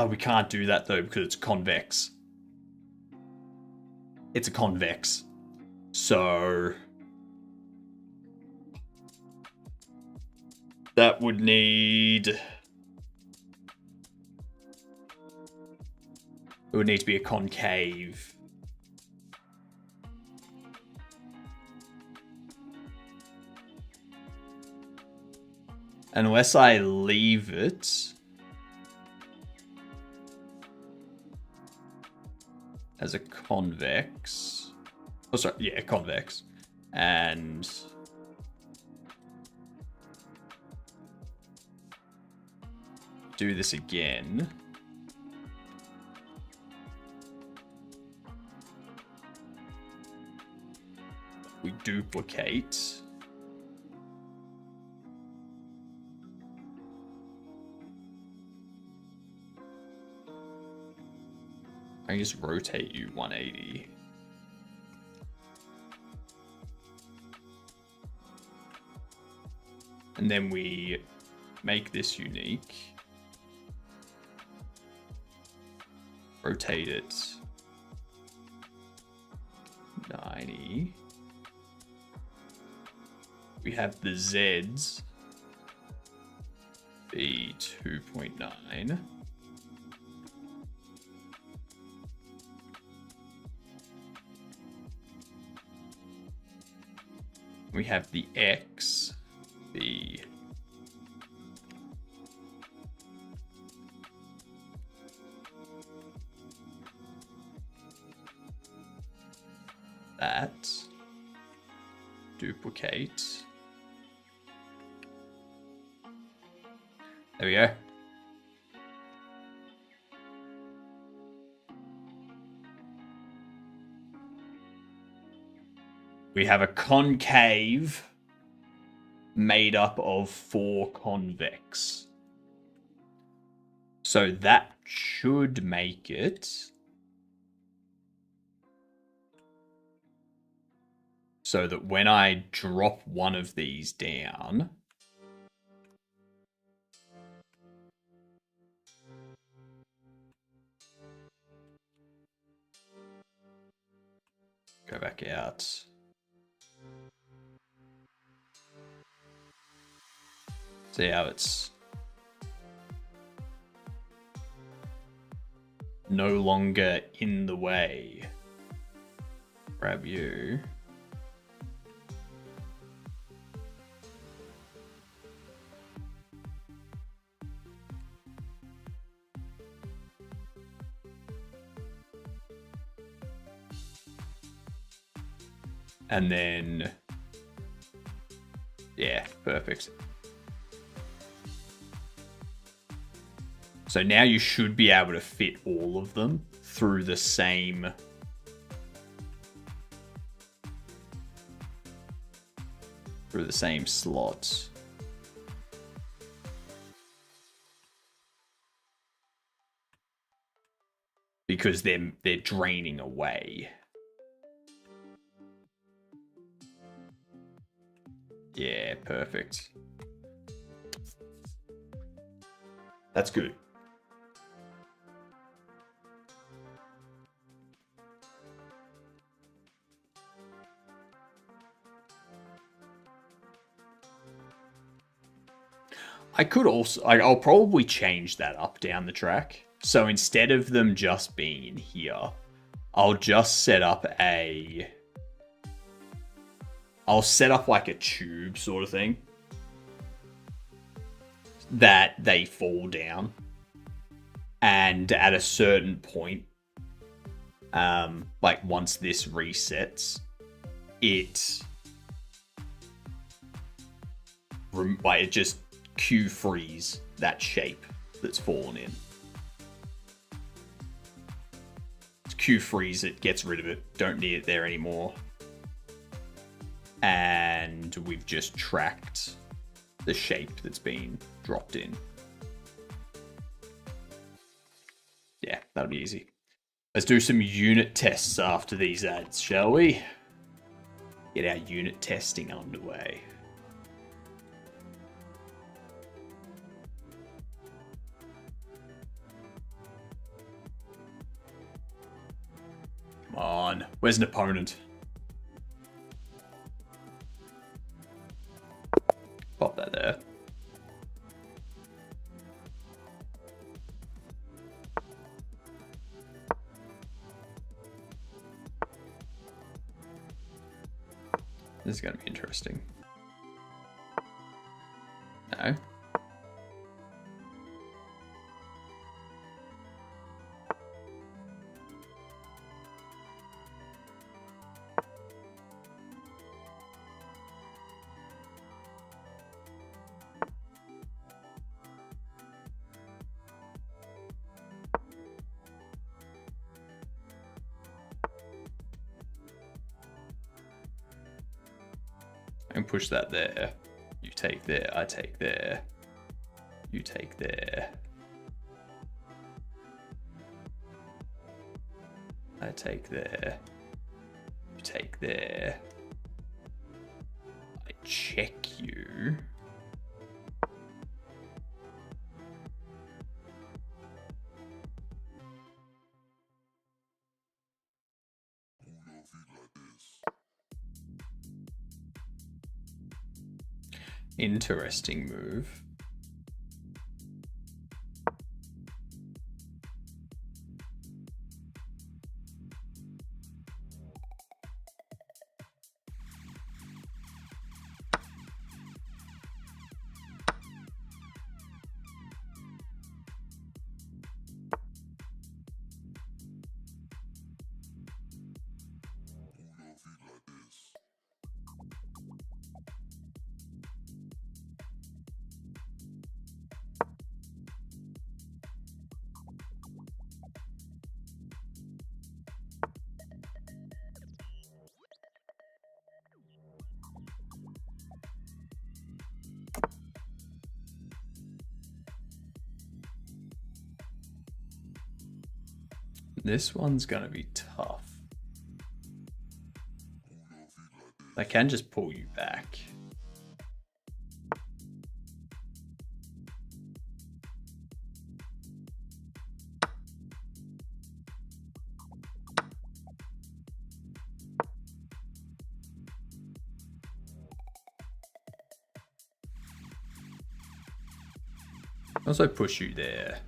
We can't do that though because it's convex. It's a convex. So that would need... It would need to be a concave. Unless I leave it as a convex. Oh, sorry. Yeah, convex. And do this again. We duplicate. I can just rotate you 180. And then we make this unique. Rotate it 90. We have the Z's be 2.9. We have the X be that. Duplicate. There we go. We have a concave made up of 4 convex. So that should make it so that when I drop one of these down, go back out. See how it's no longer in the way. Grab you. And then, yeah, perfect. So now you should be able to fit all of them through the same slots. Because they're draining away. Yeah, perfect. That's good. I could also, I'll probably change that up down the track. So instead of them just being in here, I'll just set up I'll set up like a tube sort of thing that they fall down. And at a certain point, like once this resets, it just Q-freeze that shape that's fallen in. Q-freeze it, gets rid of it, don't need it there anymore. And we've just tracked the shape that's been dropped in. Yeah, that'll be easy. Let's do some unit tests after these ads, shall we? Get our unit testing underway. Come on, where's an opponent? Pop that there. This is going to be interesting. No. And push that there. You take there, I take there. You take there. take there. You take there. I check you. Interesting move. This one's gonna be tough. I can just pull you back. Also push you there.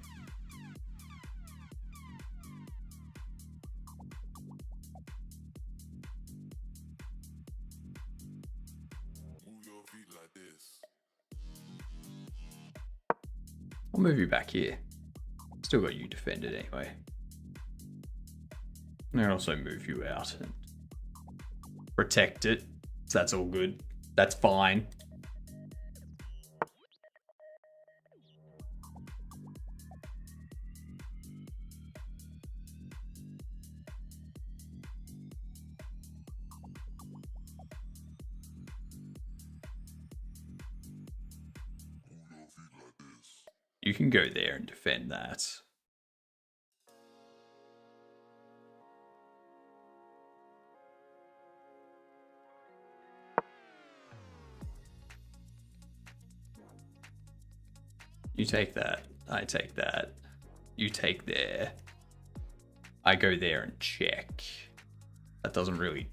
I'll move you back here. Still got you defended anyway. And I'll also move you out and protect it. So that's all good. That's fine. You can go there and defend that. You take that. I take that. You take there. I go there and check. That doesn't really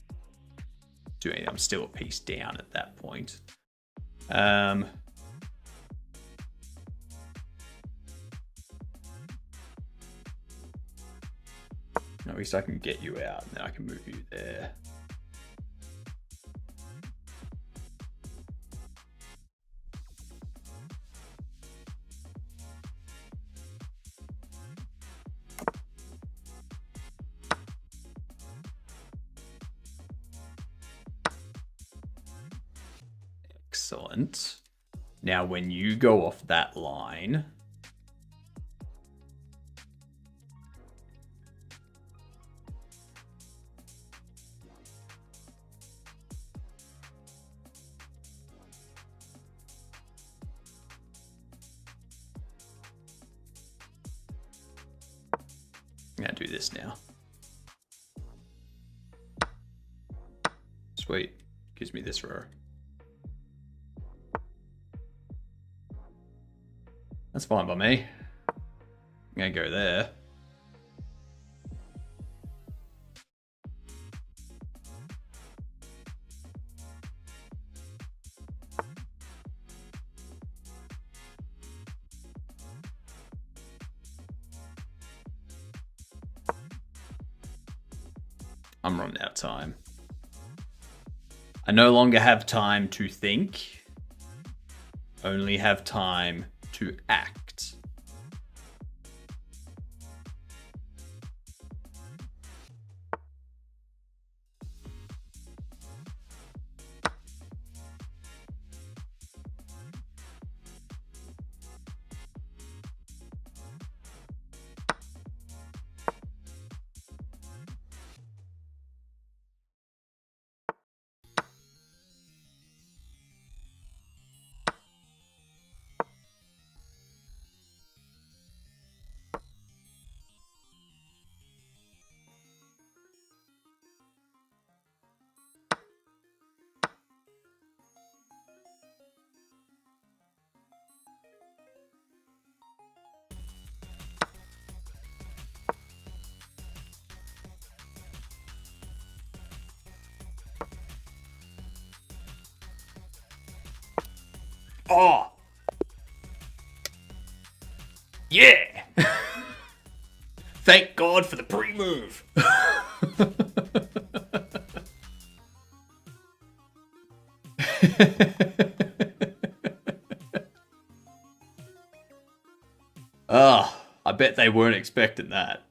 do anything. I'm still a piece down at that point. At least I can get you out, and then I can move you there. Excellent. Now, when you go off that line, I'm gonna do this now. Sweet. Gives me this row. That's fine by me. I'm gonna go there. I'm running out of time. I no longer have time to think. Only have time to act. Oh! Yeah! Thank God for the pre-move! Ah, I bet they weren't expecting that.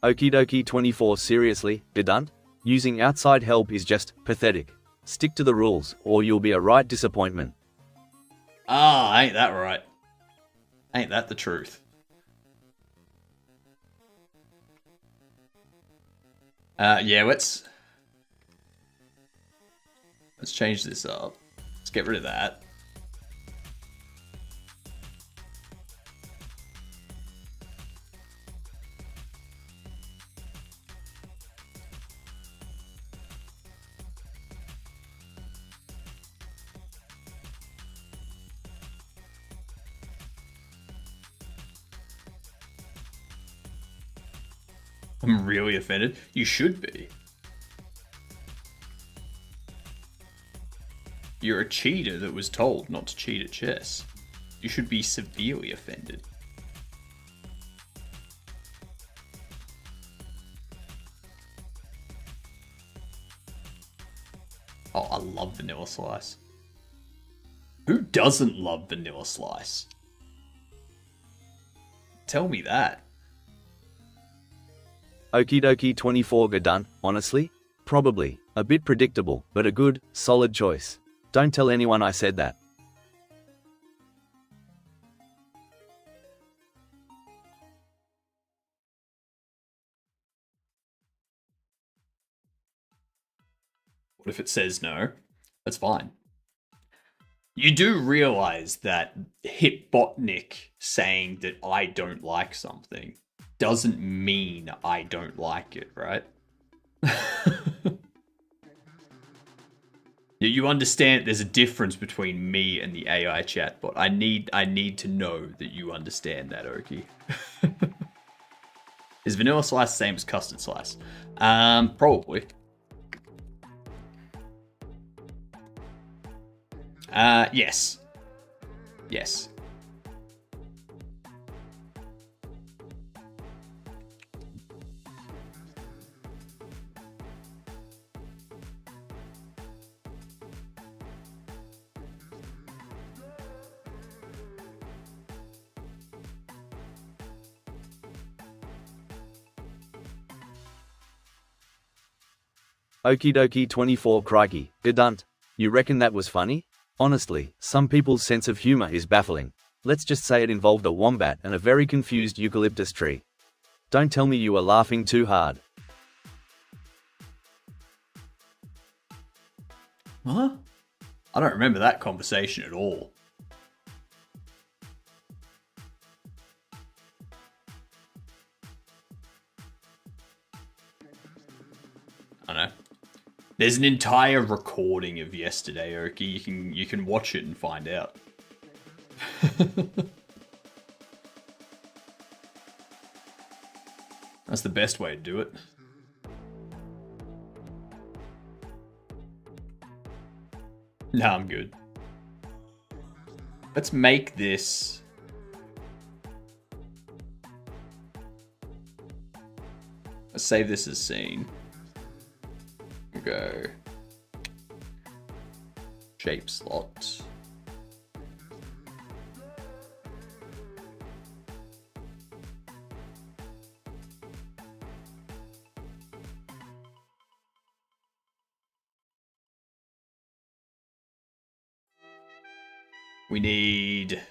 Okie dokie 24 seriously, Gedant? Using outside help is just pathetic. Stick to the rules, or you'll be a right disappointment. Ah, ain't that right? Ain't that the truth? Yeah, let's change this up. Let's get rid of that. I'm really offended. You should be. You're a cheater that was told not to cheat at chess. You should be severely offended. Oh, I love Vanilla Slice. Who doesn't love Vanilla Slice? Tell me that. Okie dokie 24 Gedant, honestly? Probably. A bit predictable, but a good, solid choice. Don't tell anyone I said that. What if it says no? That's fine. You do realize that Hitbotnik saying that I don't like something doesn't mean I don't like it, right? You understand there's a difference between me and the AI chatbot. I need to know that you understand that, Oki. Is Vanilla Slice the same as Custard Slice? Probably. Yes. Yes. Okie dokie 24 crikey, Gedant. You reckon that was funny? Honestly, some people's sense of humor is baffling. Let's just say it involved a wombat and a very confused eucalyptus tree. Don't tell me you were laughing too hard. Huh? I don't remember that conversation at all. I don't know. There's an entire recording of yesterday, Oki. You can watch it and find out. That's the best way to do it. No, I'm good. Let's make this... Let's save this as scene. Go. Shape slot. We need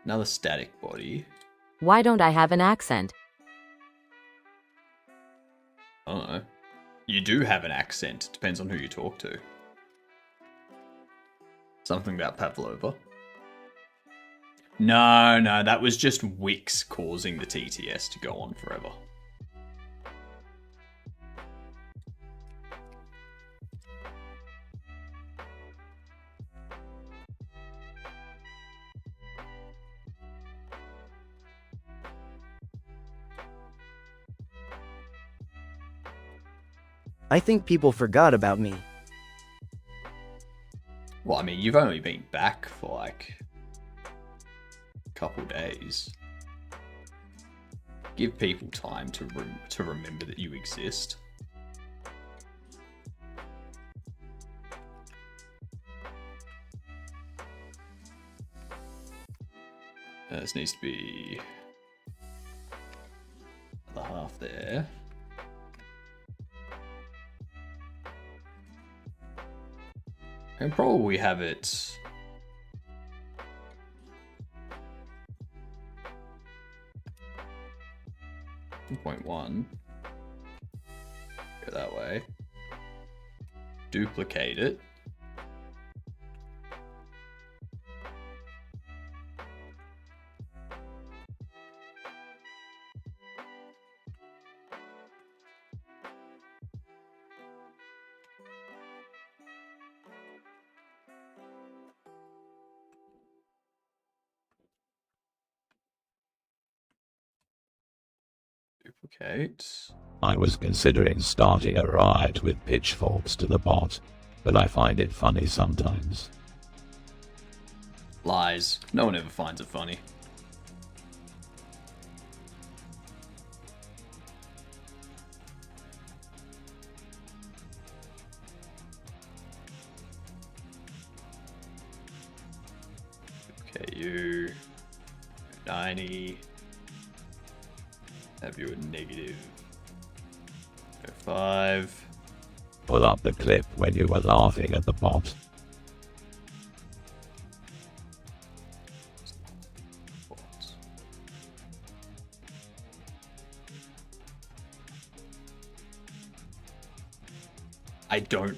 another static body. Why don't I have an accent? I don't know. You do have an accent. Depends on who you talk to. Something about Pavlova. No, that was just Wix causing the TTS to go on forever. I think people forgot about me. Well, I mean, you've only been back for like a couple days. Give people time to remember that you exist. This needs to be the half there. And probably have it 2.1. Go that way. Duplicate it. Duplicate. I was considering starting a riot with pitchforks to the bot, but I find it funny sometimes. Lies. No one ever finds it funny. Okay, you 90. Have you a negative 5. Pull up the clip when you were laughing at the bot. I don't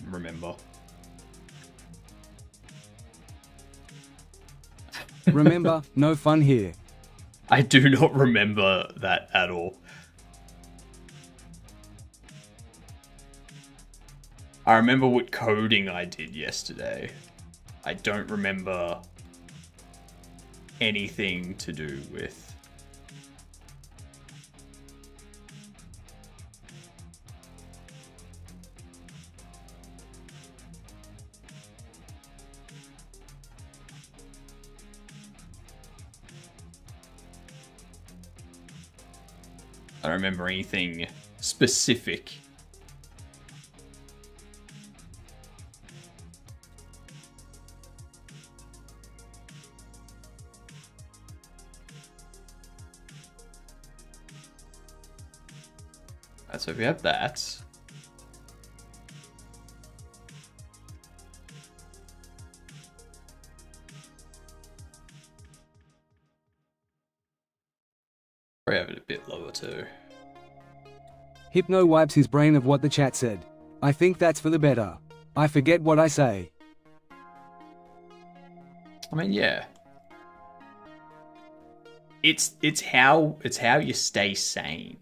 remember. Remember, no fun here. I do not remember that at all. I remember what coding I did yesterday. I don't remember anything to do with... I don't remember anything specific. Alright, so if we have that. Probably have it a bit lower too. Hypno wipes his brain of what the chat said. I think that's for the better. I forget what I say. I mean, yeah. It's how you stay sane.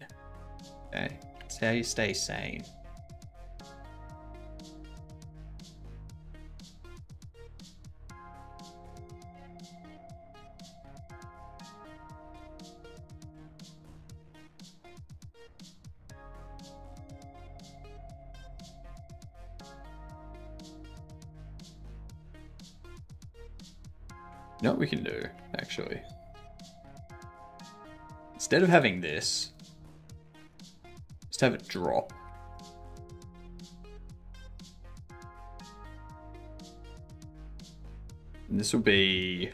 Okay? It's how you stay sane. You know what we can do, actually? Instead of having this, just have it drop. And this will be...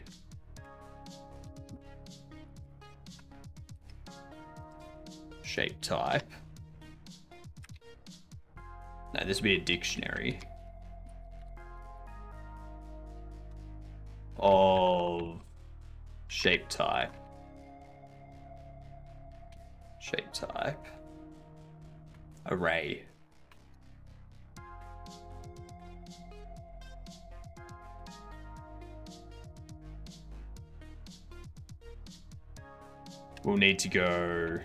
shape type. No, this will be a dictionary. Of shape type. Shape type. Array. We'll need to go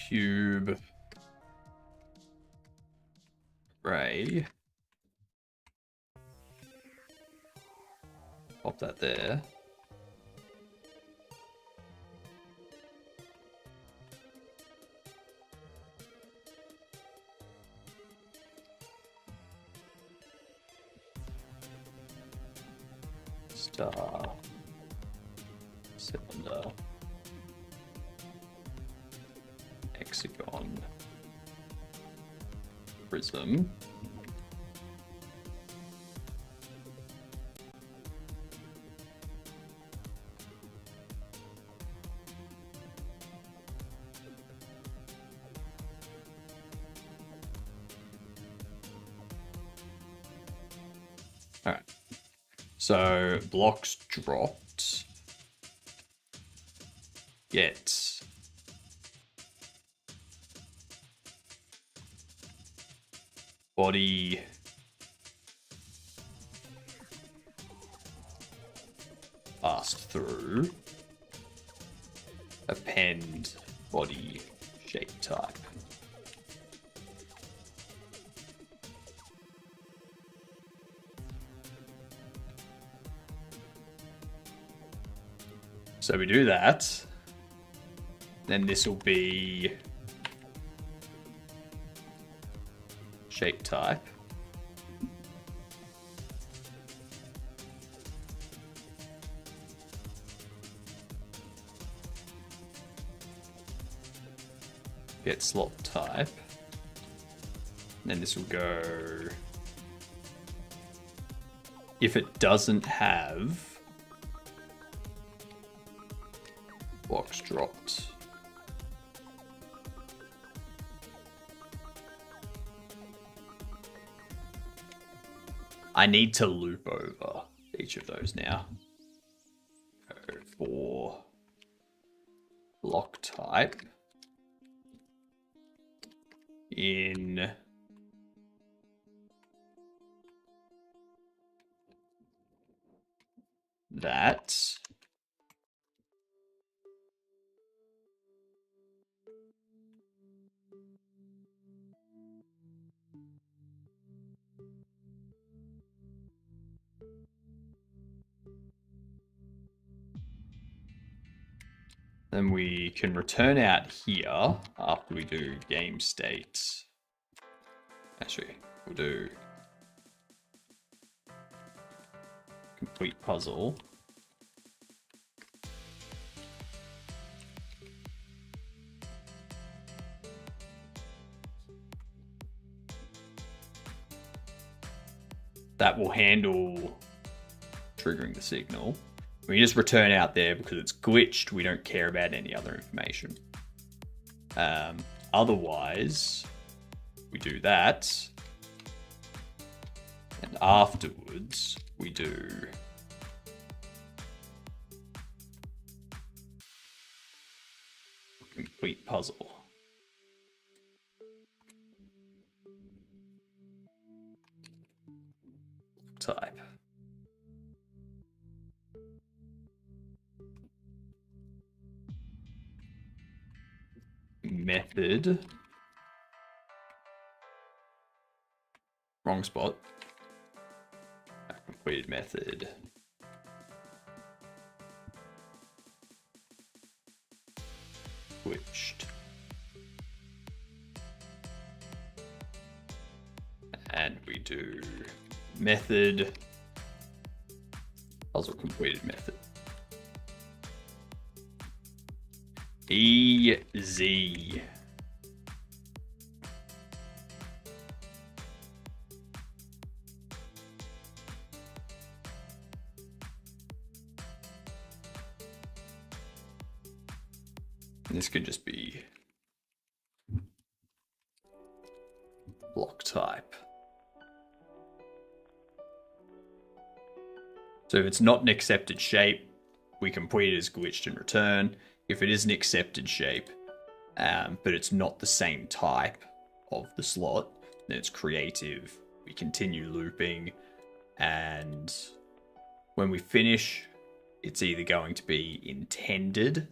cube array Pop that there. Star. Cylinder. Hexagon. Prism. All right. So blocks dropped. Get body passed through. Append body shape type. So we do that. Then this will be shape type. Get slot type. And then this will go. If it doesn't have blocks dropped, I need to loop over each of those now. Go for block type in that. Then we can return out here after we do game state. Actually, we'll do complete puzzle. That will handle triggering the signal. We just return out there because it's glitched. We don't care about any other information. Otherwise, we do that. And afterwards, we do complete puzzle. Type. Method. Wrong spot. Completed method. Switched. And we do method. Puzzle completed method. Easy. This could just be block type. So if it's not an accepted shape, we complete it as glitched and return. If it is an accepted shape, but it's not the same type of the slot, then it's creative. We continue looping, and when we finish, it's either going to be intended,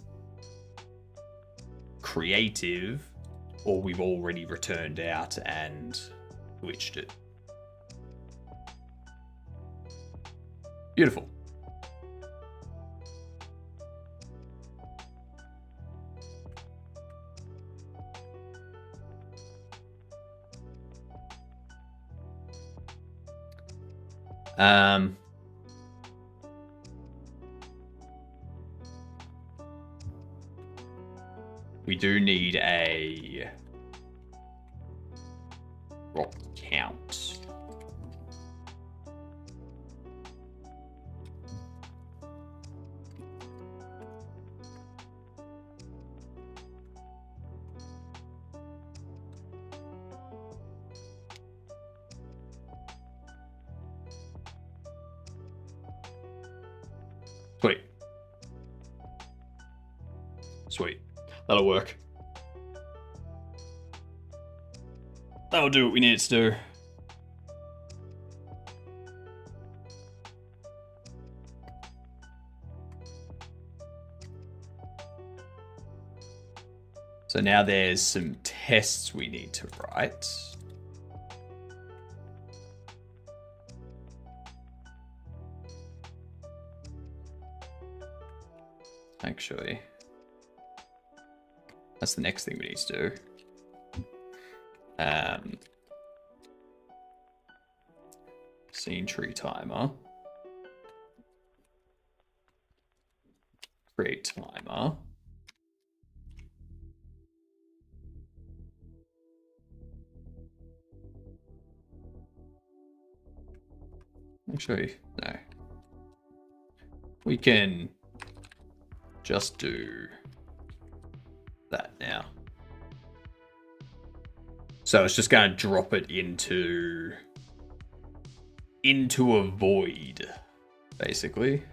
creative, or we've already returned out and glitched it. Beautiful. We do need a rock count. Sweet. Sweet. That'll work. That'll do what we need it to do. So now there's some tests we need to write. Actually, that's the next thing we need to do. Scene tree timer. Create timer. Actually, no. We can just do that now. So it's just going to drop it into a void, basically.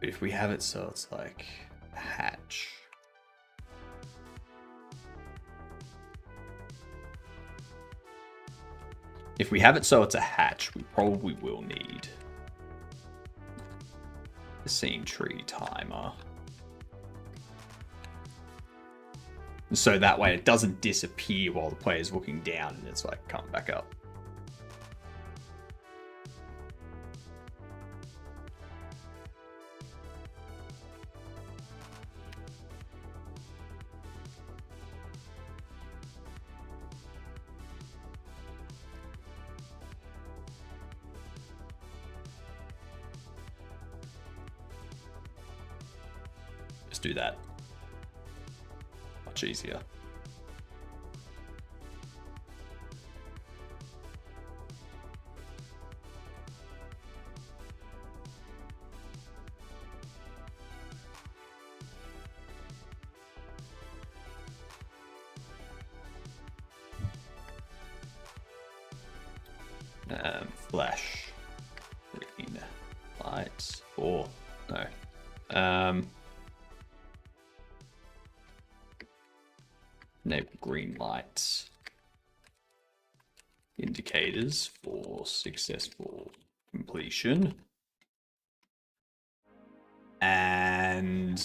But if we have it so it's like a hatch. If we have it so it's a hatch, we probably will need the scene tree timer. So that way it doesn't disappear while the player's looking down and it's like come back up. Do that. Much easier. Flash. Green lights. Or no. Enable green lights indicators for successful completion. And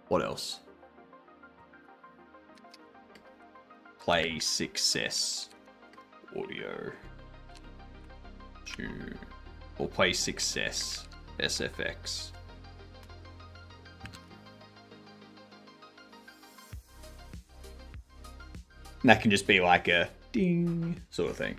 what else? Play success audio tune or play success SFX. And that can just be like a ding sort of thing.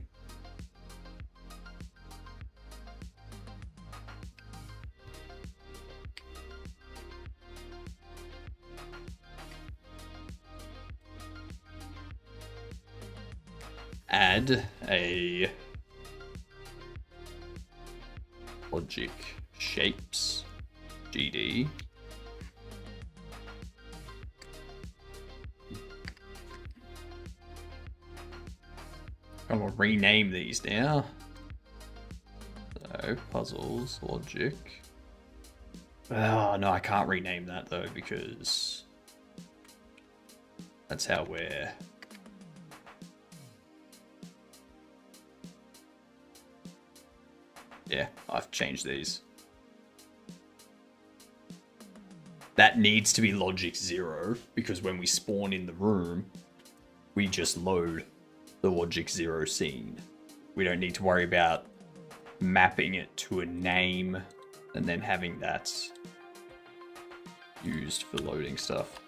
Add a logic shapes GD. I'm gonna rename these now. So puzzles, logic. Oh no, I can't rename that though because that's how we're. Yeah, I've changed these. That needs to be logic 0 because when we spawn in the room, we just load the logic 0 scene. We don't need to worry about mapping it to a name and then having that used for loading stuff.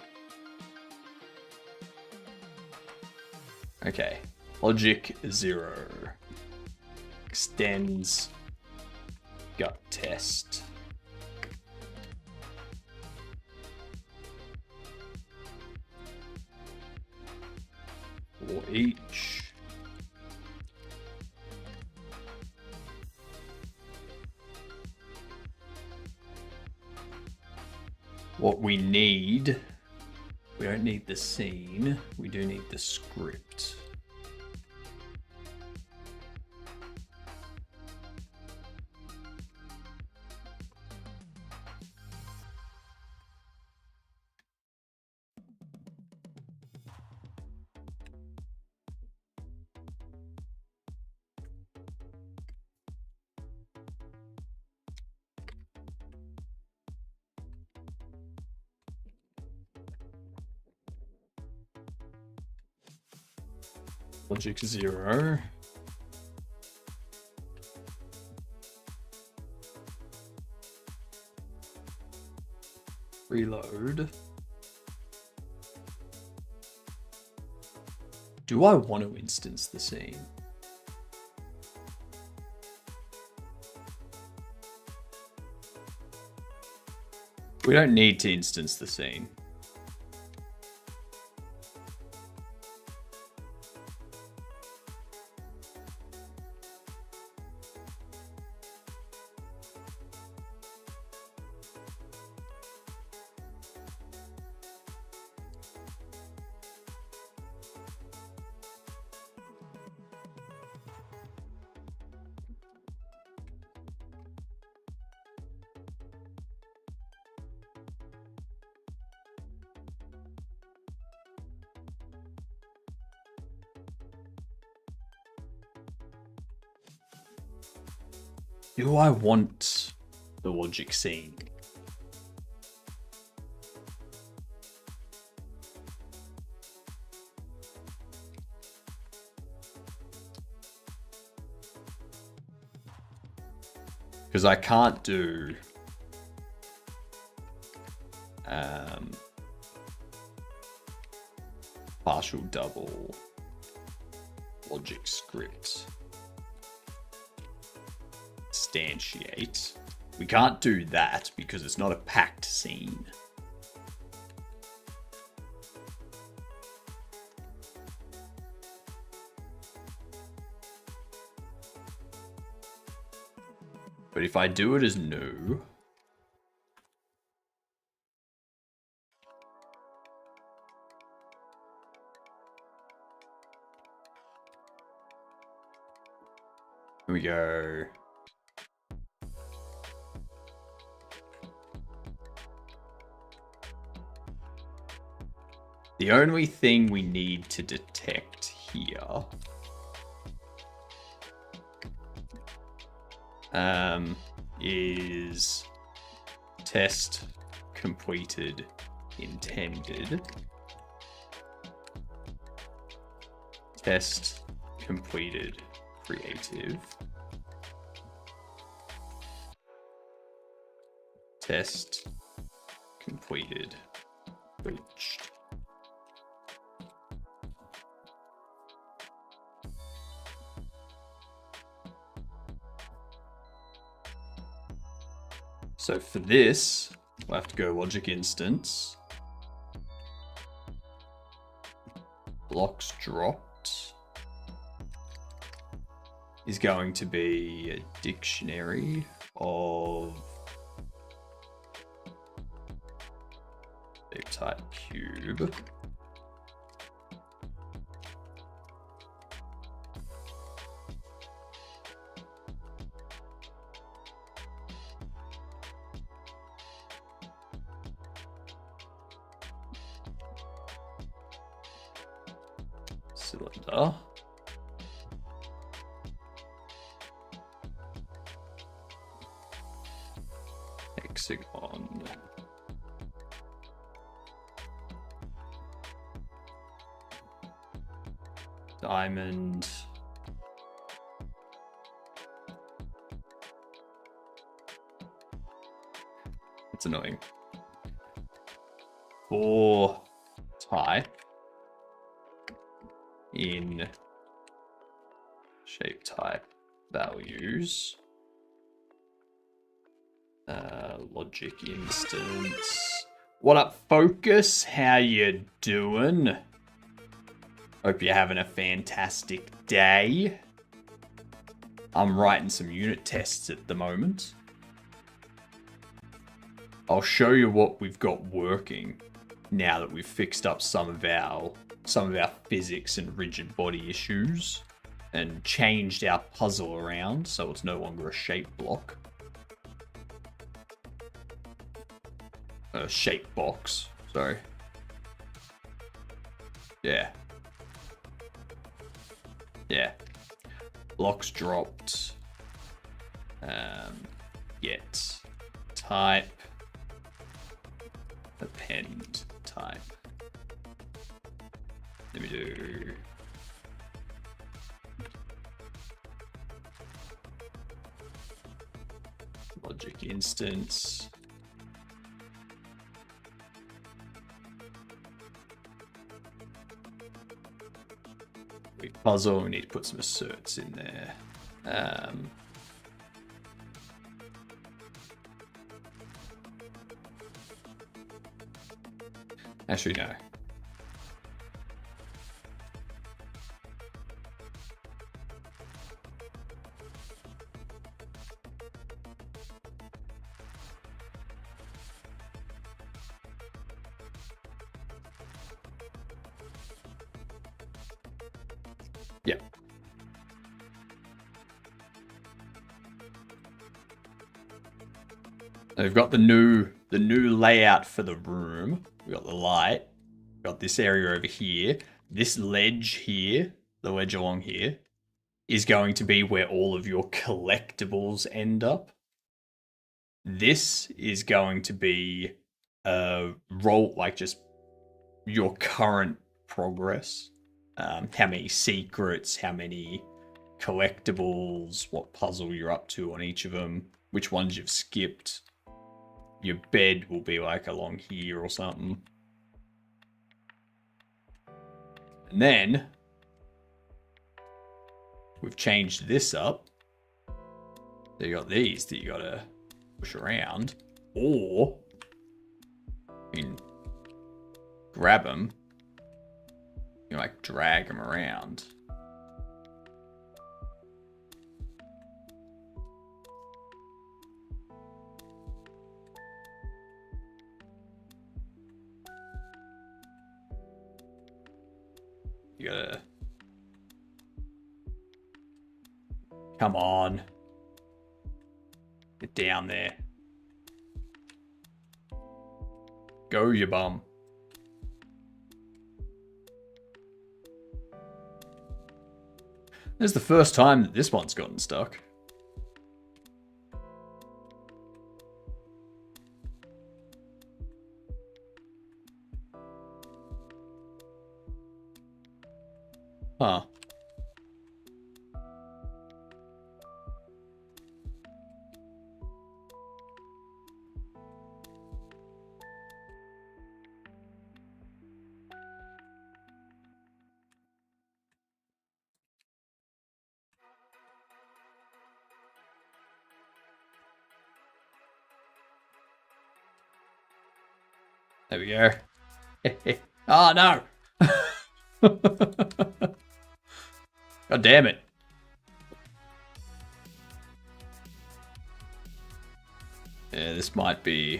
Okay, logic 0 extends gut test. For each. What we need, we don't need the scene, we do need the script. Logic 0. Reload. Do I want to instance the scene? We don't need to instance the scene. Do I want the logic scene? Because I can't do partial double logic script. Instantiate. We can't do that because it's not a packed scene. But if I do it as new, here we go. The only thing we need to detect here is test completed intended, test completed creative, test completed reached. So for this, we'll have to go logic instance. Blocks dropped is going to be a dictionary of type cube. Cylinder. Hexagon. Diamond. That's annoying. For type in shape type values, logic instance. What up, Focus? How you doing? Hope you're having a fantastic day. I'm writing some unit tests at the moment. I'll show you what we've got working now that we've fixed up some of our physics and rigid body issues and changed our puzzle around so it's no longer a shape block. A shape box, sorry. Yeah. Blocks dropped. Get type. Append type. Let me do logic instance. Puzzle, we need to put some asserts in there. Actually, no. Yeah. Now we've got the new layout for the room. We've got the light. We've got this area over here. This ledge here, the ledge along here, is going to be where all of your collectibles end up. This is going to be just your current progress. How many secrets, how many collectibles, what puzzle you're up to on each of them, which ones you've skipped. Your bed will be like along here or something. And then we've changed this up. So you got these that you gotta push around, or you can grab them. You like drag them around. You gotta... Come on. Get down there. Go, you bum. This is the first time that this one's gotten stuck. Huh. There we go. Oh no! God damn it. Yeah, this might be...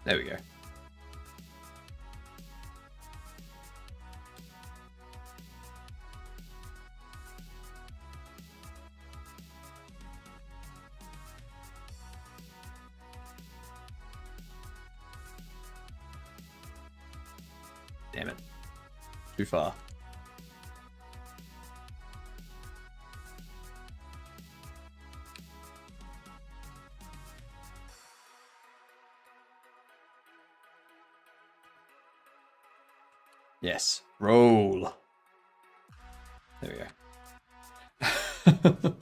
There we go. Damn it. Too far. Yes. Roll. There we go.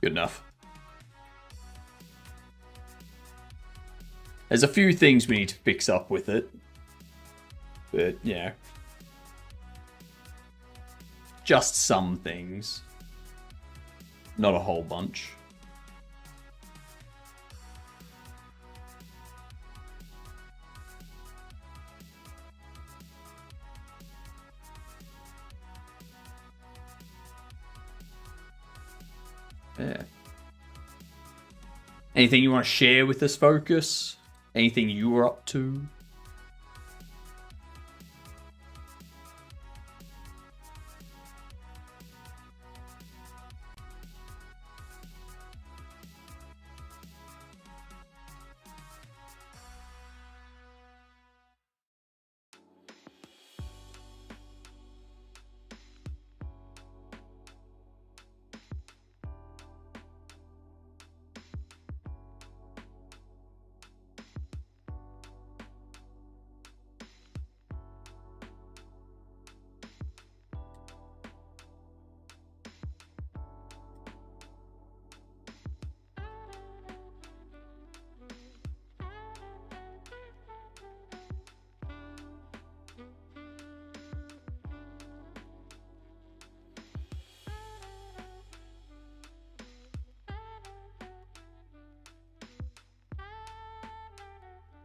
Good enough. There's a few things we need to fix up with it. But, yeah. Just some things. Not a whole bunch. Yeah. Anything you want to share with us, Focus? Anything you were up to?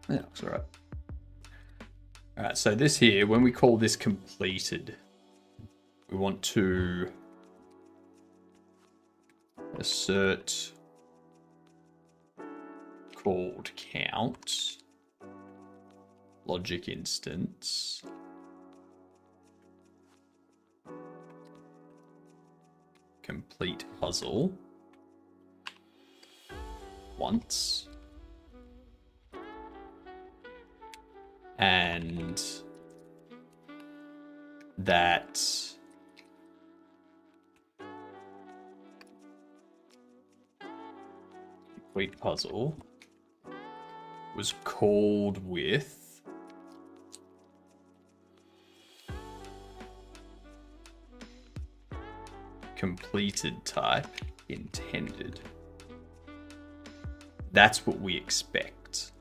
Yeah, that's alright. Alright, so this here, when we call this completed, we want to assert called count, logic instance, complete puzzle once, and that complete puzzle was called with completed type intended. That's what we expect.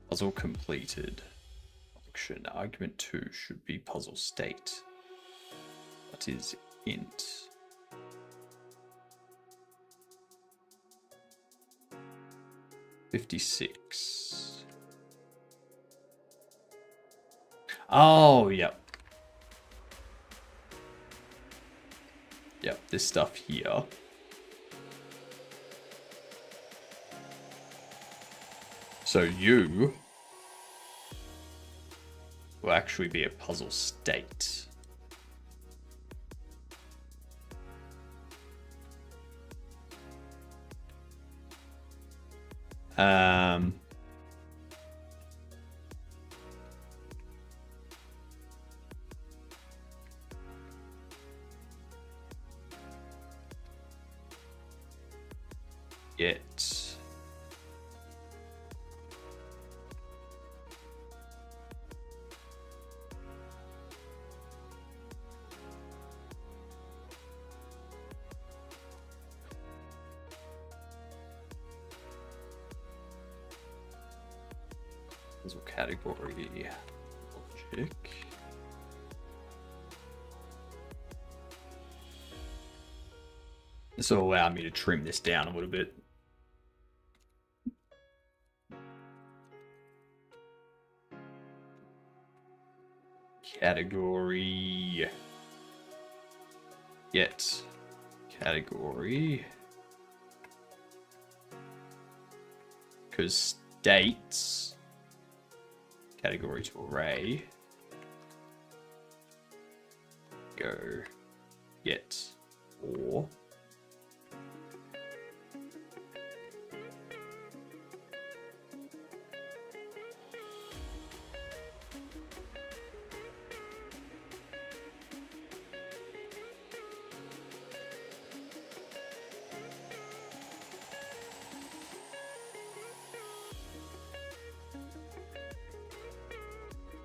Puzzle completed. Function argument 2 should be puzzle state. That is int. $56. Oh, yep. Yep, this stuff here. So you will actually be a puzzle state. Get puzzle category logic. This will allow me to trim this down a little bit. Category get category, because states category to array, go get or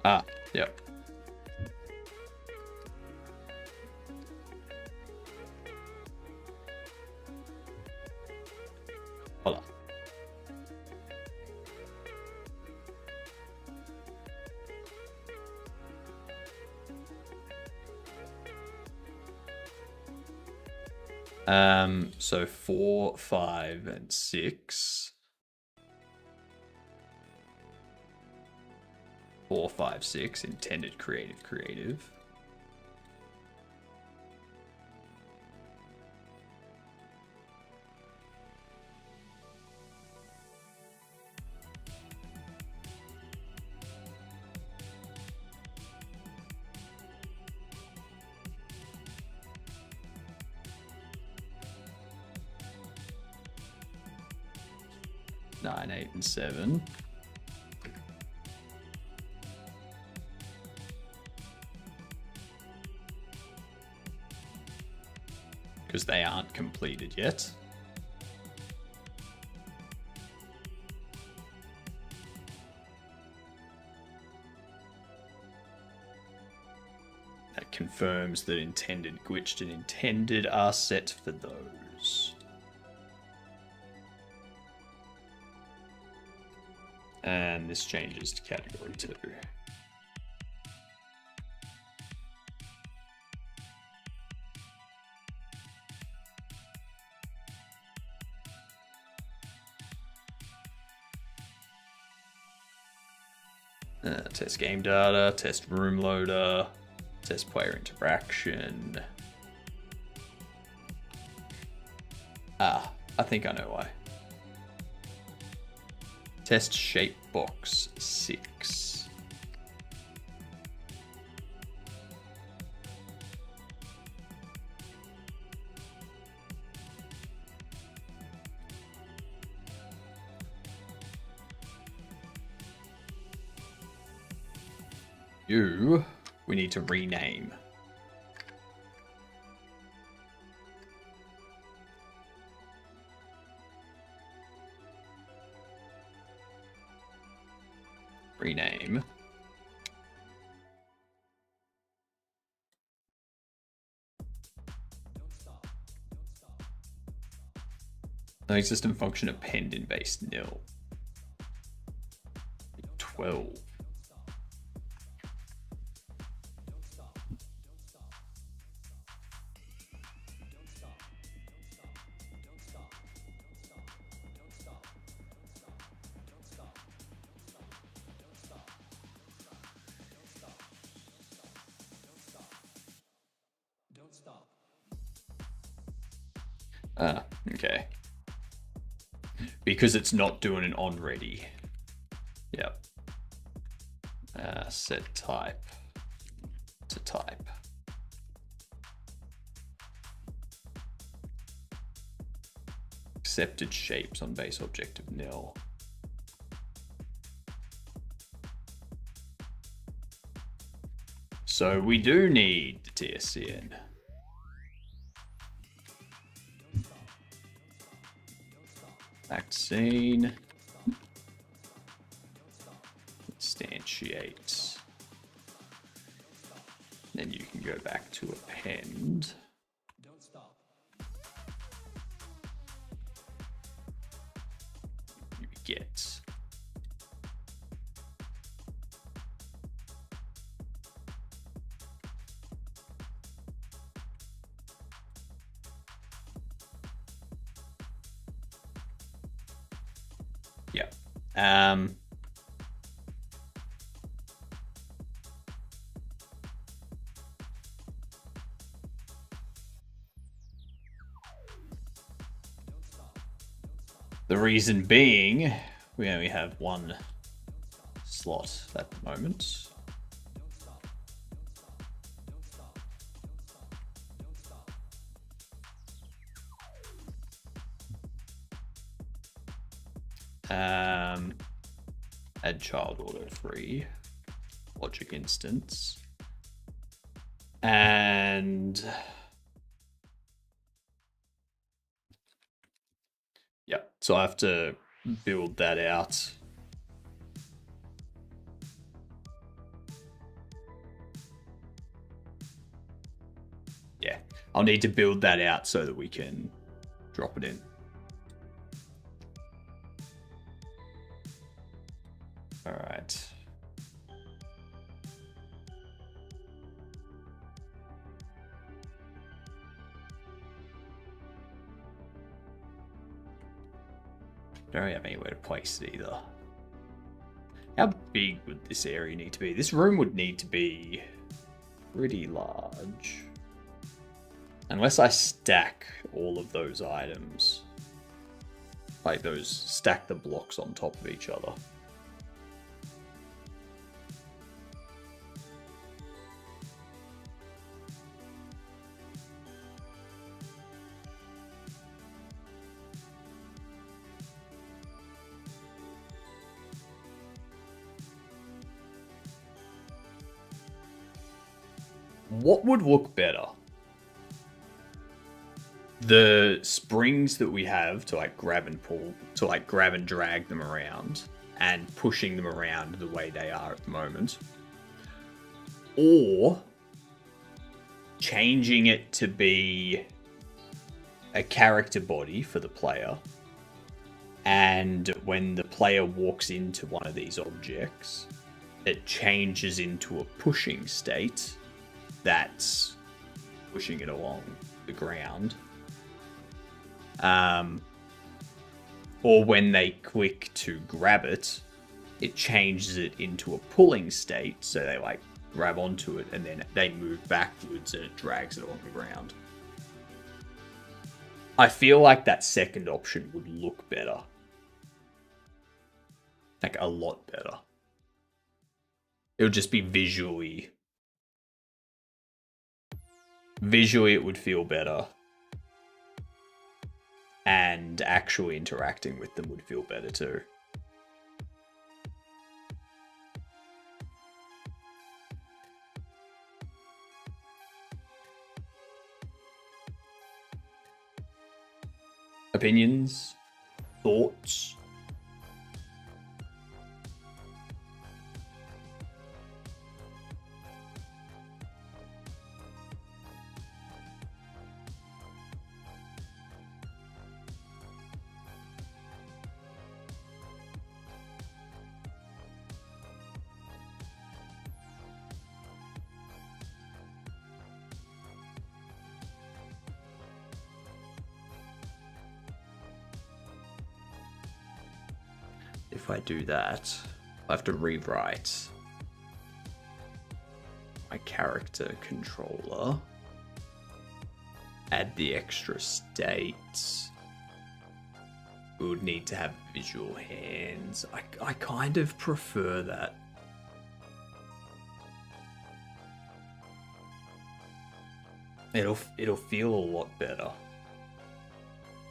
Ah, yep. Hold on. So 4, 5, and 6. 4, 5, 6, intended, creative. Nine, 8, and 7. Because they aren't completed yet. That confirms that intended, glitched, and intended are set for those. And this changes to category 2. Test game data, test room loader, test player interaction. Ah, I think I know why. Test shape box 6. We need to rename. Rename. No system function append in base nil. 12. Okay. Because it's not doing an on ready. Yep. Set type to type. Accepted shapes on base object of nil. So we do need the TSCN. Vaccine. Instantiate. Then you can go back to append. You get. Yeah. The reason being, we only have one slot at the moment. Add child auto free, logic instance, and yeah, so I have to build that out. I'll need to build that out so that we can drop it in. All right. Don't really have anywhere to place it either. How big would this area need to be? This room would need to be pretty large. Unless I stack all of those items. Like those, stack the blocks on top of each other. What would look better? The springs that we have to like grab and pull, to like grab and drag them around and pushing them around the way they are at the moment. Or changing it to be a character body for the player. And when the player walks into one of these objects, it changes into a pushing state that's pushing it along the ground. Or when they click to grab it, it changes it into a pulling state, so they like grab onto it and then they move backwards and it drags it along the ground. I feel like that second option would look better. Like a lot better. It would just be visually it would feel better. And actually interacting with them would feel better too. Opinions? Thoughts? If I do that, I have to rewrite my character controller, add the extra states. We would need to have visual hands. I kind of prefer that. It'll feel a lot better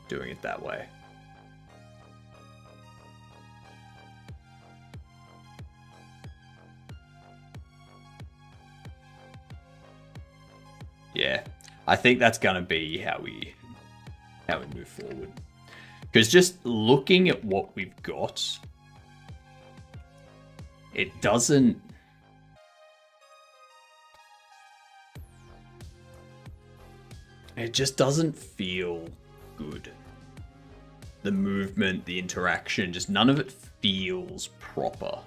doing it that way. Yeah, I think that's gonna be how we move forward. Because just looking at what we've got, it just doesn't feel good. The movement, the interaction, just none of it feels proper.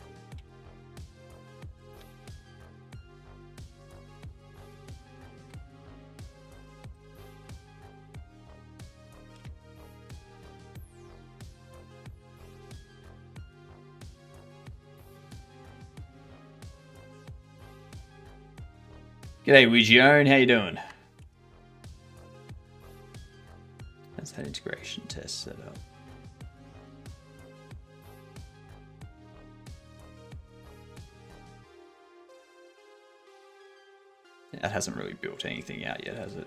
G'day, Ouijione, how you doing? That's that integration test set up. That hasn't really built anything out yet, has it?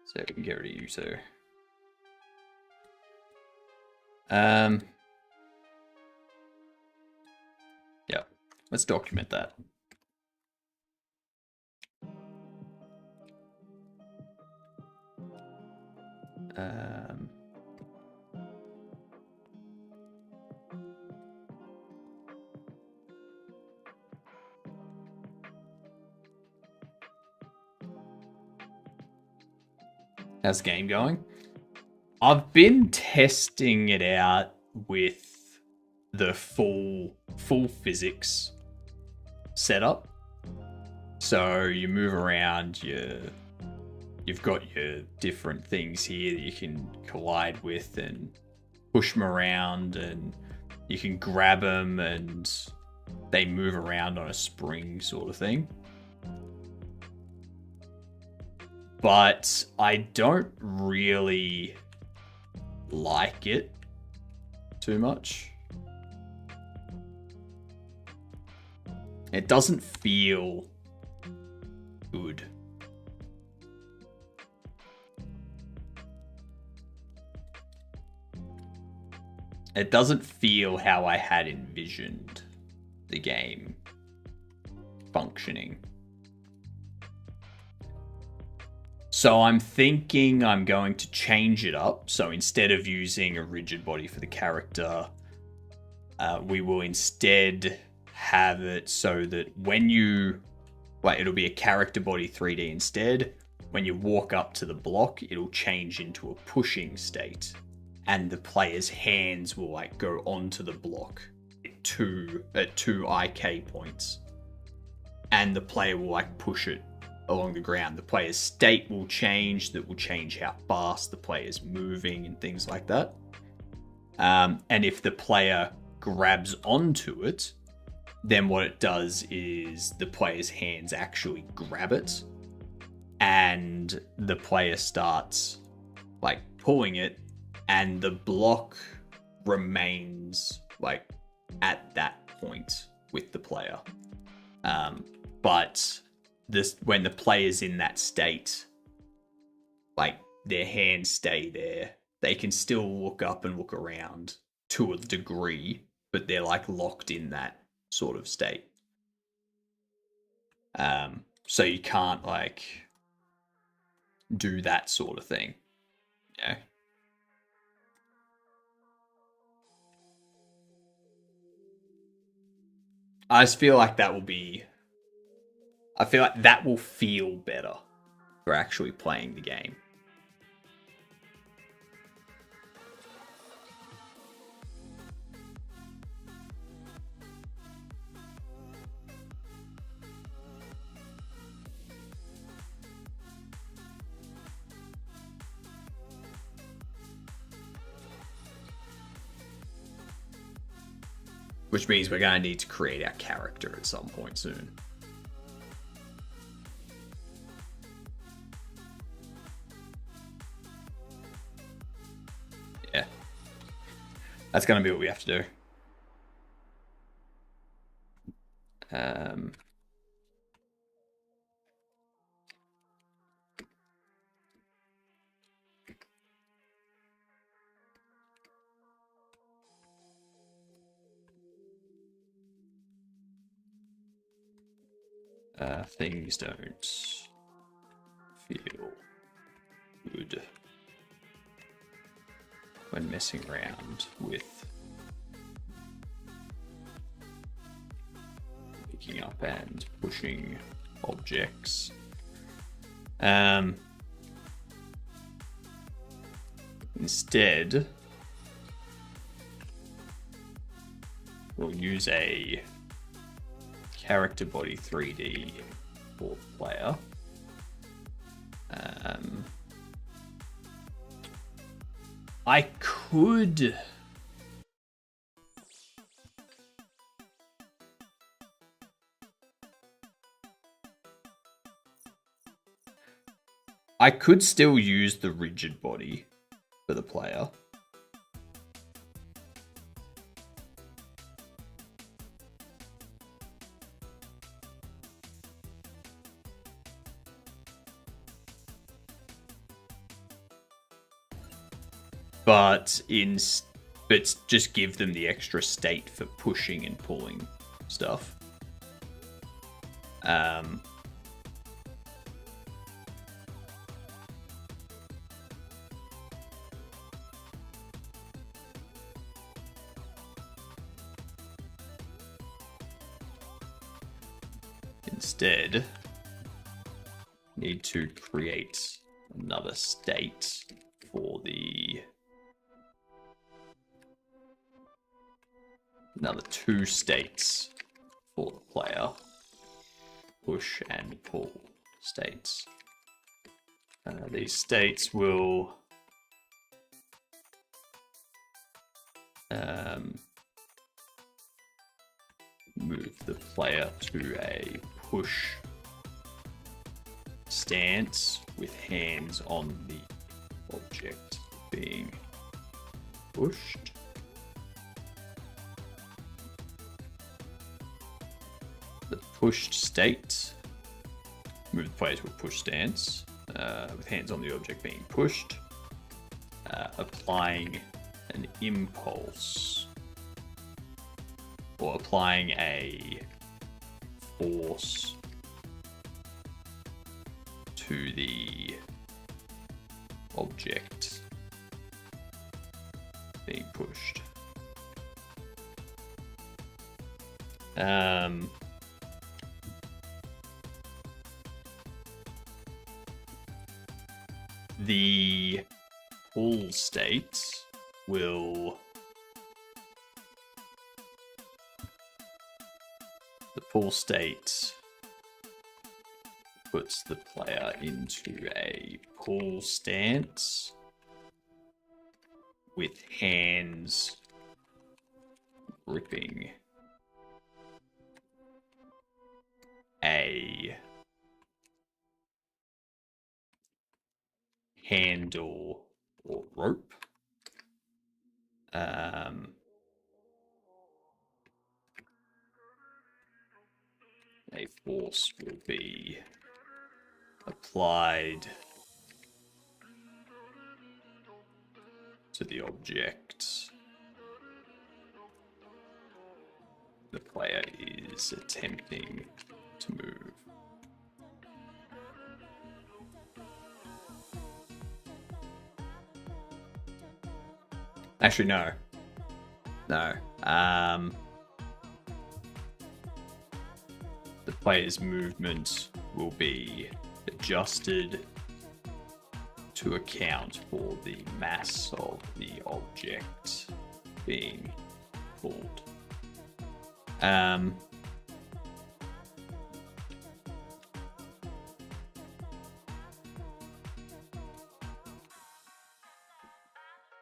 So we can get rid of you too. Yeah, let's document that. How's the game going? I've been testing it out with the full physics setup. So you move around, you've got your different things here that you can collide with and push them around, and you can grab them and they move around on a spring sort of thing. But I don't really like it too much. It doesn't feel good. It doesn't feel how I had envisioned the game functioning. So I'm thinking I'm going to change it up. So instead of using a rigid body for the character, we will instead have it so that when it'll be a character body 3D instead. When you walk up to the block, it'll change into a pushing state, and the player's hands will go onto the block at two IK points, and the player will push it along the ground. The player's state will change. That will change how fast the player's moving and things like that. And if the player grabs onto it, then what it does is the player's hands actually grab it, and the player starts pulling it, and the block remains at that point with the player. But when the player's in that state, their hands stay there. They can still look up and look around to a degree, but they're locked in that sort of state. So you can't do that sort of thing. Yeah. I just feel like that will be... I feel like that will feel better for actually playing the game. Which means we're going to need to create our character at some point soon. Yeah. That's going to be what we have to do. Things don't feel good when messing around with picking up and pushing objects. Instead, we'll use a character body 3D for player. I could... still use the rigid body for the player. But just give them the extra state for pushing and pulling stuff. Instead, need to create another state for the... Another 2 states for the player. Push and pull states. These states will move the player to a push stance with hands on the object being pushed. The pushed state, move the player to a push stance with hands on the object being pushed, applying an impulse or applying a force to the object being pushed. The pull state will... The pull state puts the player into a pull stance with hands gripping a handle or rope. A force will be applied to the object the player is attempting to move. Actually, no. No. The player's movement will be adjusted to account for the mass of the object being pulled.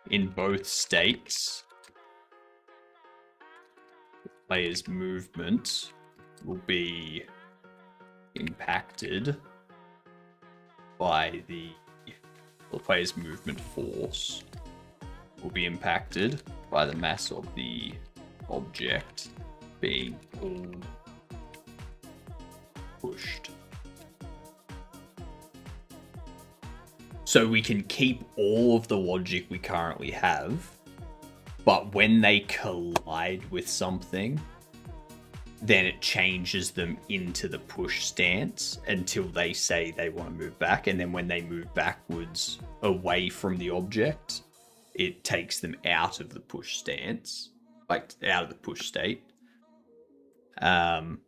In both states, the player's movement will be impacted by the player's movement force will be impacted by the mass of the object being pulled, pushed. So we can keep all of the logic we currently have, but when they collide with something, then it changes them into the push stance until they say they want to move back. And then when they move backwards away from the object, it takes them out of the push stance, like out of the push state. And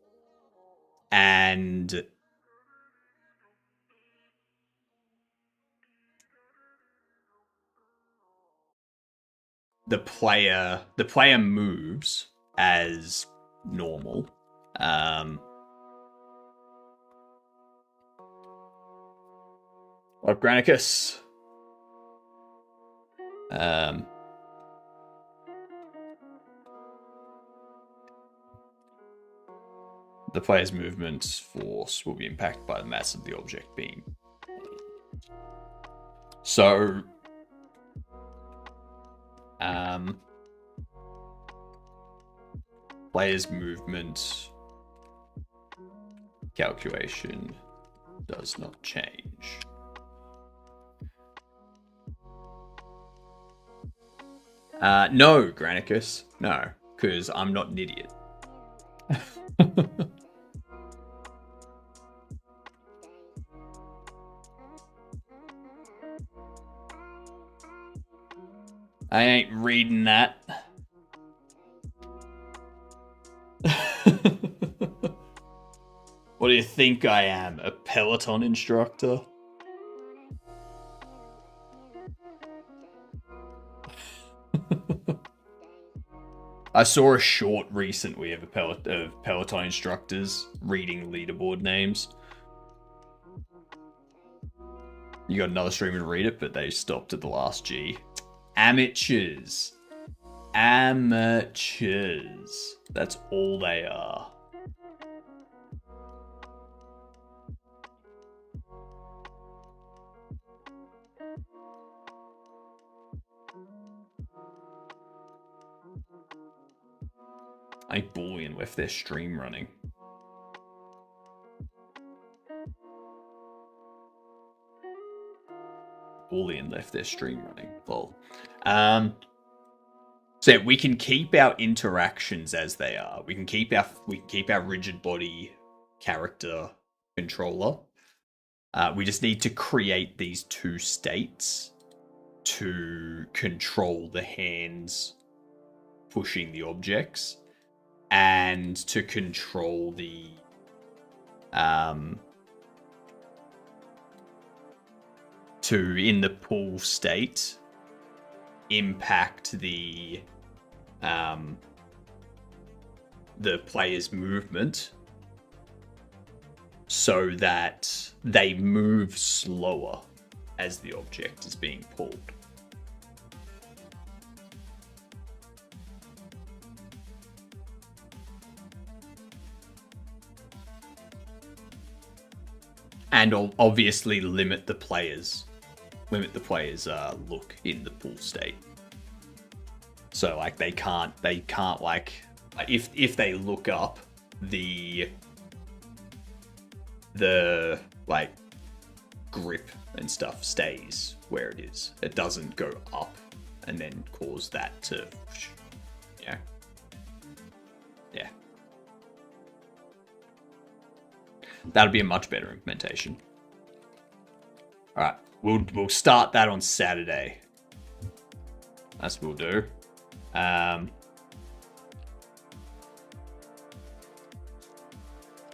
the player moves as normal. What up, Granicus? The player's movement force will be impacted by the mass of the object being. So, player's movement calculation does not change. No, Granicus. No, because I'm not an idiot. I ain't reading that. What do you think I am? A Peloton instructor? I saw a short recently of Peloton instructors reading leaderboard names. You got another streamer to read it, but they stopped at the last G. Amateurs. Amateurs. That's all they are. I think Boolean left their stream running. Boolean left their stream running. Lol. So we can keep our interactions as they are. We can keep our rigid body character controller. We just need to create these two states to control the hands pushing the objects and to control the to, in the pull state, impact the player's movement so that they move slower as the object is being pulled. And obviously limit the player's look in the pull state. So like they can't like if they look up, the like grip and stuff stays where it is. It doesn't go up and then cause that to, yeah. That'll be a much better implementation. All right, we'll start that on Saturday. That's what we'll do. I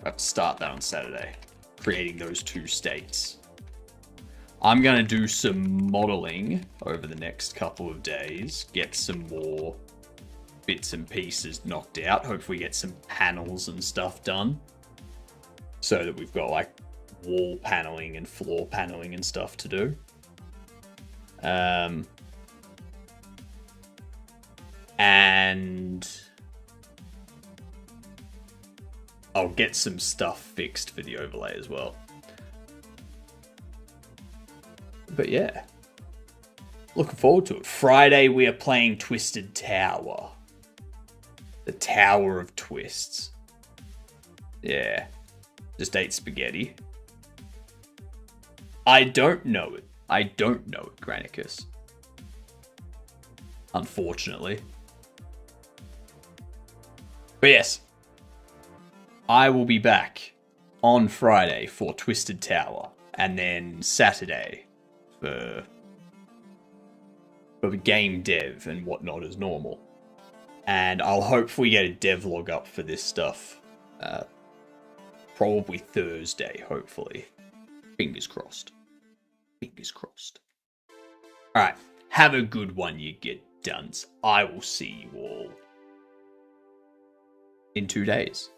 have to start that on Saturday, creating those two states. I'm gonna do some modeling over the next couple of days, get some more bits and pieces knocked out. Hopefully get some panels and stuff done, so that we've got like wall paneling and floor paneling and stuff to do. And I'll get some stuff fixed for the overlay as well. But yeah, looking forward to it. Friday we are playing Twisted Tower. The Tower of Twists. Yeah. Just ate spaghetti. I don't know it. Granicus. Unfortunately. But yes. I will be back on Friday for Twisted Tower. And then Saturday for game dev and whatnot as normal. And I'll hopefully get a devlog up for this stuff. Probably Thursday, hopefully. Fingers crossed. Fingers crossed. Alright, have a good one, you get dunce. I will see you all in 2 days.